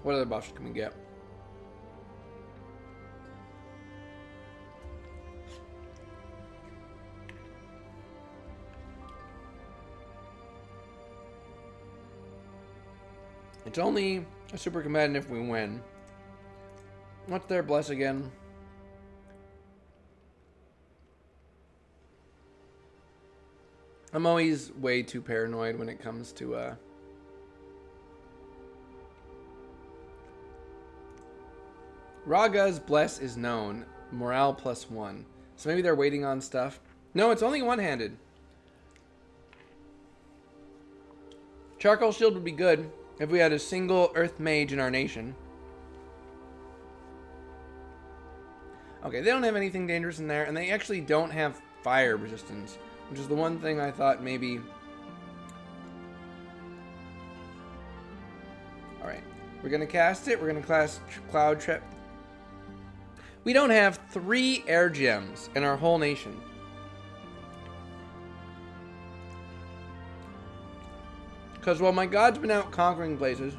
What other buffs can we get? It's only a super combatant if we win. What's their bless again? I'm always way too paranoid when it comes to Raga's bless is known. Morale +1. So maybe they're waiting on stuff. No, it's only one-handed. Charcoal shield would be good if we had a single earth mage in our nation. Okay, they don't have anything dangerous in there, and they actually don't have fire resistance, which is the one thing I thought maybe. Alright, we're going to cast it. We're going to cast Cloud Trap. We don't have 3 air gems in our whole nation. Because while my god's been out conquering places,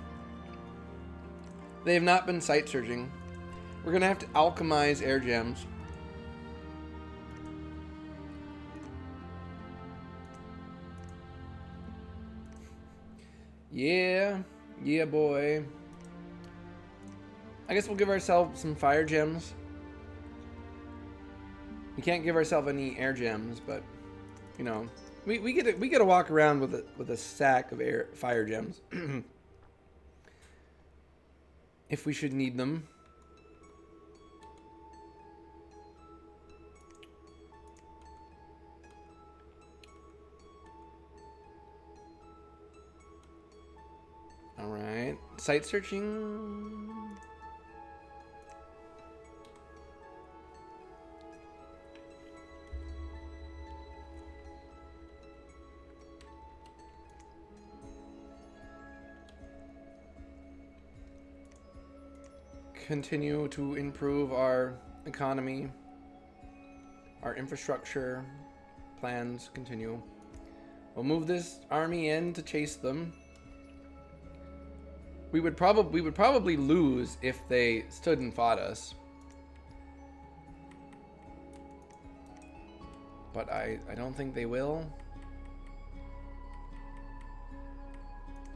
they have not been sight searching. We're going to have to alchemize air gems. Yeah. Yeah, boy. I guess we'll give ourselves some fire gems. We can't give ourselves any air gems, but, you know, we get to walk around with a sack of fire gems. If we should need them. All right, site searching. Continue to improve our economy, our infrastructure plans continue. We'll move this army in to chase them. We would probably lose if they stood and fought us. But I don't think they will.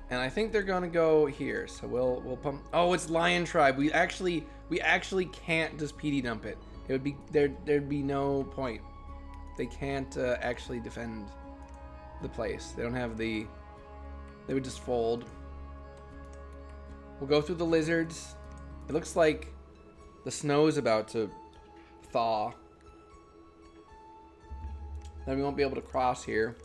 And I think they're gonna go here, so we'll pump. Oh, it's Lion Tribe. We actually can't just PD dump it. It would be there'd be no point. They can't actually defend the place. They don't have the. They would just fold. We'll go through the lizards. It looks like the snow is about to thaw. Then we won't be able to cross here.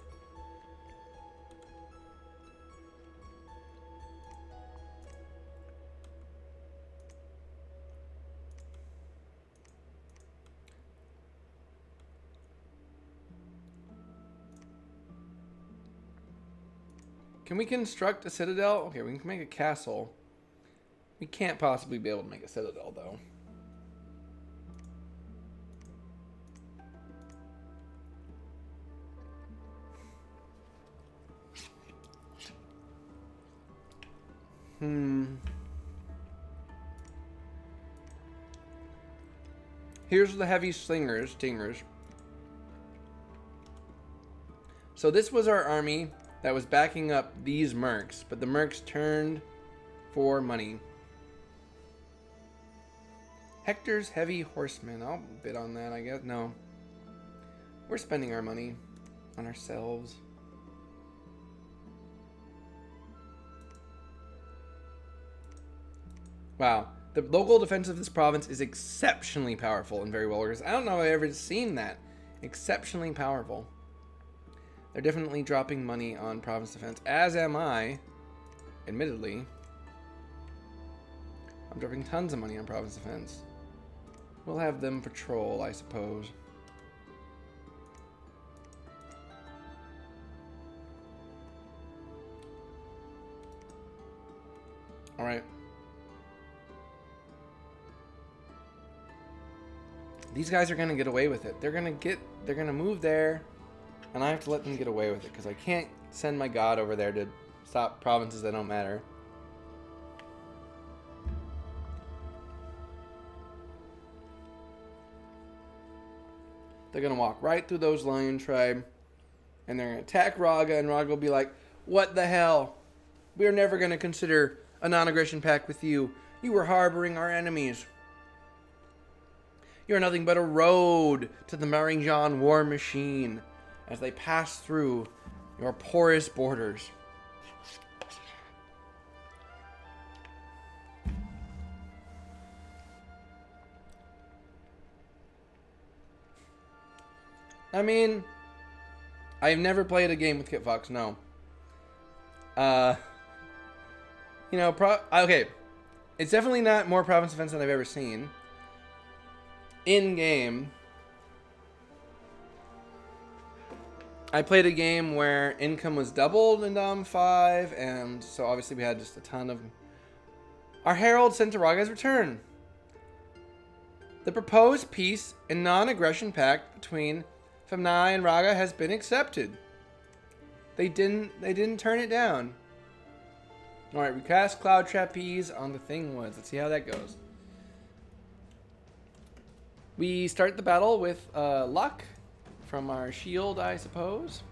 Can we construct a citadel? Okay, we can make a castle. We can't possibly be able to make a citadel, though. Here's the heavy stingers. So this was our army that was backing up these mercs, but the mercs turned for money. Hector's heavy horsemen. I'll bid on that, I guess. No. We're spending our money on ourselves. Wow. The local defense of this province is exceptionally powerful and very well organized. I don't know if I've ever seen that. Exceptionally powerful. They're definitely dropping money on province defense, as am I, admittedly. I'm dropping tons of money on province defense. We'll have them patrol, I suppose. All right. These guys are gonna get away with it. They're gonna move there, and I have to let them get away with it because I can't send my god over there to stop provinces that don't matter. They're gonna walk right through those Lion Tribe, and they're gonna attack Raga, and Raga will be like, "What the hell? We are never gonna consider a non-aggression pact with you. You were harboring our enemies." You're nothing but a road to the Marinjan war machine as they pass through your porous borders. I mean, I've never played a game with Kit Fox, no. You know, okay. It's definitely not more Province Defense than I've ever seen. In-game, I played a game where income was doubled in Dom 5, and so obviously we had just a ton of... Our Herald sent to Raga's return. The proposed peace and non-aggression pact between Feminie and Raga has been accepted. They didn't turn it down. Alright, we cast Cloud Trapeze on the Thing Woods. Let's see how that goes. We start the battle with luck from our shield, I suppose.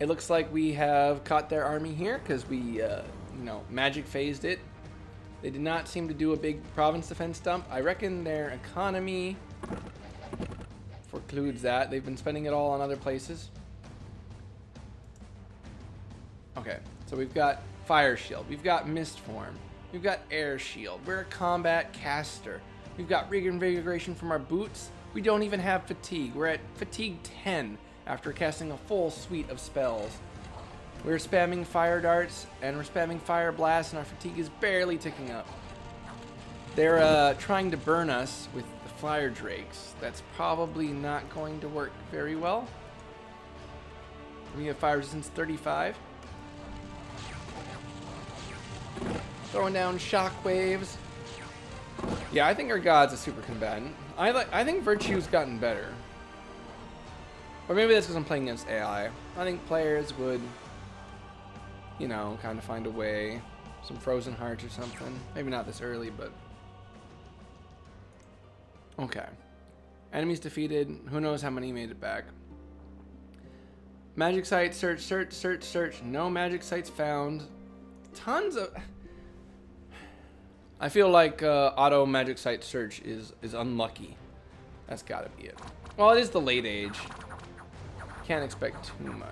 It looks like we have caught their army here because we, you know, magic phased it. They did not seem to do a big province defense dump. I reckon their economy forecludes that. They've been spending it all on other places. Okay, so we've got Fire Shield. We've got Mist Form. We've got Air Shield. We're a combat caster. We've got Reinvigoration from our boots. We don't even have Fatigue. We're at Fatigue 10 after casting a full suite of spells. We're spamming Fire Darts and we're spamming Fire Blast, and our Fatigue is barely ticking up. They're trying to burn us with the Fire Drakes. That's probably not going to work very well. We have Fire Resistance 35. Throwing down shockwaves. Yeah, I think our god's a super combatant. I think Virtue's gotten better. Or maybe that's because I'm playing against AI. I think players would, you know, kind of find a way. Some Frozen Hearts or something. Maybe not this early, but... Okay. Enemies defeated. Who knows how many made it back. Magic site, search, search, search, search. No magic sites found. Tons of... I feel like auto magic site search is unlucky. That's gotta be it. Well, it is the late age. Can't expect too much.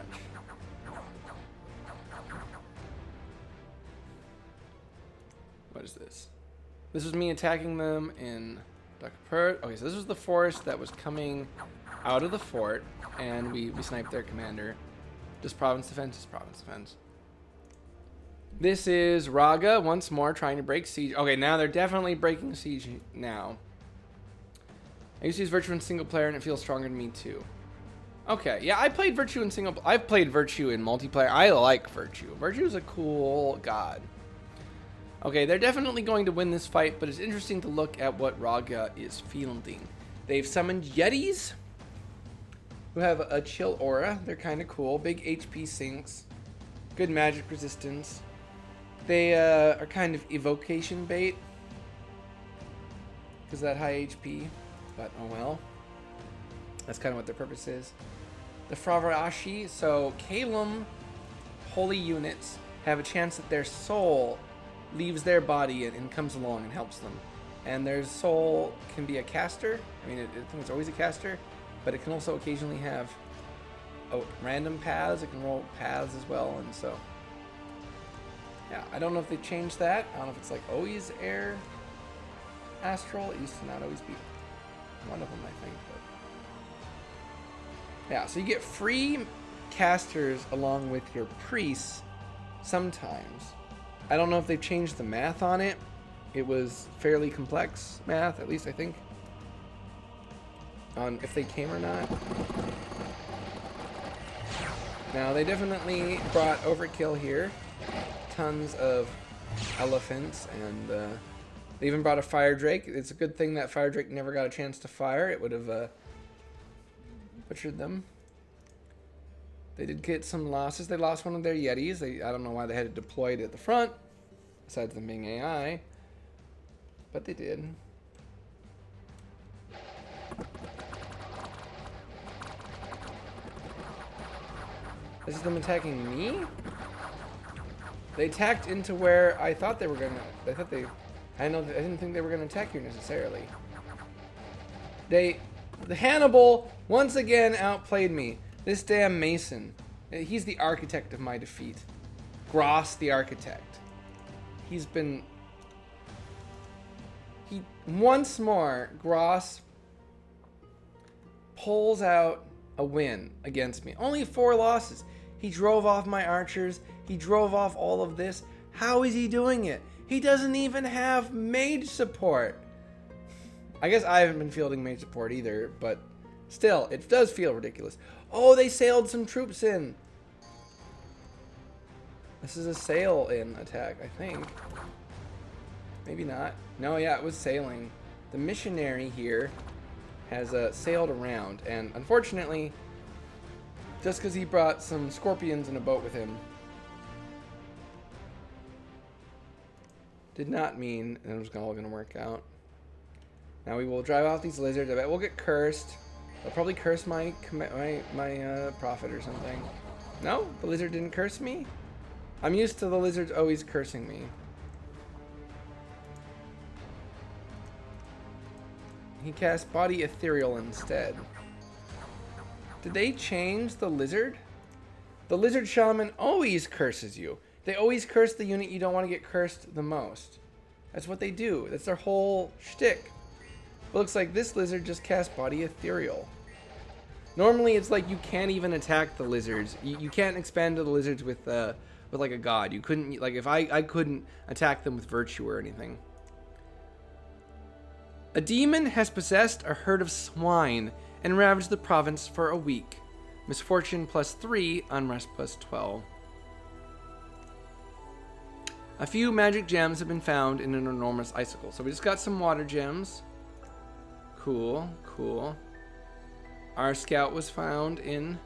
What is this? This was me attacking them in Dr. Pert. Okay, so this was the forest that was coming out of the fort, and we sniped their commander. Just province defense, just province defense. This is Raga once more trying to break siege. Okay, now they're definitely breaking siege now. I used to use Virtue in single player and it feels stronger to me too. Okay, yeah, I played Virtue in single. I've played Virtue in multiplayer. I like Virtue. Virtue is a cool god. Okay, they're definitely going to win this fight, but it's interesting to look at what Raga is fielding. They've summoned Yetis, who have a chill aura. They're kind of cool. Big HP sinks. Good magic resistance. They are kind of evocation bait because that high HP, but oh well. That's kind of what their purpose is. The Fravarashi, so Kalum holy units have a chance that their soul leaves their body and comes along and helps them. And their soul can be a caster. I mean, I think it's always a caster, but it can also occasionally have random paths. It can roll paths as well, and so... Yeah, I don't know if they changed that. I don't know if it's like always air astral. It used to not always be one of them, I think. But yeah, so you get free casters along with your priests sometimes. I don't know if they've changed the math on it. It was fairly complex math, at least I think, on if they came or not. Now, they definitely brought overkill here. Tons of elephants, and they even brought a fire drake. It's a good thing that fire drake never got a chance to fire. It would have butchered them. They did get some losses. They lost one of their Yetis. I don't know why they had it deployed at the front, besides them being AI, but they did. This is them attacking me? They attacked into where I thought they were gonna... I thought they I didn't think they were going to attack here necessarily. The Hannibal once again outplayed me. This damn Mason. He's the architect of my defeat. Gross the architect. Once more, Gross pulls out a win against me. Only 4 losses. He drove off my archers. He drove off all of this. How is he doing it? He doesn't even have mage support. I guess I haven't been fielding mage support either, but still, it does feel ridiculous. Oh, they sailed some troops in. This is a sail-in attack, I think. Maybe not. No, yeah, it was sailing. The missionary here has sailed around, and unfortunately, just because he brought some scorpions in a boat with him, did not mean that it was all going to work out. Now we will drive off these lizards. I bet we'll get cursed. They'll probably curse my prophet or something. No, the lizard didn't curse me. I'm used to the lizards always cursing me. He cast Body Ethereal instead. Did they change the lizard? The lizard shaman always curses you. They always curse the unit you don't want to get cursed the most. That's what they do. That's their whole shtick. But looks like this lizard just cast Body Ethereal. Normally it's like you can't even attack the lizards. You can't expand to the lizards with like a god. You couldn't, like if I couldn't attack them with virtue or anything. A demon has possessed a herd of swine and ravaged the province for a week. Misfortune +3, unrest +12. A few magic gems have been found in an enormous icicle. So we just got some water gems. Cool, cool. Our scout was found in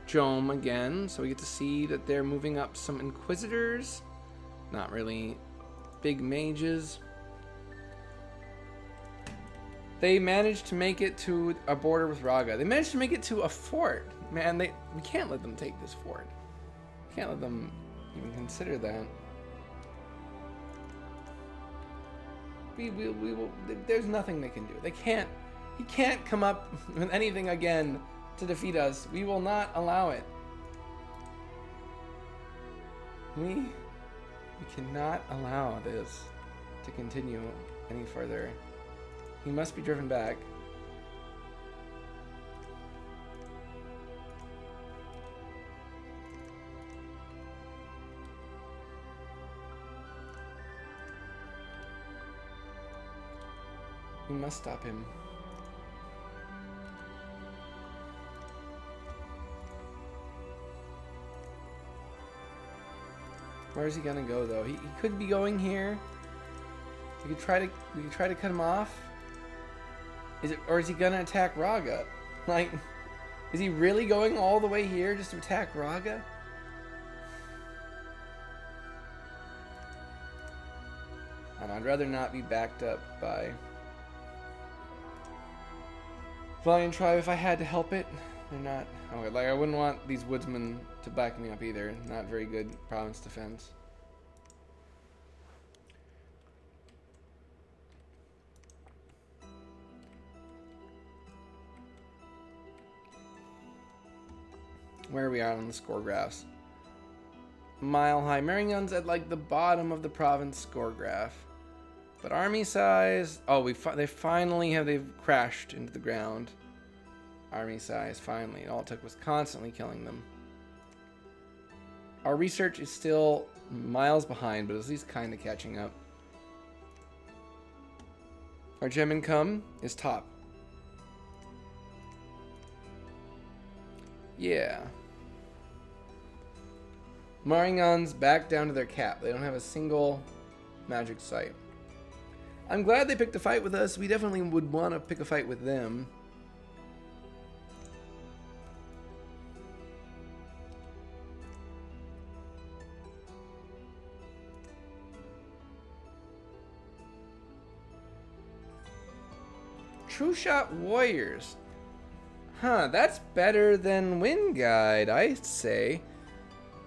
Jome again, so we get to see that they're moving up some inquisitors. Not really big mages. They managed to make it to a border with Raga. They managed to make it to a fort. Man, we can't let them take this fort. We can't let them even consider that. We will, there's nothing they can do. He can't come up with anything again to defeat us. We will not allow it. We cannot allow this to continue any further. He must be driven back. We must stop him. Where is he gonna go though? He could be going here. We could try to cut him off. Or is he gonna attack Raga? Like, is he really going all the way here just to attack Raga? I don't know, I'd rather not be backed up by Valiant Tribe if I had to help it. They're not. Oh, like I wouldn't want these woodsmen to back me up either. Not very good province defense. Where we are on the score graphs. Mile high. Maringun's at like the bottom of the province score graph. But army size, oh, they've crashed into the ground. Army size, finally. All it took was constantly killing them. Our research is still miles behind, but at least kind of catching up. Our gem income is top. Yeah. Maringun's back down to their cap. They don't have a single magic site. I'm glad they picked a fight with us. We definitely would want to pick a fight with them. True Shot Warriors. Huh, that's better than Wind Guide, I'd say.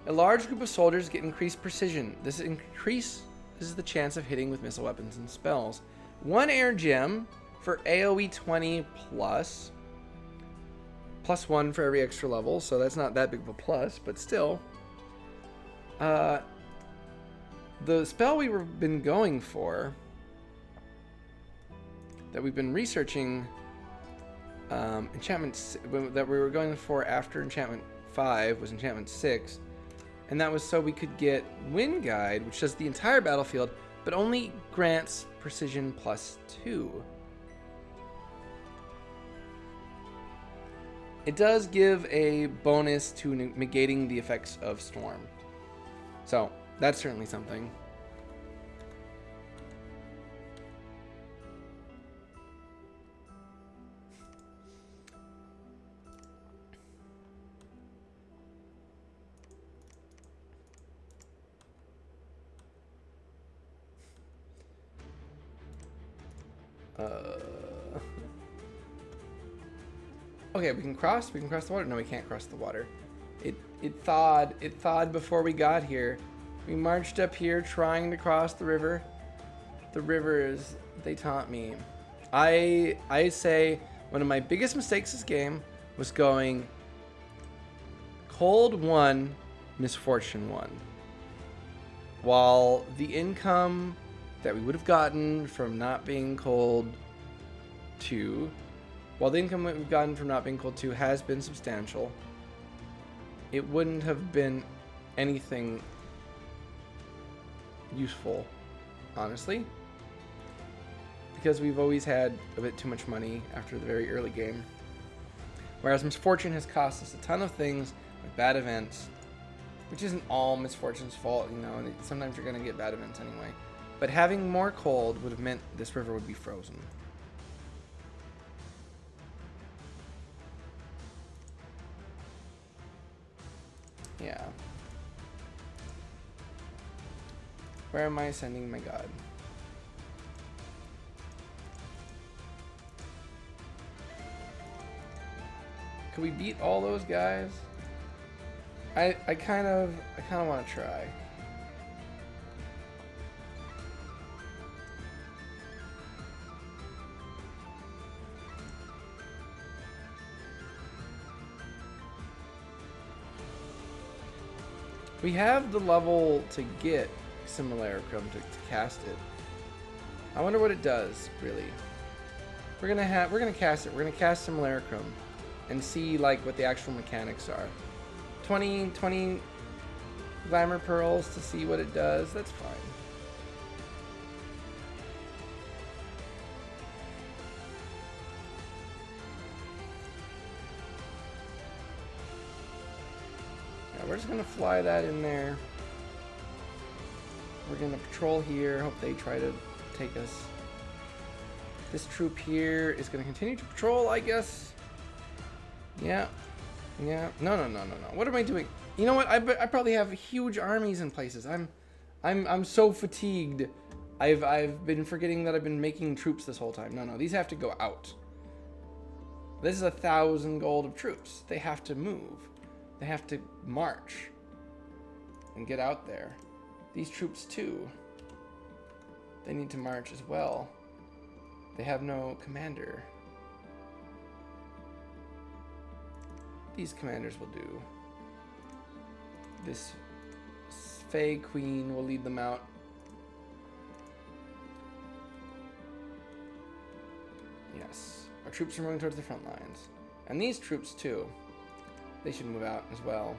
A large group of soldiers get increased precision. This increase This is the chance of hitting with missile weapons and spells. 1 air gem for AoE 20 plus. Plus 1 for every extra level, so that's not that big of a plus, but still. The spell we've been going for, that we've been researching, enchantment that we were going for after enchantment 5 was enchantment 6, and that was so we could get Wind Guide, which does the entire battlefield, but only grants precision plus 2. It does give a bonus to negating the effects of storm. So, that's certainly something. Okay, we can cross the water. No, we can't cross the water. It thawed before we got here. We marched up here trying to cross the river. The rivers, they taunt me. I say one of my biggest mistakes this game was going cold 1, misfortune 1. While the income that we would have gotten from not being cold 2, while the income we've gotten from not being cold 2 has been substantial, it wouldn't have been anything useful, honestly, because we've always had a bit too much money after the very early game. Whereas misfortune has cost us a ton of things with bad events, which isn't all misfortune's fault, you know, and sometimes you're going to get bad events anyway. But having more cold would have meant this river would be frozen. Yeah. Where am I sending my god? Can we beat all those guys? I kind of want to try. We have the level to get Simulacrum to cast it. I wonder what it does, really. We're gonna cast it. We're gonna cast Simulacrum and see like what the actual mechanics are. 20 glamour pearls to see what it does. That's fine. We're just gonna fly that in there. We're gonna patrol here. Hope they try to take us. This troop here is gonna continue to patrol, I guess. Yeah. No. What am I doing? You know what? I probably have huge armies in places. I'm so fatigued. I've been forgetting that I've been making troops this whole time. No. These have to go out. This is 1,000 gold of troops. They have to move. They have to march and get out there. These troops too, they need to march as well. They have no commander. These commanders will do. This Fey Queen will lead them out. Yes, our troops are moving towards the front lines. And these troops too. They should move out as well.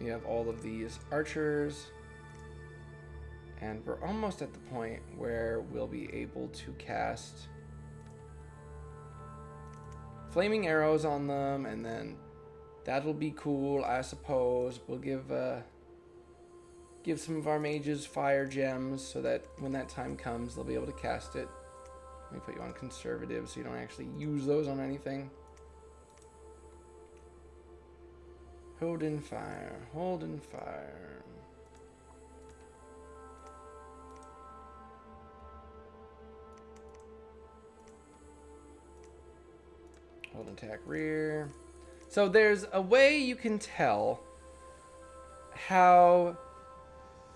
We have all of these archers. And we're almost at the point where we'll be able to cast flaming arrows on them, and then that'll be cool, I suppose. We'll give some of our mages fire gems so that when that time comes, they'll be able to cast it. Let me put you on conservative so you don't actually use those on anything. Hold in fire. Hold in fire. Hold attack rear. So there's a way you can tell how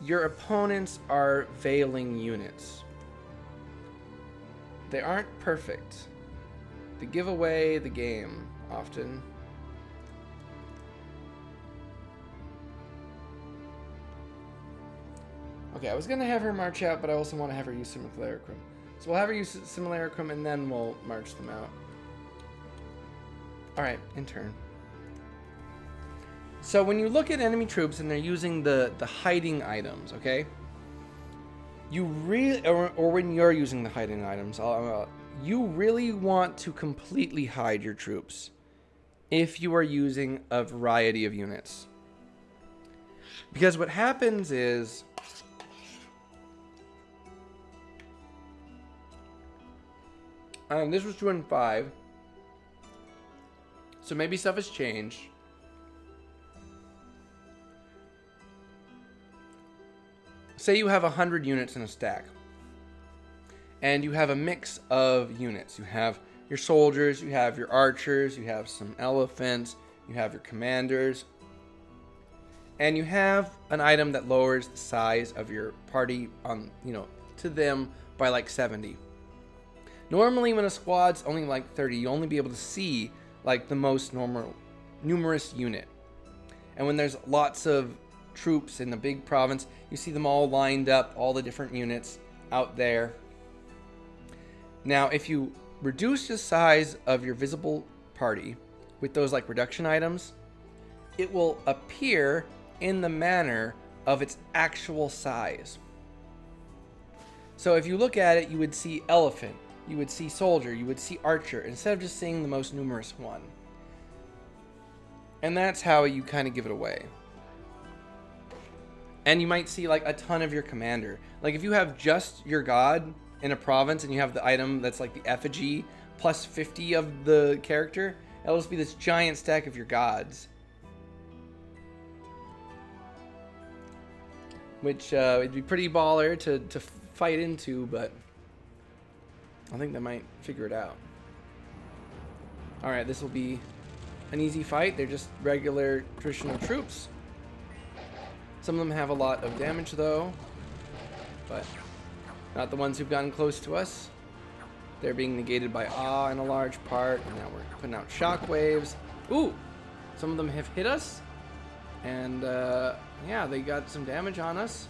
your opponents are veiling units. They aren't perfect. They give away the game often. Okay, I was gonna have her march out, but I also want to have her use Simulacrum. So we'll have her use Simulacrum and then we'll march them out. Alright, in turn. So when you look at enemy troops and they're using the hiding items, okay? You really, or when you're using the hiding items, you really want to completely hide your troops if you are using a variety of units. Because what happens is, this was 2 and 5, so maybe stuff has changed. Say you have 100 units in a stack, and you have a mix of units. You have your soldiers, you have your archers, you have some elephants, you have your commanders, and you have an item that lowers the size of your party on, to them by like 70. Normally when a squad's only like 30, you only be able to see like the most numerous unit. And when there's lots of troops in the big province, you see them all lined up, all the different units out there. Now, if you reduce the size of your visible party with those like reduction items, it will appear in the manner of its actual size. So if you look at it, you would see elephant, you would see soldier, you would see archer, instead of just seeing the most numerous one. And that's how you kind of give it away. And you might see like a ton of your commander. Like if you have just your god in a province and you have the item that's like the effigy plus 50 of the character, it'll just be this giant stack of your gods. Which it'd be pretty baller to fight into, but I think they might figure it out. Alright, this will be an easy fight. They're just regular traditional troops. Some of them have a lot of damage though, but not the ones who've gotten close to us. They're being negated by awe in a large part, and now we're putting out shockwaves. Ooh! Some of them have hit us, and yeah, they got some damage on us.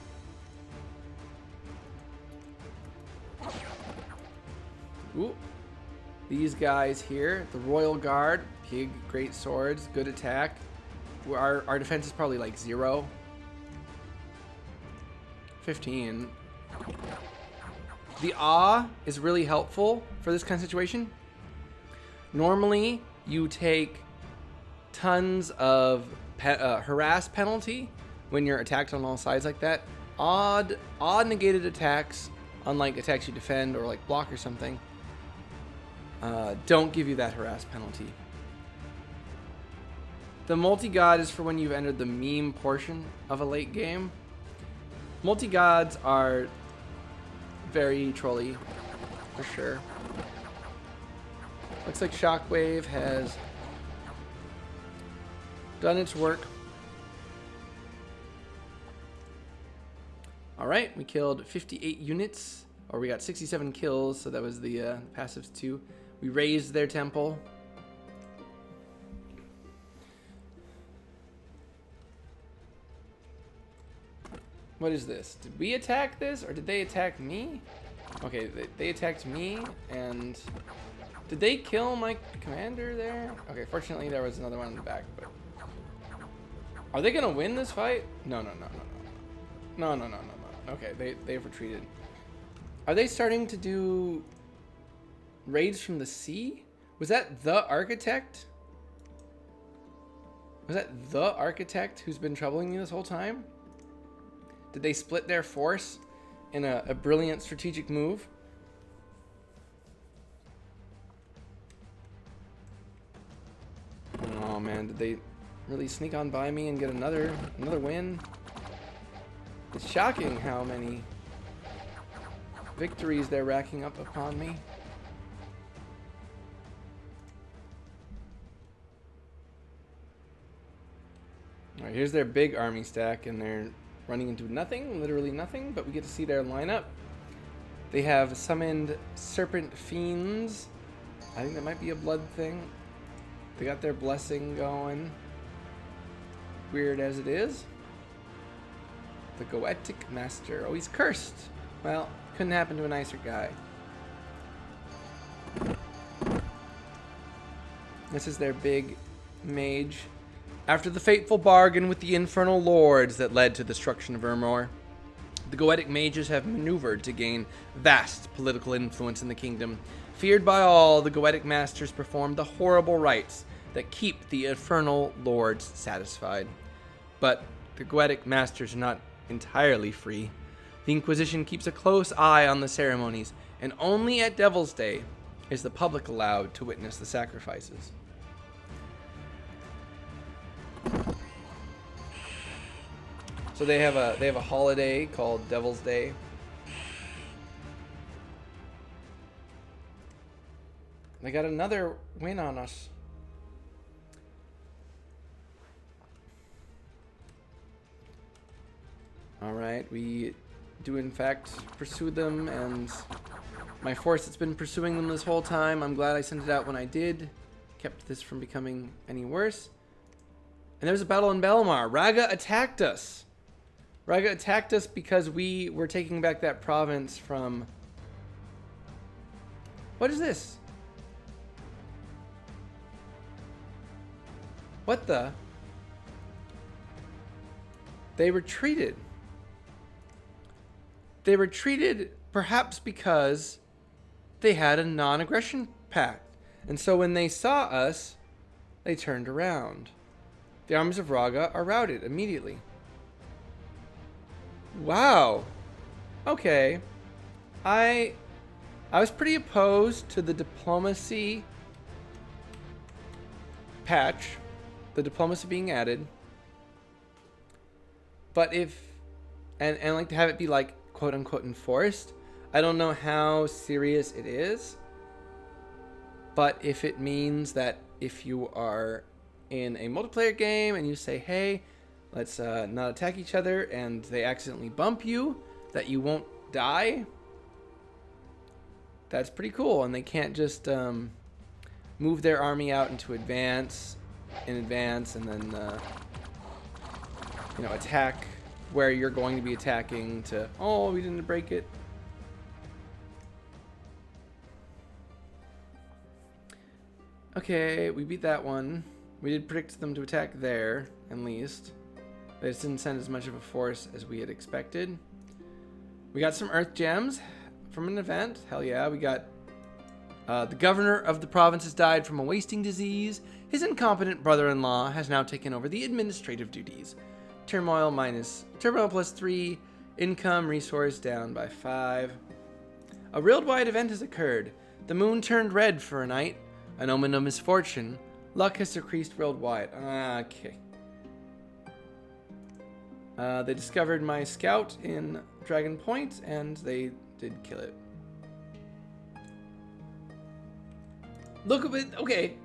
Ooh! These guys here, the Royal Guard, big, great swords, good attack. Our defense is probably like 0. 15. The awe is really helpful for this kind of situation. Normally, you take tons of harass penalty when you're attacked on all sides like that. Odd negated attacks, unlike attacks you defend or like block or something, don't give you that harass penalty. The multi-god is for when you've entered the meme portion of a late game. Multi-gods are very trolly, for sure. Looks like Shockwave has done its work. Alright, we killed 58 units, or we got 67 kills, so that was the passives too. We raised their temple. What is this? Did we attack this, or did they attack me? Okay, they attacked me, and did they kill my commander there? Okay, fortunately there was another one in the back, but are they gonna win this fight? No. Okay, they've retreated. Are they starting to do raids from the sea? Was that the architect? Was that the architect who's been troubling me this whole time? Did they split their force in a brilliant strategic move? Oh man, did they really sneak on by me and get another win? It's shocking how many victories they're racking up upon me. All right, here's their big army stack, and they're running into nothing, literally nothing, but we get to see their lineup. They have summoned serpent fiends. I think that might be a blood thing. They got their blessing going. Weird as it is. The Goetic Master. Oh, he's cursed. Well, couldn't happen to a nicer guy. This is their big mage. After the fateful bargain with the infernal lords that led to the destruction of Ermor, the Goetic mages have maneuvered to gain vast political influence in the kingdom. Feared by all, the Goetic masters perform the horrible rites that keep the infernal lords satisfied. But the Goetic masters are not entirely free. The Inquisition keeps a close eye on the ceremonies, and only at Devil's Day is the public allowed to witness the sacrifices. So they have a holiday called Devil's Day. They got another win on us. All right, we do in fact pursue them, and my force that's been pursuing them this whole time, I'm glad I sent it out when I did. Kept this from becoming any worse. And there's a battle in Belmar. Raga attacked us. Raga attacked us because we were taking back that province from... What is this? What the? They retreated. They retreated perhaps because they had a non-aggression pact. And so when they saw us, they turned around. The armies of Raga are routed immediately. Wow. Okay. I was pretty opposed to the diplomacy patch, the diplomacy being added. But if, and like to have it be like quote unquote enforced, I don't know how serious it is. But if it means that if you are in a multiplayer game and you say, hey, let's not attack each other, and they accidentally bump you, that you won't die, that's pretty cool. And they can't just move their army out into advance, and then attack where you're going to be attacking to, oh, we didn't break it. Okay, we beat that one. We did predict them to attack there, at least. They just didn't send as much of a force as we had expected. We got some earth gems from an event. Hell yeah, we got... the governor of the province has died from a wasting disease. His incompetent brother-in-law has now taken over the administrative duties. Turmoil plus 3. Income resource down by 5. A worldwide event has occurred. The moon turned red for a night. An omen of misfortune. Luck has decreased worldwide. Okay. They discovered my scout in Dragon Point, and they did kill it. Look at it. Okay.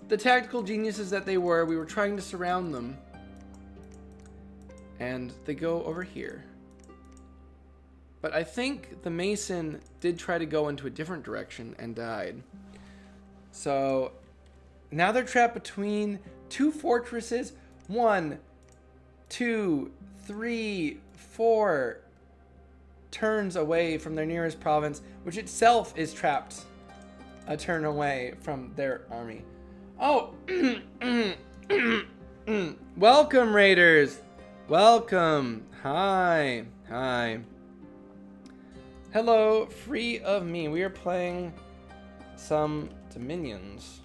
The tactical geniuses that they were, we were trying to surround them. And they go over here. But I think the Mason did try to go into a different direction and died. So now they're trapped between two fortresses. 1, 2, 3, 4 turns away from their nearest province, which itself is trapped a turn away from their army. Oh, welcome, raiders. Welcome. Hi. Hello, free of me. We are playing some Dominions.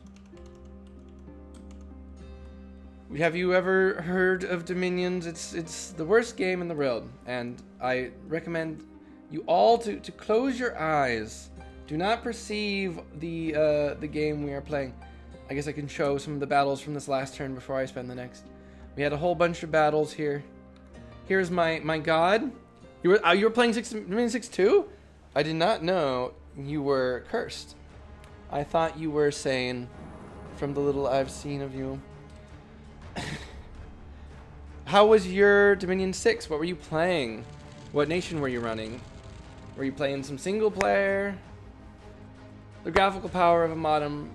Have you ever heard of Dominions? It's the worst game in the world, and I recommend you all to close your eyes. Do not perceive the game we are playing. I guess I can show some of the battles from this last turn before I spend the next. We had a whole bunch of battles here. Here's my god. You were playing Dominion 6 too? I did not know you were cursed. I thought you were sane from the little I've seen of you. how was your Dominion 6? What were you playing? What nation were you running? Were you playing some single player? The graphical power of a modern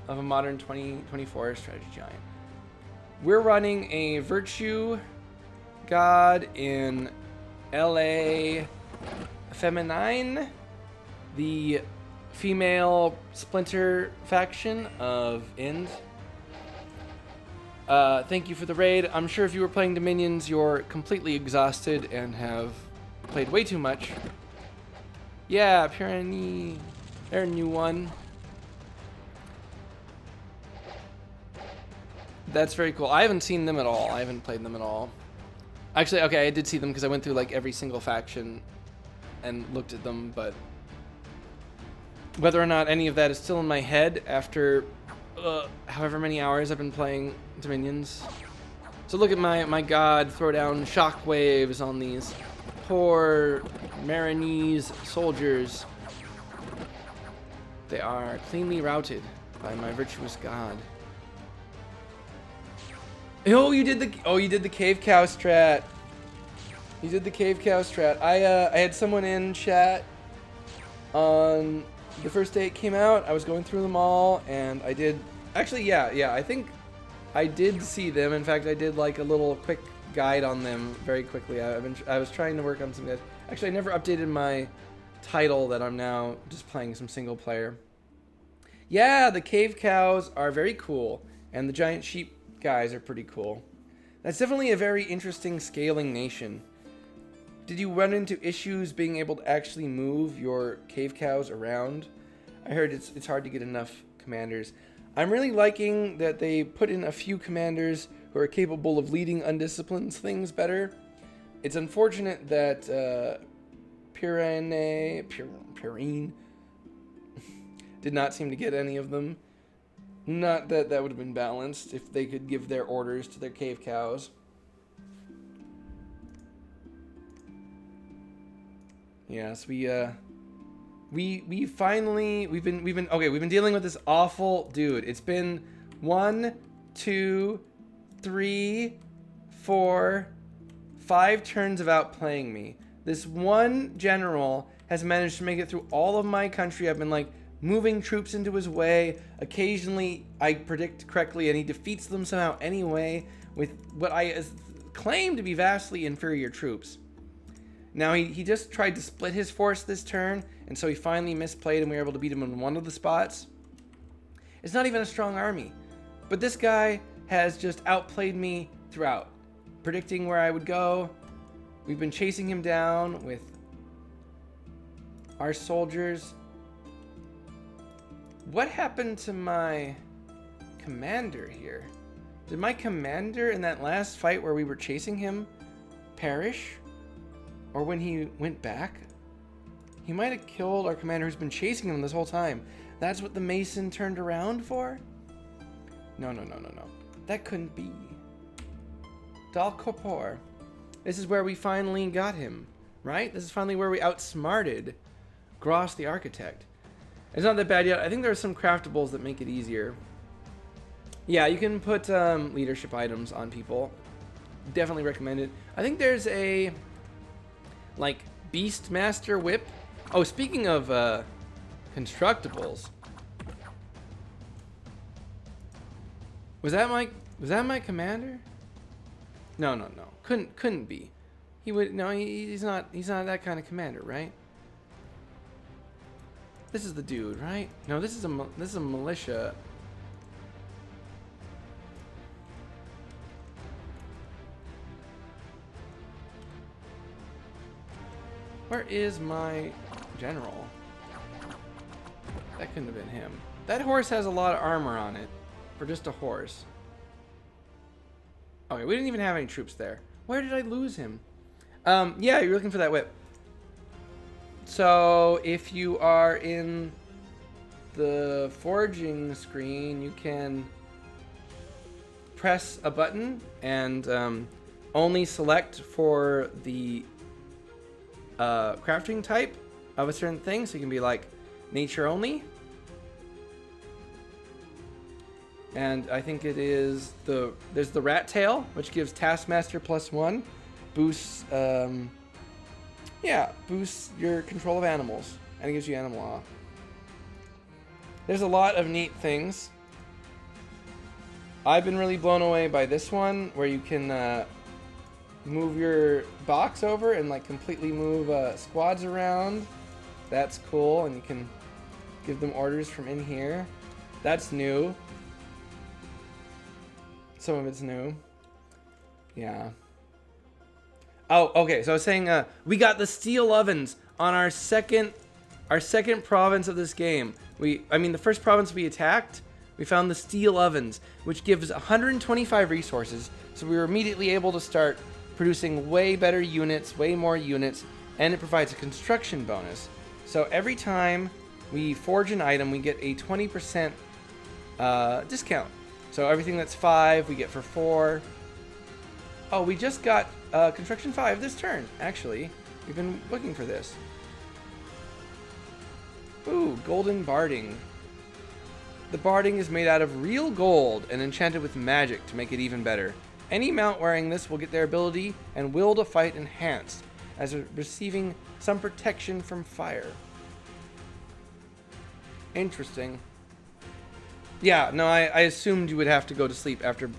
2024 strategy giant. We're running a Virtue God in LA Feminie, the female splinter faction of Ind. Thank you for the raid. I'm sure if you were playing Dominions, you're completely exhausted and have played way too much. Yeah, Pyrenees. They're a new one. That's very cool. I haven't seen them at all. I haven't played them at all. Actually, okay, I did see them because I went through like every single faction and looked at them, but whether or not any of that is still in my head after however many hours I've been playing Dominions. So look at my god throw down shockwaves on these poor Marinese soldiers. They are cleanly routed by my virtuous god. Oh, you did the cave cow strat. You did the cave cow strat. I had someone in chat on the first day it came out. I was going through them all, and I did actually, yeah. I think I did see them. In fact, I did like a little quick guide on them very quickly. I was trying to work on some guys. Actually, I never updated my title that I'm now just playing some single player. Yeah, the cave cows are very cool, and the giant sheep guys are pretty cool. That's definitely a very interesting scaling nation. Did you run into issues being able to actually move your cave cows around? I heard it's hard to get enough commanders. I'm really liking that they put in a few commanders who are capable of leading undisciplined things better. It's unfortunate that Pyrene did not seem to get any of them. Not that that would have been balanced if they could give their orders to their cave cows. Yes, we've been dealing with this awful dude. It's been 1, 2, 3, 4, 5 turns of outplaying me. This one general has managed to make it through all of my country. I've been like moving troops into his way. Occasionally I predict correctly and he defeats them somehow anyway with what I claim to be vastly inferior troops. Now he just tried to split his force this turn, and so he finally misplayed and we were able to beat him in one of the spots. It's not even a strong army, but this guy has just outplayed me throughout, predicting where I would go. We've been chasing him down with our soldiers. What happened to my commander here? Did my commander in that last fight where we were chasing him perish? Or when he went back? He might have killed our commander who's been chasing him this whole time. That's what the Mason turned around for? No. That couldn't be. Dal Corpor. This is where we finally got him, right? This is finally where we outsmarted Gross the Architect. It's not that bad yet. I think there are some craftables that make it easier. Yeah, you can put leadership items on people. Definitely recommend it. I think there's a like Beastmaster whip. Oh, speaking of constructibles, was that my commander? No. Couldn't be. He would no. He's not that kind of commander, right? This is the dude, right? No, this is a militia. Where is my general? That couldn't have been him. That horse has a lot of armor on it for just a horse. Okay, we didn't even have any troops there. Where did I lose him? Yeah, you're looking for that whip. So if you are in the foraging screen, you can press a button and only select for the crafting type of a certain thing. So you can be like nature only. And I think it is there's the rat tail, which gives Taskmaster +1, boosts boosts your control of animals, and it gives you animal awe. There's a lot of neat things. I've been really blown away by this one, where you can move your box over and like completely move squads around. That's cool, and you can give them orders from in here. That's new. Some of it's new. Yeah. Oh, okay. So I was saying we got the steel ovens on our second province of this game. The first province we attacked, we found the steel ovens, which gives 125 resources. So we were immediately able to start producing way better units, way more units, and it provides a construction bonus. So every time we forge an item, we get a 20% discount. So everything that's 5, we get for 4. Oh, we just got construction 5 this turn, actually. We've been looking for this. Ooh, golden barding. The barding is made out of real gold and enchanted with magic to make it even better. Any mount wearing this will get their ability and will to fight enhanced, as receiving some protection from fire. Interesting. Yeah, no, I assumed you would have to go to sleep after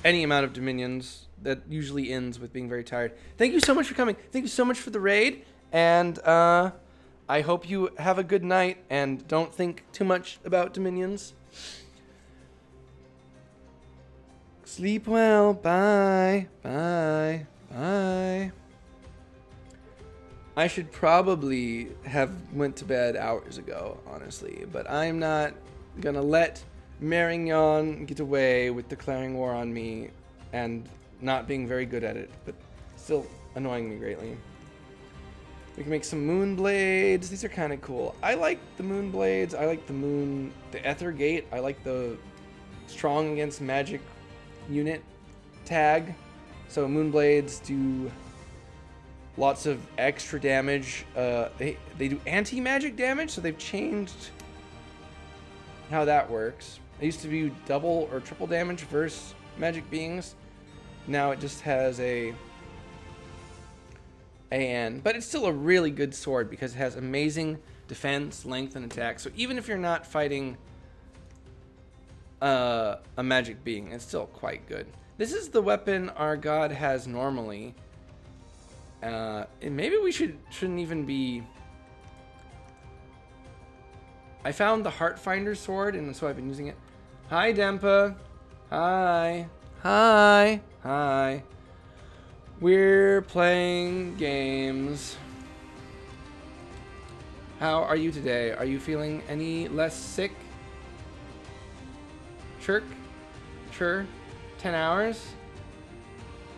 any amount of dominions. That usually ends with being very tired. Thank you so much for coming. Thank you so much for the raid. And I hope you have a good night and don't think too much about dominions. Sleep well. Bye. Bye. Bye. I should probably have went to bed hours ago, honestly. But I'm not gonna let Marignon get away with declaring war on me and not being very good at it, but still annoying me greatly. We can make some moon blades. These are kind of cool. I like the moon blades. I like the Ether Gate. I like the strong against magic unit tag. So moon blades do lots of extra damage. They do anti-magic damage, so they've changed how that works. It used to be double or triple damage versus magic beings. Now it just has a AN, but it's still a really good sword because it has amazing defense, length, and attack. So even if you're not fighting a magic being, it's still quite good. This is the weapon our god has normally. And maybe we shouldn't even be. I found the Heartfinder sword, and so I've been using it. Hi, Dempa. Hi. Hi. Hi. We're playing games. How are you today? Are you feeling any less sick? Chirk? Chur? 10 hours?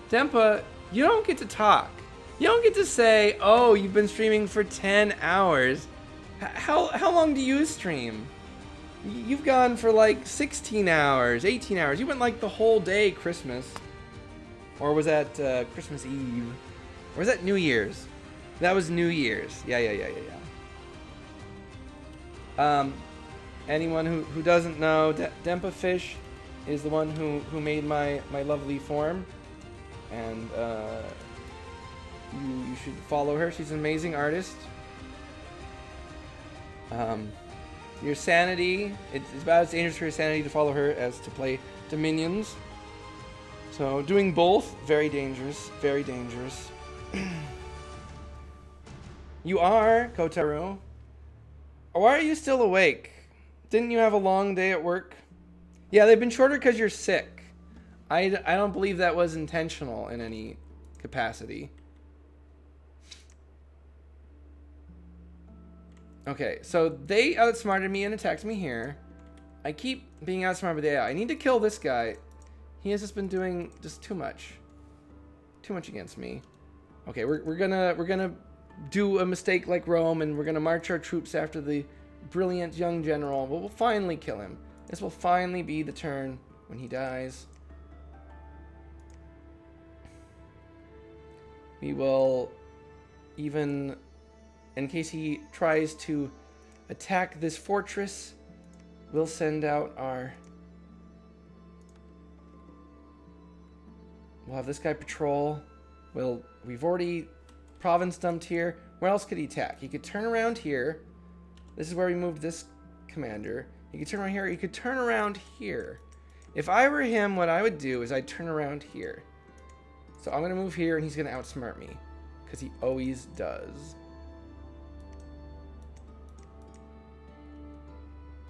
Dempa, you don't get to talk. You don't get to say, oh, you've been streaming for 10 hours. How long do you stream? You've gone for like 16 hours, 18 hours. You went like the whole day Christmas. Or was that Christmas Eve? Or was that New Year's? That was New Year's. Yeah. Anyone who doesn't know, Dempa Fish is the one who made my lovely form. And you should follow her. She's an amazing artist. Your sanity, it's about as dangerous for your sanity to follow her as to play Dominions. So doing both, very dangerous, very dangerous. You are, Kotaru. Why are you still awake? Didn't you have a long day at work? Yeah, they've been shorter because you're sick. I don't believe that was intentional in any capacity. Okay, so they outsmarted me and attacked me here. I keep being outsmarted by the AI. I need to kill this guy. He has just been doing just too much. Too much against me. Okay, we're gonna do a mistake like Rome, and we're gonna march our troops after the brilliant young general. We'll finally kill him. This will finally be the turn when he dies. We will even, in case he tries to attack this fortress, we'll send out our We'll have this guy patrol. We've already province dumped here. Where else could he attack? He could turn around here. This is where we moved this commander. He could turn around here. He could turn around here. If I were him, what I would do is I'd turn around here. So I'm going to move here, and he's going to outsmart me. Because he always does.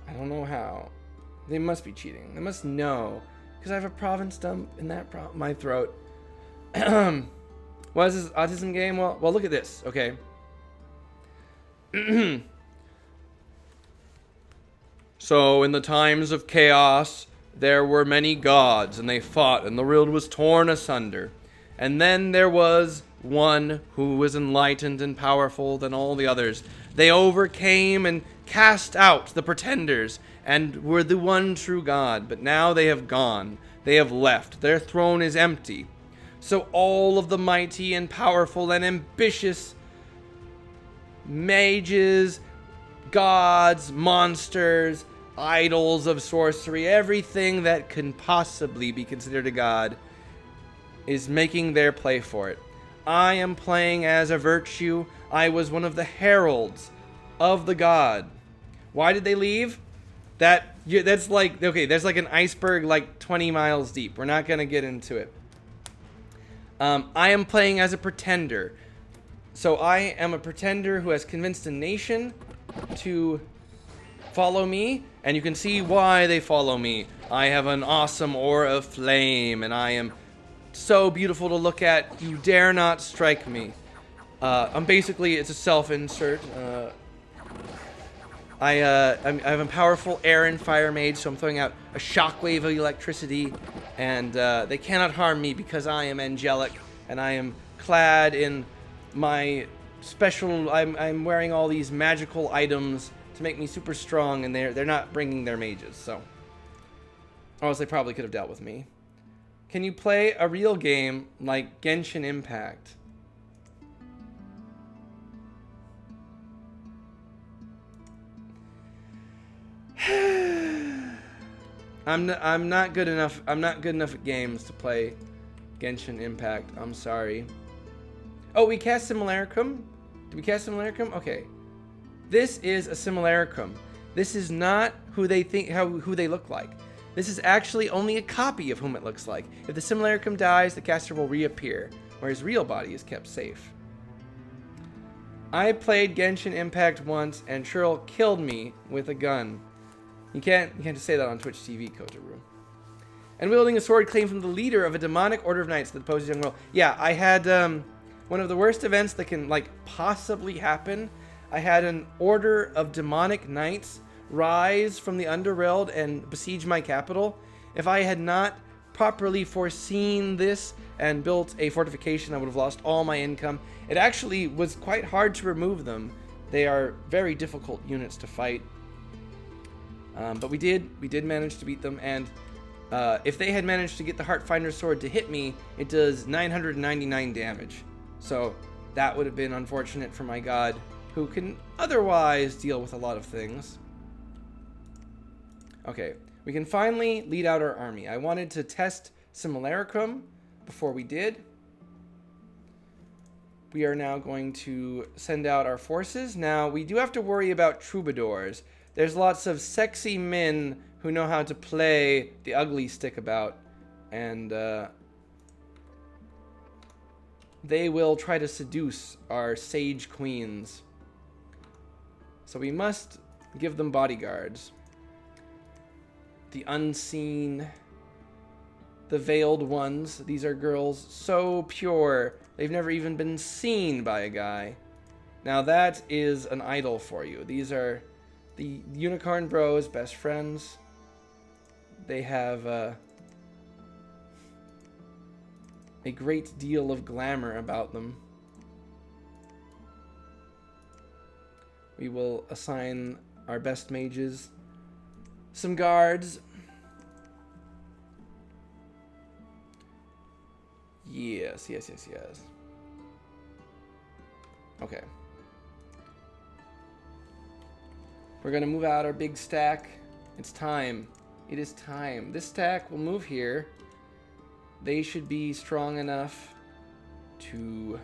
I don't know how. They must be cheating. They must know. Because I have a province dump in my throat. What is this autism game? Well, look at this. Okay. So, in the times of chaos, there were many gods, and they fought, and the world was torn asunder. And then there was one who was enlightened and powerful than all the others. They overcame and cast out the pretenders, and were the one true God. But now they have gone. They have left. Their throne is empty. So all of the mighty and powerful and ambitious mages, gods, monsters, idols of sorcery, everything that can possibly be considered a god, is making their play for it. I am playing as a virtue. I was one of the heralds of the god. Why did they leave? That's like, okay, there's like an iceberg like 20 miles deep. We're not going to get into it. I am playing as a pretender. So I am a pretender who has convinced a nation to follow me, and you can see why they follow me. I have an awesome aura of flame, and I am so beautiful to look at. You dare not strike me. It's a self-insert. I have a powerful air and fire mage, so I'm throwing out a shockwave of electricity, and they cannot harm me because I am angelic, and I am clad in my special. I'm wearing all these magical items to make me super strong, and they're not bringing their mages, so. Or else they probably could have dealt with me. Can you play a real game like Genshin Impact? I'm not good enough. I'm not good enough at games to play Genshin Impact. I'm sorry. Oh, we cast Simulacrum? Did we cast Simulacrum? Okay. This is a Simulacrum. This is not who they look like. This is actually only a copy of whom it looks like. If the Simulacrum dies, the caster will reappear, where his real body is kept safe. I played Genshin Impact once, and Churl killed me with a gun. You can't just say that on Twitch TV, Kotaru. And wielding a sword claimed from the leader of a demonic order of knights that opposes young world. Yeah, I had one of the worst events that can possibly happen. I had an order of demonic knights rise from the underworld and besiege my capital. If I had not properly foreseen this and built a fortification, I would have lost all my income. It actually was quite hard to remove them. They are very difficult units to fight. But we did manage to beat them, and if they had managed to get the Heartfinder sword to hit me, it does 999 damage. So that would have been unfortunate for my god, who can otherwise deal with a lot of things. Okay, we can finally lead out our army. I wanted to test Simulacrum before we did. We are now going to send out our forces. Now, we do have to worry about troubadours. There's lots of sexy men who know how to play the ugly stick about, and they will try to seduce our sage queens. So we must give them bodyguards. The unseen, the veiled ones. These are girls so pure, they've never even been seen by a guy. Now that is an idol for you. These are the Unicorn Bros, best friends. They have a great deal of glamour about them. We will assign our best mages some guards. Yes. Okay. We're going to move out our big stack. It's time. It is time. This stack will move here. they should be strong enough to...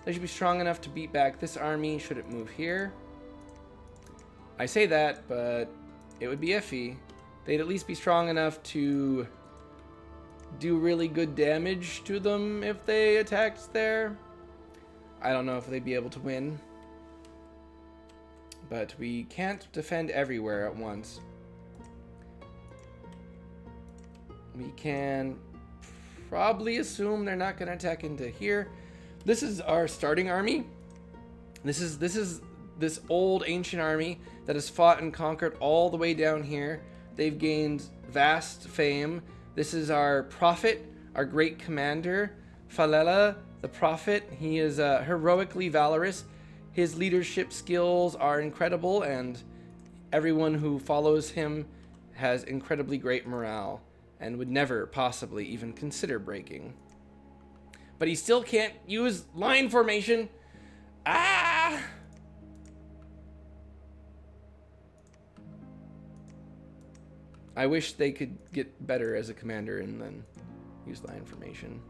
They should be strong enough to beat back this army should it move here. I say that, but it would be iffy. They'd at least be strong enough to do really good damage to them if they attacked there. I don't know if they'd be able to win. But we can't defend everywhere at once. We can probably assume they're not going to attack into here. This is our starting army. This is this old ancient army that has fought and conquered all the way down here. They've gained vast fame. This is our prophet, our great commander, Falela, the prophet. He is heroically valorous. His leadership skills are incredible, and everyone who follows him has incredibly great morale and would never possibly even consider breaking. But he still can't use line formation. Ah! I wish they could get better as a commander and then use line formation.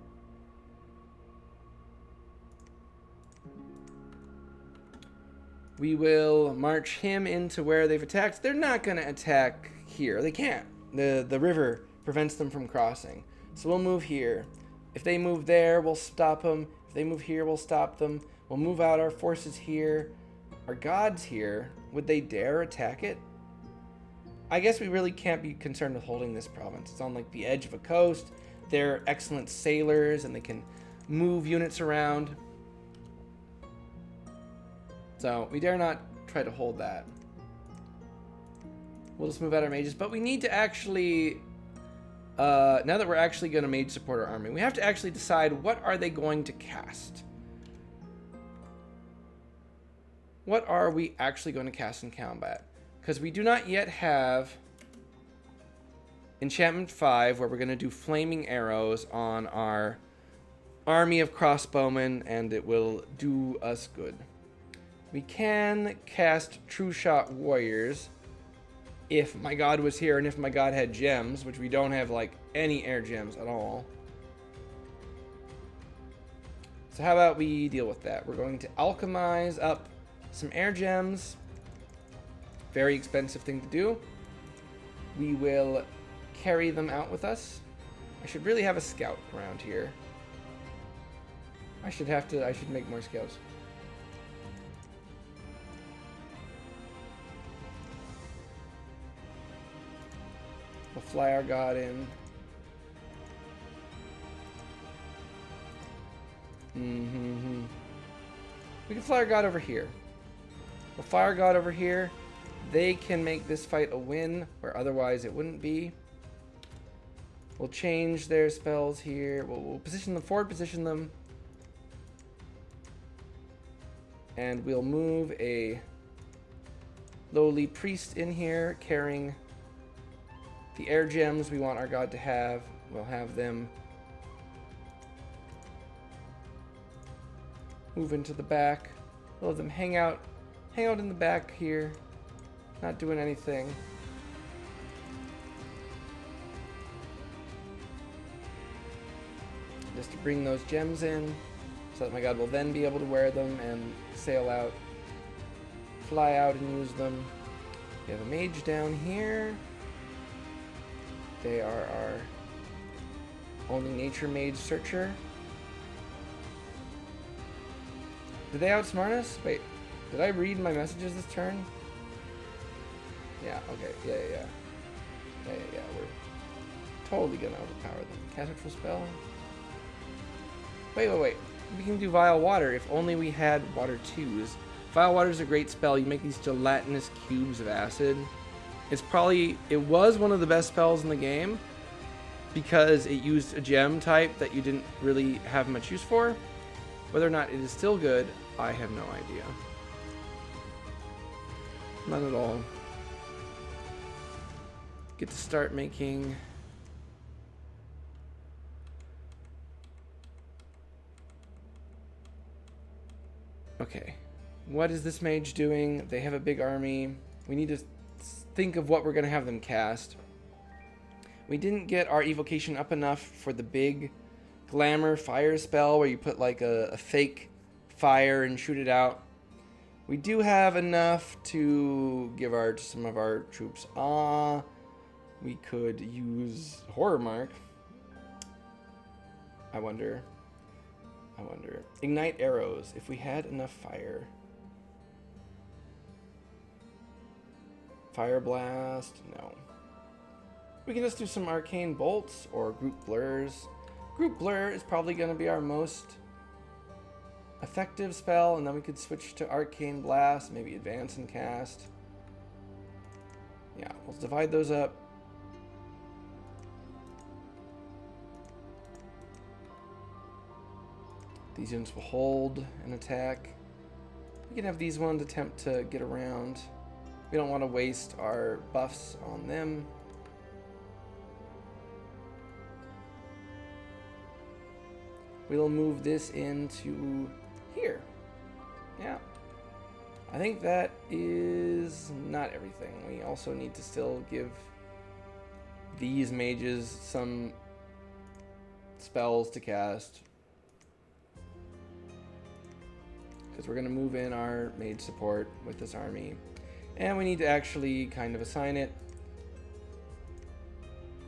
We will march him into where they've attacked. They're not going to attack here. They can't. The river prevents them from crossing. So we'll move here. If they move there, we'll stop them. If they move here, we'll stop them. We'll move out our forces here. Our gods here. Would they dare attack it? I guess we really can't be concerned with holding this province. It's on like the edge of a coast. They're excellent sailors and they can move units around. So we dare not try to hold that. We'll just move out our mages. But we need to actually... now that we're actually going to mage support our army, we have to actually decide what are they going to cast. What are we actually going to cast in combat? Because we do not yet have Enchantment 5, where we're going to do flaming arrows on our army of crossbowmen, and it will do us good. We can cast True Shot Warriors if my god was here and if my god had gems, which we don't have like any air gems at all. So how about we deal with that? We're going to alchemize up some air gems. Very expensive thing to do. We will carry them out with us. I should really have a scout around here. I should make more scouts. We'll fly our god in. We can fly our god over here. We'll fly our god over here. They can make this fight a win, where otherwise it wouldn't be. We'll change their spells here. We'll position them forward, position them. And we'll move a lowly priest in here carrying the air gems we want our god to have. We'll have them move into the back. We'll have them hang out in the back here, not doing anything. Just to bring those gems in, so that my god will then be able to wear them and sail out, fly out and use them. We have a mage down here. They are our only nature mage searcher. Did they outsmart us? Wait, did I read my messages this turn? Yeah, okay, yeah. We're totally gonna overpower them. Cast a spell. Wait. We can do Vile Water if only we had Water 2s. Vile Water is a great spell. You make these gelatinous cubes of acid. It was one of the best spells in the game because it used a gem type that you didn't really have much use for. Whether or not it is still good, I have no idea. Not at all. Get to start making... Okay. What is this mage doing? They have a big army. We need to think of what we're going to have them cast. We didn't get our evocation up enough for the big glamour fire spell where you put like a fake fire and shoot it out. We do have enough to give some of our troops awe. We could use Horror Mark. I wonder. Ignite arrows. If we had enough fire. Fire Blast. No. We can just do some Arcane Bolts or Group Blurs. Group Blur is probably going to be our most effective spell, and then we could switch to Arcane Blast, maybe Advance and Cast. Yeah, we'll divide those up. These units will hold and attack. We can have these ones attempt to get around. We don't want to waste our buffs on them. We'll move this into here. Yeah. I think that is not everything. We also need to still give these mages some spells to cast. Because we're going to move in our mage support with this army. And we need to actually kind of assign it.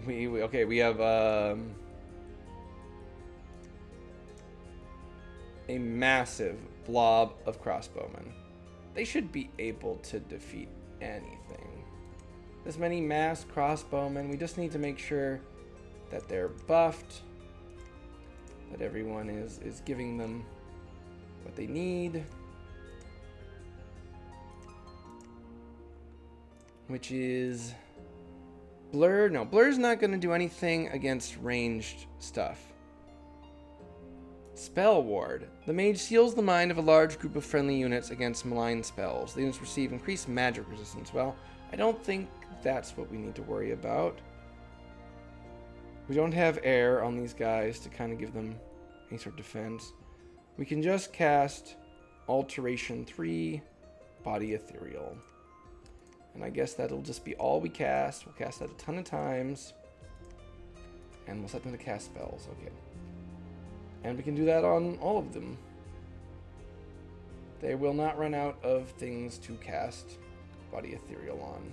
Okay, we have a massive blob of crossbowmen. They should be able to defeat anything. This many mass crossbowmen, we just need to make sure that they're buffed, that everyone is giving them what they need, which is Blur. No, Blur's not going to do anything against ranged stuff. Spell Ward. The mage seals the mind of a large group of friendly units against malign spells. The units receive increased magic resistance. Well, I don't think that's what we need to worry about. We don't have air on these guys to kind of give them any sort of defense. We can just cast Alteration 3, Body Ethereal. And I guess that'll just be all we cast. We'll cast that a ton of times. And we'll set them to cast spells. Okay. And we can do that on all of them. They will not run out of things to cast Body Ethereal on.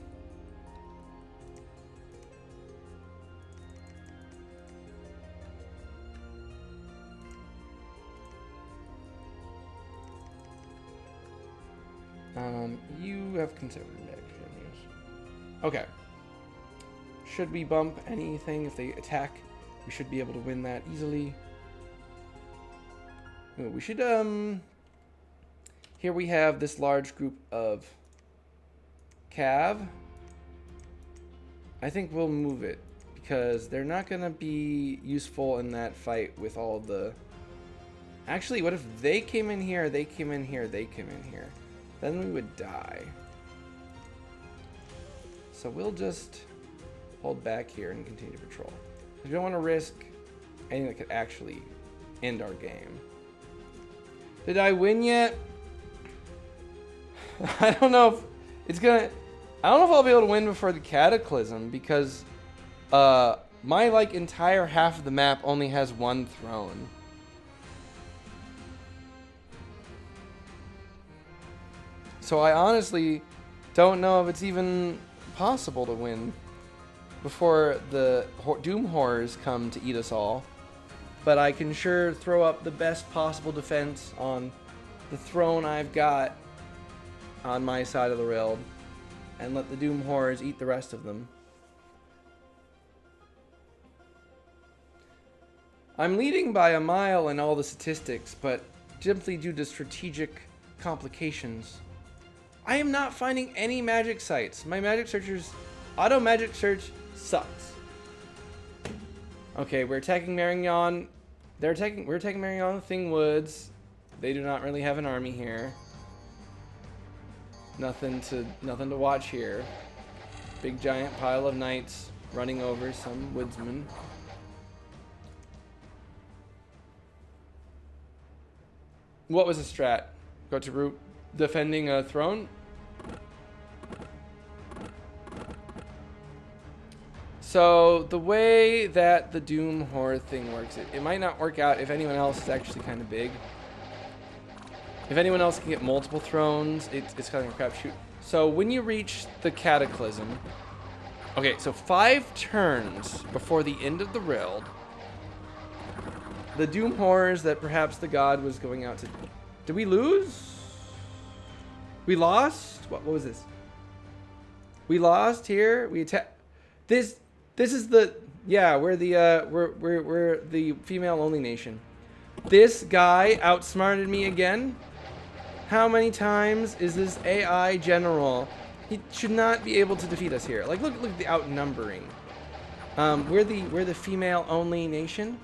You have considered actions. Okay. Should we bump anything if they attack? We should be able to win that easily. Ooh, we should, here we have this large group of Cav. I think we'll move it because they're not going to be useful in that fight with all the... Actually, what if they came in here, they came in here, they came in here? Then we would die. So we'll just hold back here and continue to patrol. We don't want to risk anything that could actually end our game. Did I win yet? I don't know if it's gonna... I don't know if I'll be able to win before the Cataclysm because my like entire half of the map only has one throne. So I honestly don't know if it's even possible to win before the Doom Horrors come to eat us all. But I can sure throw up the best possible defense on the throne I've got on my side of the railroad and let the Doom Horrors eat the rest of them. I'm leading by a mile in all the statistics, but simply due to strategic complications. I am not finding any magic sites. My magic searcher's auto magic search sucks. Okay, we're attacking Marignon. We're attacking Marignon Thing Woods. They do not really have an army here. Nothing to watch here. Big giant pile of knights running over some woodsmen. What was the strat? Go to route defending a throne. So the way that the Doom Horde thing works, it might not work out if anyone else is actually kind of big. If anyone else can get multiple thrones, it's kind of a crapshoot. So when you reach the Cataclysm, okay, so 5 turns before the end of the Rild, the Doom Horrors that perhaps the god was going out to... Did we lose? We lost? What was this? We lost here. We attacked. This is the... Yeah, we're the female only nation. This guy outsmarted me again. How many times is this AI general? He should not be able to defeat us here. Like, look at the outnumbering. We're the female only nation.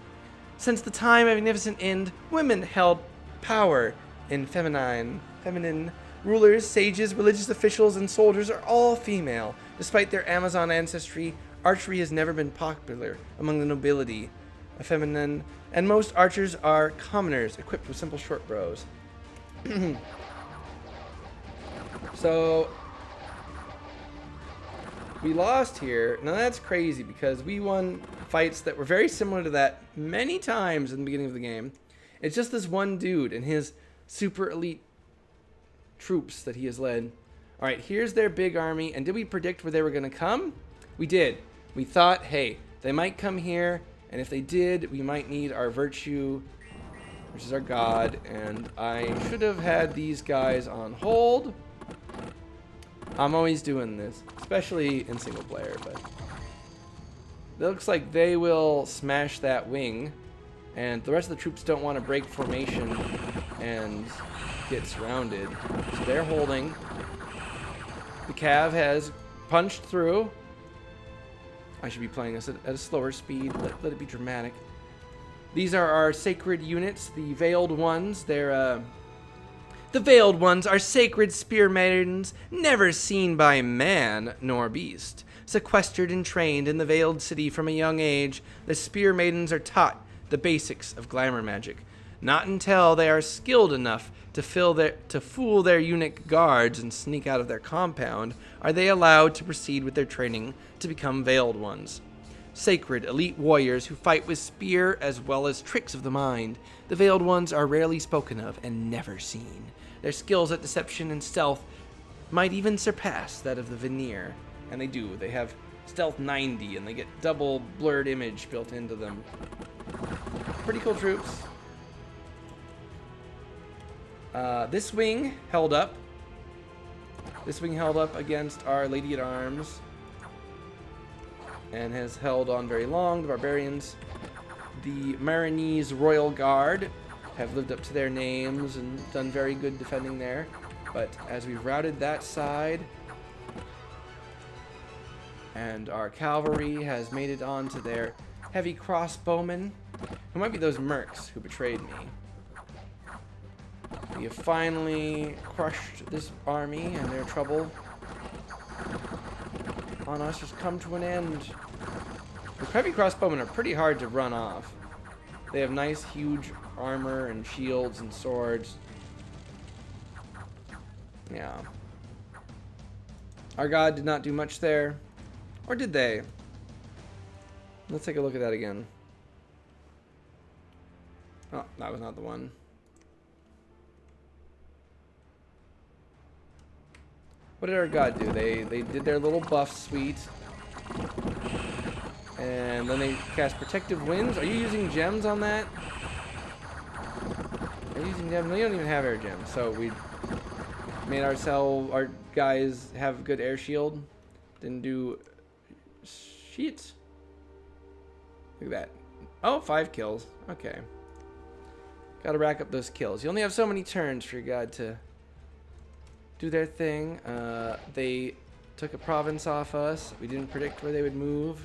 Since the time of Magnificent End, women held power in feminine rulers, sages, religious officials, and soldiers are all female. Despite their Amazon ancestry, archery has never been popular among the nobility. Feminine, and most archers are commoners equipped with simple short bows. So we lost here. Now that's crazy because we won fights that were very similar to that many times in the beginning of the game. It's just this one dude and his super elite troops that he has led. All right, here's their big army. And did we predict where they were going to come? We did. We thought, hey, they might come here. And if they did, we might need our virtue, which is our god. And I should have had these guys on hold. I'm always doing this, especially in single player, but it looks like they will smash that wing, and the rest of the troops don't want to break formation and get surrounded, so they're holding. The Cav has punched through. I should be playing this at a slower speed. Let it be dramatic. These are our sacred units, the Veiled Ones. They're the Veiled Ones are sacred spear maidens, never seen by man nor beast. Sequestered and trained in the Veiled City from a young age, the spear maidens are taught the basics of glamour magic. Not until they are skilled enough to fool their eunuch guards and sneak out of their compound are they allowed to proceed with their training to become Veiled Ones. Sacred, elite warriors who fight with spear as well as tricks of the mind. The Veiled Ones are rarely spoken of and never seen. Their skills at deception and stealth might even surpass that of the Veneer. And they do. They have stealth 90 and they get double blurred image built into them. Pretty cool troops. This wing held up. This wing held up against our Lady at Arms and has held on very long. The barbarians, the Marinese Royal Guard, have lived up to their names and done very good defending there. But as we've routed that side, and our cavalry has made it on to their heavy crossbowmen, who might be those mercs who betrayed me. We have finally crushed this army, and their trouble on us has come to an end. The heavy crossbowmen are pretty hard to run off. They have nice, huge armor and shields and swords. Yeah. Our god did not do much there. Or did they? Let's take a look at that again. Oh, that was not the one. What did our god do? They did their little buff suite. And then they cast Protective Winds. Are you using gems on that? Are you using gems? No, you don't even have air gems. So we made our guys have good air shield. Didn't do shit. Look at that. Oh, 5 kills. Okay. Gotta rack up those kills. You only have so many turns for your god to do their thing. They took a province off us. We didn't predict where they would move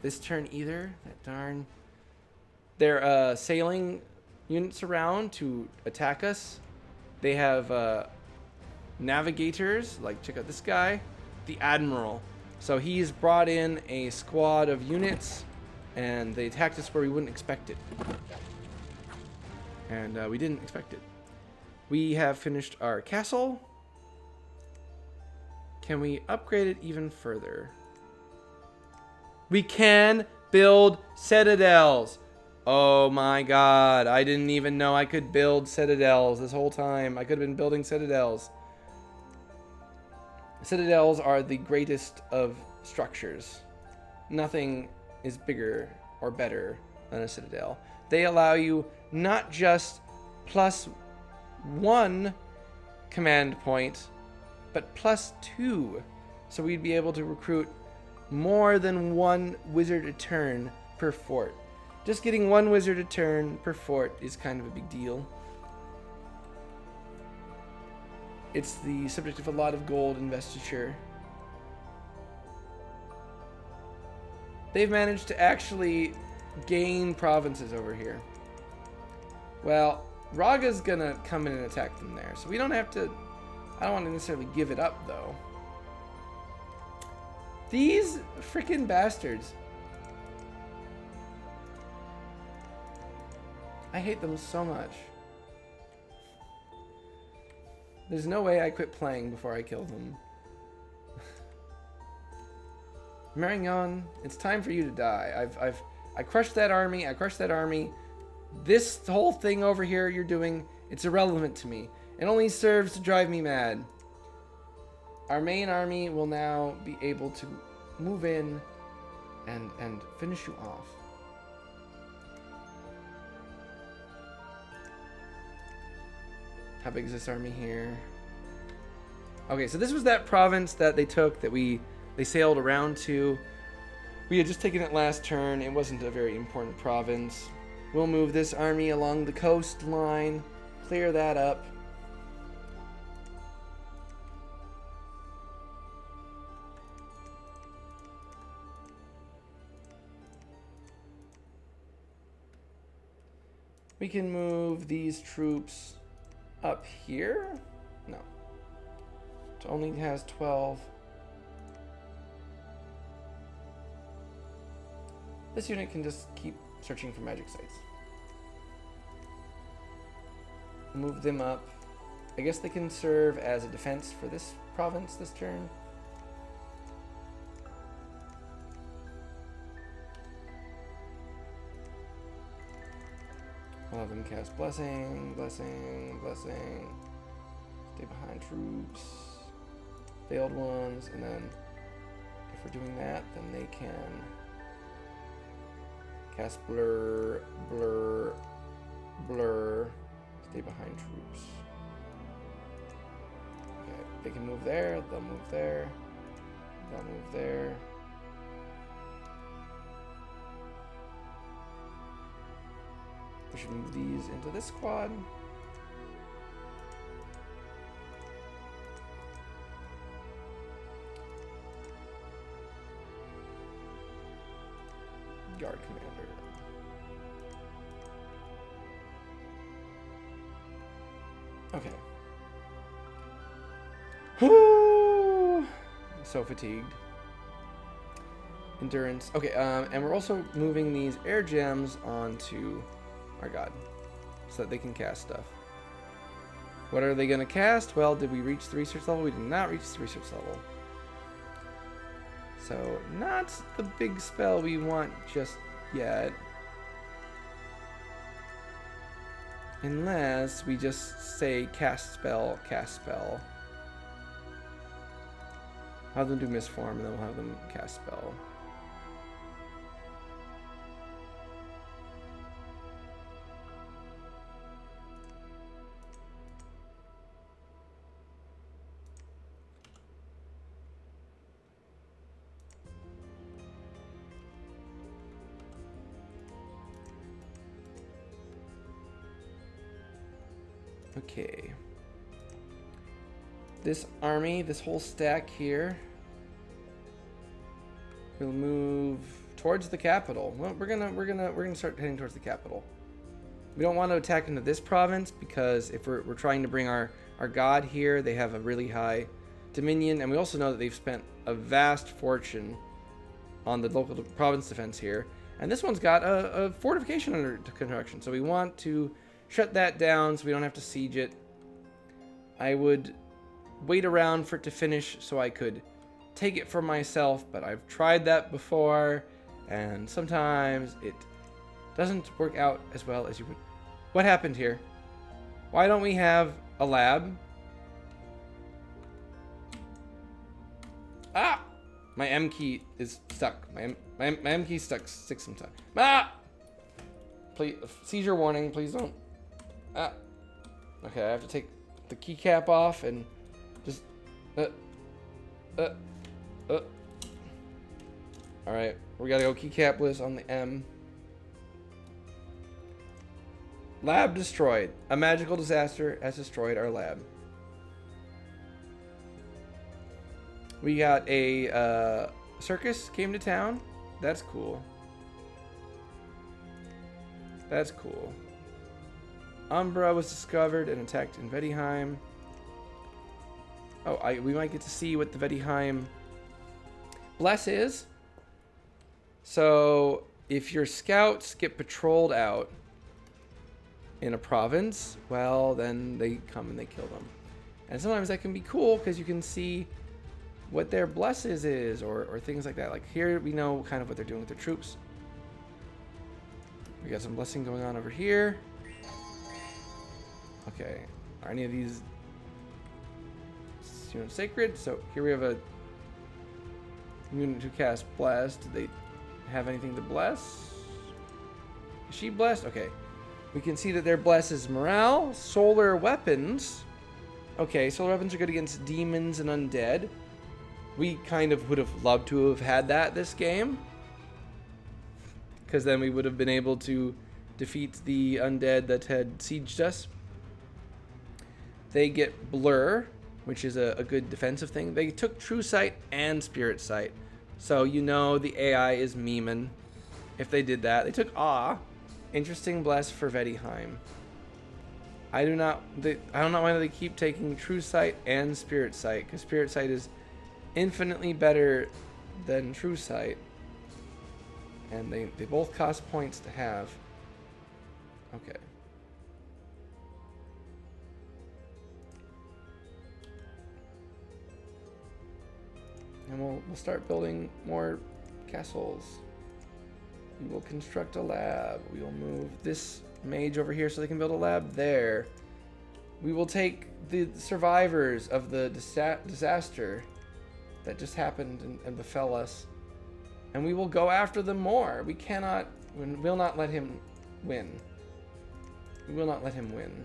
this turn either. That darn. They're sailing units around to attack us. They have navigators. Like, check out this guy. The Admiral. So he's brought in a squad of units, and they attacked us where we wouldn't expect it. And we didn't expect it. We have finished our castle. Can we upgrade it even further? We can build citadels. Oh my god. I didn't even know I could build citadels this whole time. I could have been building citadels. Citadels are the greatest of structures. Nothing is bigger or better than a citadel. They allow you not just +1 command point, but +2. So we'd be able to recruit more than 1 wizard a turn per fort. Just getting 1 wizard a turn per fort is kind of a big deal. It's the subject of a lot of gold investiture. They've managed to actually gain provinces over here. Well, Raga's gonna come in and attack them there, so we don't have to... I don't want to necessarily give it up, though. These freaking bastards. I hate them so much. There's no way I quit playing before I kill them. Marion, it's time for you to die. I crushed that army. I crushed that army. This whole thing over here you're doing, it's irrelevant to me. It only serves to drive me mad. Our main army will now be able to move in and finish you off. How big is this army here? Okay, so this was that province that they took that they sailed around to. We had just taken it last turn. It wasn't a very important province. We'll move this army along the coastline, clear that up. We can move these troops up here? No. It only has 12. This unit can just keep searching for magic sites. Move them up. I guess they can serve as a defense for this province this turn. We'll have them cast Blessing, Blessing, Blessing. Stay behind troops. Failed ones, and then if we're doing that, then they can cast Blur, Blur, Blur. Stay behind troops. Okay, they can move there, they'll move there, they'll move there. We should move these into this squad. Guard commander. Okay. Whoo! So fatigued. Endurance. Okay, and we're also moving these air gems onto our god so that they can cast stuff. What are they going to cast? Well, did we reach the research level? We did not reach the research level. So, not the big spell we want just yet. Unless we just say cast spell, cast spell. Have them do misform and then we'll have them cast spell. Okay. This army, this whole stack here, will move towards the capital. Well, we're gonna start heading towards the capital. We don't want to attack into this province because if we're trying to bring our god here, they have a really high dominion, and we also know that they've spent a vast fortune on the local province defense here. And this one's got a fortification under construction, so we want to shut that down so we don't have to siege it. I would wait around for it to finish so I could take it for myself, but I've tried that before, and sometimes it doesn't work out as well as you would. What happened here? Why don't we have a lab? Ah! My M key is stuck. My M key stuck sticks sometimes. Ah! Please, seizure warning. Please don't. Ah. Okay, I have to take the keycap off and just. All right, we gotta go keycapless on the M. Lab destroyed. A magical disaster has destroyed our lab. We got a circus came to town. That's cool. That's cool. Umbra was discovered and attacked in Vedheim. Oh, we might get to see what the Vedheim bless is. So, if your scouts get patrolled out in a province, well, then they come and they kill them. And sometimes that can be cool because you can see what their blesses is or things like that. Like here, we know kind of what they're doing with their troops. We got some blessing going on over here. Okay, are any of these sacred? So here we have a unit who cast bless. Do they have anything to bless? Is she blessed? Okay. We can see that their bless is morale, solar weapons. Okay, solar weapons are good against demons and undead. We kind of would have loved to have had that this game, because then we would have been able to defeat the undead that had sieged us. They get blur, which is a good defensive thing. They took true sight and spirit sight, so you know the AI is memeing if they did that. They took awe. Interesting bless for Vedheim. I don't know why they keep taking true sight and spirit sight, because spirit sight is infinitely better than true sight, and they both cost points to have. Okay. And we'll start building more castles. We will construct a lab. We will move this mage over here so they can build a lab there. We will take the survivors of the disaster that just happened and befell us, and we will go after them more. We will not let him win. We will not let him win.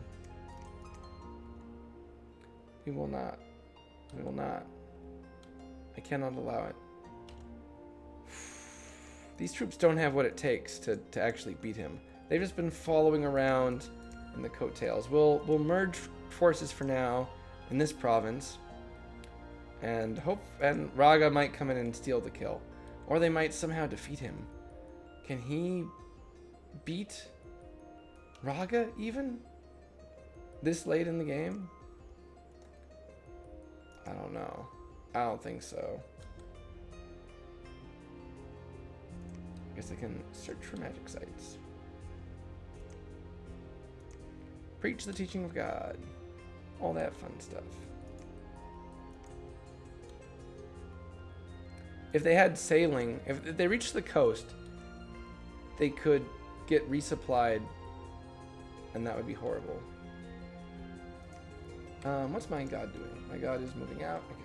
We will not. We will not. I cannot allow it. These troops don't have what it takes to actually beat him. They've just been following around in the coattails. We'll merge forces for now in this province, and Raga might come in and steal the kill, or they might somehow defeat him. Can he beat Raga even this late in the game? I don't know. I don't think so. I guess I can search for magic sites. Preach the teaching of God. All that fun stuff. If they had sailing, if they reached the coast, they could get resupplied, and that would be horrible. What's my god doing? My god is moving out. Okay.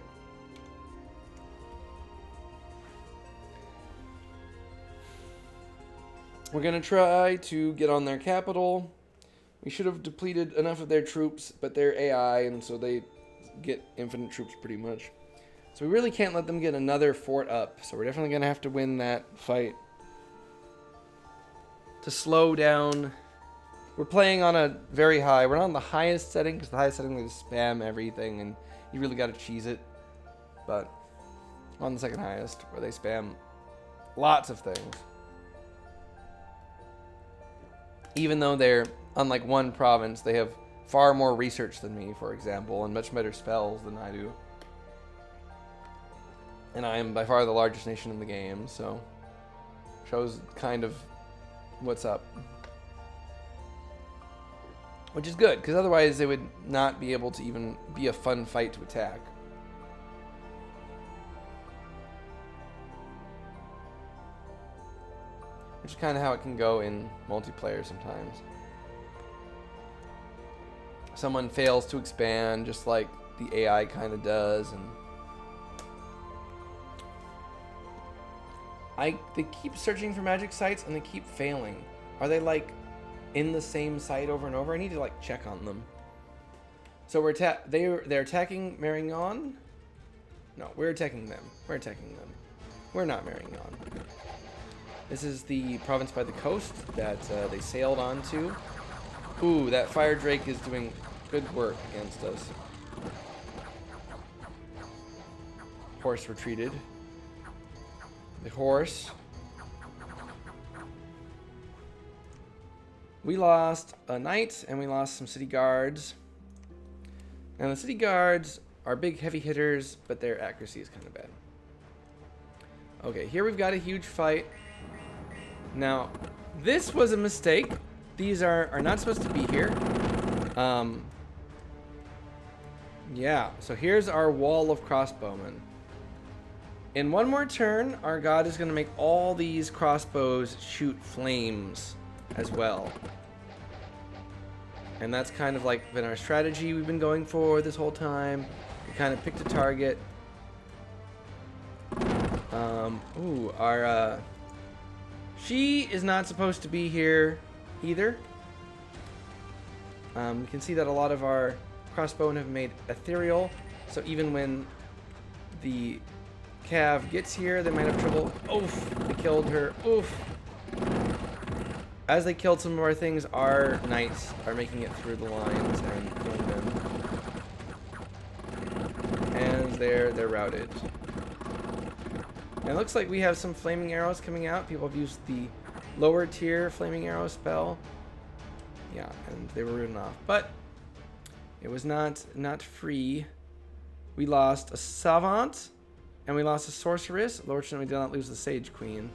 We're gonna try to get on their capital. We should have depleted enough of their troops, but they're AI, and so they get infinite troops pretty much. So we really can't let them get another fort up. So we're definitely gonna have to win that fight. To slow down, we're playing on a very high. We're not on the highest setting, because the highest setting they just spam everything, and you really gotta cheese it. But on the second highest, where they spam lots of things. Even though they're, unlike one province, they have far more research than me, for example, and much better spells than I do. And I am by far the largest nation in the game, so shows kind of what's up. which is good, because otherwise they would not be able to even be a fun fight to attack. Which is kind of how it can go in multiplayer sometimes. Someone fails to expand, just like the AI kind of does, and they keep searching for magic sites and they keep failing. Are they like in the same site over and over? I need to like check on them. So they're attacking Marignon. No, we're attacking them. We're attacking them. We're not Marignon. This is the province by the coast that they sailed onto. Ooh, that fire drake is doing good work against us. Horse retreated. The horse. We lost a knight and we lost some city guards. And the city guards are big heavy hitters, but their accuracy is kind of bad. Okay, here we've got a huge fight. Now, this was a mistake. These are not supposed to be here. Yeah, so here's our wall of crossbowmen. In one more turn, our god is going to make all these crossbows shoot flames as well. And that's kind of like been our strategy we've been going for this whole time. We kind of picked a target. She is not supposed to be here either. You can see that a lot of our crossbowmen have made ethereal, so even when the Cav gets here, they might have trouble. Oof, they killed her. Oof. As they killed some of our things, our knights are making it through the lines and killing them. And they're routed. And it looks like we have some flaming arrows coming out. People have used the lower tier flaming arrow spell. Yeah, and they were ridden off. But it was not free. We lost a savant. And we lost a sorceress. Fortunately, we did not lose the Sage Queen.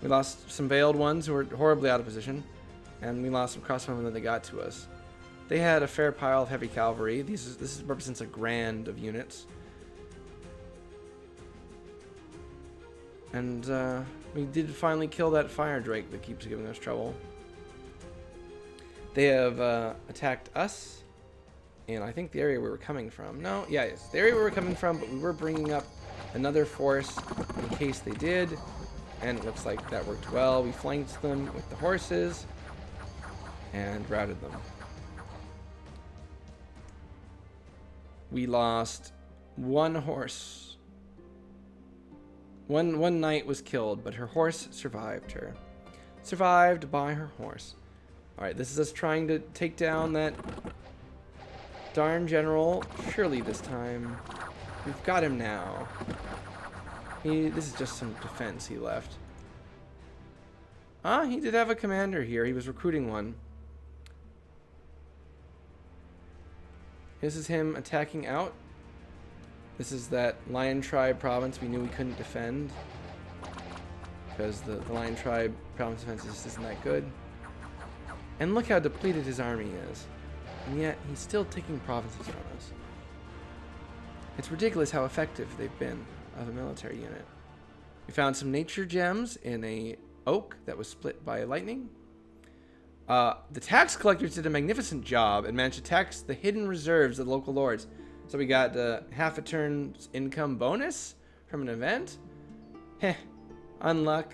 We lost some veiled ones who were horribly out of position. And we lost some crossbowmen that they got to us. They had a fair pile of heavy cavalry. This represents a grand of units. And we did finally kill that fire drake that keeps giving us trouble. They have attacked us. And I think the area we were coming from. No, yeah, yes. The area we were coming from, but we were bringing up another force in case they did, and it looks like that worked well. We flanked them with the horses and routed them. We lost one horse. One knight was killed, but her horse survived her. Survived by her horse. Alright, this is us trying to take down that darn general. Surely this time. We've got him now. This is just some defense he left. He did have a commander here. He was recruiting one. This is him attacking out. This is that Lion Tribe province we knew we couldn't defend. Because the Lion Tribe province defense just isn't that good. And look how depleted his army is. And yet, he's still taking provinces from us. It's ridiculous how effective they've been of a military unit. We found some nature gems in a oak that was split by lightning. The tax collectors did a magnificent job and managed to tax the hidden reserves of the local lords. So we got half a turn's income bonus from an event. Heh, unluck.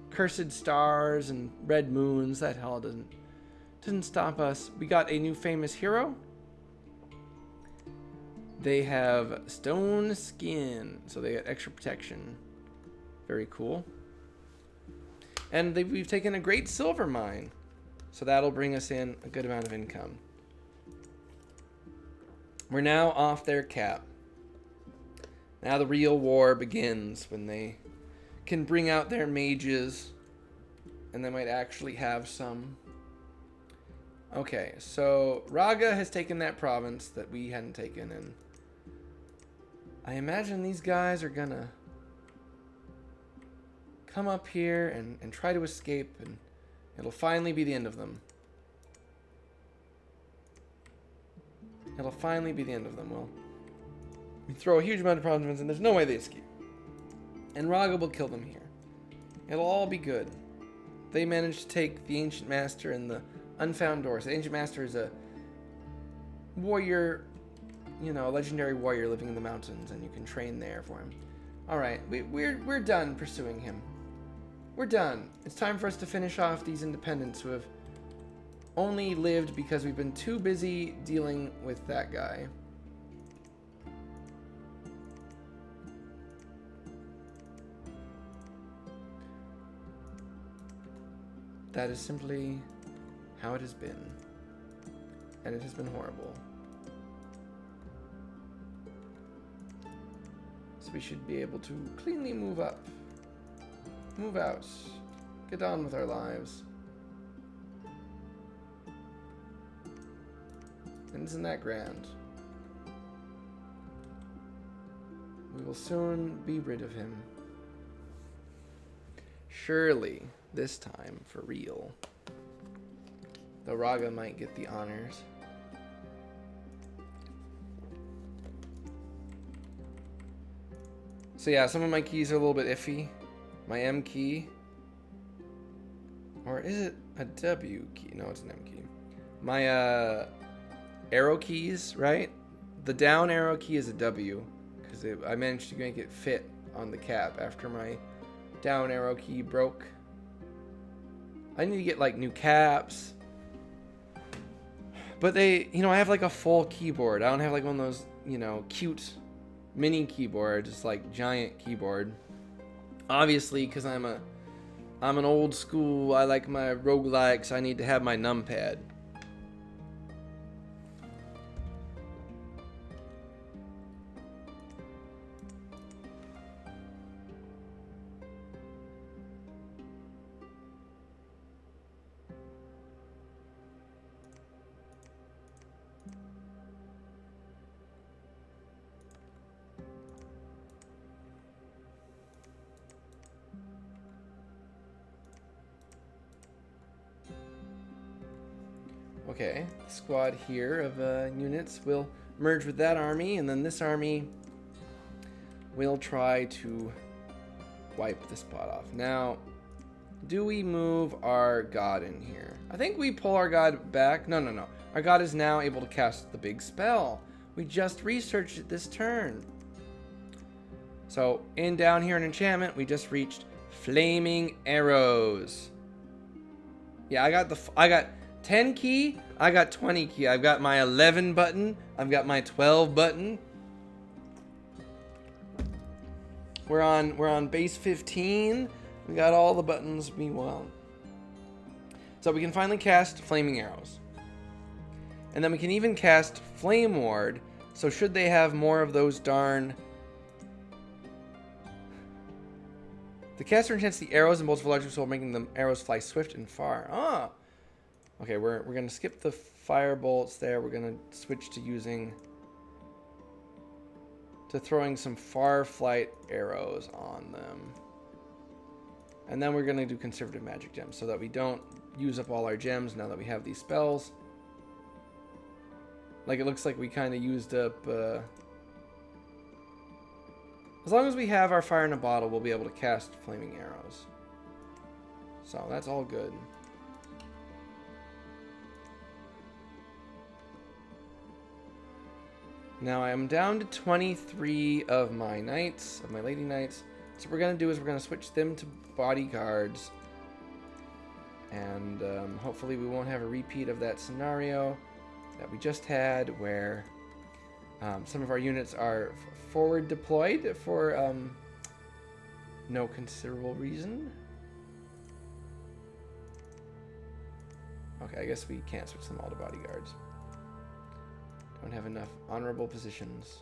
Cursed stars and red moons, that hell doesn't stop us. We got a new famous hero. They have stone skin, so they get extra protection. Very cool. And we've taken a great silver mine, so that'll bring us in a good amount of income. We're now off their cap. Now the real war begins, when they can bring out their mages, and they might actually have some. Okay, so Raga has taken that province that we hadn't taken, and I imagine these guys are gonna come up here and try to escape, and it'll finally be the end of them. It'll finally be the end of them. We throw a huge amount of problems and there's no way they escape. And Raga will kill them here. It'll all be good. They managed to take the Ancient Master and the Unfound Door. So the Ancient Master is a warrior, you know, a legendary warrior living in the mountains, and you can train there for him. Alright, we're done pursuing him. We're done. It's time for us to finish off these independents who have only lived because we've been too busy dealing with that guy. That is simply how it has been. And it has been horrible. So we should be able to cleanly move up. Move out. Get on with our lives. And isn't that grand? We will soon be rid of him. Surely, this time, for real. The Raga might get the honors. So yeah, some of my keys are a little bit iffy. My M key. Or is it a W key? No, it's an M key. My arrow keys, right? The down arrow key is a W. Because I managed to make it fit on the cap after my down arrow key broke. I need to get like new caps. But they, you know, I have like a full keyboard. I don't have like one of those, you know, cute mini keyboard, just like giant keyboard. Obviously, because I'm an old school, I like my roguelikes, I need to have my numpad. Okay, the squad here of units will merge with that army, and then this army will try to wipe the spot off. Now, do we move our god in here? I think we pull our god back. No. Our god is now able to cast the big spell. We just researched it this turn. So, down here in enchantment, we just reached Flaming Arrows. Yeah, I got 10 key, I got 20 key. I've got my 11 button, I've got my 12 button. We're on base 15. We got all the buttons we want. So we can finally cast Flaming Arrows. And then we can even cast Flame Ward. So should they have more of those darn... The caster enchants the arrows and bolts of a larger soul, making the arrows fly swift and far. Ah! Okay, we're going to skip the fire bolts there. We're going to switch to throwing some far flight arrows on them. And then we're going to do conservative magic gems so that we don't use up all our gems now that we have these spells. Like, it looks like we kind of used up... As long as we have our fire in a bottle, we'll be able to cast flaming arrows. So, that's all good. Now I am down to 23 of my knights, of my lady knights. So what we're going to do is we're going to switch them to bodyguards. And hopefully we won't have a repeat of that scenario that we just had where some of our units are forward deployed for no considerable reason. Okay, I guess we can't switch them all to bodyguards. Don't have enough honorable positions.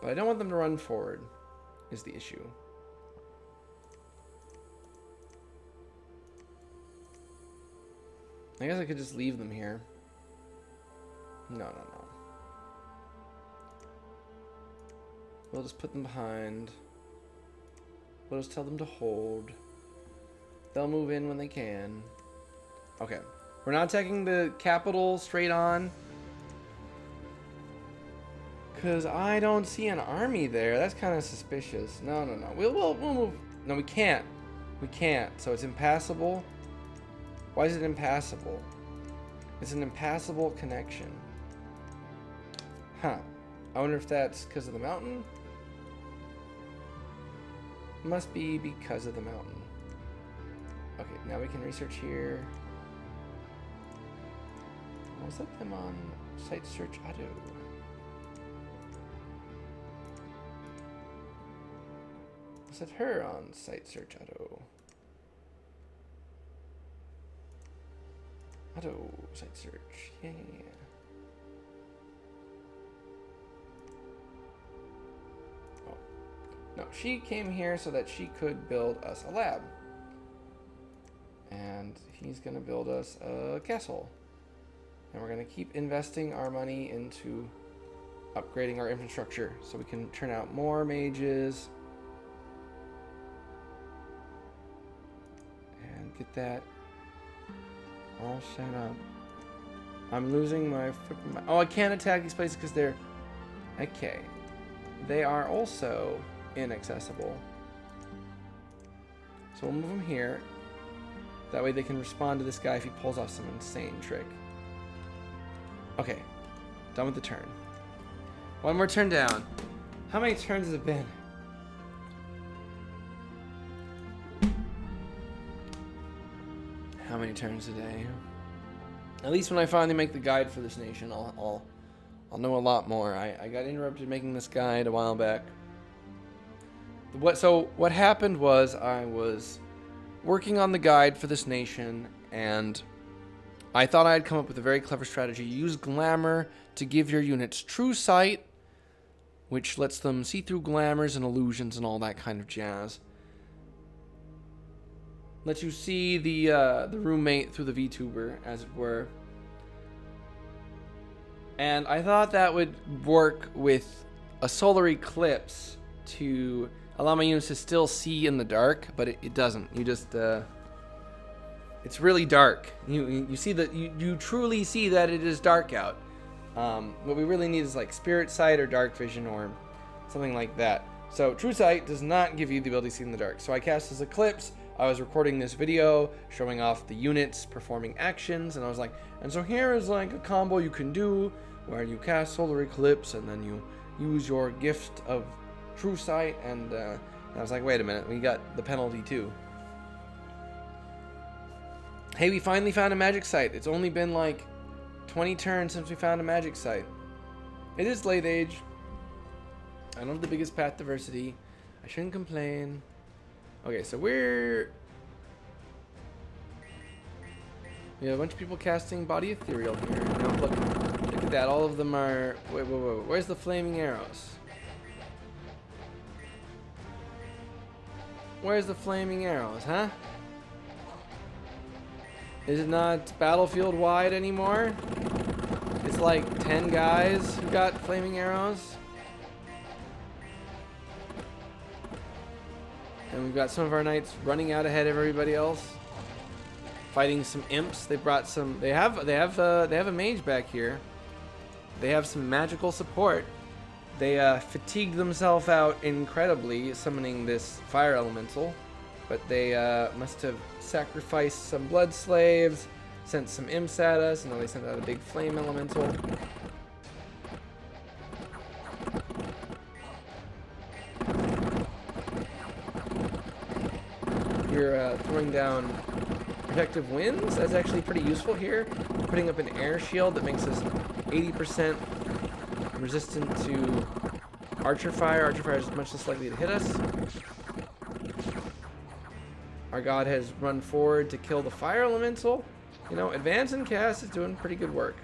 But I don't want them to run forward, is the issue. I guess I could just leave them here. No. We'll just put them behind. We'll just tell them to hold. They'll move in when they can. Okay. We're not attacking the capital straight on. Because I don't see an army there. That's kind of suspicious. No. We'll move. No, we can't. We can't. So it's impassable. Why is it impassable? It's an impassable connection. Huh. I wonder if that's because of the mountain? Must be because of the mountain. Okay, now we can research here. I'll set them on site search auto. I'll set her on site search auto. Auto site search. Yeah. Oh. No, she came here so that she could build us a lab. And he's going to build us a castle. And we're going to keep investing our money into upgrading our infrastructure so we can turn out more mages. And get that all set up. I'm losing my... Oh, I can't attack these places because they're... Okay. They are also inaccessible. So we'll move them here. That way they can respond to this guy if he pulls off some insane trick. Okay. Done with the turn. One more turn down. How many turns has it been? How many turns today? At least when I finally make the guide for this nation, I'll know a lot more. I got interrupted making this guide a while back. What happened was I was working on the guide for this nation, and I thought I had come up with a very clever strategy. Use glamour to give your units true sight, which lets them see through glamours and illusions and all that kind of jazz. Lets you see the roommate through the VTuber, as it were. And I thought that would work with a solar eclipse to allow my units to still see in the dark, but it doesn't. You just it's really dark. You see that you truly see that it is dark out. What we really need is like spirit sight or dark vision or something like that. So true sight does not give you the ability to see in the dark. So I cast this eclipse. I was recording this video showing off the units performing actions, and I was like, and so here is like a combo you can do where you cast solar eclipse and then you use your gift of true sight, and I was like, wait a minute, we got the penalty too. Hey, we finally found a magic site. It's only been like 20 turns since we found a magic site. It is late age. I don't have the biggest path diversity. I shouldn't complain. Okay, so we have a bunch of people casting body ethereal here. Now look at that. All of them are... Wait. Where's the flaming arrows? Where's the flaming arrows, huh? Is it not battlefield wide anymore? It's like 10 guys who got flaming arrows. And we've got some of our knights running out ahead of everybody else, fighting some imps. They brought some. They have a mage back here. They have some magical support. They fatigued themselves out incredibly summoning this fire elemental, but they must have sacrificed some blood slaves, sent some imps at us, and then they sent out a big flame elemental. You're throwing down protective winds. That's actually pretty useful here. Putting up an air shield that makes us 80% resistant to archer fire. Archer fire is much less likely to hit us. Our god has run forward to kill the fire elemental. You know, advance and cast is doing pretty good work.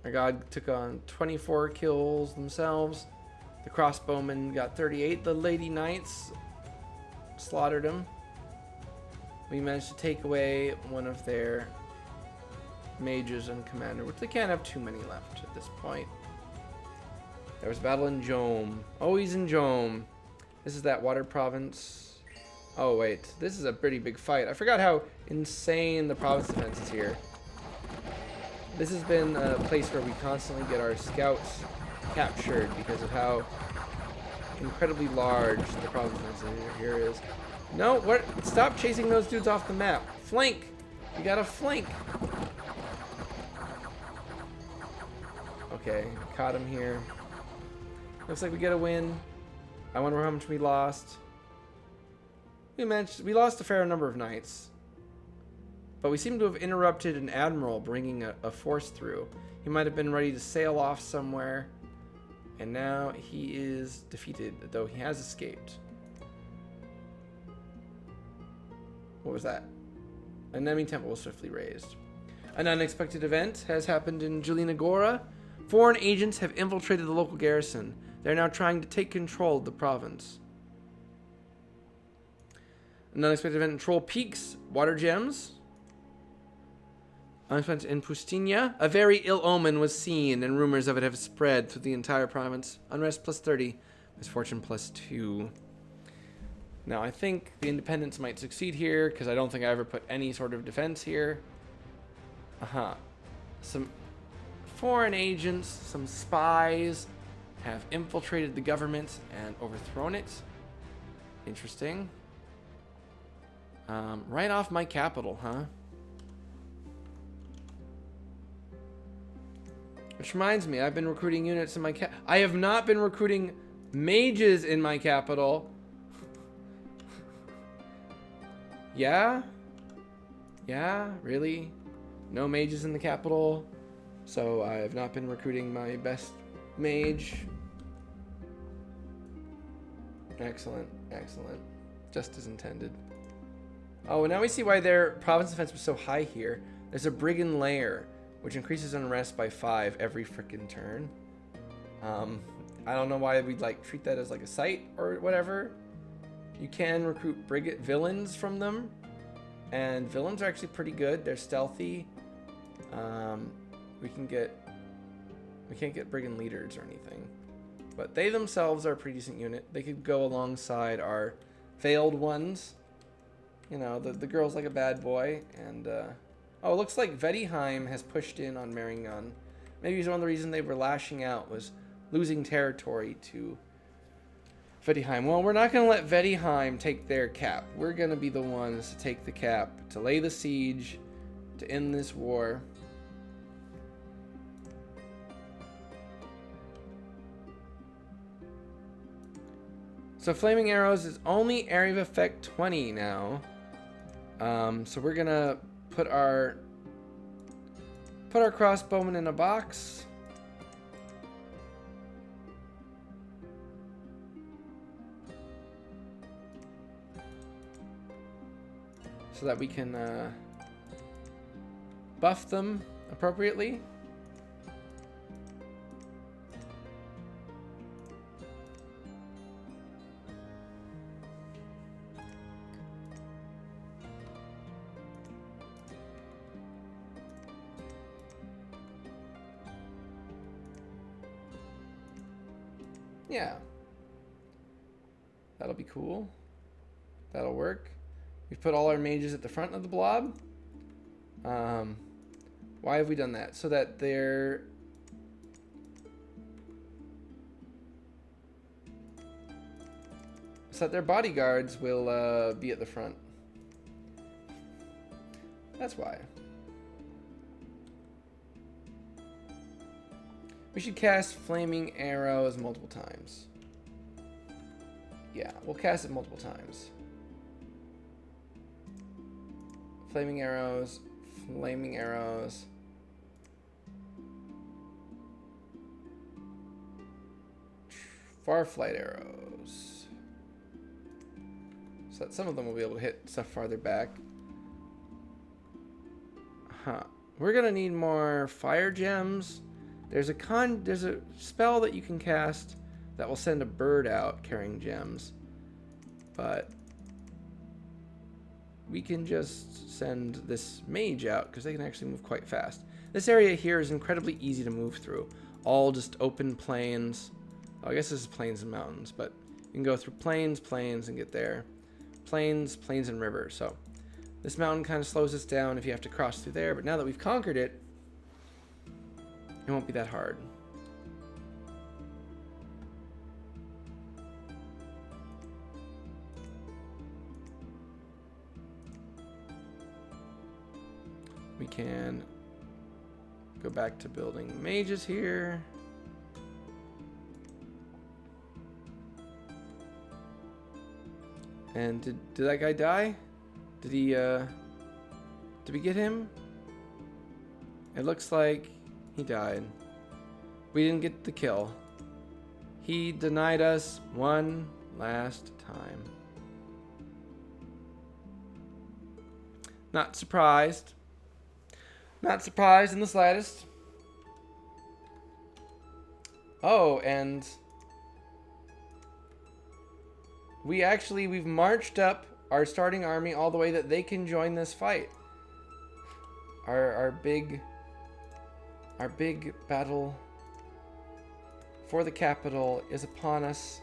Our god took on 24 kills themselves. The crossbowmen got 38. The lady knights slaughtered them. We managed to take away one of their mages and commander, which they can't have too many left at this point. There was a battle in Jome. Always in Jome. This is that water province. Oh, wait. This is a pretty big fight. I forgot how insane the province defense is here. This has been a place where we constantly get our scouts captured because of how incredibly large the province defense here is. No, what? Stop chasing those dudes off the map. Flank! You gotta flank! Okay, caught him here. Looks like we get a win. I wonder how much we lost. We lost a fair number of knights. But we seem to have interrupted an admiral bringing a force through. He might have been ready to sail off somewhere. And now he is defeated, though he has escaped. What was that? An enemy temple was swiftly raised. An unexpected event has happened in Julina Gora. Foreign agents have infiltrated the local garrison. They're now trying to take control of the province. An unexpected event in Troll Peaks. Water gems. Unexpected in Pustinia. A very ill omen was seen, and rumors of it have spread through the entire province. Unrest plus 30. Misfortune plus 2. Now, I think the independents might succeed here, because I don't think I ever put any sort of defense here. Some foreign agents, some spies, have infiltrated the government and overthrown it. Interesting. Right off my capital, huh? Which reminds me, I've been recruiting units in my I have not been recruiting mages in my capital. Yeah? Yeah? Really? No mages in the capital? So I have not been recruiting my best mage. Excellent, excellent. Just as intended. Oh, and now we see why their province defense was so high here. There's a brigand lair, which increases unrest by 5 every frickin' turn. I don't know why we'd like treat that as like a site or whatever. You can recruit villains from them, and villains are actually pretty good. They're stealthy. We can't get brigand leaders or anything, but they themselves are a pretty decent unit. They could go alongside our veiled ones. You know, the girl's like a bad boy, and oh, it looks like Vedheim has pushed in on Meringon. Maybe one of the reasons they were lashing out was losing territory to Vedheim. Well, we're not going to let Vedheim take their cap. We're going to be the ones to take the cap, to lay the siege, to end this war. So Flaming Arrows is only area of effect 20 now. So we're going to put our crossbowmen in a box. So that we can buff them appropriately. Yeah. That'll be cool. That'll work. We've put all our mages at the front of the blob. Why have we done that? So that their bodyguards will be at the front. That's why. We should cast Flaming Arrows multiple times. Yeah, we'll cast it multiple times. Flaming Arrows, Flaming Arrows. Farflight Arrows. So that some of them will be able to hit stuff farther back. We're gonna need more fire gems. There's a spell that you can cast that will send a bird out carrying gems, but we can just send this mage out because they can actually move quite fast. This area here is incredibly easy to move through. All just open plains. Oh, I guess this is plains and mountains, but You can go through plains, plains, and get there. Plains, plains, and rivers. So this mountain kind of slows us down if you have to cross through there. But now that we've conquered it, it won't be that hard. We can go back to building mages here. And did that guy die? Did we get him? It looks like he died. We didn't get the kill. He denied us one last time. Not surprised. Not surprised in the slightest. Oh, and we've marched up our starting army all the way that they can join this fight. Our big battle for the capital is upon us.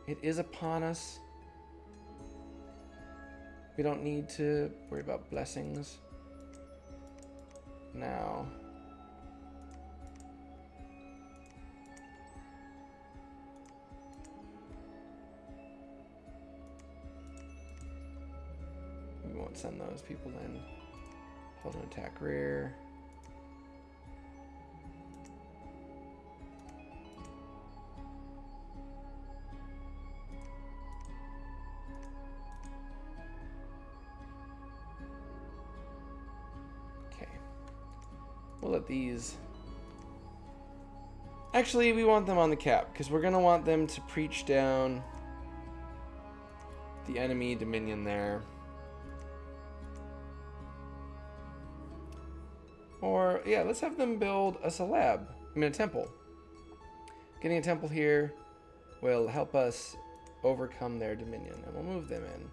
It is upon us. We don't need to worry about blessings now. We won't send those people in. Hold an attack rear. We'll let these... Actually, we want them on the cap, because we're going to want them to preach down the enemy dominion there. Or, yeah, let's have them build us a lab. I mean, a temple. Getting a temple here will help us overcome their dominion, and we'll move them in.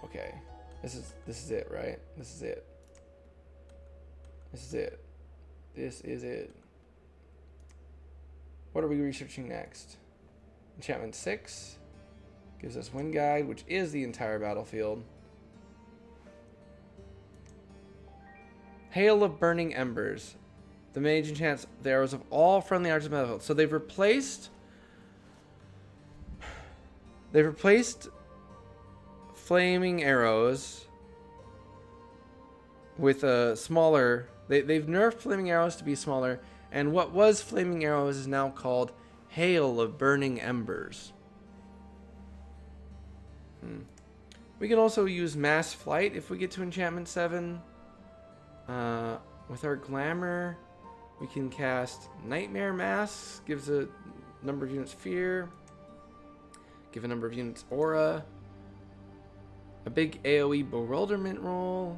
Okay. This is it, right? This is it. This is it. This is it. What are we researching next? Enchantment 6 gives us Wind Guide, which is the entire battlefield. Hail of Burning Embers. The mage enchants the arrows of all friendly archers of the battlefield. So they've replaced flaming arrows with a smaller... They've nerfed flaming arrows to be smaller, and what was flaming arrows is now called Hail of Burning Embers. We can also use Mass Flight if we get to Enchantment 7. With our Glamour, we can cast Nightmare Masks, gives a number of units Fear, give a number of units Aura, a big AoE Bewilderment roll.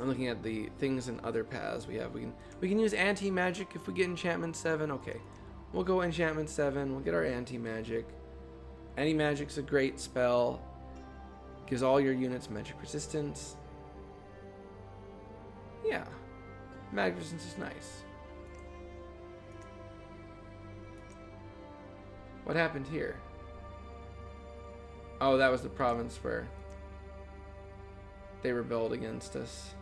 I'm looking at the things and other paths we have. We can use anti-magic if we get Enchantment 7. Okay, we'll go Enchantment 7. We'll get our anti-magic. Anti-magic's a great spell. Gives all your units magic resistance. Yeah, magic resistance is nice. What happened here? Oh, that was the province where they rebelled against us.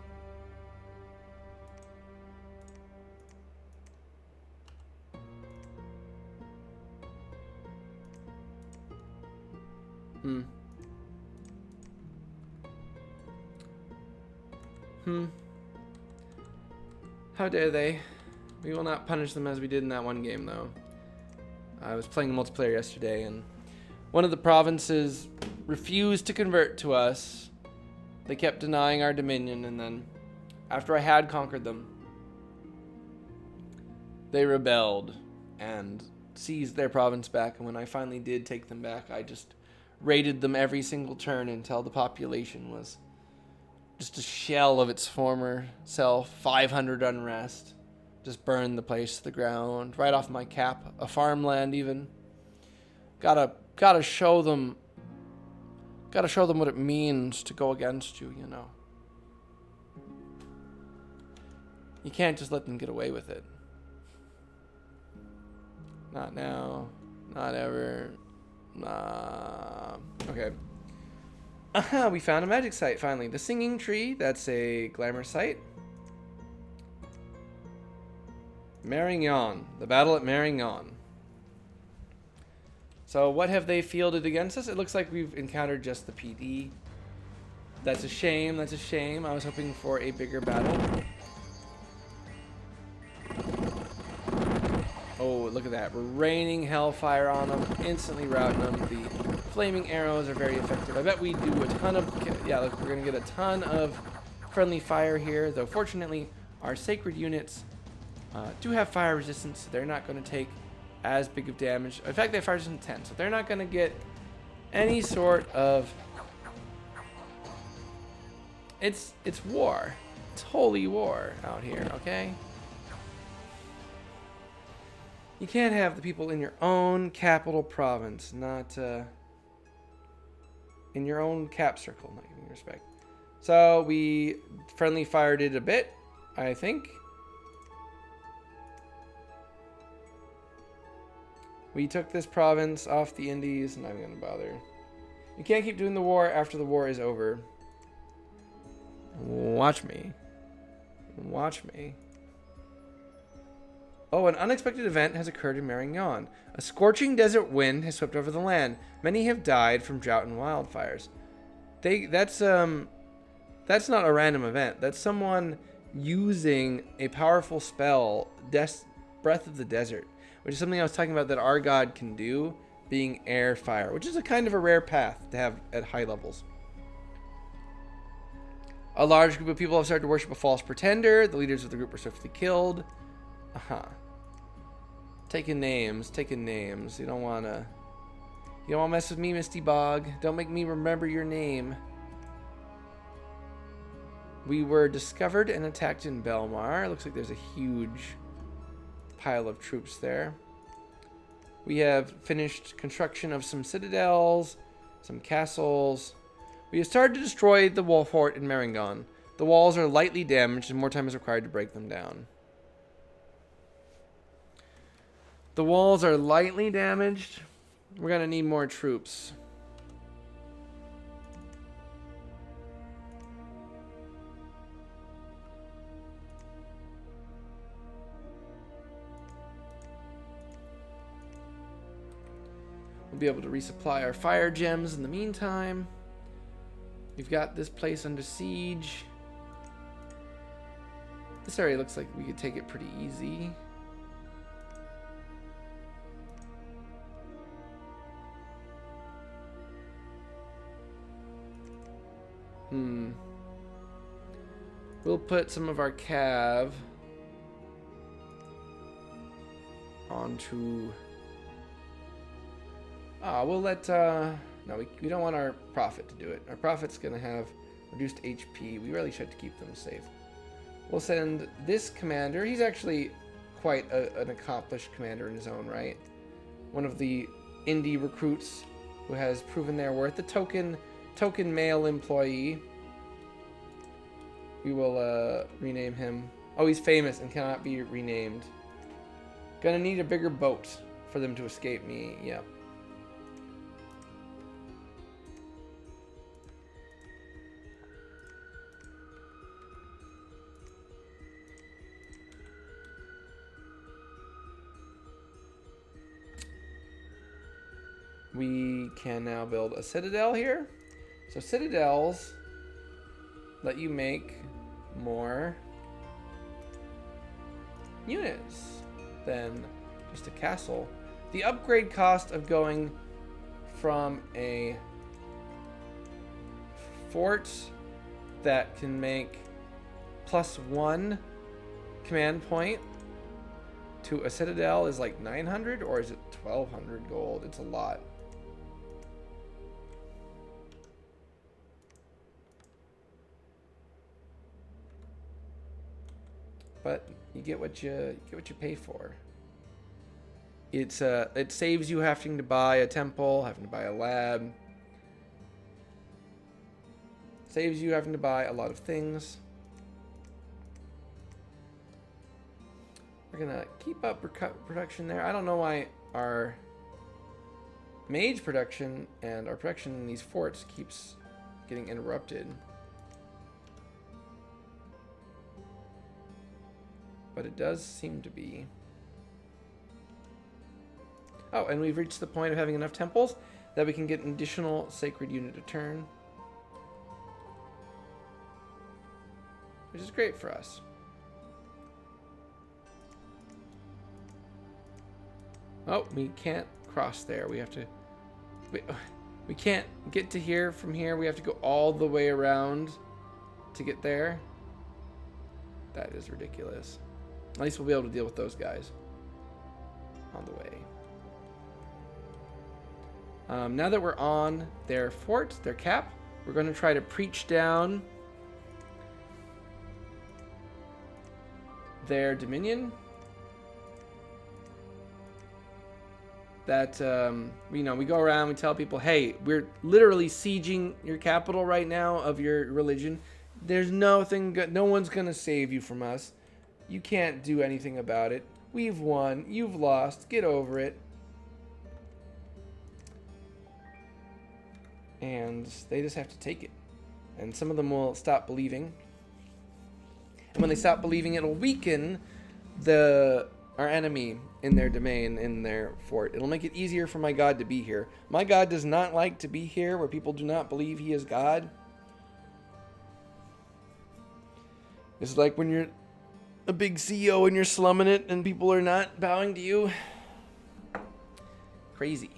How dare they? We will not punish them as we did in that one game, though. I was playing multiplayer yesterday, and one of the provinces refused to convert to us. They kept denying our dominion, and then, after I had conquered them, they rebelled and seized their province back. And when I finally did take them back, I just raided them every single turn until the population was just a shell of its former self. 500 unrest. Just burned the place to the ground. Right off my cap. A farmland even. Gotta show them what it means to go against you, you know. You can't just let them get away with it. Not now. Not ever. Okay. Aha, we found a magic site finally. The singing tree, that's a glamour site. Marignan, the battle at Marignan. So what have they fielded against us? It looks like we've encountered just the PD. That's a shame, that's a shame. I was hoping for a bigger battle. Oh, look at that. We're raining hellfire on them, instantly routing them. The flaming arrows are very effective. I bet we do a ton of... Yeah, look, we're going to get a ton of friendly fire here, though fortunately our sacred units do have fire resistance, so they're not going to take as big of damage. In fact, they have fire resistance 10, so they're not going to get any sort of... It's war. It's holy war out here, okay? You can't have the people in your own capital province, not in your own cap circle, not giving respect. So we friendly fired it a bit, I think. We took this province off the Indies, not even gonna bother. You can't keep doing the war after the war is over. Watch me. Watch me. Oh, an unexpected event has occurred in Marignan. A scorching desert wind has swept over the land. Many have died from drought and wildfires. That's not a random event. That's someone using a powerful spell, Breath of the Desert, which is something I was talking about that our god can do, being air fire, which is a kind of a rare path to have at high levels. A large group of people have started to worship a false pretender. The leaders of the group were swiftly killed. Taking names. You don't wanna mess with me, Misty Bog. Don't make me remember your name. We were discovered and attacked in Belmar. Looks like there's a huge pile of troops there. We have finished construction of some citadels, some castles. We have started to destroy the wall fort in Marignan. The walls are lightly damaged and more time is required to break them down. The walls are lightly damaged. We're going to need more troops. We'll be able to resupply our fire gems in the meantime. We've got this place under siege. This area looks like we could take it pretty easy. We'll put some of our cav onto... we'll let... No, we don't want our prophet to do it. Our prophet's going to have reduced HP. We really should keep them safe. We'll send this commander. He's actually quite an accomplished commander in his own right. One of the indie recruits who has proven their worth. The token male employee. We will rename him. Oh, he's famous and cannot be renamed. Gonna need a bigger boat for them to escape me. Yep. We can now build a citadel here. So citadels let you make more units than just a castle. The upgrade cost of going from a fort that can make +1 command point to a citadel is like 900, or is it 1200 gold? It's a lot. But you get what you pay for. It's it saves you having to buy a temple, having to buy a lab. Saves you having to buy a lot of things. We're gonna keep up production there. I don't know why our mage production, and our production in these forts keeps getting interrupted. But it does seem to be. Oh, and we've reached the point of having enough temples that we can get an additional sacred unit a turn, which is great for us. Oh, we can't cross there. We have to... We can't get to here from here. We have to go all the way around to get there. That is ridiculous. At least we'll be able to deal with those guys on the way. Now that we're on their fort, their cap, we're going to try to preach down their dominion. That, you know, we go around, we tell people, hey, we're literally sieging your capital right now of your religion. There's nothing good. No one's going to save you from us. You can't do anything about it. We've won. You've lost. Get over it. And they just have to take it. And some of them will stop believing. And when they stop believing, it'll weaken our enemy in their domain, in their fort. It'll make it easier for my God to be here. My God does not like to be here where people do not believe he is God. It's like when you're a big CEO and you're slumming it and people are not bowing to you. Crazy.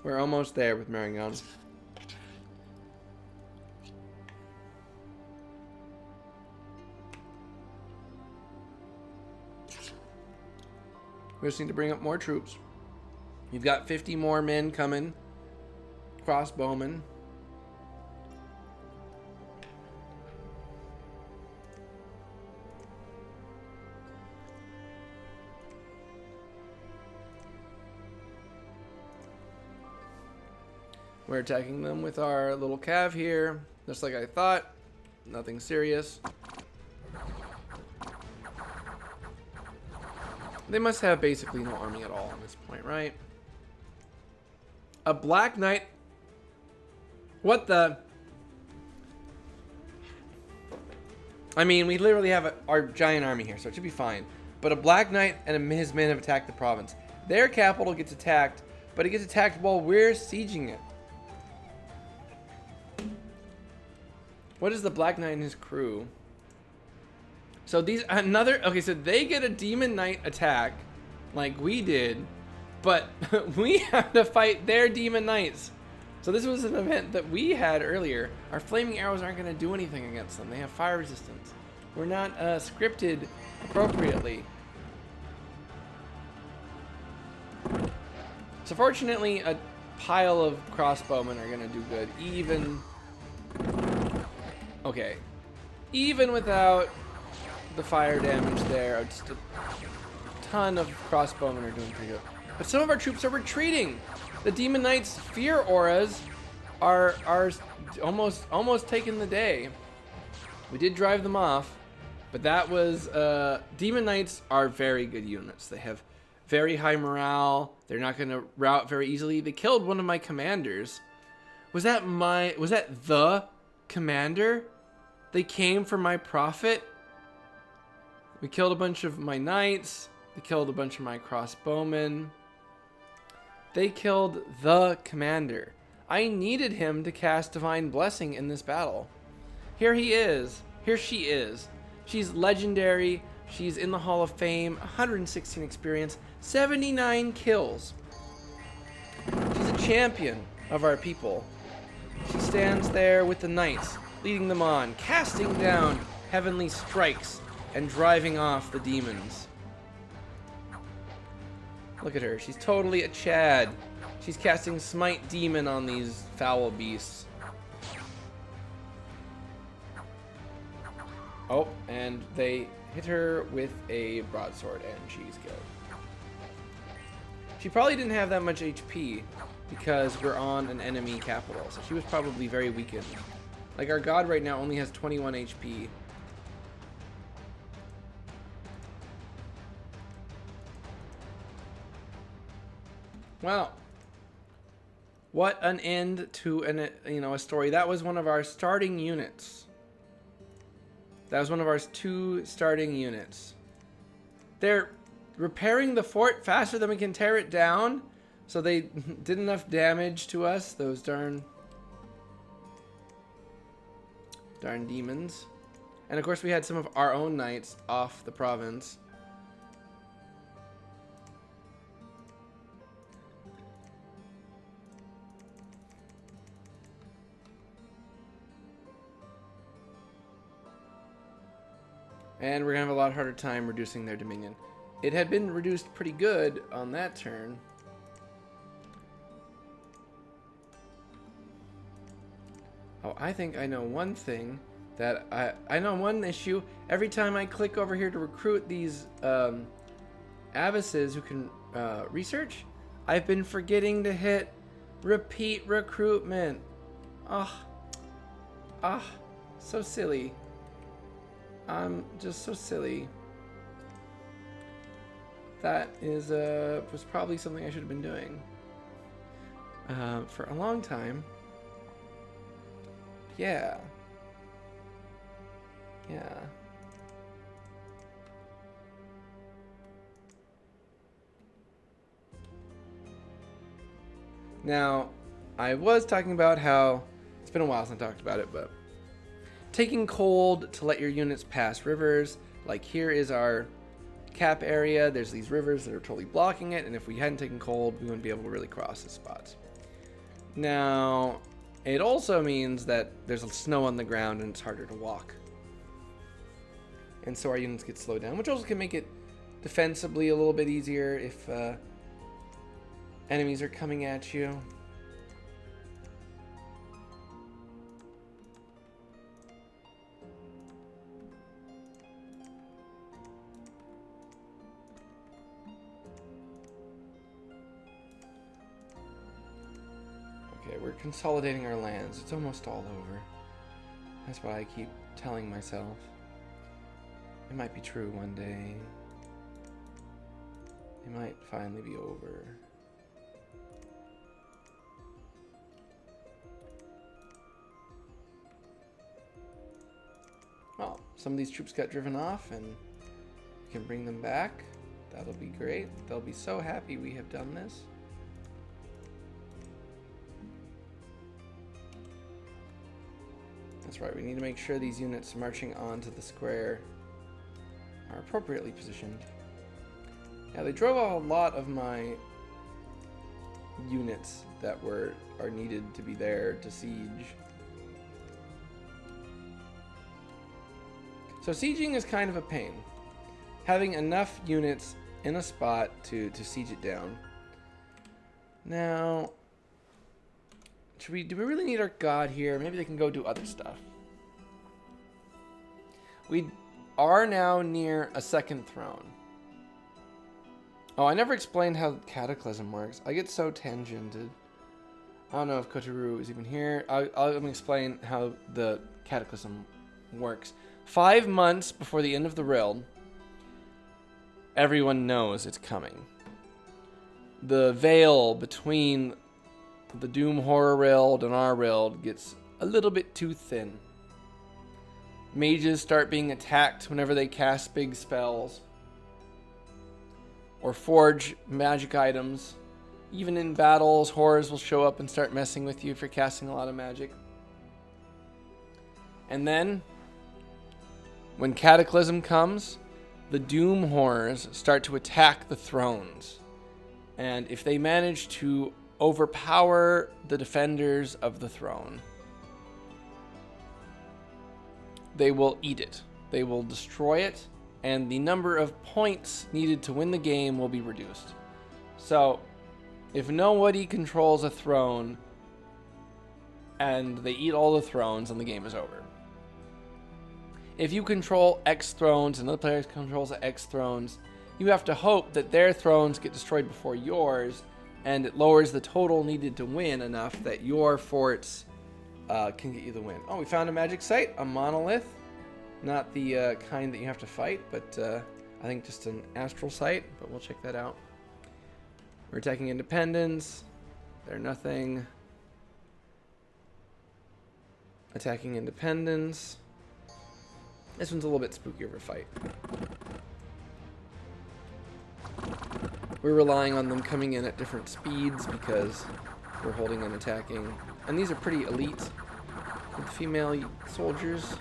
We're almost there with Marigon. We just need to bring up more troops. You've got 50 more men coming. Crossbowmen. We're attacking them with our little cav here. Just like I thought. Nothing serious. They must have basically no army at all at this point, right? A Black Knight. What the? I mean, we literally have our giant army here, so it should be fine. But a Black Knight and his men have attacked the province. Their capital gets attacked, but it gets attacked while we're sieging it. What is the Black Knight and his crew? So these okay, so they get a Demon Knight attack like we did, but we have to fight their Demon Knights. So this was an event that we had earlier. Our flaming arrows aren't going to do anything against them. They have fire resistance. We're not scripted appropriately. So fortunately, a pile of crossbowmen are going to do good. Even without the fire damage there, just a ton of crossbowmen are doing pretty good. But some of our troops are retreating. The Demon Knight's fear auras are almost taking the day. We did drive them off, but that was Demon Knights are very good units. They have very high morale. They're not going to rout very easily. They killed one of my commanders. Was that the commander? They came for my prophet. We killed a bunch of my knights. They killed a bunch of my crossbowmen. They killed the commander. I needed him to cast Divine Blessing in this battle. Here he is. Here she is. She's legendary. She's in the Hall of Fame. 116 experience. 79 kills. She's a champion of our people. She stands there with the knights, leading them on, casting down heavenly strikes and driving off the demons. Look at her. She's totally a Chad. She's casting Smite Demon on these foul beasts. Oh, and they hit her with a broadsword and she's killed. She probably didn't have that much HP because we're on an enemy capital, so she was probably very weakened. Like, our god right now only has 21 HP, Well, what an end to a story. That was one of our starting units. That was one of our 2 starting units. They're repairing the fort faster than we can tear it down, so they did enough damage to us, those darn demons. And of course we had some of our own knights off the province. And we're going to have a lot harder time reducing their dominion. It had been reduced pretty good on that turn. Oh, I think I know one thing that I know one issue. Every time I click over here to recruit these abbesses who can research, I've been forgetting to hit repeat recruitment. So silly. I'm just so silly. That is was probably something I should have been doing for a long time. Yeah. Now, I was talking about how it's been a while since I talked about it, but taking cold to let your units pass rivers. Like here is our cap area. There's these rivers that are totally blocking it, and if we hadn't taken cold, we wouldn't be able to really cross the spots. Now, it also means that there's snow on the ground and it's harder to walk. And so our units get slowed down, which also can make it defensively a little bit easier if enemies are coming at you. Okay, we're consolidating our lands. It's almost all over. That's what I keep telling myself. It might be true one day. It might finally be over. Well, some of these troops got driven off and we can bring them back. That'll be great. They'll be so happy we have done this. That's right, we need to make sure these units marching onto the square are appropriately positioned. Yeah, they drove off a lot of my units that are needed to be there to siege. So sieging is kind of a pain. Having enough units in a spot to siege it down. Now, do we really need our god here? Maybe they can go do other stuff. We are now near a second throne. Oh, I never explained how Cataclysm works. I get so tangented. I don't know if Kotaru is even here. Let me explain how the Cataclysm works. 5 months before the end of the realm, everyone knows it's coming. The veil between the Doom Horror Realm and our realm gets a little bit too thin. Mages start being attacked whenever they cast big spells or forge magic items. Even in battles, horrors will show up and start messing with you for casting a lot of magic. And then, when Cataclysm comes, the Doom Horrors start to attack the thrones. And if they manage to overpower the defenders of the throne, they will eat it. They will destroy it, and the number of points needed to win the game will be reduced. So, if nobody controls a throne and they eat all the thrones, then the game is over. If you control X thrones and another player controls X thrones, you have to hope that their thrones get destroyed before yours, and it lowers the total needed to win enough that your forts can get you the win. Oh, we found a magic site, a monolith. Not the kind that you have to fight, but I think just an astral site, but we'll check that out. We're attacking independence. They're nothing. Attacking independence. This one's a little bit spookier of a fight. We're relying on them coming in at different speeds because we're holding and attacking. And these are pretty elite with female soldiers.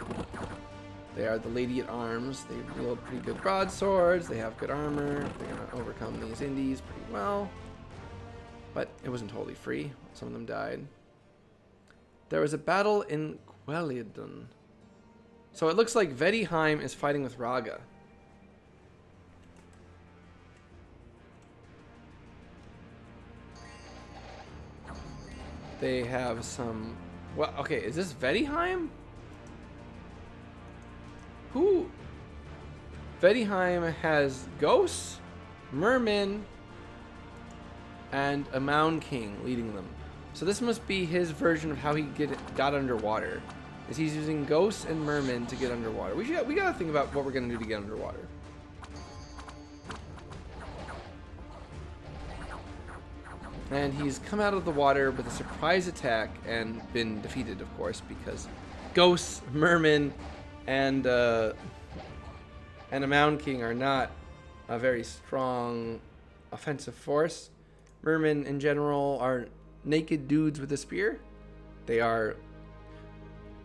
They are the lady at arms. They wield pretty good broadswords. They have good armor. They're going to overcome these indies pretty well. But it wasn't totally free. Some of them died. There was a battle in Quelidon. So it looks like Vedheim is fighting with Raga. They have some... Well, okay, is this Vedheim? Who? Vedheim has ghosts, mermen, and a Mound King leading them. So this must be his version of how he got underwater. Is he's using ghosts and mermen to get underwater. We gotta think about what we're gonna do to get underwater. And he's come out of the water with a surprise attack and been defeated, of course, because ghosts, mermen, and a Mound King are not a very strong offensive force. Mermen in general are naked dudes with a spear. They are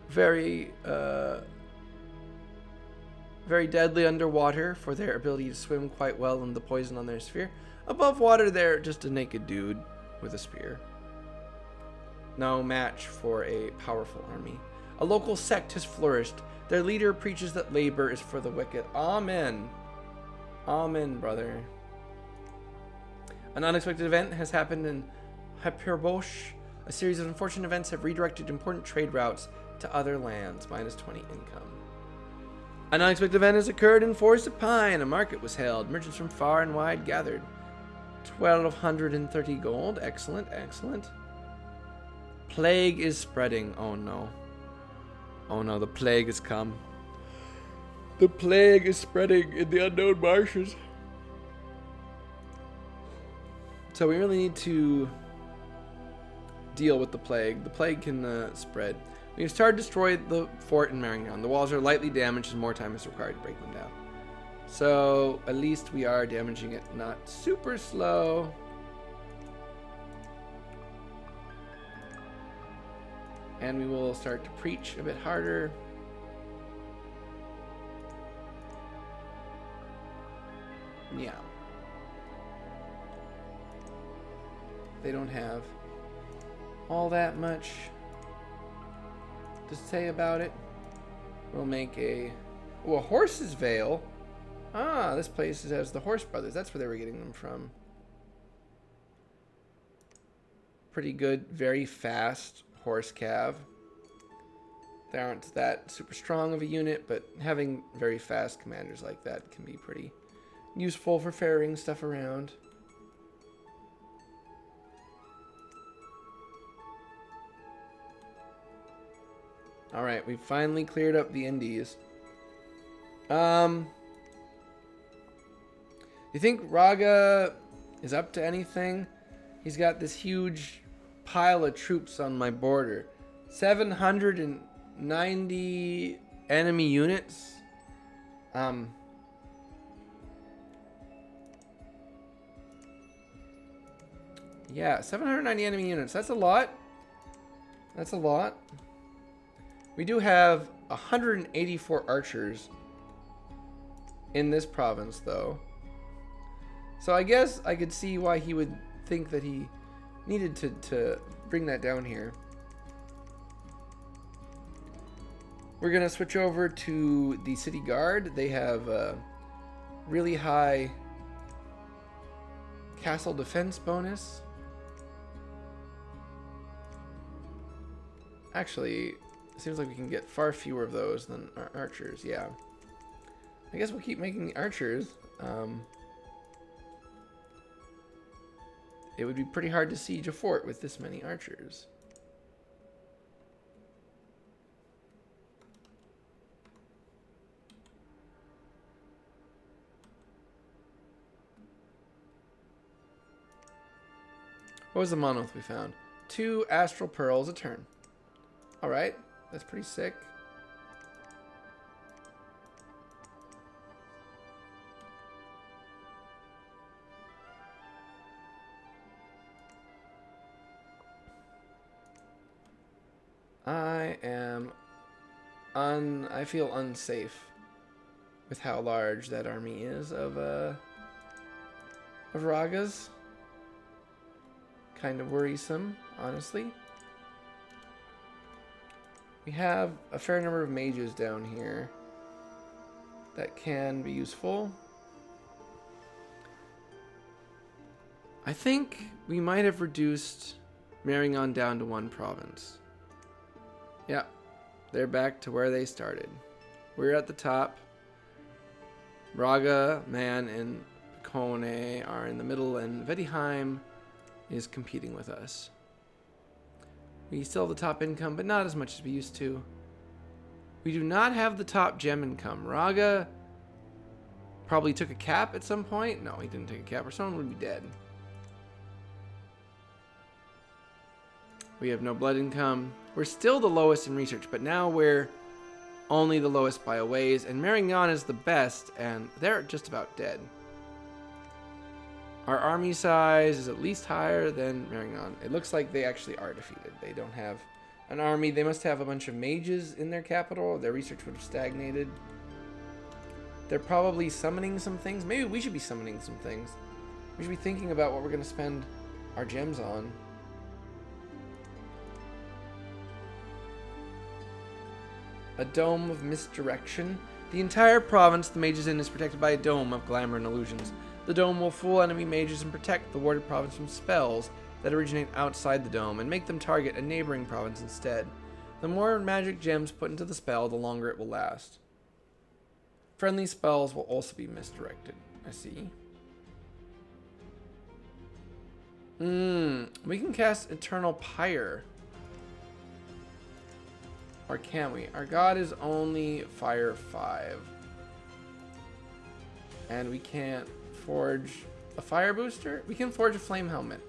very deadly underwater for their ability to swim quite well and the poison on their spear. Above water, they're just a naked dude with a spear. No match for a powerful army. A local sect has flourished. Their leader preaches that labor is for the wicked. Amen. Amen, brother. An unexpected event has happened in Hyperbosch. A series of unfortunate events have redirected important trade routes to other lands. Minus 20 income. An unexpected event has occurred in Forest of Pine. A market was held. Merchants from far and wide gathered. 1,230 gold. Excellent, excellent. Plague is spreading. Oh no. Oh no, the plague has come. The plague is spreading in the unknown marshes. So we really need to deal with the plague. The plague can spread. We have started to destroy the fort in Marignan. The walls are lightly damaged and more time is required to break them down. So at least we are damaging it not super slow. And we will start to preach a bit harder. Yeah. They don't have all that much to say about it. We'll make a Horse's Veil. Ah, this place has the Horse Brothers. That's where they were getting them from. Pretty good, very fast horse cav. They aren't that super strong of a unit, but having very fast commanders like that can be pretty useful for ferrying stuff around. Alright, we finally cleared up the Indies. You think Raga is up to anything? He's got this huge pile of troops on my border. 790 enemy units. Yeah, 790 enemy units. That's a lot. That's a lot. We do have 184 archers in this province, though. So I guess I could see why he would think that he needed to bring that down here. We're going to switch over to the city guard. They have a really high castle defense bonus. Actually, it seems like we can get far fewer of those than our archers. Yeah. I guess we'll keep making the archers. It would be pretty hard to siege a fort with this many archers. What was the monolith we found? 2 astral pearls a turn. Alright, that's pretty sick. I feel unsafe with how large that army is of Ragas. Kind of worrisome, honestly. We have a fair number of mages down here that can be useful. I think we might have reduced Marion down to 1 province. Yeah, they're back to where they started. We're at the top. Braga, Man, and Kone are in the middle, and Vedheim is competing with us. We still have the top income, but not as much as we used to. We do not have the top gem income. Raga probably took a cap at some point. No, he didn't take a cap, or someone would be dead. We have no blood income. We're still the lowest in research, but now we're only the lowest by a ways, and Marion is the best, and they're just about dead. Our army size is at least higher than Marion. It looks like they actually are defeated. They don't have an army. They must have a bunch of mages in their capital. Their research would have stagnated. They're probably summoning some things. Maybe we should be summoning some things. We should be thinking about what we're going to spend our gems on. A dome of misdirection. The entire province the mage is in is protected by a dome of glamour and illusions. The dome will fool enemy mages and protect the warded province from spells that originate outside the dome and make them target a neighboring province instead. The more magic gems put into the spell, the longer it will last. Friendly spells will also be misdirected. I see. We can cast Eternal Pyre. Or can we? Our god is only Fire 5. And we can't forge a fire booster? We can forge a flame helmet.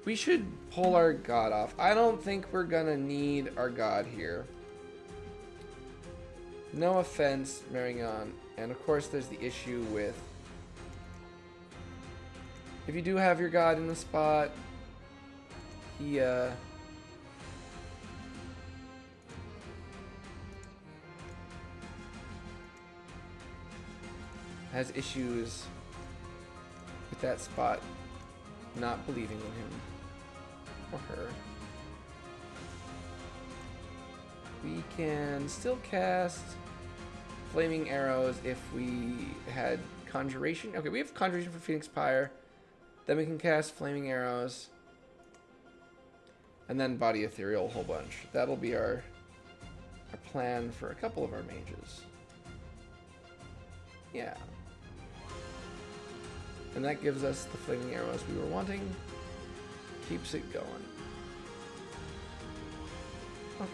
We should pull our god off. I don't think we're gonna need our god here. No offense, Marion. And of course there's the issue with if you do have your god in the spot, he has issues with that spot not believing in him or her. We can still cast flaming arrows if we had conjuration. Okay, we have conjuration for Phoenix Pyre. Then we can cast flaming arrows. And then body ethereal a whole bunch. That'll be our plan for a couple of our mages. Yeah. And that gives us the flaming arrows we were wanting. Keeps it going. Okay.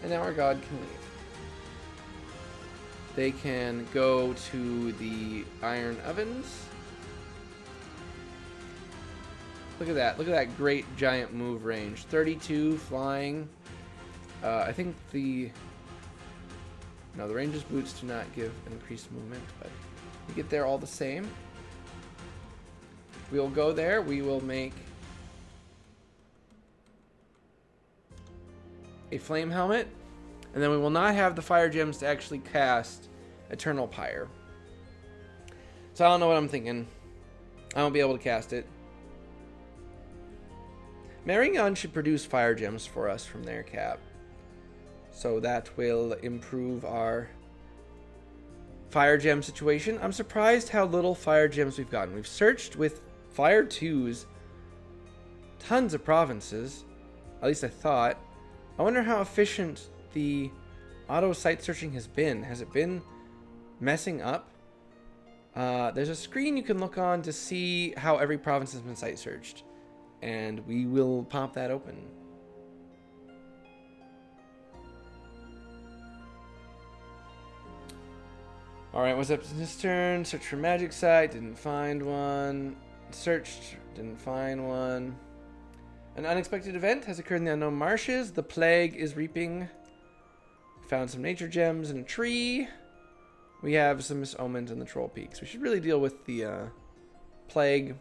And now our god can leave. They can go to the iron ovens. Look at that. Look at that great giant move range. 32 flying. I think the ranger's boots do not give increased movement, but we get there all the same. We'll go there. We will make a flame helmet, and then we will not have the fire gems to actually cast Eternal Pyre. So I don't know what I'm thinking. I won't be able to cast it. Marion should produce fire gems for us from their cap. So that will improve our fire gem situation. I'm surprised how little fire gems we've gotten. We've searched with fire 2s tons of provinces. At least I thought. I wonder how efficient the auto site searching has been. Has it been messing up? There's a screen you can look on to see how every province has been site searched. And we will pop that open. Alright, what's up this turn? Search for magic site, didn't find one. Searched, didn't find one. An unexpected event has occurred in the unknown marshes. The plague is reaping. Found some nature gems in a tree. We have some misomens in the troll peaks. We should really deal with the plague.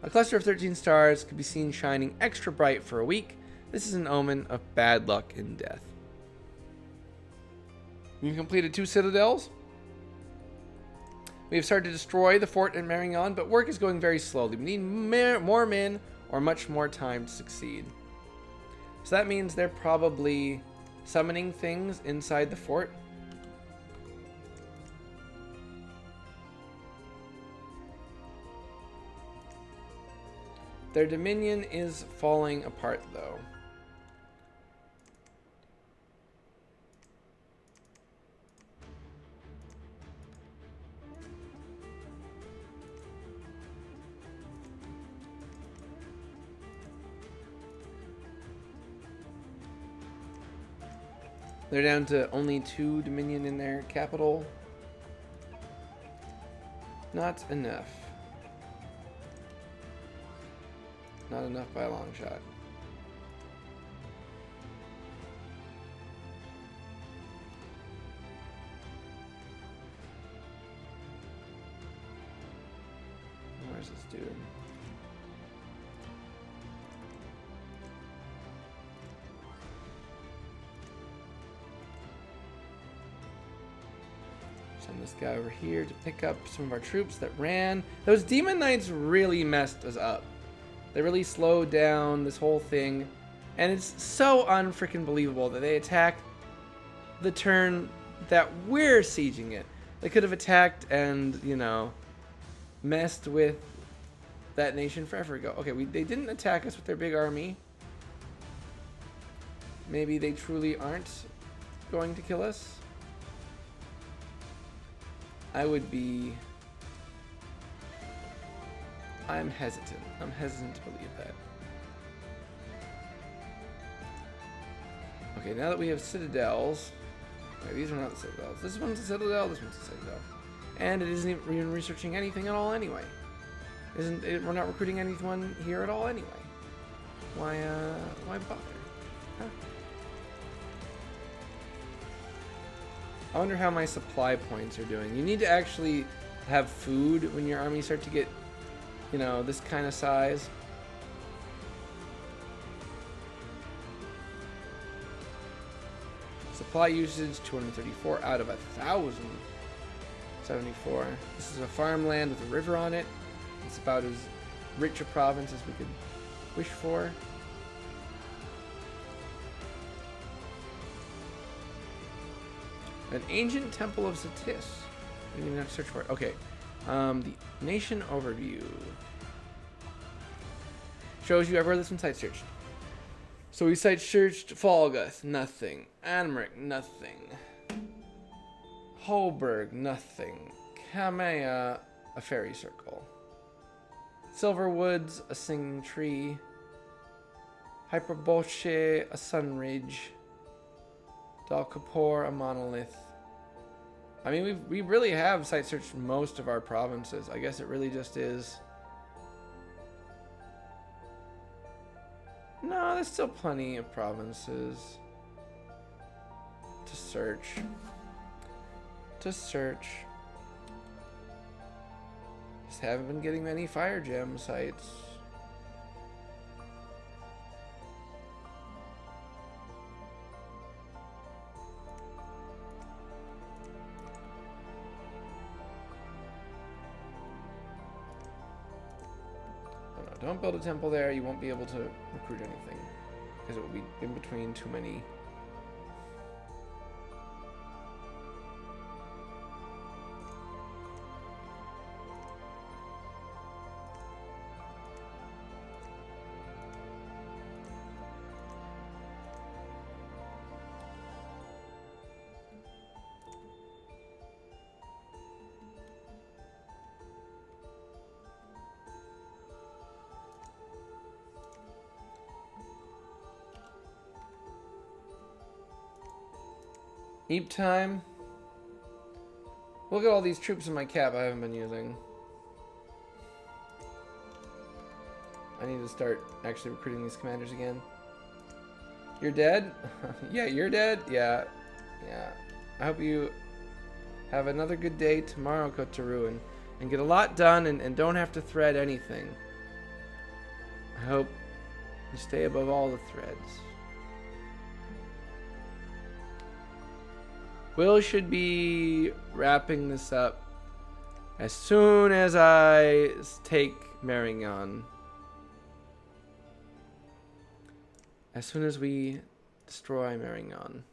A cluster of 13 stars could be seen shining extra bright for a week. This is an omen of bad luck and death. We've completed 2 citadels. We have started to destroy the fort in Marion, but work is going very slowly. We need more men or much more time to succeed. So that means they're probably summoning things inside the fort. Their dominion is falling apart, though. They're down to only 2 dominion in their capital. Not enough. Not enough by a long shot. Where's this dude? Send this guy over here to pick up some of our troops that ran. Those demon knights really messed us up. They really slowed down this whole thing. And it's so unfreaking believable that they attacked the turn that we're sieging it. They could have attacked and, you know, messed with that nation forever ago. Okay, they didn't attack us with their big army. Maybe they truly aren't going to kill us. I'm hesitant. I'm hesitant to believe that. Okay, now that we have citadels. Okay, these are not the citadels. This one's a citadel, this one's a citadel. And it isn't even researching anything at all anyway. We're not recruiting anyone here at all anyway. Why bother? Huh? I wonder how my supply points are doing. You need to actually have food when your armies start to get, you know, this kind of size. Supply usage 234 out of 1,074. This is a farmland with a river on it. It's about as rich a province as we could wish for. An ancient temple of Satis. We didn't even have to search for it. Okay. The nation overview shows you everywhere this one site searched. So we site searched Falgoth, nothing. Anmeric, nothing. Holberg, nothing. Kamea, a fairy circle. Silverwoods, a singing tree. Hyperbolche, a sun ridge. Dal Kapor, a monolith. I mean, we really have site searched most of our provinces. I guess it really just is. No, there's still plenty of provinces to search. Just haven't been getting many fire gem sites. Don't build a temple there. You won't be able to recruit anything because it will be in between too many. Eep time. Look at all these troops in my cap I haven't been using. I need to start actually recruiting these commanders again. You're dead? Yeah, you're dead? Yeah. Yeah. I hope you have another good day tomorrow, Kotaru, and get a lot done and don't have to thread anything. I hope you stay above all the threads. Will should be wrapping this up as soon as I take Marignan. As soon as we destroy Marignan.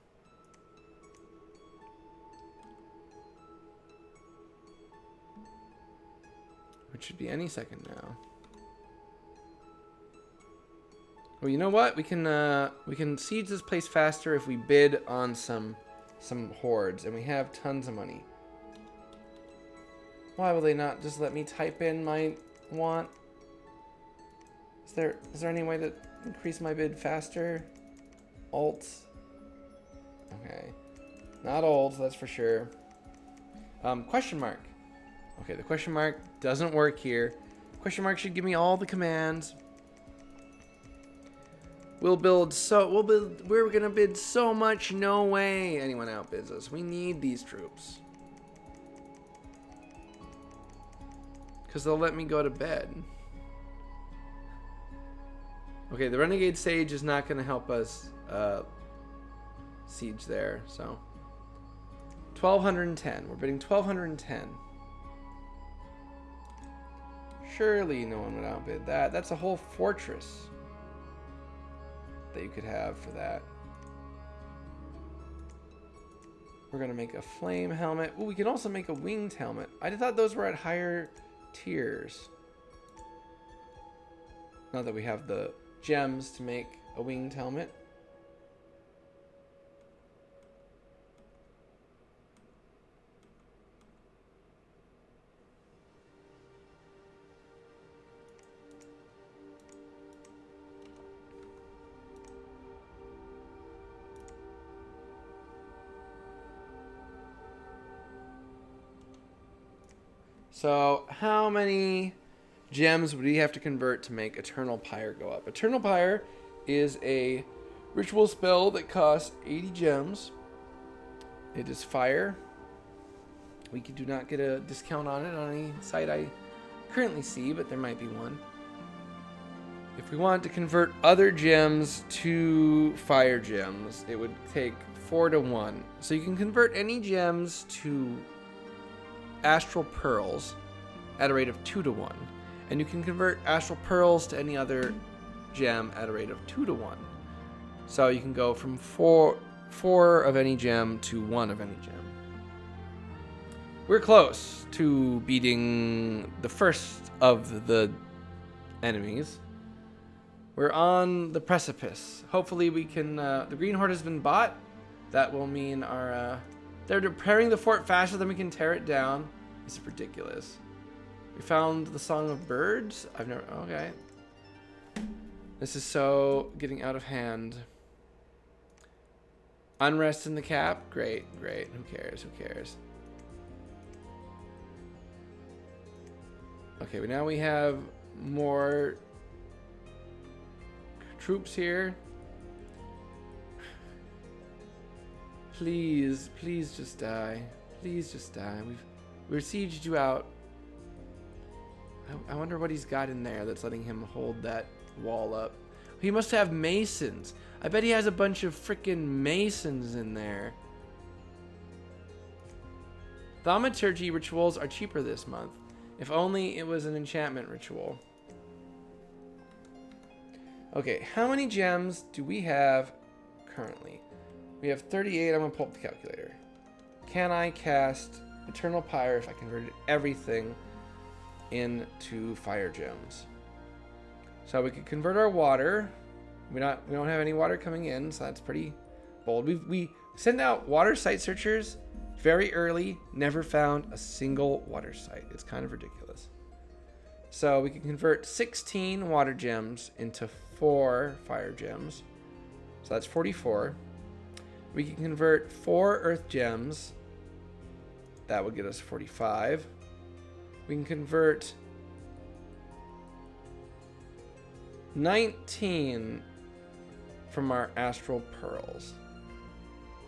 Which should be any second now. Well, you know what? We can siege this place faster if we bid on some hordes, and we have tons of money. Why will they not just let me type in my want? Is there any way to increase my bid faster? Alt. Okay. Not alt, that's for sure. Question mark. Okay, the question mark doesn't work here. Question mark should give me all the commands. We're gonna bid so much, no way anyone outbids us. We need these troops. Because they'll let me go to bed. Okay, the Renegade Sage is not gonna help us siege there, so. 1210, we're bidding 1210. Surely no one would outbid that. That's a whole fortress that you could have for that. We're gonna make a flame helmet. Ooh, we can also make a winged helmet. I thought those were at higher tiers. Now that we have the gems to make a winged helmet. So how many gems would we have to convert to make Eternal Pyre go up? Eternal Pyre is a ritual spell that costs 80 gems. It is fire. We do not get a discount on it on any site I currently see, but there might be one. If we wanted to convert other gems to fire gems, it would take 4 to 1. So you can convert any gems to astral pearls at a rate of 2 to 1, and you can convert astral pearls to any other gem at a rate of 2 to 1. So you can go from four of any gem to 1 of any gem. We're close to beating the first of the enemies. We're on the precipice. Hopefully we can. The Green Horde has been bought. That will mean our. They're preparing the fort faster than we can tear it down. This is ridiculous. We found the Song of Birds. I've never. Okay. This is so getting out of hand. Unrest in the cap. Great. Who cares? Okay, but now we have more troops here. Please just die. Please just die. We've sieged you out. I wonder what he's got in there that's letting him hold that wall up. He must have masons. I bet he has a bunch of freaking masons in there. Thaumaturgy rituals are cheaper this month. If only it was an enchantment ritual. Okay, how many gems do we have currently? We have 38. I'm going to pull up the calculator. Can I cast Eternal Pyre if I converted everything into fire gems? So we could convert our water. We don't have any water coming in, so that's pretty bold. We send out water site searchers very early, never found a single water site. It's kind of ridiculous. So we can convert 16 water gems into 4 fire gems. So that's 44. We can convert 4 earth gems That would get us 45. We can convert 19 from our astral pearls.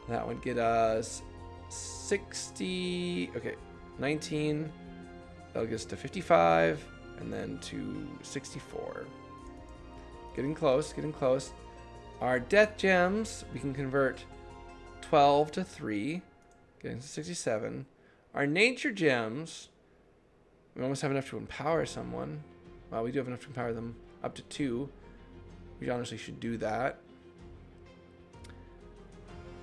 That would get us 60. Okay, 19. That'll get us to 55, and then to 64. Getting close, getting close. Our death gems, we can convert 12 to 3, getting to 67. Our nature gems, we almost have enough to empower someone. Well, we do have enough to empower them up to 2. We honestly should do that.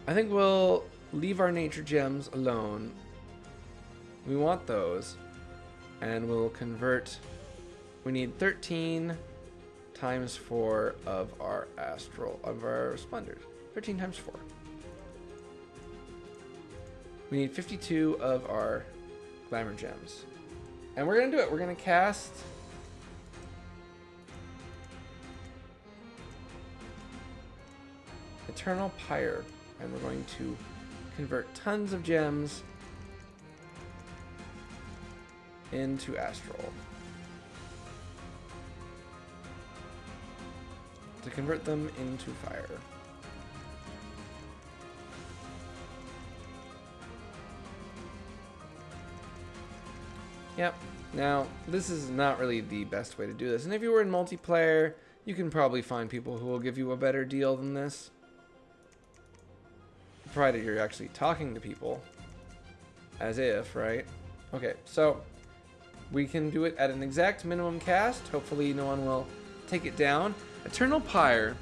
I think we'll leave our nature gems alone. We want those. And we'll convert. We need 13 times 4 of our splendors. 13 times 4. We need 52 of our glamour gems. And we're going to do it. We're going to cast Eternal Pyre. And we're going to convert tons of gems into astral. To convert them into fire. Yep. Now, this is not really the best way to do this. And if you were in multiplayer, you can probably find people who will give you a better deal than this. Provided you're actually talking to people. As if, right? Okay, so we can do it at an exact minimum cast. Hopefully no one will take it down. Eternal Pyre.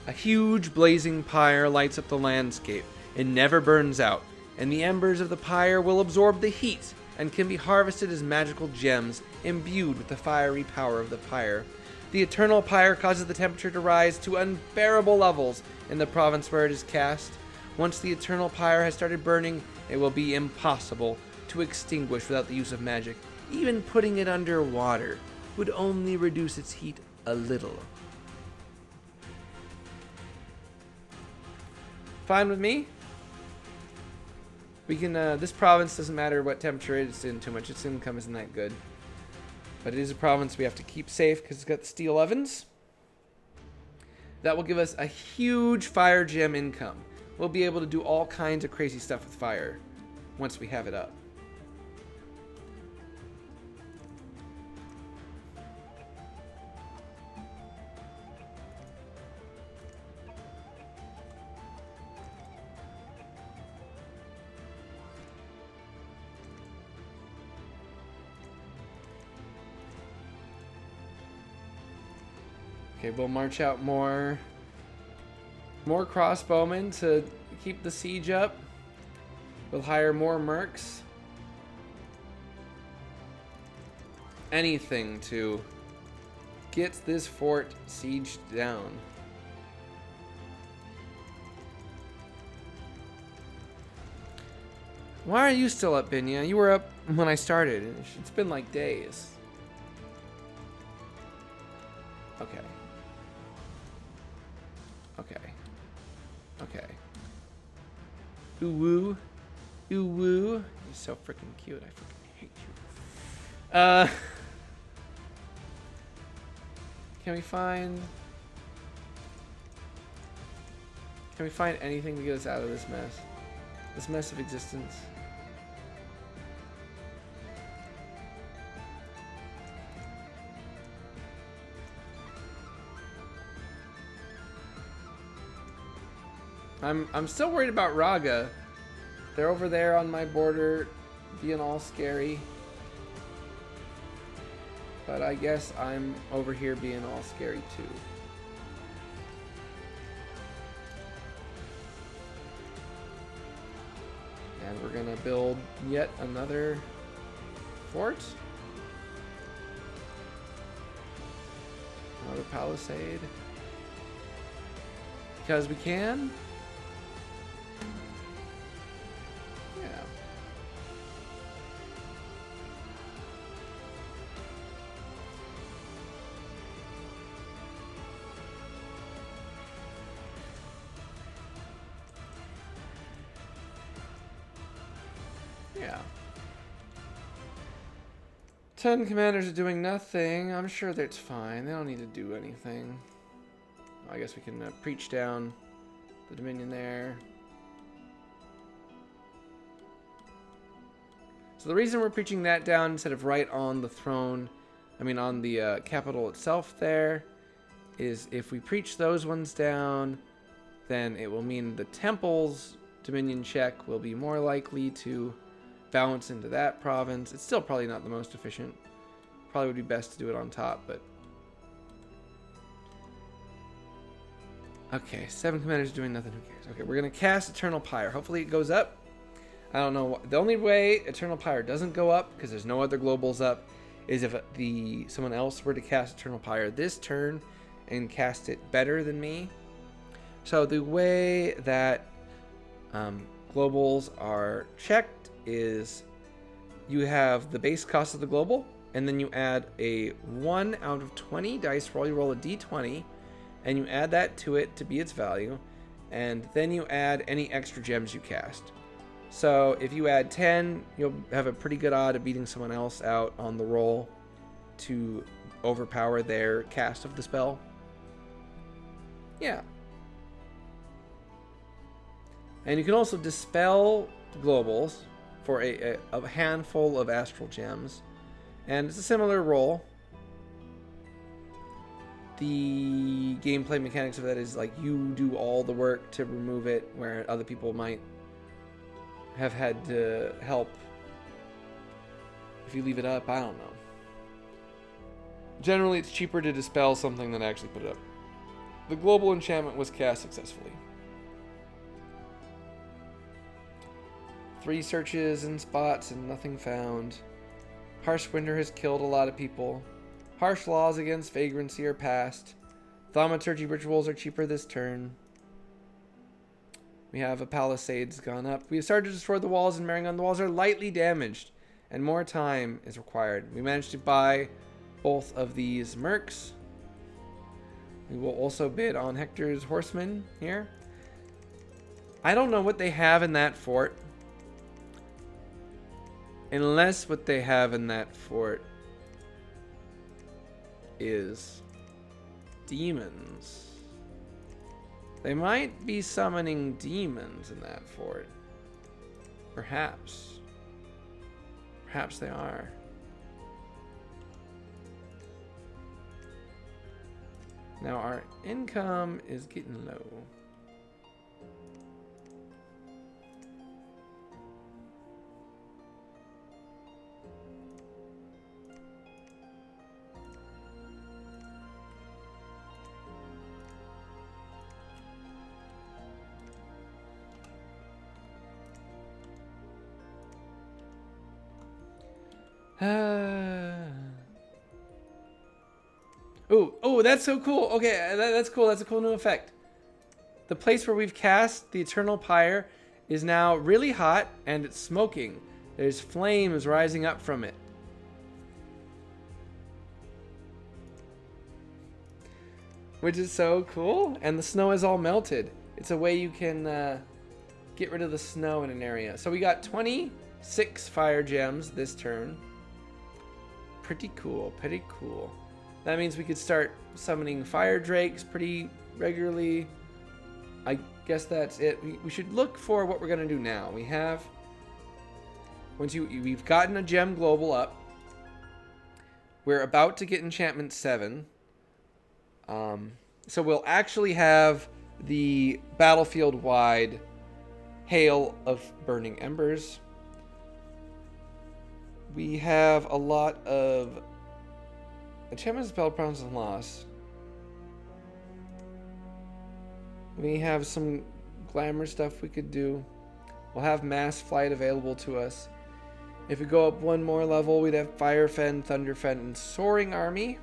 A huge blazing pyre lights up the landscape. It never burns out, and the embers of the pyre will absorb the heat and can be harvested as magical gems imbued with the fiery power of the pyre. The Eternal Pyre causes the temperature to rise to unbearable levels in the province where it is cast. Once the Eternal Pyre has started burning, it will be impossible to extinguish without the use of magic. Even putting it under water would only reduce its heat a little. Fine with me? We can, this province doesn't matter what temperature it's in too much. Its income isn't that good. But it is a province we have to keep safe because it's got the steel ovens. That will give us a huge fire gem income. We'll be able to do all kinds of crazy stuff with fire once we have it up. Okay, we'll march out more crossbowmen to keep the siege up. We'll hire more mercs. Anything to get this fort sieged down. Why are you still up, Binya? You were up when I started. It's been like days. Okay. Okay. Okay. Ooh woo. Ooh woo. You're so freaking cute. I freaking hate you. Can we find anything to get us out of this mess? This mess of existence. I'm still worried about Raga. They're over there on my border being all scary. But I guess I'm over here being all scary too. And we're gonna build yet another fort. Another palisade. Because we can. Yeah. 10 commanders are doing nothing. I'm sure that's fine. They don't need to do anything. I guess we can preach down the Dominion there. So the reason we're preaching that down instead of right on the throne, I mean on the capital itself there, is if we preach those ones down, then it will mean the temple's Dominion check will be more likely to balance into that province. It's still probably not the most efficient. Probably would be best to do it on top, but... Okay, 7 commanders doing nothing, who cares? Okay, we're going to cast Eternal Pyre. Hopefully it goes up. I don't know. The only way Eternal Pyre doesn't go up, because there's no other globals up, is if someone else were to cast Eternal Pyre this turn and cast it better than me. So the way that globals are checked is you have the base cost of the global, and then you add a 1 out of 20 dice roll. You roll a d20, and you add that to it to be its value, and then you add any extra gems you cast. So if you add 10, you'll have a pretty good odd of beating someone else out on the roll to overpower their cast of the spell. Yeah. And you can also dispel globals for a handful of astral gems. And it's a similar roll. The gameplay mechanics of that is like you do all the work to remove it, where other people might have had to help if you leave it up. I don't know. Generally, it's cheaper to dispel something than actually put it up. The global enchantment was cast successfully. 3 searches and spots and nothing found. Harsh winter has killed a lot of people. Harsh laws against vagrancy are passed. Thaumaturgy rituals are cheaper this turn. We have a palisades gone up. We have started to destroy the walls in Maringon. The walls are lightly damaged, and more time is required. We managed to buy both of these mercs. We will also bid on Hector's horsemen here. I don't know what they have in that fort. Unless what they have in that fort is demons. They might be summoning demons in that fort. Perhaps. Perhaps they are. Now our income is getting low. Oh, that's so cool. Okay, that's cool. That's a cool new effect. The place where we've cast the Eternal Pyre is now really hot and it's smoking. There's flames rising up from it. Which is so cool. And the snow is all melted. It's a way you can get rid of the snow in an area. So we got 26 fire gems this turn. Pretty cool, pretty cool. That means we could start summoning fire drakes pretty regularly. I guess that's it. We should look for what we're gonna do now. We have, we've gotten a gem global up. We're about to get enchantment 7. So we'll actually have the battlefield-wide hail of burning embers. We have a lot of enchantment spell problems and loss. We have some glamour stuff we could do. We'll have mass flight available to us. If we go up one more level, we'd have Fire Fen, Thunder Fen, and Soaring Army.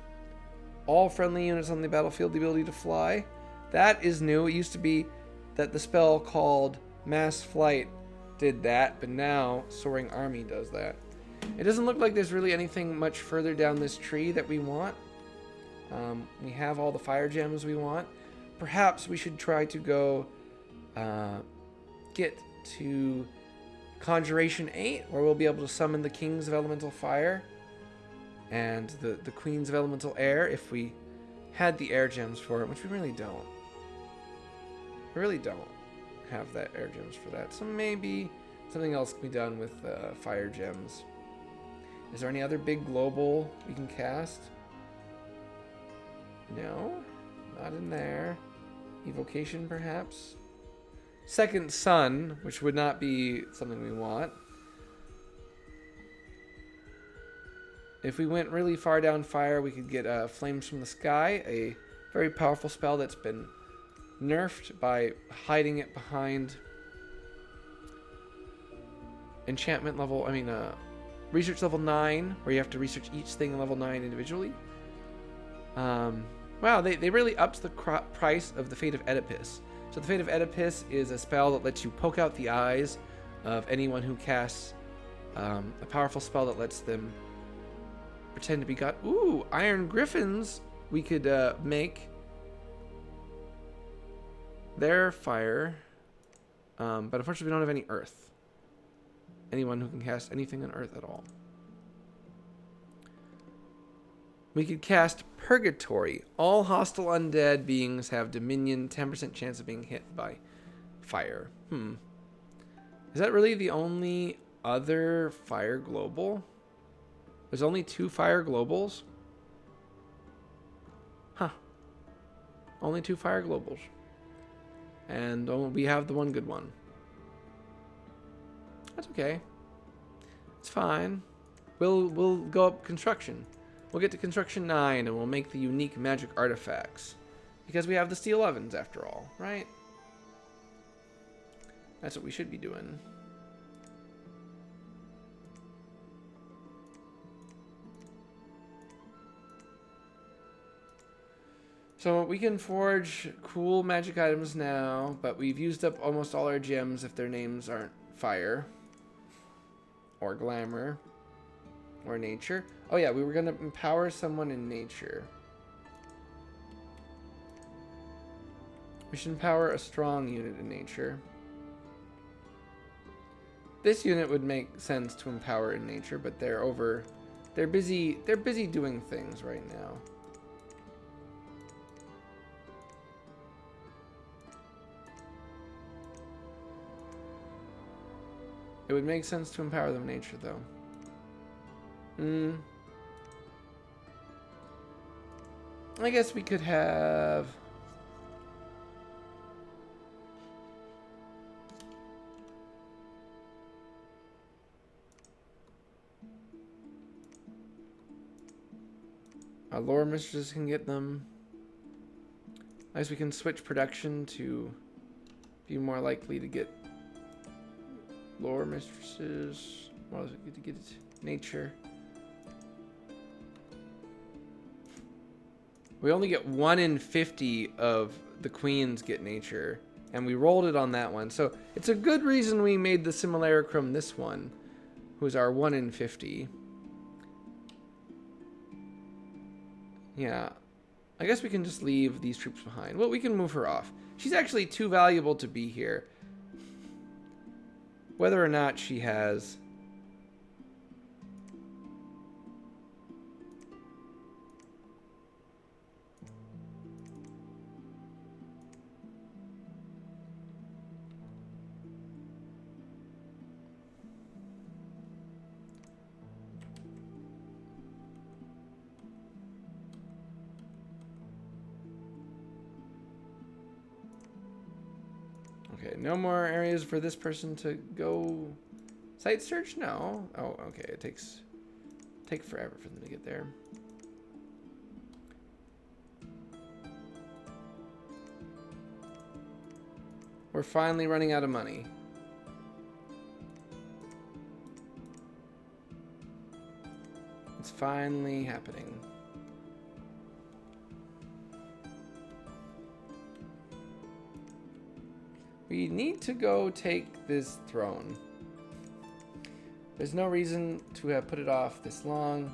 All friendly units on the battlefield, the ability to fly. That is new. It used to be that the spell called Mass Flight did that, but now Soaring Army does that. It doesn't look like there's really anything much further down this tree that we want. We have all the fire gems we want. Perhaps we should try to go get to Conjuration 8, where we'll be able to summon the Kings of Elemental Fire and the Queens of Elemental Air if we had the air gems for it, which we really don't. We really don't have that air gems for that. So maybe something else can be done with fire gems. Is there any other big global we can cast? No, not in there. Evocation, perhaps? Second Sun, which would not be something we want. If we went really far down fire, we could get Flames from the Sky, a very powerful spell that's been nerfed by hiding it behind enchantment level, research level 9, where you have to research each thing in level 9 individually. Wow, they really upped the price of the Fate of Oedipus. So the Fate of Oedipus is a spell that lets you poke out the eyes of anyone who casts a powerful spell that lets them pretend to be God. Ooh, Iron Griffins we could make their fire. But unfortunately we don't have any earth. Anyone who can cast anything on earth at all. We could cast Purgatory. All hostile undead beings have Dominion, 10% chance of being hit by fire. Is that really the only other fire global? There's only 2 fire globals? Huh. Only 2 fire globals. And we have the one good one. That's okay. It's fine. We'll go up construction. We'll get to construction 9 and we'll make the unique magic artifacts. Because we have the steel ovens after all, right? That's what we should be doing. So we can forge cool magic items now, but we've used up almost all our gems if their names aren't fire or glamour or nature. Oh yeah, we were going to empower someone in nature. We should empower a strong unit in nature. This unit would make sense to empower in nature, but they're busy doing things right now. It would make sense to empower them in nature, though. I guess we could have... Our lore mistresses can get them. I guess we can switch production to be more likely to get lore mistresses. More likely to get nature. We only get 1 in 50 of the queens get nature, and we rolled it on that one. So it's a good reason we made the simulacrum this one, who's our 1 in 50. Yeah, I guess we can just leave these troops behind. Well, we can move her off. She's actually too valuable to be here. Whether or not she has... Okay, no more areas for this person to go site search? No. Oh, okay. It take forever for them to get there. We're finally running out of money. It's finally happening. We need to go take this throne. There's no reason to have put it off this long.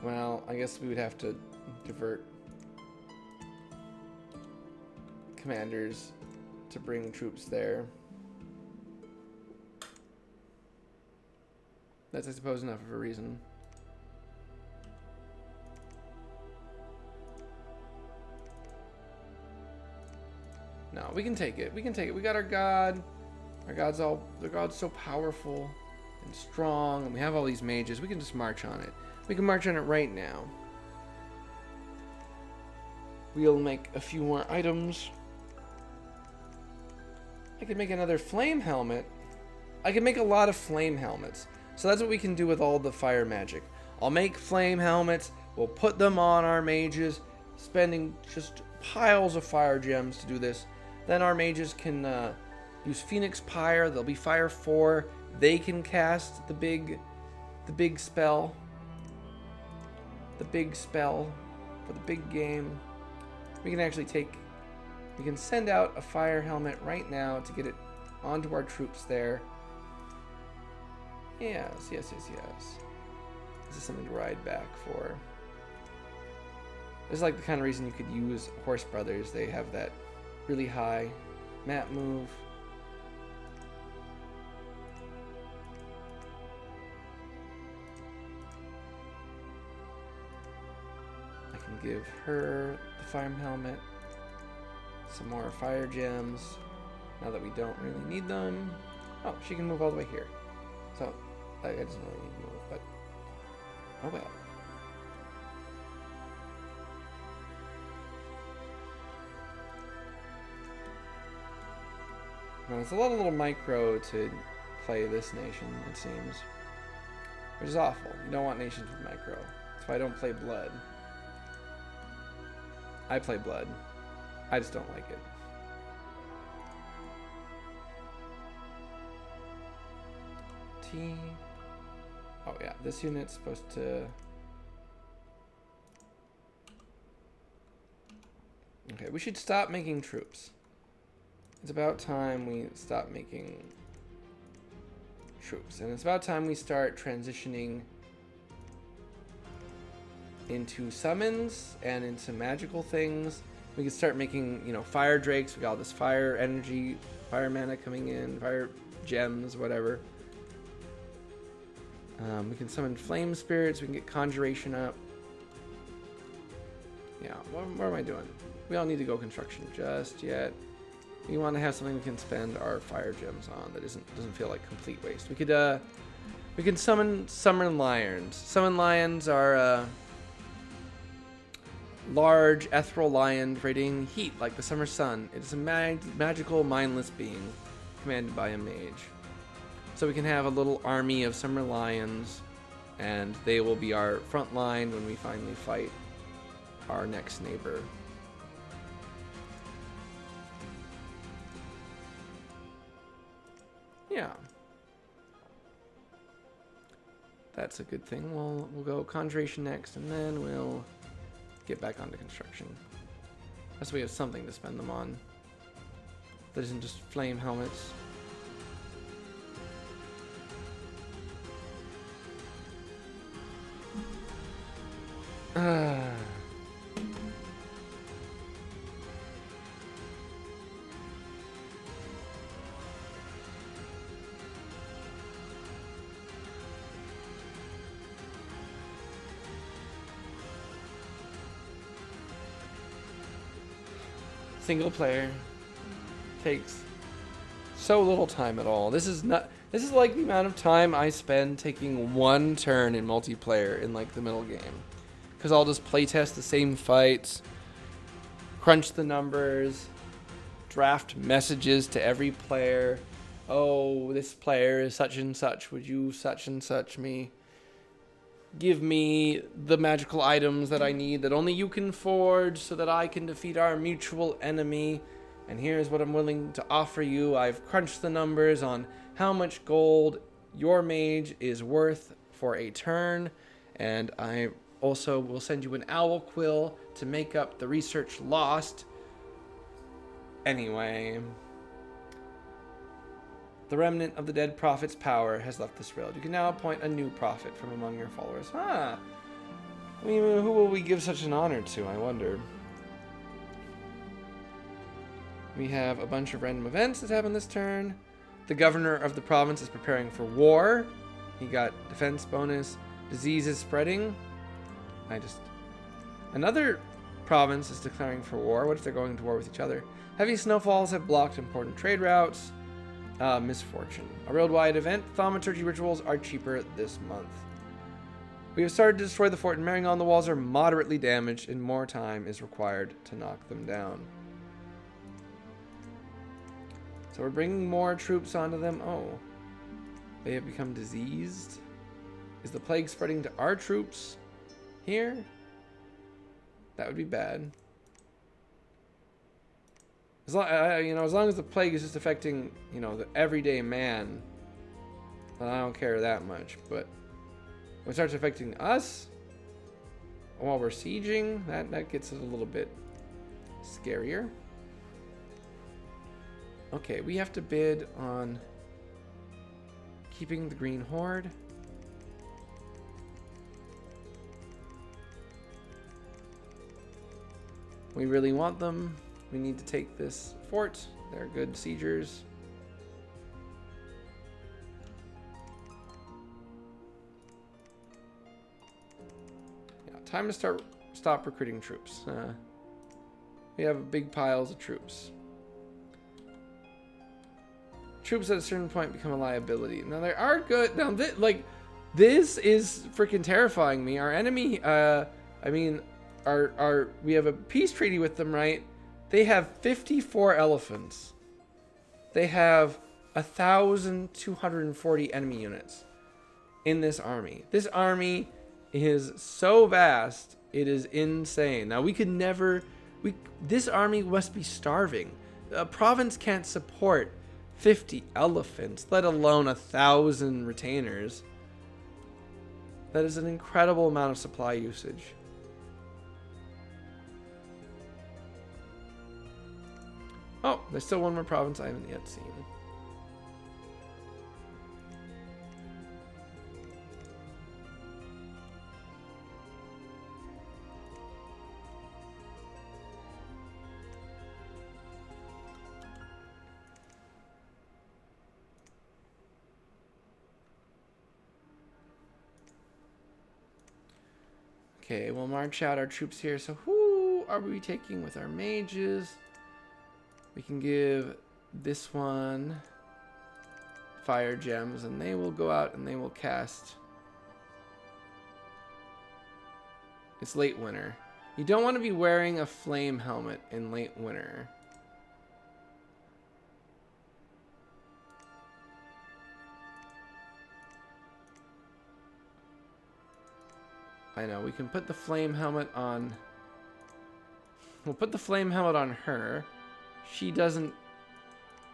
Well, I guess we would have to divert commanders to bring troops there. That's, I suppose, enough of a reason. No, we can take it. We can take it. We got our god. Our god's so powerful and strong, and we have all these mages. We can just march on it. We can march on it right now. We'll make a few more items. I could make another flame helmet. I can make a lot of flame helmets. So that's what we can do with all the fire magic. I'll make flame helmets. We'll put them on our mages, spending just piles of fire gems to do this. Then our mages can use Phoenix Pyre. They'll be Fire 4. They can cast the big spell. The big spell for the big game. We can actually we can send out a fire helmet right now to get it onto our troops there. Yes. This is something to ride back for. This is like the kind of reason you could use Horse Brothers. They have that really high map move. I can give her the fire helmet, some more fire gems, now that we don't really need them. Oh, she can move all the way here. So, I just don't really need to move, but oh well. Now, it's a lot of little micro to play this nation, it seems. Which is awful. You don't want nations with micro. That's why I don't play Blood. I play Blood. I just don't like it. Oh yeah, this unit's supposed to... Okay, we should stop making troops. It's about time we stop making troops. And it's about time we start transitioning into summons and into magical things. We can start making, fire drakes. We got all this fire energy, fire mana coming in, fire gems, whatever. We can summon flame spirits. We can get conjuration up. Yeah, what am I doing? We don't need to go construction just yet. We want to have something we can spend our fire gems on that doesn't feel like complete waste. We can summon lions. Summon lions are large ethereal lion radiating heat like the summer sun. It is a magical mindless being commanded by a mage. So we can have a little army of summer lions, and they will be our front line when we finally fight our next neighbor. Yeah. That's a good thing. We'll go conjuration next, and then we'll get back onto construction. That's so we have something to spend them on. That isn't just flame helmets. Single player takes so little time at all. This is like the amount of time I spend taking one turn in multiplayer in like the middle game. Because I'll just playtest the same fights, crunch the numbers, draft messages to every player. Oh, this player is such and such. Would you such and such me? Give me the magical items that I need that only you can forge so that I can defeat our mutual enemy. And here's what I'm willing to offer you. I've crunched the numbers on how much gold your mage is worth for a turn. And I also will send you an owl quill to make up the research lost. Anyway, the remnant of the dead prophet's power has left this world. You can now appoint a new prophet from among your followers. I mean, who will we give such an honor to, I wonder? We have a bunch of random events that happen this turn. The governor of the province is preparing for war. He got defense bonus. Disease is spreading. Another province is declaring for war. What if they're going to war with each other? Heavy snowfalls have blocked important trade routes. Misfortune. A worldwide event. Thaumaturgy rituals are cheaper this month. We have started to destroy the fort in Maringon. The walls are moderately damaged and more time is required to knock them down. So we're bringing more troops onto them. Oh, they have become diseased. Is the plague spreading to our troops here? That would be bad. As long as the plague is just affecting, the everyday man, then I don't care that much. But when it starts affecting us while we're sieging, that gets it a little bit scarier. Okay, we have to bid on keeping the Green Horde. We really want them. We need to take this fort. They're good siegers. Yeah, time to stop recruiting troops. We have big piles of troops. Troops at a certain point become a liability. Now they are good. Now this is freaking terrifying me. Our enemy, we have a peace treaty with them, right? They have 54 elephants. They have 1,240 enemy units in this army. This army is so vast, it is insane. Now we could never, this army must be starving. A province can't support 50 elephants, let alone 1,000 retainers. That is an incredible amount of supply usage. Oh, there's still one more province I haven't yet seen. Okay, we'll march out our troops here. So who are we taking with our mages? We can give this one fire gems, and they will go out and they will cast. It's late winter. You don't want to be wearing a flame helmet in late winter. I know, we can put the flame helmet on. We'll put the flame helmet on her. She doesn't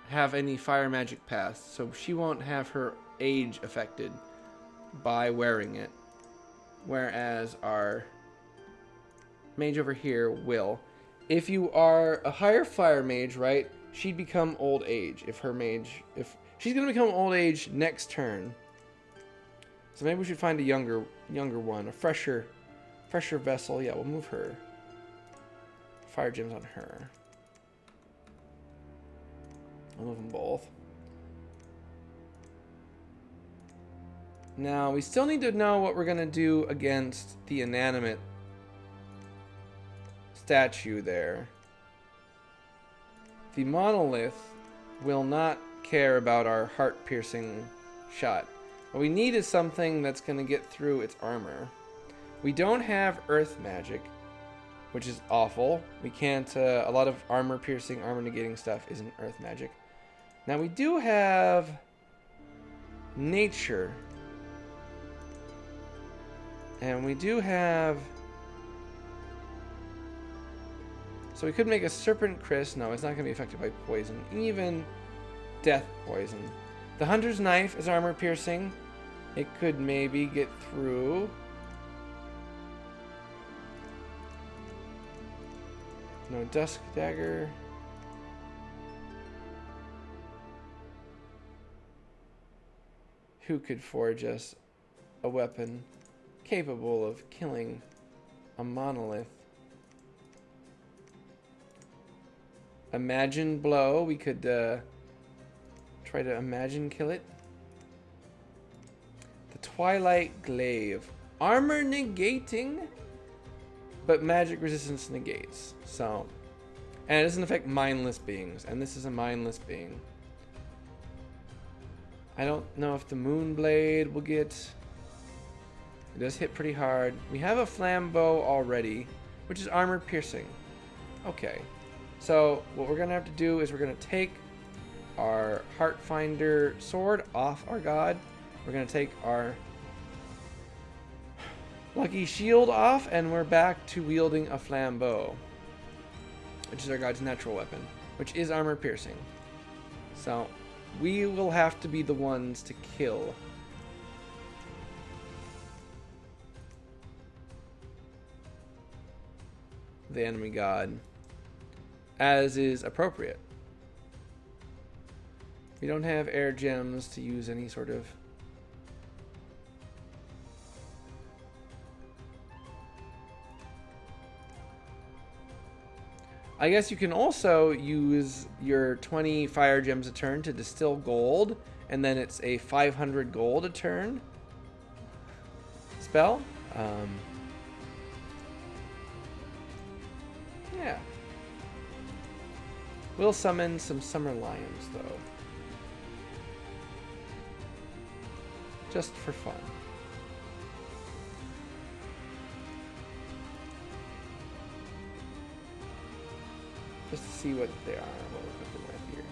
have any fire magic past, so she won't have her age affected by wearing it. Whereas our mage over here will. If you are a higher fire mage, right, she'd become old age. If she's gonna become old age next turn. So maybe we should find a younger one, a fresher vessel. Yeah, we'll move her. Fire gems on her. I'll move them both. Now, we still need to know what we're going to do against the inanimate statue there. The monolith will not care about our heart-piercing shot. What we need is something that's going to get through its armor. We don't have earth magic, which is awful. We can't, a lot of armor-piercing, armor-negating stuff isn't earth magic. Now we do have nature. And we do have... So we could make a serpent Chris. No, it's not going to be affected by poison. Even death poison. The hunter's knife is armor piercing. It could maybe get through. No dusk dagger. Who could forge us a weapon capable of killing a monolith? Imagine blow. We could try to imagine kill it. The Twilight Glaive. Armor negating, but magic resistance negates. So, and it doesn't affect mindless beings. And this is a mindless being. I don't know if the Moonblade will get... It does hit pretty hard. We have a Flambeau already, which is armor piercing. Okay. So what we're going to have to do is we're going to take our Heartfinder sword off our god. We're going to take our Lucky Shield off, and we're back to wielding a Flambeau, which is our god's natural weapon, which is armor piercing. So we will have to be the ones to kill the enemy god, as is appropriate. We don't have air gems to use any sort of... I guess you can also use your 20 fire gems a turn to distill gold, and then it's a 500 gold a turn spell. Yeah. We'll summon some summer lions, though. Just for fun. Just to see what they are, what we're cooking with here.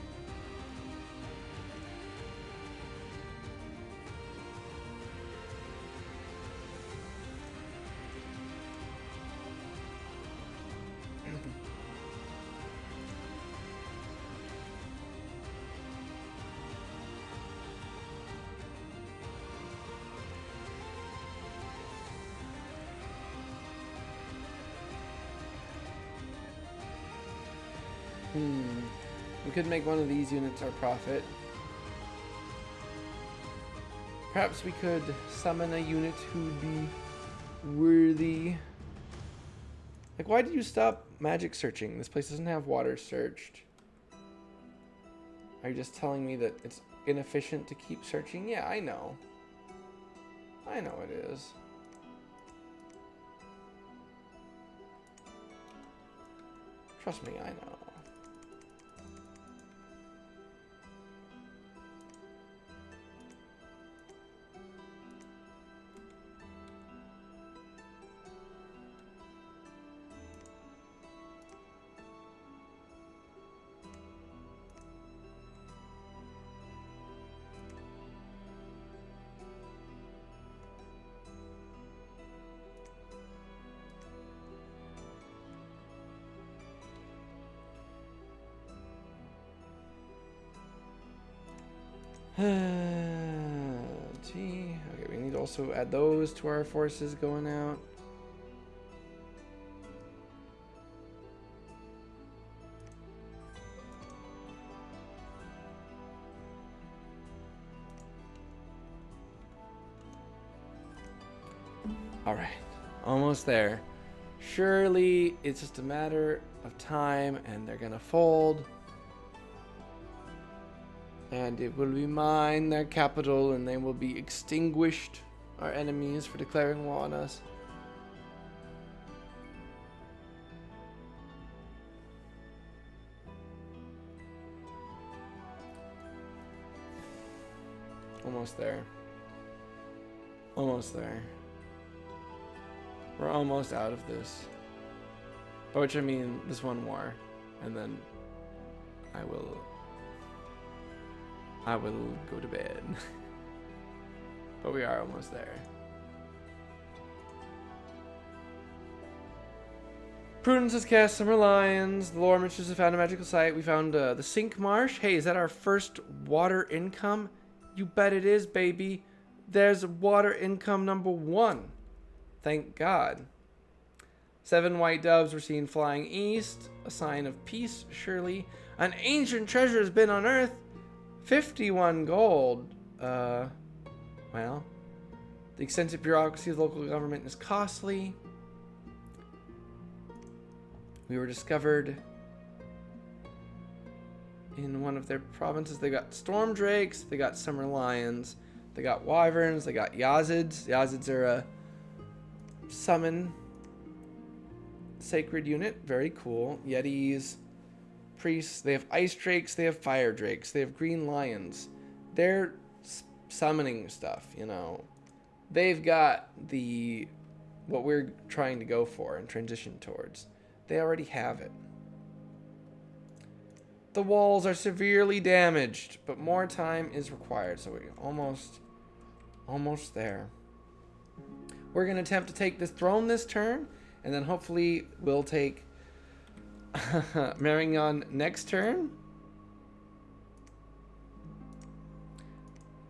We could make one of these units our profit. Perhaps we could summon a unit who would be worthy. Like, why did you stop magic searching? This place doesn't have water searched. Are you just telling me that it's inefficient to keep searching? Yeah, I know. I know it is. Trust me, I know. Gee. Okay, we need to also add those to our forces going out. All right, almost there. Surely it's just a matter of time and they're gonna fold. And it will be mine, their capital, and they will be extinguished, our enemies, for declaring war on us. Almost there. Almost there. We're almost out of this. By which I mean this one war. And then I will go to bed. But we are almost there. Prudence has cast Summer Lions. The lore mistress has found a magical site. We found the Sink Marsh. Hey, is that our first water income? You bet it is, baby. There's water income number 1. Thank God. 7 white doves were seen flying east. A sign of peace, surely. An ancient treasure has been unearthed. 51 gold. Well, the extensive bureaucracy of the local government is costly. We were discovered in one of their provinces. They got storm drakes, they got summer lions, they got wyverns, they got yazids. Yazids are a summon sacred unit. Very cool. Yetis, priests. They have ice drakes, they have fire drakes, they have green lions. They're summoning stuff, you know. They've got the what we're trying to go for and transition towards. They already have it. The walls are severely damaged, but more time is required, so we're almost there. We're going to attempt to take this throne this turn, and then hopefully we'll take Marignan next turn.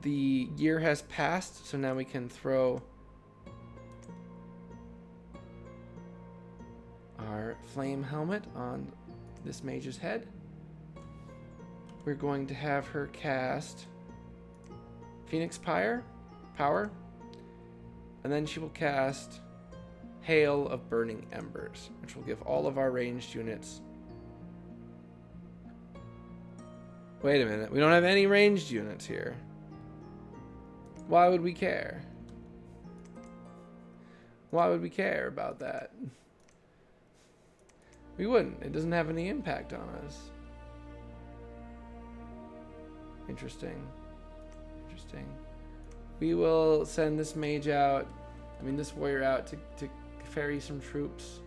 The year has passed, so now we can throw our flame helmet on this mage's head. We're going to have her cast Phoenix Power, and then she will cast Hail of Burning Embers, which will give all of our ranged units. Wait a minute, we don't have any ranged units here. Why would we care? Why would we care about that? We wouldn't. It doesn't have any impact on us. Interesting. We will send this mage out, this warrior out to ferry some troops.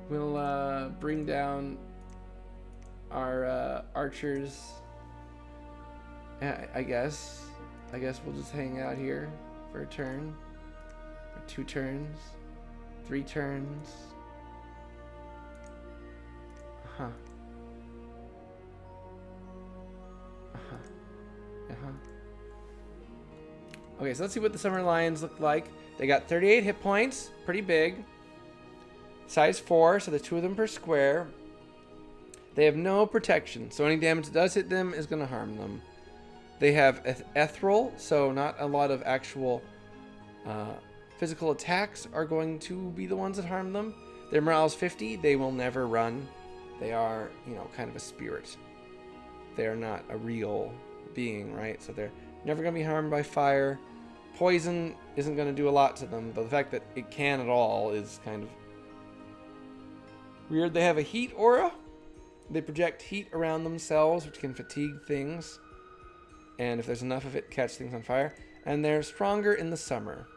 We'll bring down our archers. I guess we'll just hang out here for a turn, or 2 turns, 3 turns. Okay, so let's see what the Summer Lions look like. They got 38 hit points, pretty big. Size 4, so there's 2 of them per square. They have no protection, so any damage that does hit them is going to harm them. They have ethereal, so not a lot of actual physical attacks are going to be the ones that harm them. Their morale is 50. They will never run. They are, kind of a spirit. They are not a real being, right? So they're never going to be harmed by fire. Poison isn't going to do a lot to them, but the fact that it can at all is kind of weird. They have a heat aura. They project heat around themselves, which can fatigue things. And if there's enough of it, catch things on fire. And they're stronger in the summer.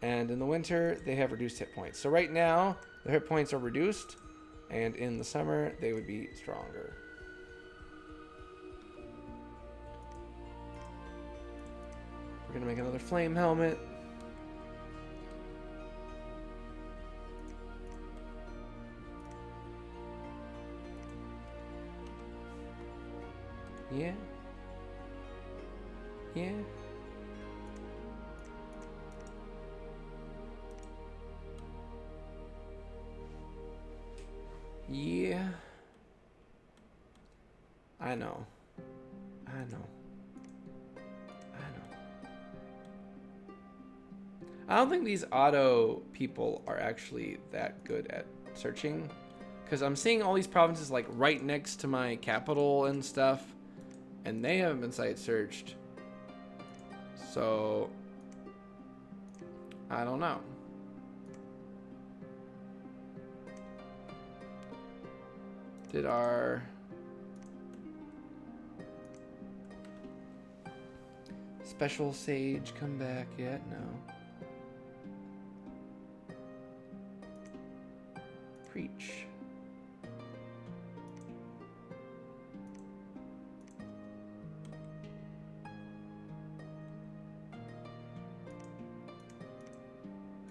And in the winter, they have reduced hit points. So right now, the hit points are reduced. And in the summer, they would be stronger. We're going to make another flame helmet. Yeah. Yeah. Yeah. I know. I don't think these auto people are actually that good at searching, because I'm seeing all these provinces like right next to my capital and stuff, and they haven't been site searched. So I don't know. Did our special sage come back yet? No. Preach.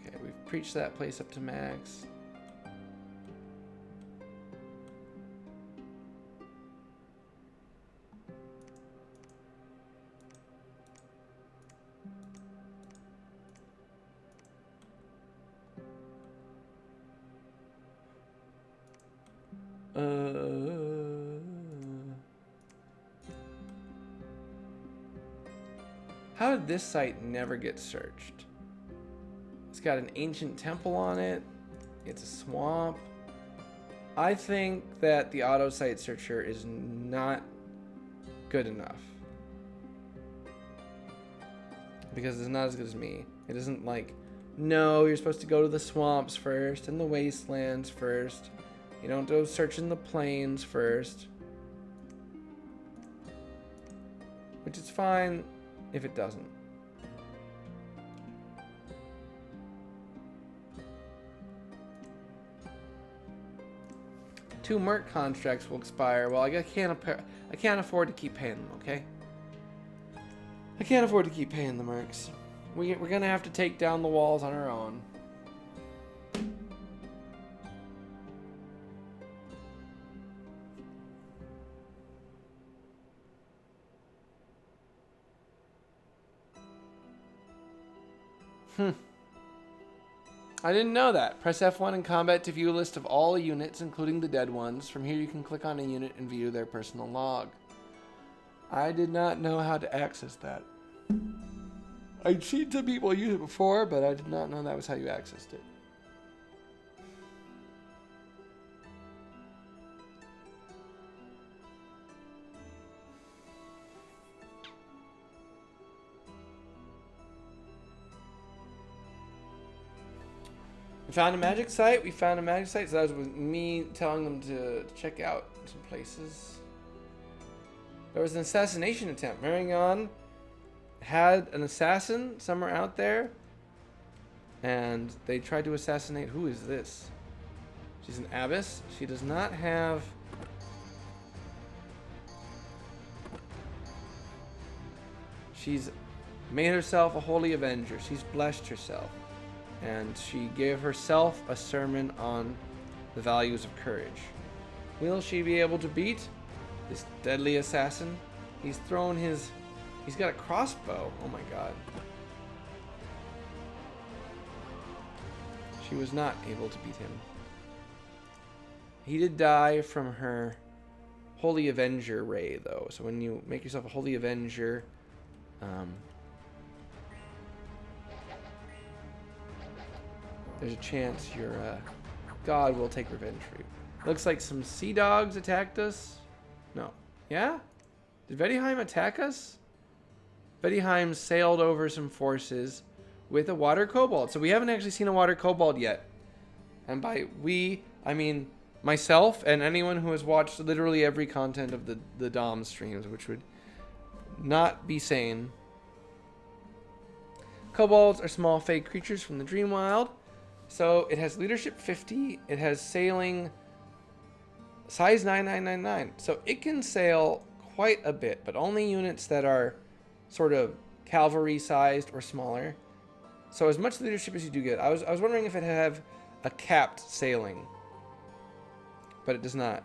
Okay, we've preached that place up to max. How did this site never get searched? It's got an ancient temple on it. It's a swamp. I think that the auto site searcher is not good enough. Because it's not as good as me. It isn't like, no, you're supposed to go to the swamps first and the wastelands first. You don't go searching the plains first. Which is fine if it doesn't. Two merc contracts will expire. Well, I can't afford to keep paying them, okay? I can't afford to keep paying the mercs. We're gonna have to take down the walls on our own. I didn't know that. Press F1 in combat to view a list of all units, including the dead ones. From here you can click on a unit and view their personal log. I did not know how to access that. I'd seen some people use it before, but I did not know that was how you accessed it. We found a magic site. So that was with me telling them to check out some places. There was an assassination attempt. Marion had an assassin somewhere out there, and they tried to assassinate. Who is this? She's an abbess. She does not have... She's made herself a holy avenger. She's blessed herself. And she gave herself a sermon on the values of courage. Will she be able to beat this deadly assassin? He's got a crossbow. Oh my god. She was not able to beat him. He did die from her Holy Avenger ray, though. So when you make yourself a Holy Avenger, there's a chance your god will take revenge for you. Looks like some sea dogs attacked us. No. Yeah? Did Vedheim attack us? Vedheim sailed over some forces with a water kobold. So we haven't actually seen a water kobold yet. And by we, I mean myself and anyone who has watched literally every content of the Dom streams, which would not be sane. Kobolds are small fey creatures from the Dreamwild. So it has leadership 50. It has sailing size 9999. So it can sail quite a bit, but only units that are sort of cavalry sized or smaller. So as much leadership as you do get. I was wondering if it have a capped sailing, but it does not.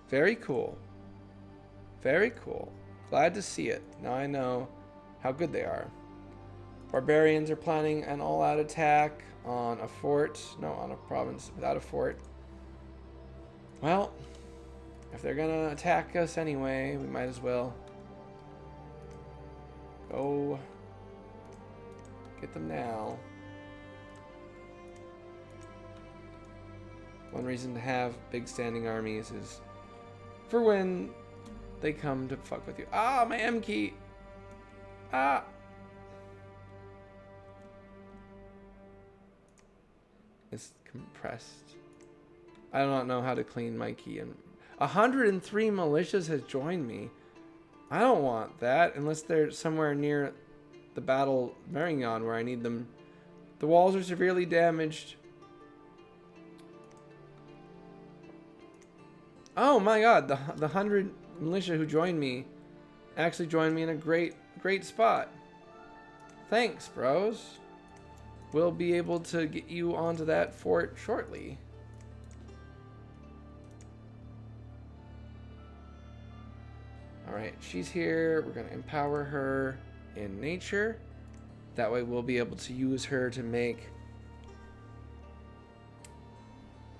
Very cool. Very cool. Glad to see it. Now I know how good they are. Barbarians are planning an all-out attack on a fort. No, on a province without a fort. Well, if they're gonna attack us anyway, we might as well go get them now. One reason to have big standing armies is for when they come to fuck with you. Ah, my M key. Ah. It's compressed. I do not know how to clean my key. And 103 militias has joined me. I don't want that unless they're somewhere near the battle Marion where I need them. The walls are severely damaged. Oh my god, the 100 militia who joined me actually joined me in a great spot. Thanks, bros. We'll be able to get you onto that fort shortly. Alright, she's here. We're going to empower her in nature. That way we'll be able to use her to make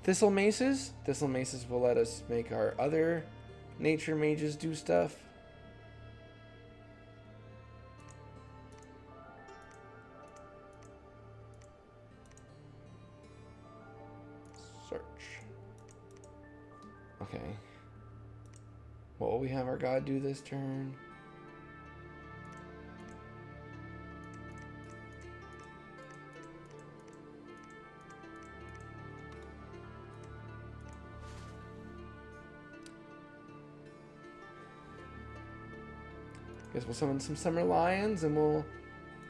thistle maces. Thistle maces will let us make our other nature mages do stuff. Search. Okay. What will we have our god do this turn? Guess we'll summon some summer lions and we'll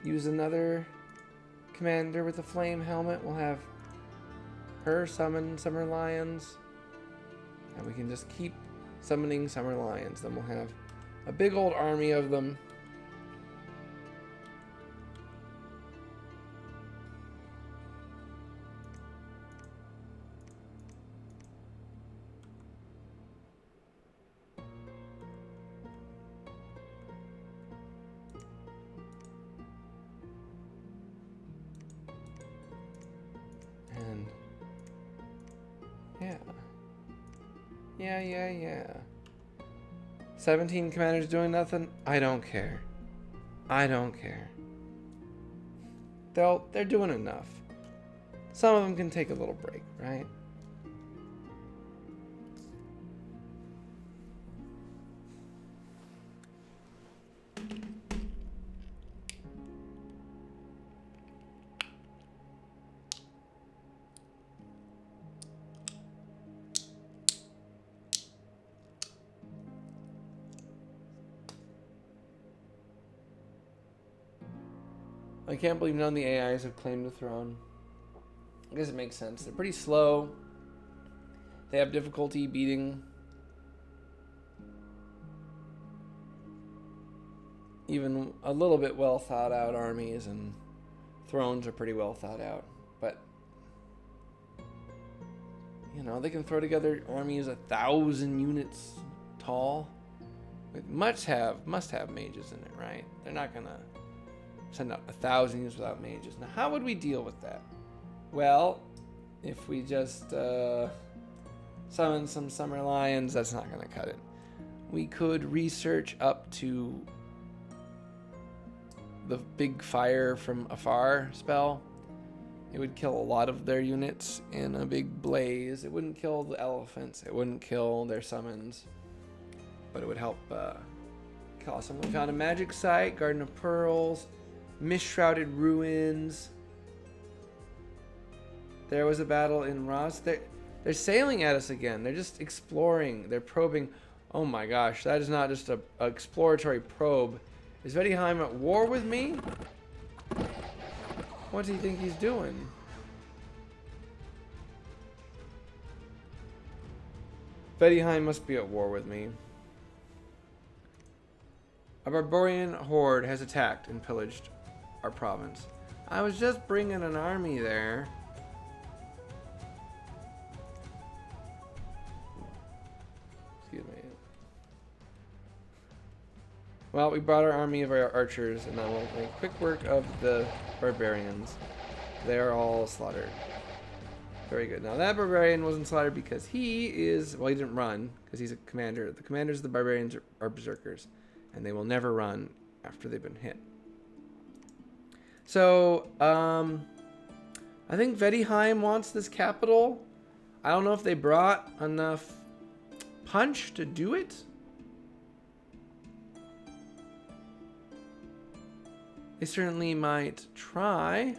use another commander with a flame helmet. We'll have her summon summer lions. And we can just keep summoning summer lions. Then we'll have a big old army of them. And yeah. 17 commanders doing nothing? I don't care. I don't care. They're doing enough. Some of them can take a little break, right? I can't believe none of the AIs have claimed the throne. I guess it makes sense. They're pretty slow. They have difficulty beating even a little bit well thought out armies, and thrones are pretty well thought out. But, you know, they can throw together armies 1,000 units tall. It must have mages in it, right? They're not going to send out 1,000 units without mages. Now, how would we deal with that? Well, if we just summon some summer lions, that's not going to cut it. We could research up to the big fire from afar spell. It would kill a lot of their units in a big blaze. It wouldn't kill the elephants. It wouldn't kill their summons. But it would help kill some. We found a magic site, Garden of Pearls, Mist-Shrouded Ruins. There was a battle in Ross. They're sailing at us again. They're just exploring. They're probing. Oh my gosh, that is not just a exploratory probe. Is Vettiheim at war with me? What do you think he's doing? Vettiheim must be at war with me. A barbarian horde has attacked and pillaged our province. I was just bringing an army there. Excuse me. Well, we brought our army of our archers, and now we'll make quick work of the barbarians. They are all slaughtered. Very good. Now that barbarian wasn't slaughtered because he is, well, he didn't run because he's a commander. The commanders of the barbarians are berserkers, and they will never run after they've been hit. So, I think Vettiheim wants this capital. I don't know if they brought enough punch to do it. They certainly might try.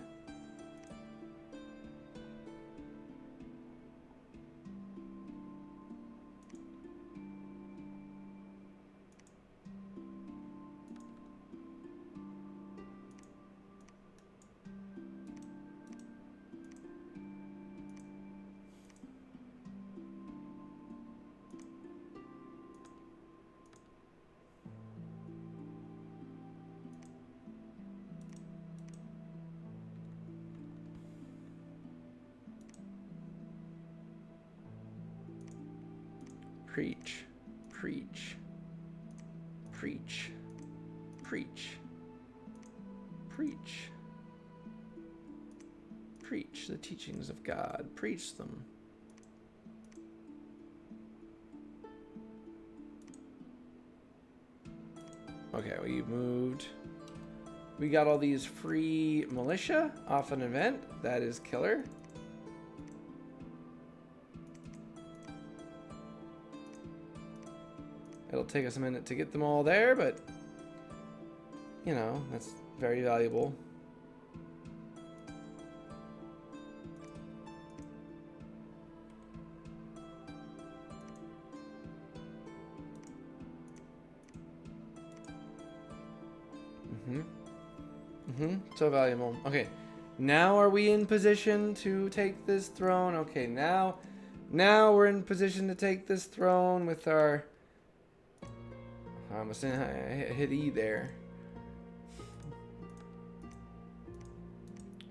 Preach, preach, preach, preach, preach, preach the teachings of God. Preach them. Okay, we moved. We got all these free militia off an event. That is killer. It'll take us a minute to get them all there, but you know, that's very valuable. So valuable. Okay, now are we in position to take this throne? Okay, now we're in position to take this throne with our... I almost hit E there.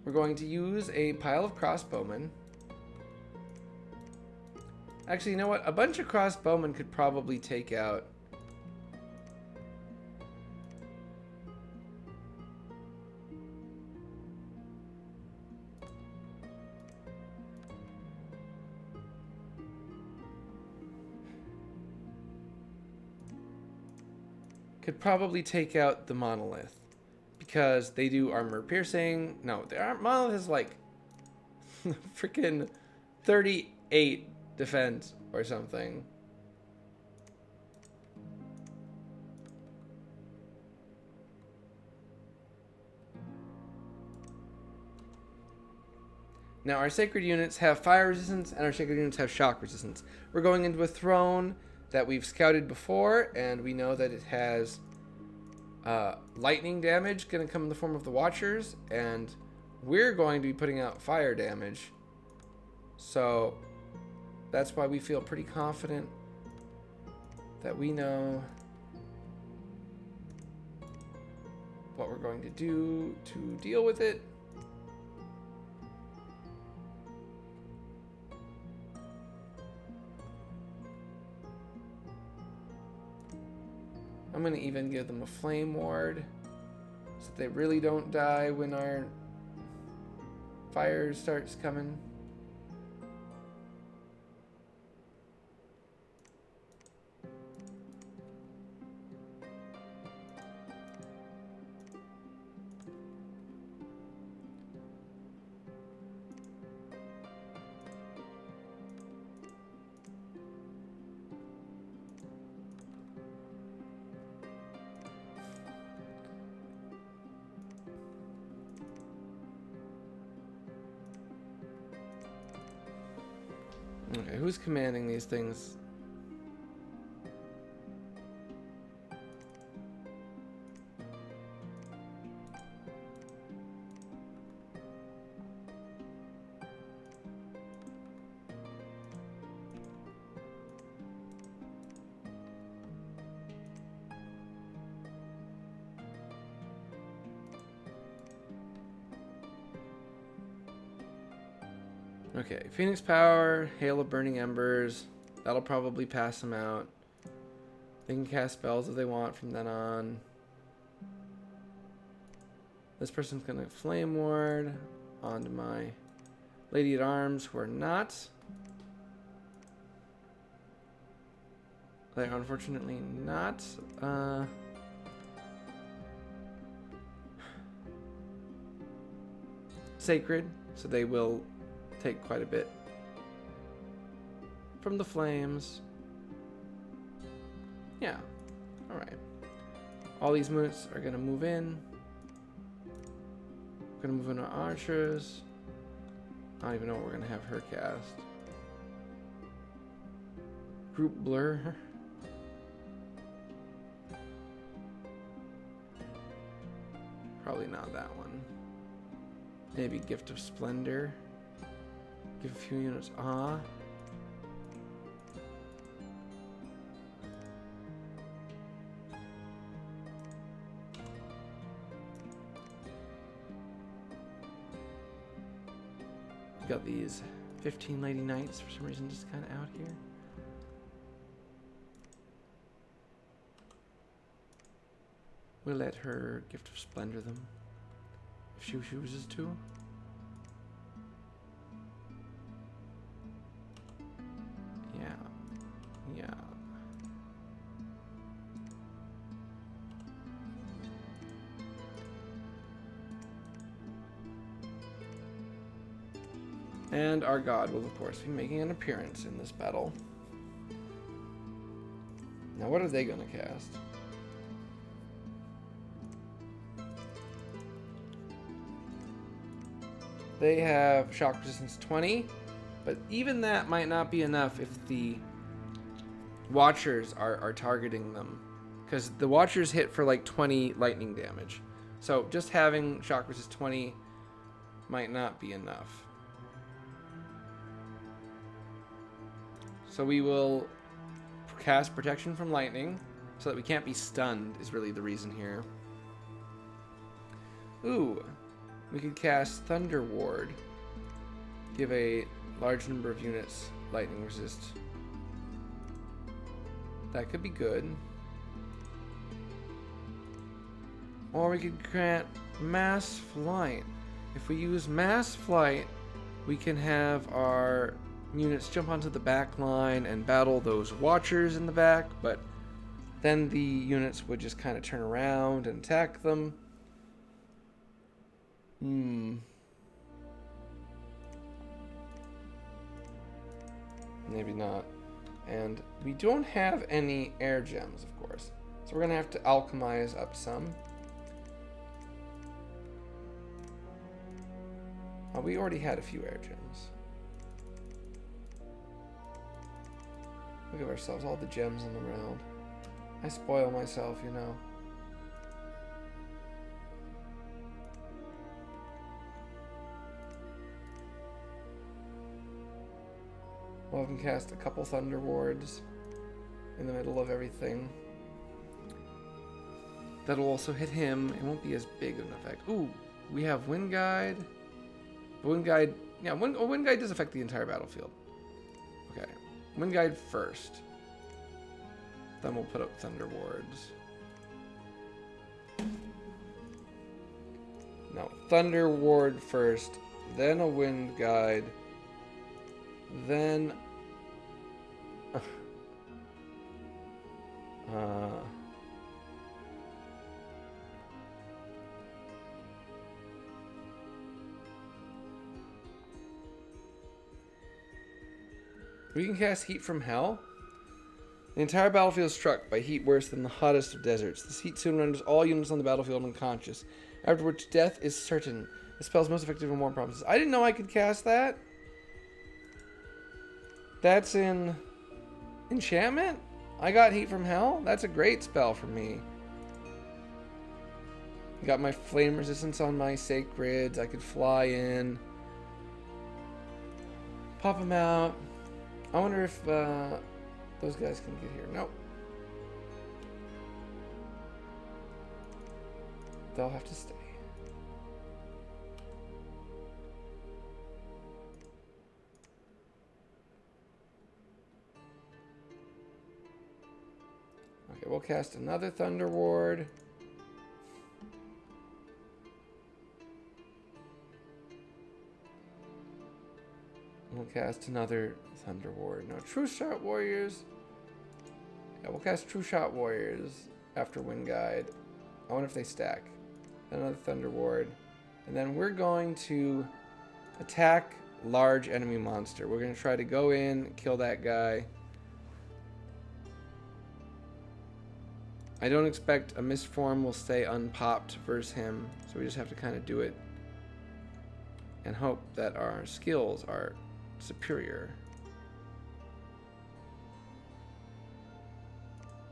We're going to use a pile of crossbowmen. Actually, you know what? A bunch of crossbowmen could probably take out... could probably take out the monolith. Because they do armor piercing. No, the monolith is like freaking 38 defense or something. Now our sacred units have fire resistance and our sacred units have shock resistance. We're going into a throne that we've scouted before, and we know that it has lightning damage going to come in the form of the Watchers, and we're going to be putting out fire damage. So that's why we feel pretty confident that we know what we're going to do to deal with it. I'm going to even give them a flame ward so that they really don't die when our fire starts coming. Okay, who's commanding these things? Okay, Phoenix Power, Hail of Burning Embers. That'll probably pass them out. They can cast spells if they want from then on. This person's gonna Flame Ward onto my Lady at Arms, who are not. They're unfortunately not. Sacred, so they will take quite a bit from the flames. Yeah, all right. All these units are gonna move in. We're gonna move into archers. I don't even know what we're gonna have her cast. Group blur. Probably not that one. Maybe Gift of Splendor. Give a few units awe. Got these 15 Lady Knights for some reason just kind of out here. We'll let her Gift of Splendor them if she chooses to. Yeah. And our god will, of course, be making an appearance in this battle. Now, what are they going to cast? They have shock resistance 20, but even that might not be enough if the Watchers are targeting them. Because the Watchers hit for like 20 lightning damage. So just having shock resist 20 might not be enough. So we will cast protection from lightning so that we can't be stunned is really the reason here. Ooh, we could cast Thunder Ward. Give a large number of units lightning resist. That could be good. Or we could grant mass flight. If we use mass flight, we can have our units jump onto the back line and battle those Watchers in the back, but then the units would just kind of turn around and attack them. Maybe not. And we don't have any air gems, of course. So we're going to have to alchemize up some. Oh, we already had a few air gems. We give ourselves all the gems in the round. I spoil myself, you know. We'll have him cast a couple Thunder Wards in the middle of everything. That'll also hit him. It won't be as big of an effect. Ooh, we have Wind Guide. Wind Guide, yeah, Wind Guide does affect the entire battlefield. Okay, Wind Guide first. Then we'll put up Thunder Wards. No, Thunder Ward first, then a Wind Guide, then we can cast Heat from Hell. The entire battlefield is struck by heat worse than the hottest of deserts. This heat soon renders all units on the battlefield unconscious, after which death is certain. The spell is most effective in war provinces. I didn't know I could cast that. That's in enchantment? I got Heat from Hell? That's a great spell for me. Got my flame resistance on my sacreds. I could fly in. Pop them out. I wonder if those guys can get here. Nope. They'll have to stay. Okay, we'll cast another Thunder Ward. We'll cast another Thunder Ward. No, True Shot Warriors. Yeah, we'll cast True Shot Warriors after Wind Guide. I wonder if they stack. Then another Thunder Ward. And then we're going to attack large enemy monster. We're going to try to go in, kill that guy. I don't expect a Mistform will stay unpopped versus him. So we just have to kind of do it and hope that our skills are superior.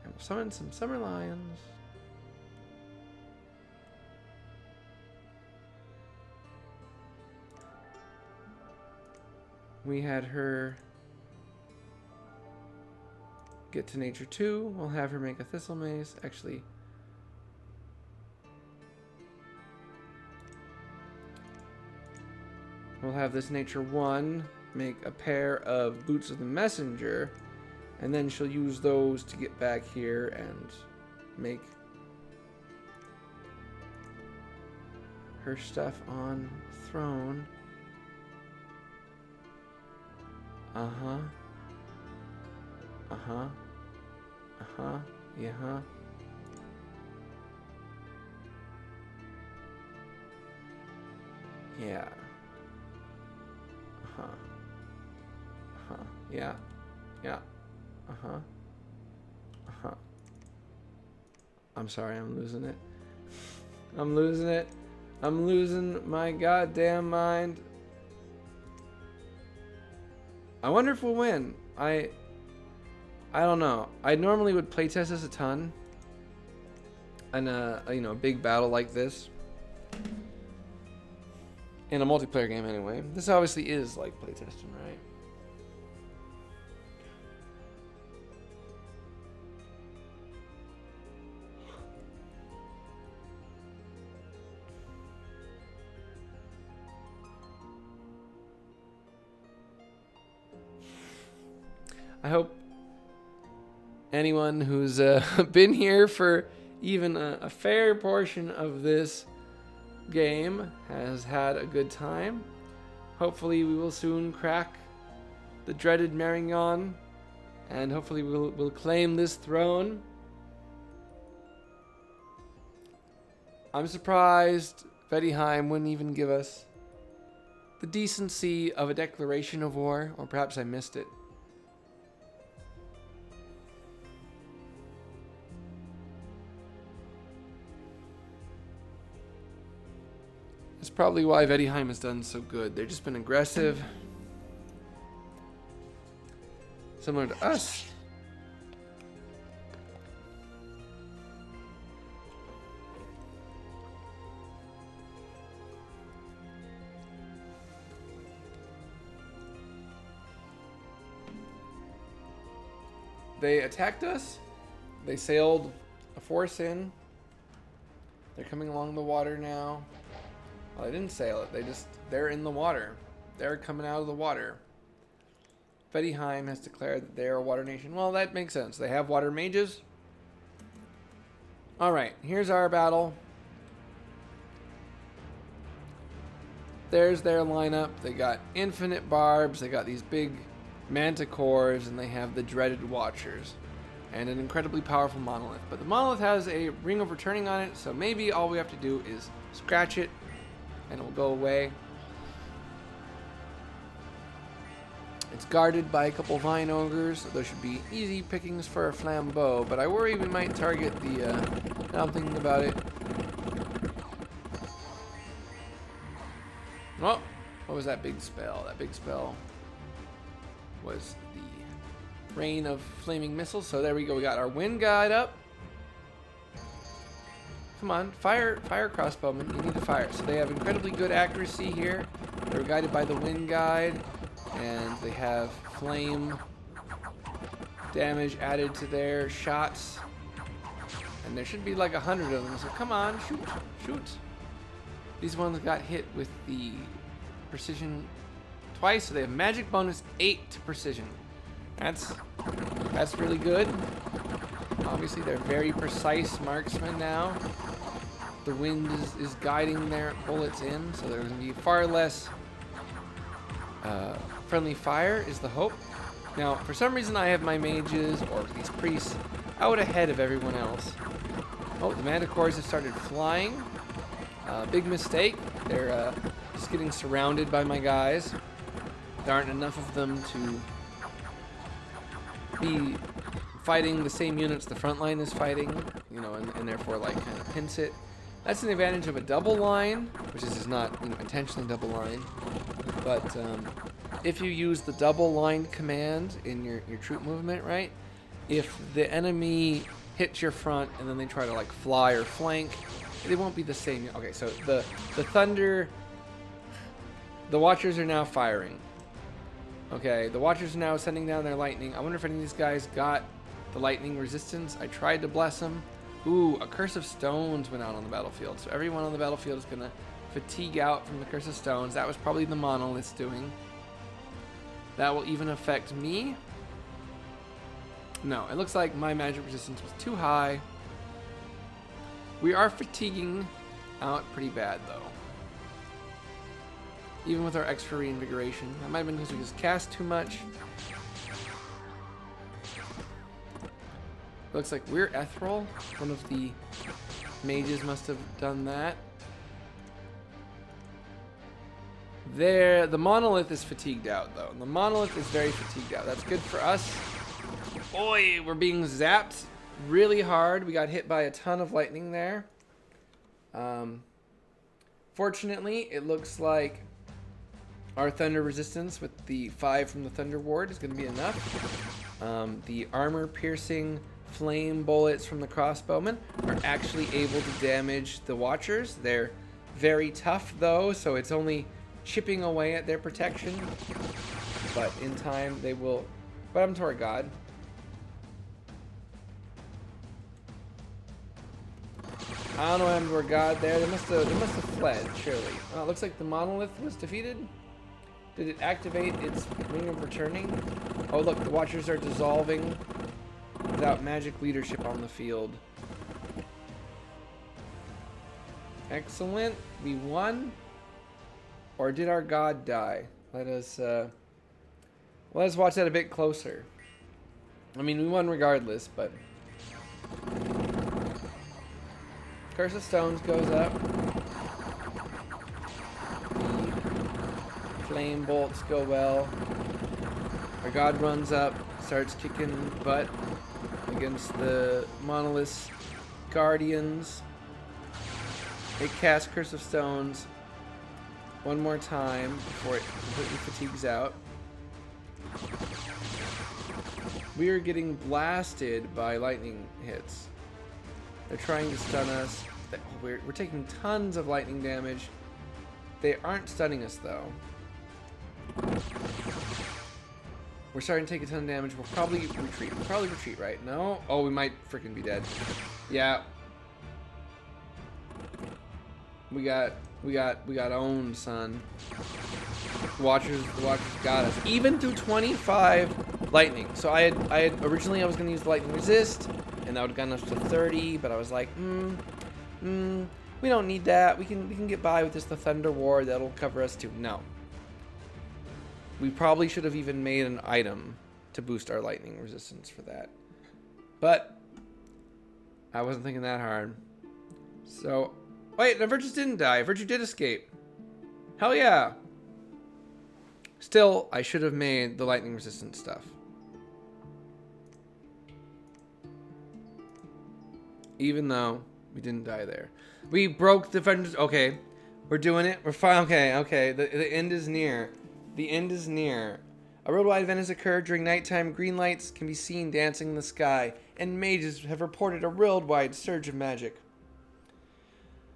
And we'll summon some Summer Lions. We had her get to Nature 2. We'll have her make a Thistle Mace. Actually, we'll have this Nature 1 make a pair of Boots of the Messenger, and then she'll use those to get back here and make her stuff on throne. Uh-huh. Uh-huh. Uh-huh. Yeah. Yeah. Uh-huh. Uh-huh. Yeah. Yeah. Uh-huh. Huh. I'm sorry, I'm losing it. I'm losing it. I'm losing my goddamn mind. I wonder if we'll win. I don't know. I normally would playtest this a ton. In a a big battle like this. In a multiplayer game anyway. This obviously is like playtesting, right? I hope anyone who's been here for even a fair portion of this game has had a good time. Hopefully we will soon crack the dreaded Marion, and hopefully we'll claim this throne. I'm surprised Feminie wouldn't even give us the decency of a declaration of war, or perhaps I missed it. That's probably why Feminie has done so good. They've just been aggressive. Similar to us. They attacked us. They sailed a force in. They're coming along the water now. Well, they didn't sail it. They're in the water. They're coming out of the water. Feminie has declared that they're a water nation. Well, that makes sense. They have water mages. Alright, here's our battle. There's their lineup. They got infinite barbs. They got these big manticores. And they have the dreaded watchers. And an incredibly powerful monolith. But the monolith has a ring of returning on it. So maybe all we have to do is scratch it. And it will go away. It's guarded by a couple vine ogres. So those should be easy pickings for a flambeau. But I worry we might target the... now I'm thinking about it. Oh, what was that big spell? That big spell was the rain of flaming missiles. So there we go. We got our wind guide up. Come on, fire crossbowmen. You need to fire. So they have incredibly good accuracy here. They're guided by the wind guide, and they have flame damage added to their shots. And there should be like 100 of them. So come on, shoot. These ones got hit with the precision twice, so they have magic bonus 8 to precision. That's really good. Obviously, they're very precise marksmen now. The wind is guiding their bullets in, so there's going to be far less friendly fire is the hope. Now, for some reason, I have my mages, or these priests, out ahead of everyone else. Oh, the manticores have started flying. Big mistake. They're just getting surrounded by my guys. There aren't enough of them to be fighting the same units the front line is fighting, and therefore like kind of pinch it. That's an advantage of a double line, which is not intentionally double line. But if you use the double line command in your troop movement, right? If the enemy hits your front and then they try to like fly or flank, they won't be the same. Okay, so the thunder, the watchers are now firing. Okay, the watchers are now sending down their lightning. I wonder if any of these guys got the lightning resistance. I tried to bless them. Ooh, a curse of stones went out on the battlefield. So everyone on the battlefield is going to fatigue out from the curse of stones. That was probably the monolith's doing. That will even affect me. No, it looks like my magic resistance was too high. We are fatiguing out pretty bad, though. Even with our extra reinvigoration. That might have been because we just cast too much. Looks like we're ethereal. One of the mages must have done that. There, the monolith is fatigued out, though. The monolith is very fatigued out. That's good for us. Oi, we're being zapped. really hard. We got hit by a ton of lightning there. Fortunately, it looks like our thunder resistance with the 5 from the Thunder Ward is going to be enough. The armor-piercing flame bullets from the crossbowmen are actually able to damage the Watchers. They're very tough, though, so it's only chipping away at their protection. But in time, they will... What happened to our god? I don't know what happened to our god there. They must have fled, surely. It looks like the monolith was defeated. Did it activate its ring of returning? Oh, look, the Watchers are dissolving without magic leadership on the field. Excellent. We won. Or did our god die? Let us watch that a bit closer. I mean, we won regardless, but... Curse of Stones goes up. The flame bolts go well. Our god runs up, starts kicking butt against the Monolith's guardians. It casts Curse of Stones one more time before it completely fatigues out. We are getting blasted by lightning hits. They're trying to stun us. We're taking tons of lightning damage. They aren't stunning us, though. We're starting to take a ton of damage. We'll probably retreat. We'll probably retreat, right? No? Oh, we might freaking be dead. Yeah. We got owned, son. The Watchers got us. Even through 25 lightning. So I had originally I was gonna use the lightning resist, and that would have gotten us to 30, but I was like, we don't need that. We can get by with just the Thunder Ward. That'll cover us too. No. We probably should have even made an item to boost our lightning resistance for that. But I wasn't thinking that hard. So, wait, no, Virtus didn't die. Virtue did escape. Hell yeah. Still, I should have made the lightning resistant stuff. Even though we didn't die there. We broke the Virtus. Okay, we're doing it. We're fine. Okay. The end is near. The end is near. A worldwide event has occurred during nighttime. Green lights can be seen dancing in the sky, and mages have reported a worldwide surge of magic.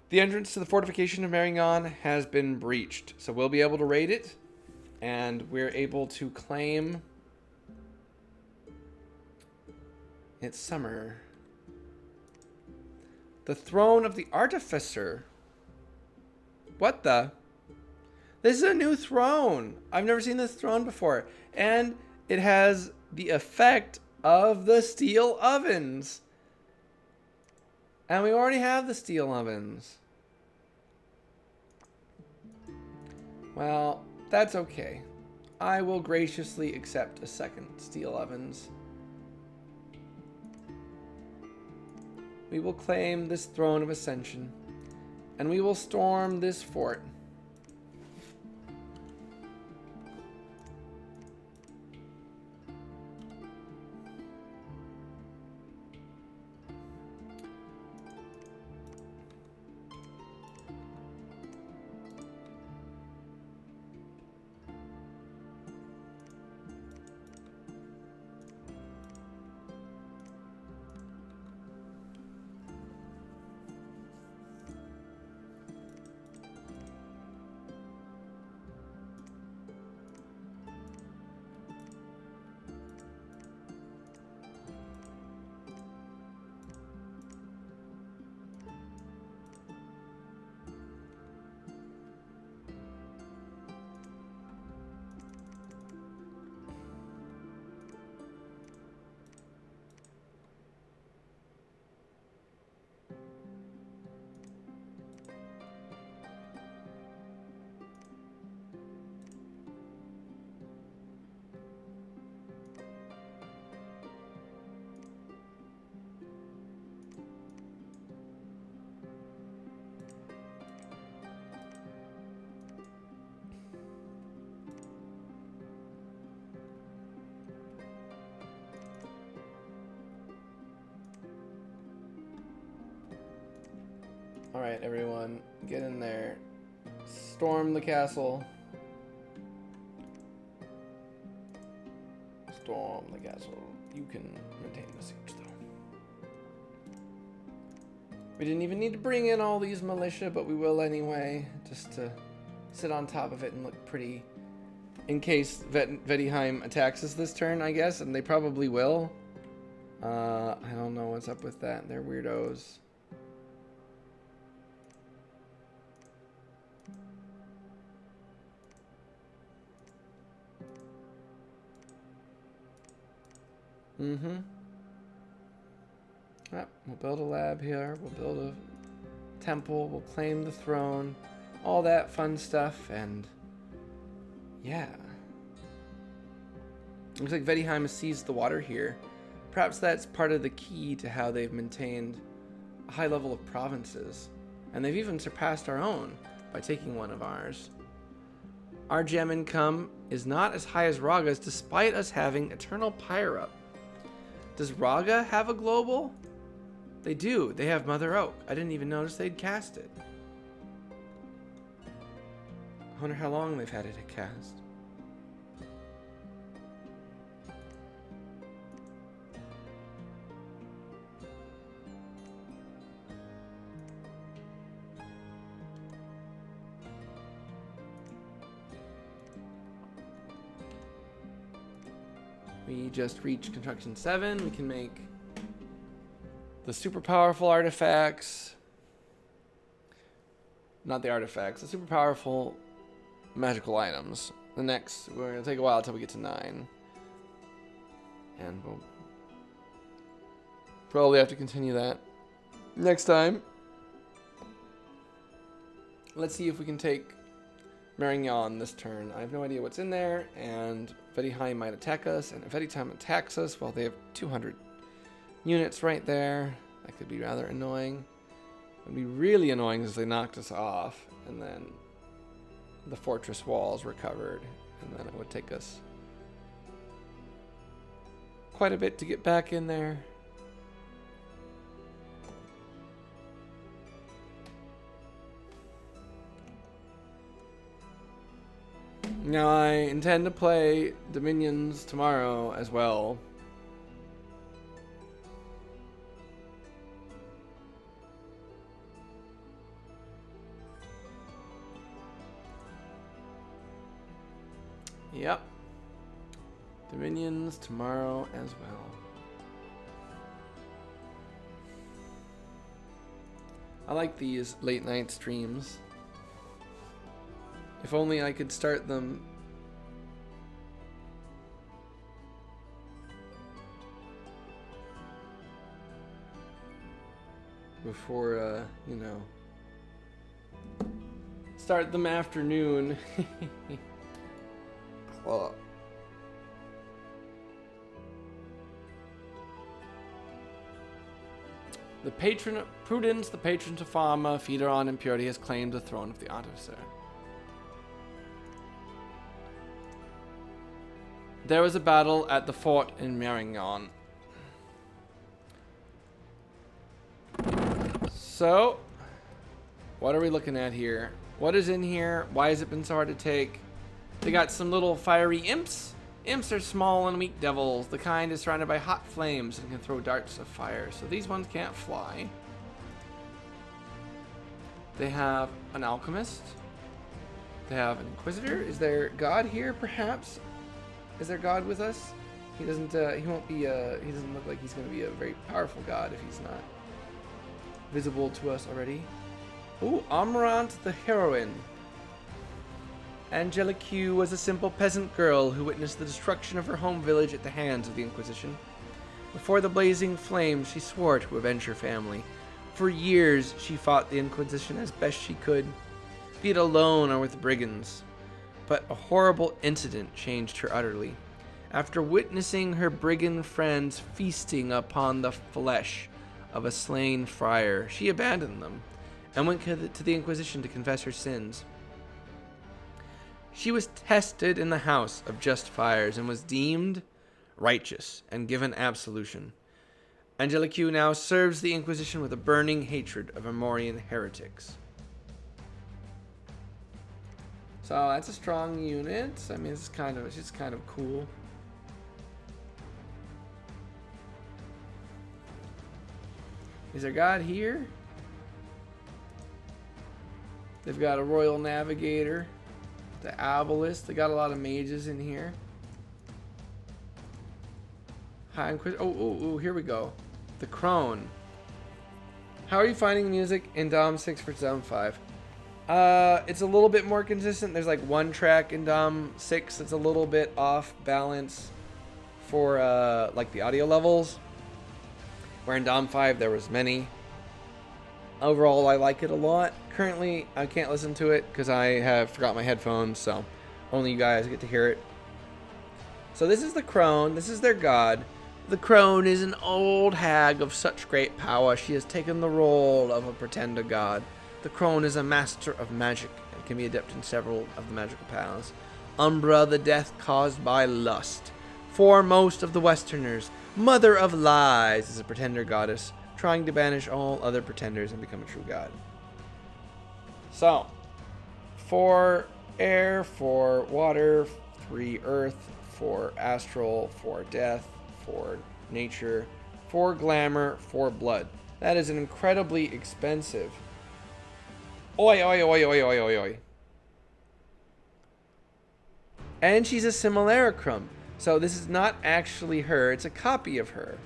The entrance to the fortification of Marion has been breached, so we'll be able to raid it, and we're able to claim it's summer. The throne of the Artificer. What the? This is a new throne. I've never seen this throne before. And it has the effect of the steel ovens. And we already have the steel ovens. Well, that's okay. I will graciously accept a second steel ovens. We will claim this throne of ascension. And we will storm this fort. Alright, everyone. Get in there. Storm the castle. Storm the castle. You can maintain the siege, though. We didn't even need to bring in all these militia, but we will anyway, just to sit on top of it and look pretty. In case Vettiheim attacks us this turn, I guess, and they probably will. I don't know what's up with that. They're weirdos. Yep, we'll build a lab here. We'll build a temple. We'll claim the throne. All that fun stuff, and yeah. Looks like Vettiheim has seized the water here. Perhaps that's part of the key to how they've maintained a high level of provinces. And they've even surpassed our own by taking one of ours. Our gem income is not as high as Raga's, despite us having Eternal Pyre up. Does Raga have a global? They do. They have Mother Oak. I didn't even notice they'd cast it. I wonder how long they've had it cast. We just reached construction 7. We can make the super powerful artifacts. Not the artifacts, the super powerful magical items. The next, we're going to take a while until we get to 9. And we'll probably have to continue that next time. Let's see if we can take Marignan this turn. I have no idea what's in there, and Vettiheim might attack us, and if Vettiheim attacks us, well, they have 200 units right there. That could be rather annoying. It would be really annoying if they knocked us off, and then the fortress walls recovered, and then it would take us quite a bit to get back in there. Now, I intend to play Dominions tomorrow as well. Yep. Dominions tomorrow as well. I like these late night streams. If only I could start them before, you know, start them afternoon. Claw. The patron of Prudence, the patron of Pharma, feeder on impurity, has claimed the throne of the artificer. There was a battle at the fort in Marignan. So, what are we looking at here? What is in here? Why has it been so hard to take? They got some little fiery imps. Imps are small and weak devils. The kind is surrounded by hot flames and can throw darts of fire. So these ones can't fly. They have an alchemist. They have an inquisitor. Is there God here, perhaps? Is there God with us? He doesn't. He won't be. He doesn't look like he's going to be a very powerful God if he's not visible to us already. Ooh, Amarant the heroine. Angelique Q was a simple peasant girl who witnessed the destruction of her home village at the hands of the Inquisition. Before the blazing flames, she swore to avenge her family. For years, she fought the Inquisition as best she could, be it alone or with brigands. But a horrible incident changed her utterly. After witnessing her brigand friends feasting upon the flesh of a slain friar, she abandoned them and went to the Inquisition to confess her sins. She was tested in the house of just fires and was deemed righteous and given absolution. Angelique now serves the Inquisition with a burning hatred of Amorian heretics. So that's a strong unit. I mean, it's just kind of cool. Is there God here? They've got a Royal Navigator, the Abalist. They got a lot of mages in here. High Inquisitor. Oh, here we go. The Crone. How are you finding music in Dom 6 for Dom 5? It's a little bit more consistent. There's like one track in Dom 6 that's a little bit off balance for like the audio levels. Where in Dom 5 there was many. Overall, I like it a lot. Currently, I can't listen to it because I have forgot my headphones, so only you guys get to hear it. So this is the Crone. This is their god. The Crone is an old hag of such great power. She has taken the role of a pretender god. The Crone is a master of magic and can be adept in several of the magical powers. Umbra, the death caused by lust. Foremost of the Westerners, mother of lies, is a pretender goddess, trying to banish all other pretenders and become a true god. So, 4 air, 4 water, 3 earth, 4 astral, 4 death, 4 nature, 4 glamour, 4 blood. That is an incredibly expensive. Oi, oi, oi, oi, oi, oi, oi. And she's a simulacrum. So this is not actually her. It's a copy of her.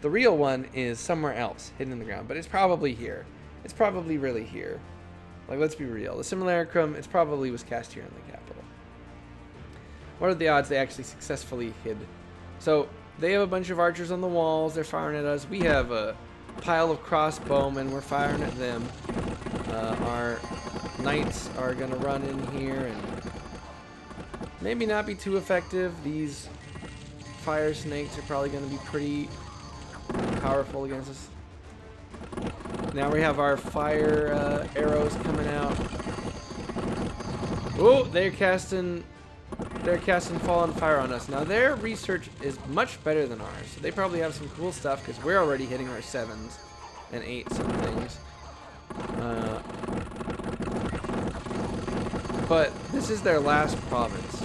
The real one is somewhere else, hidden in the ground. But it's probably here. It's probably really here. Like, let's be real. The simulacrum, it probably was cast here in the capital. What are the odds they actually successfully hid? So, they have a bunch of archers on the walls. They're firing at us. We have a pile of crossbowmen. We're firing at them. Our knights are going to run in here and maybe not be too effective. These fire snakes are probably going to be pretty powerful against us. Now we have our fire arrows coming out. Oh, they're casting Fallen Fire on us. Now their research is much better than ours. So they probably have some cool stuff because we're already hitting our 7s and 8s and things. But this is their last province.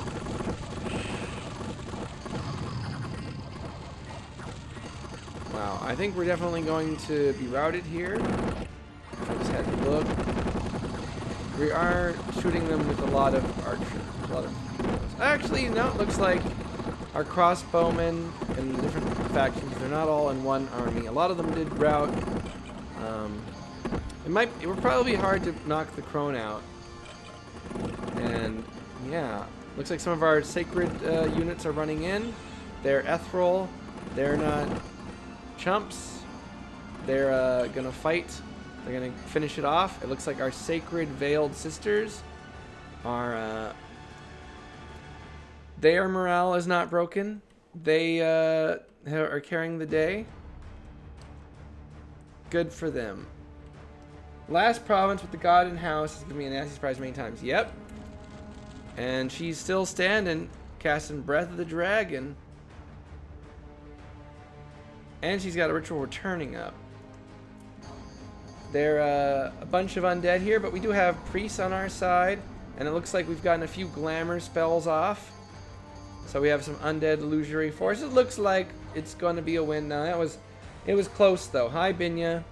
Wow, I think we're definitely going to be routed here. If I just had to look. We are shooting them with a lot of archers. Actually, no, it looks like our crossbowmen and the different factions, they're not all in one army. A lot of them did rout. It would probably be hard to knock the Crone out. And yeah, looks like some of our sacred units are running in. They're ethereal. They're not chumps. They're gonna fight. They're gonna finish it off. It looks like our sacred veiled sisters are their morale is not broken. They are carrying the day. Good for them. Last province with the god in house has given me a nasty surprise many times. Yep. And she's still standing, casting Breath of the Dragon. And she's got a ritual returning up. There are a bunch of undead here, but we do have priests on our side. And it looks like we've gotten a few glamour spells off. So we have some undead illusory force. It looks like it's going to be a win now. It was close though. Hi, Binya.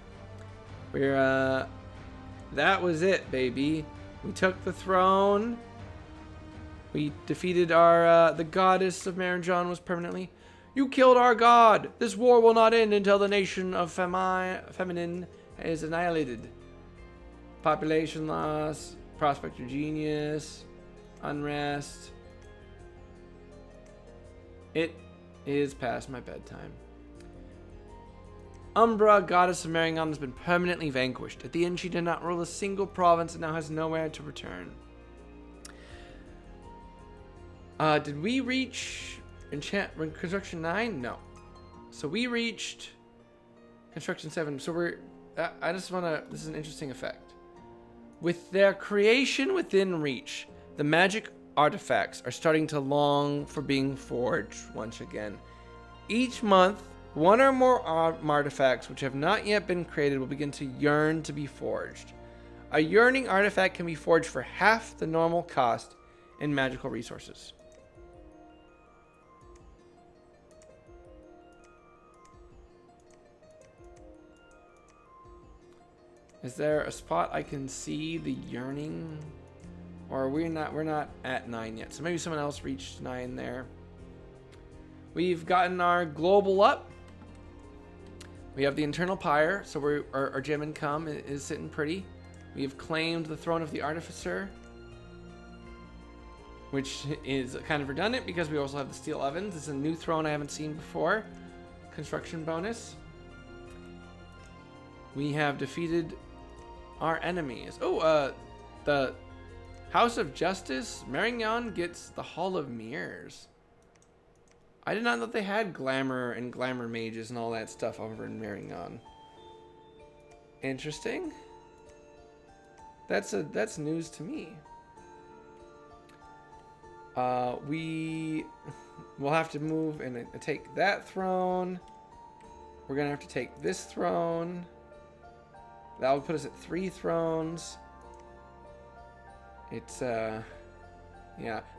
That was it, baby. We took the throne. We defeated the goddess of Maranjon was permanently. You killed our god. This war will not end until the nation of Feminie is annihilated. Population loss, prospector genius, unrest. It is past my bedtime. Umbra, goddess of Marangon, has been permanently vanquished. At the end, she did not rule a single province and now has nowhere to return. Did we reach construction 9? No. So we reached construction 7. So I just want to, this is an interesting effect. With their creation within reach, the magic artifacts are starting to long for being forged once again. Each month, One or more artifacts which have not yet been created will begin to yearn to be forged. A yearning artifact can be forged for half the normal cost in magical resources. Is there a spot I can see the yearning? Or we're not at 9 yet. So maybe someone else reached 9 there. We've gotten our global up. We have the internal pyre, so our gem income is sitting pretty. We have claimed the throne of the artificer, which is kind of redundant because we also have the steel ovens. This is a new throne I haven't seen before. Construction bonus. We have defeated our enemies. Oh, the House of Justice, Marignon gets the Hall of Mirrors. I did not know they had glamour and glamour mages and all that stuff over in Marignon. Interesting. That's news to me. We will have to move and take that throne. We're gonna have to take this throne. That will put us at 3 thrones. It's yeah.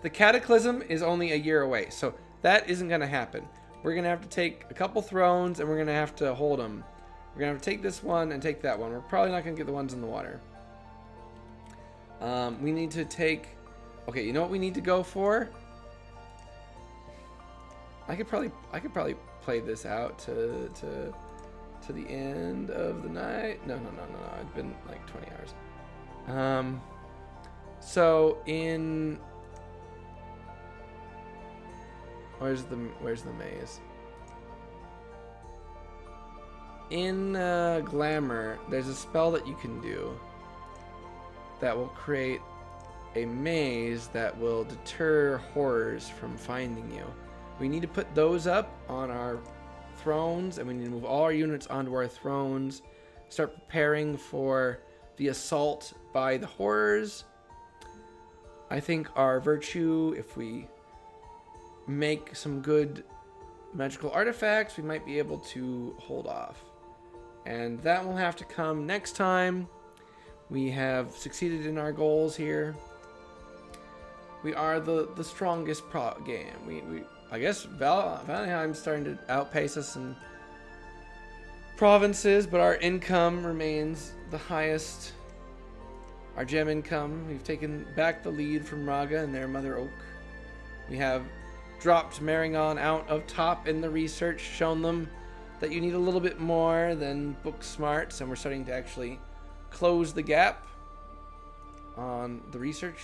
The Cataclysm is only a year away, so that isn't gonna happen. We're gonna have to take a couple thrones and we're gonna have to hold them. We're gonna have to take this one and take that one. We're probably not gonna get the ones in the water. We need to take. Okay, you know what we need to go for? I could probably play this out to the end of the night. No. It's been like 20 hours. So in where's the maze? In glamour, there's a spell that you can do that will create a maze that will deter horrors from finding you. We need to put those up on our thrones, and we need to move all our units onto our thrones. Start preparing for the assault by the horrors. I think our virtue, if we make some good magical artifacts, we might be able to hold off. And that will have to come next time. We have succeeded in our goals here. We are the strongest game. We I guess Valheim's starting to outpace us in provinces, but our income remains the highest. Our gem income, we've taken back the lead from Raga and their Mother Oak. We have dropped Marignon out of top in the research, shown them that you need a little bit more than book smarts, and we're starting to actually close the gap on the research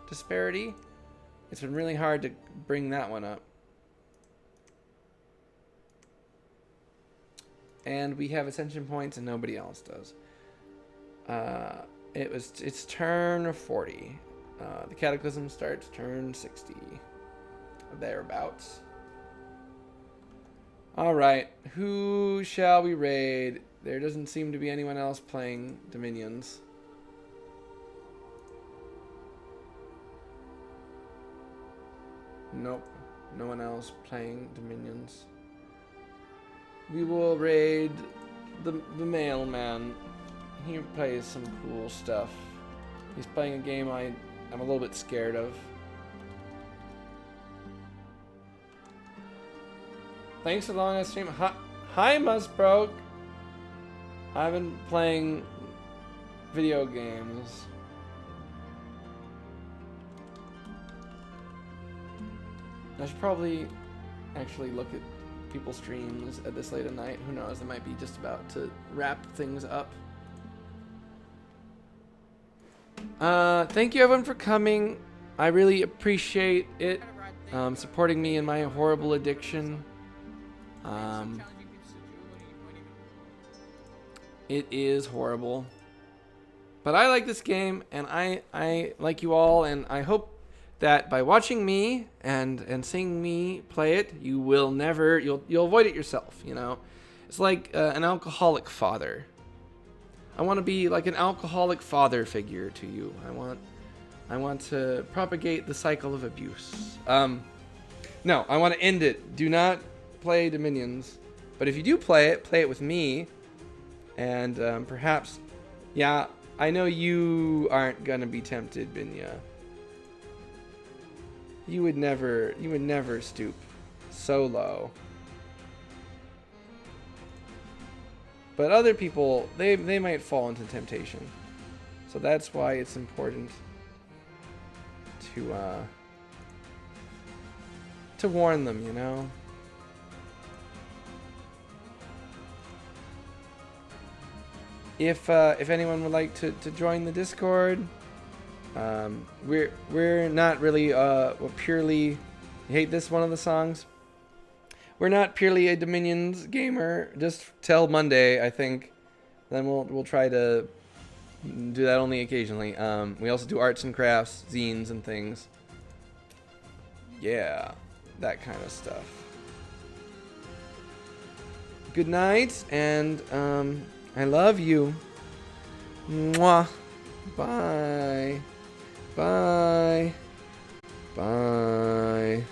disparity. It's been really hard to bring that one up. And we have ascension points and nobody else does. It's turn 40. The Cataclysm starts turn 60. Thereabouts. Alright, who shall we raid? There doesn't seem to be anyone else playing Dominions. Nope, no one else playing Dominions. We will raid the mailman. He plays some cool stuff. He's playing a game I'm a little bit scared of. Thanks for the long stream. Hi Musbroke. I've been playing video games. I should probably actually look at people's streams at this late at night. Who knows? They might be just about to wrap things up. Thank you everyone for coming. I really appreciate it. Supporting me in my horrible addiction. It is horrible. But I like this game, and I like you all, and I hope that by watching me and seeing me play it, you will never, you'll avoid it yourself, you know? It's like an alcoholic father. I want to be like an alcoholic father figure to you. I want to propagate the cycle of abuse. No, I want to end it. Do not play Dominions. But if you do play it with me, and perhaps, yeah, I know you aren't gonna be tempted, Binya. You would never stoop so low. But other people, they might fall into temptation. So that's why it's important to warn them, you know. If anyone would like to join the Discord, we're not really purely. I hate this one of the songs. We're not purely a Dominions gamer. Just till Monday, I think. Then we'll try to do that only occasionally. We also do arts and crafts, zines and things. Yeah, that kind of stuff. Good night, and I love you. Mwah. Bye. Bye. Bye.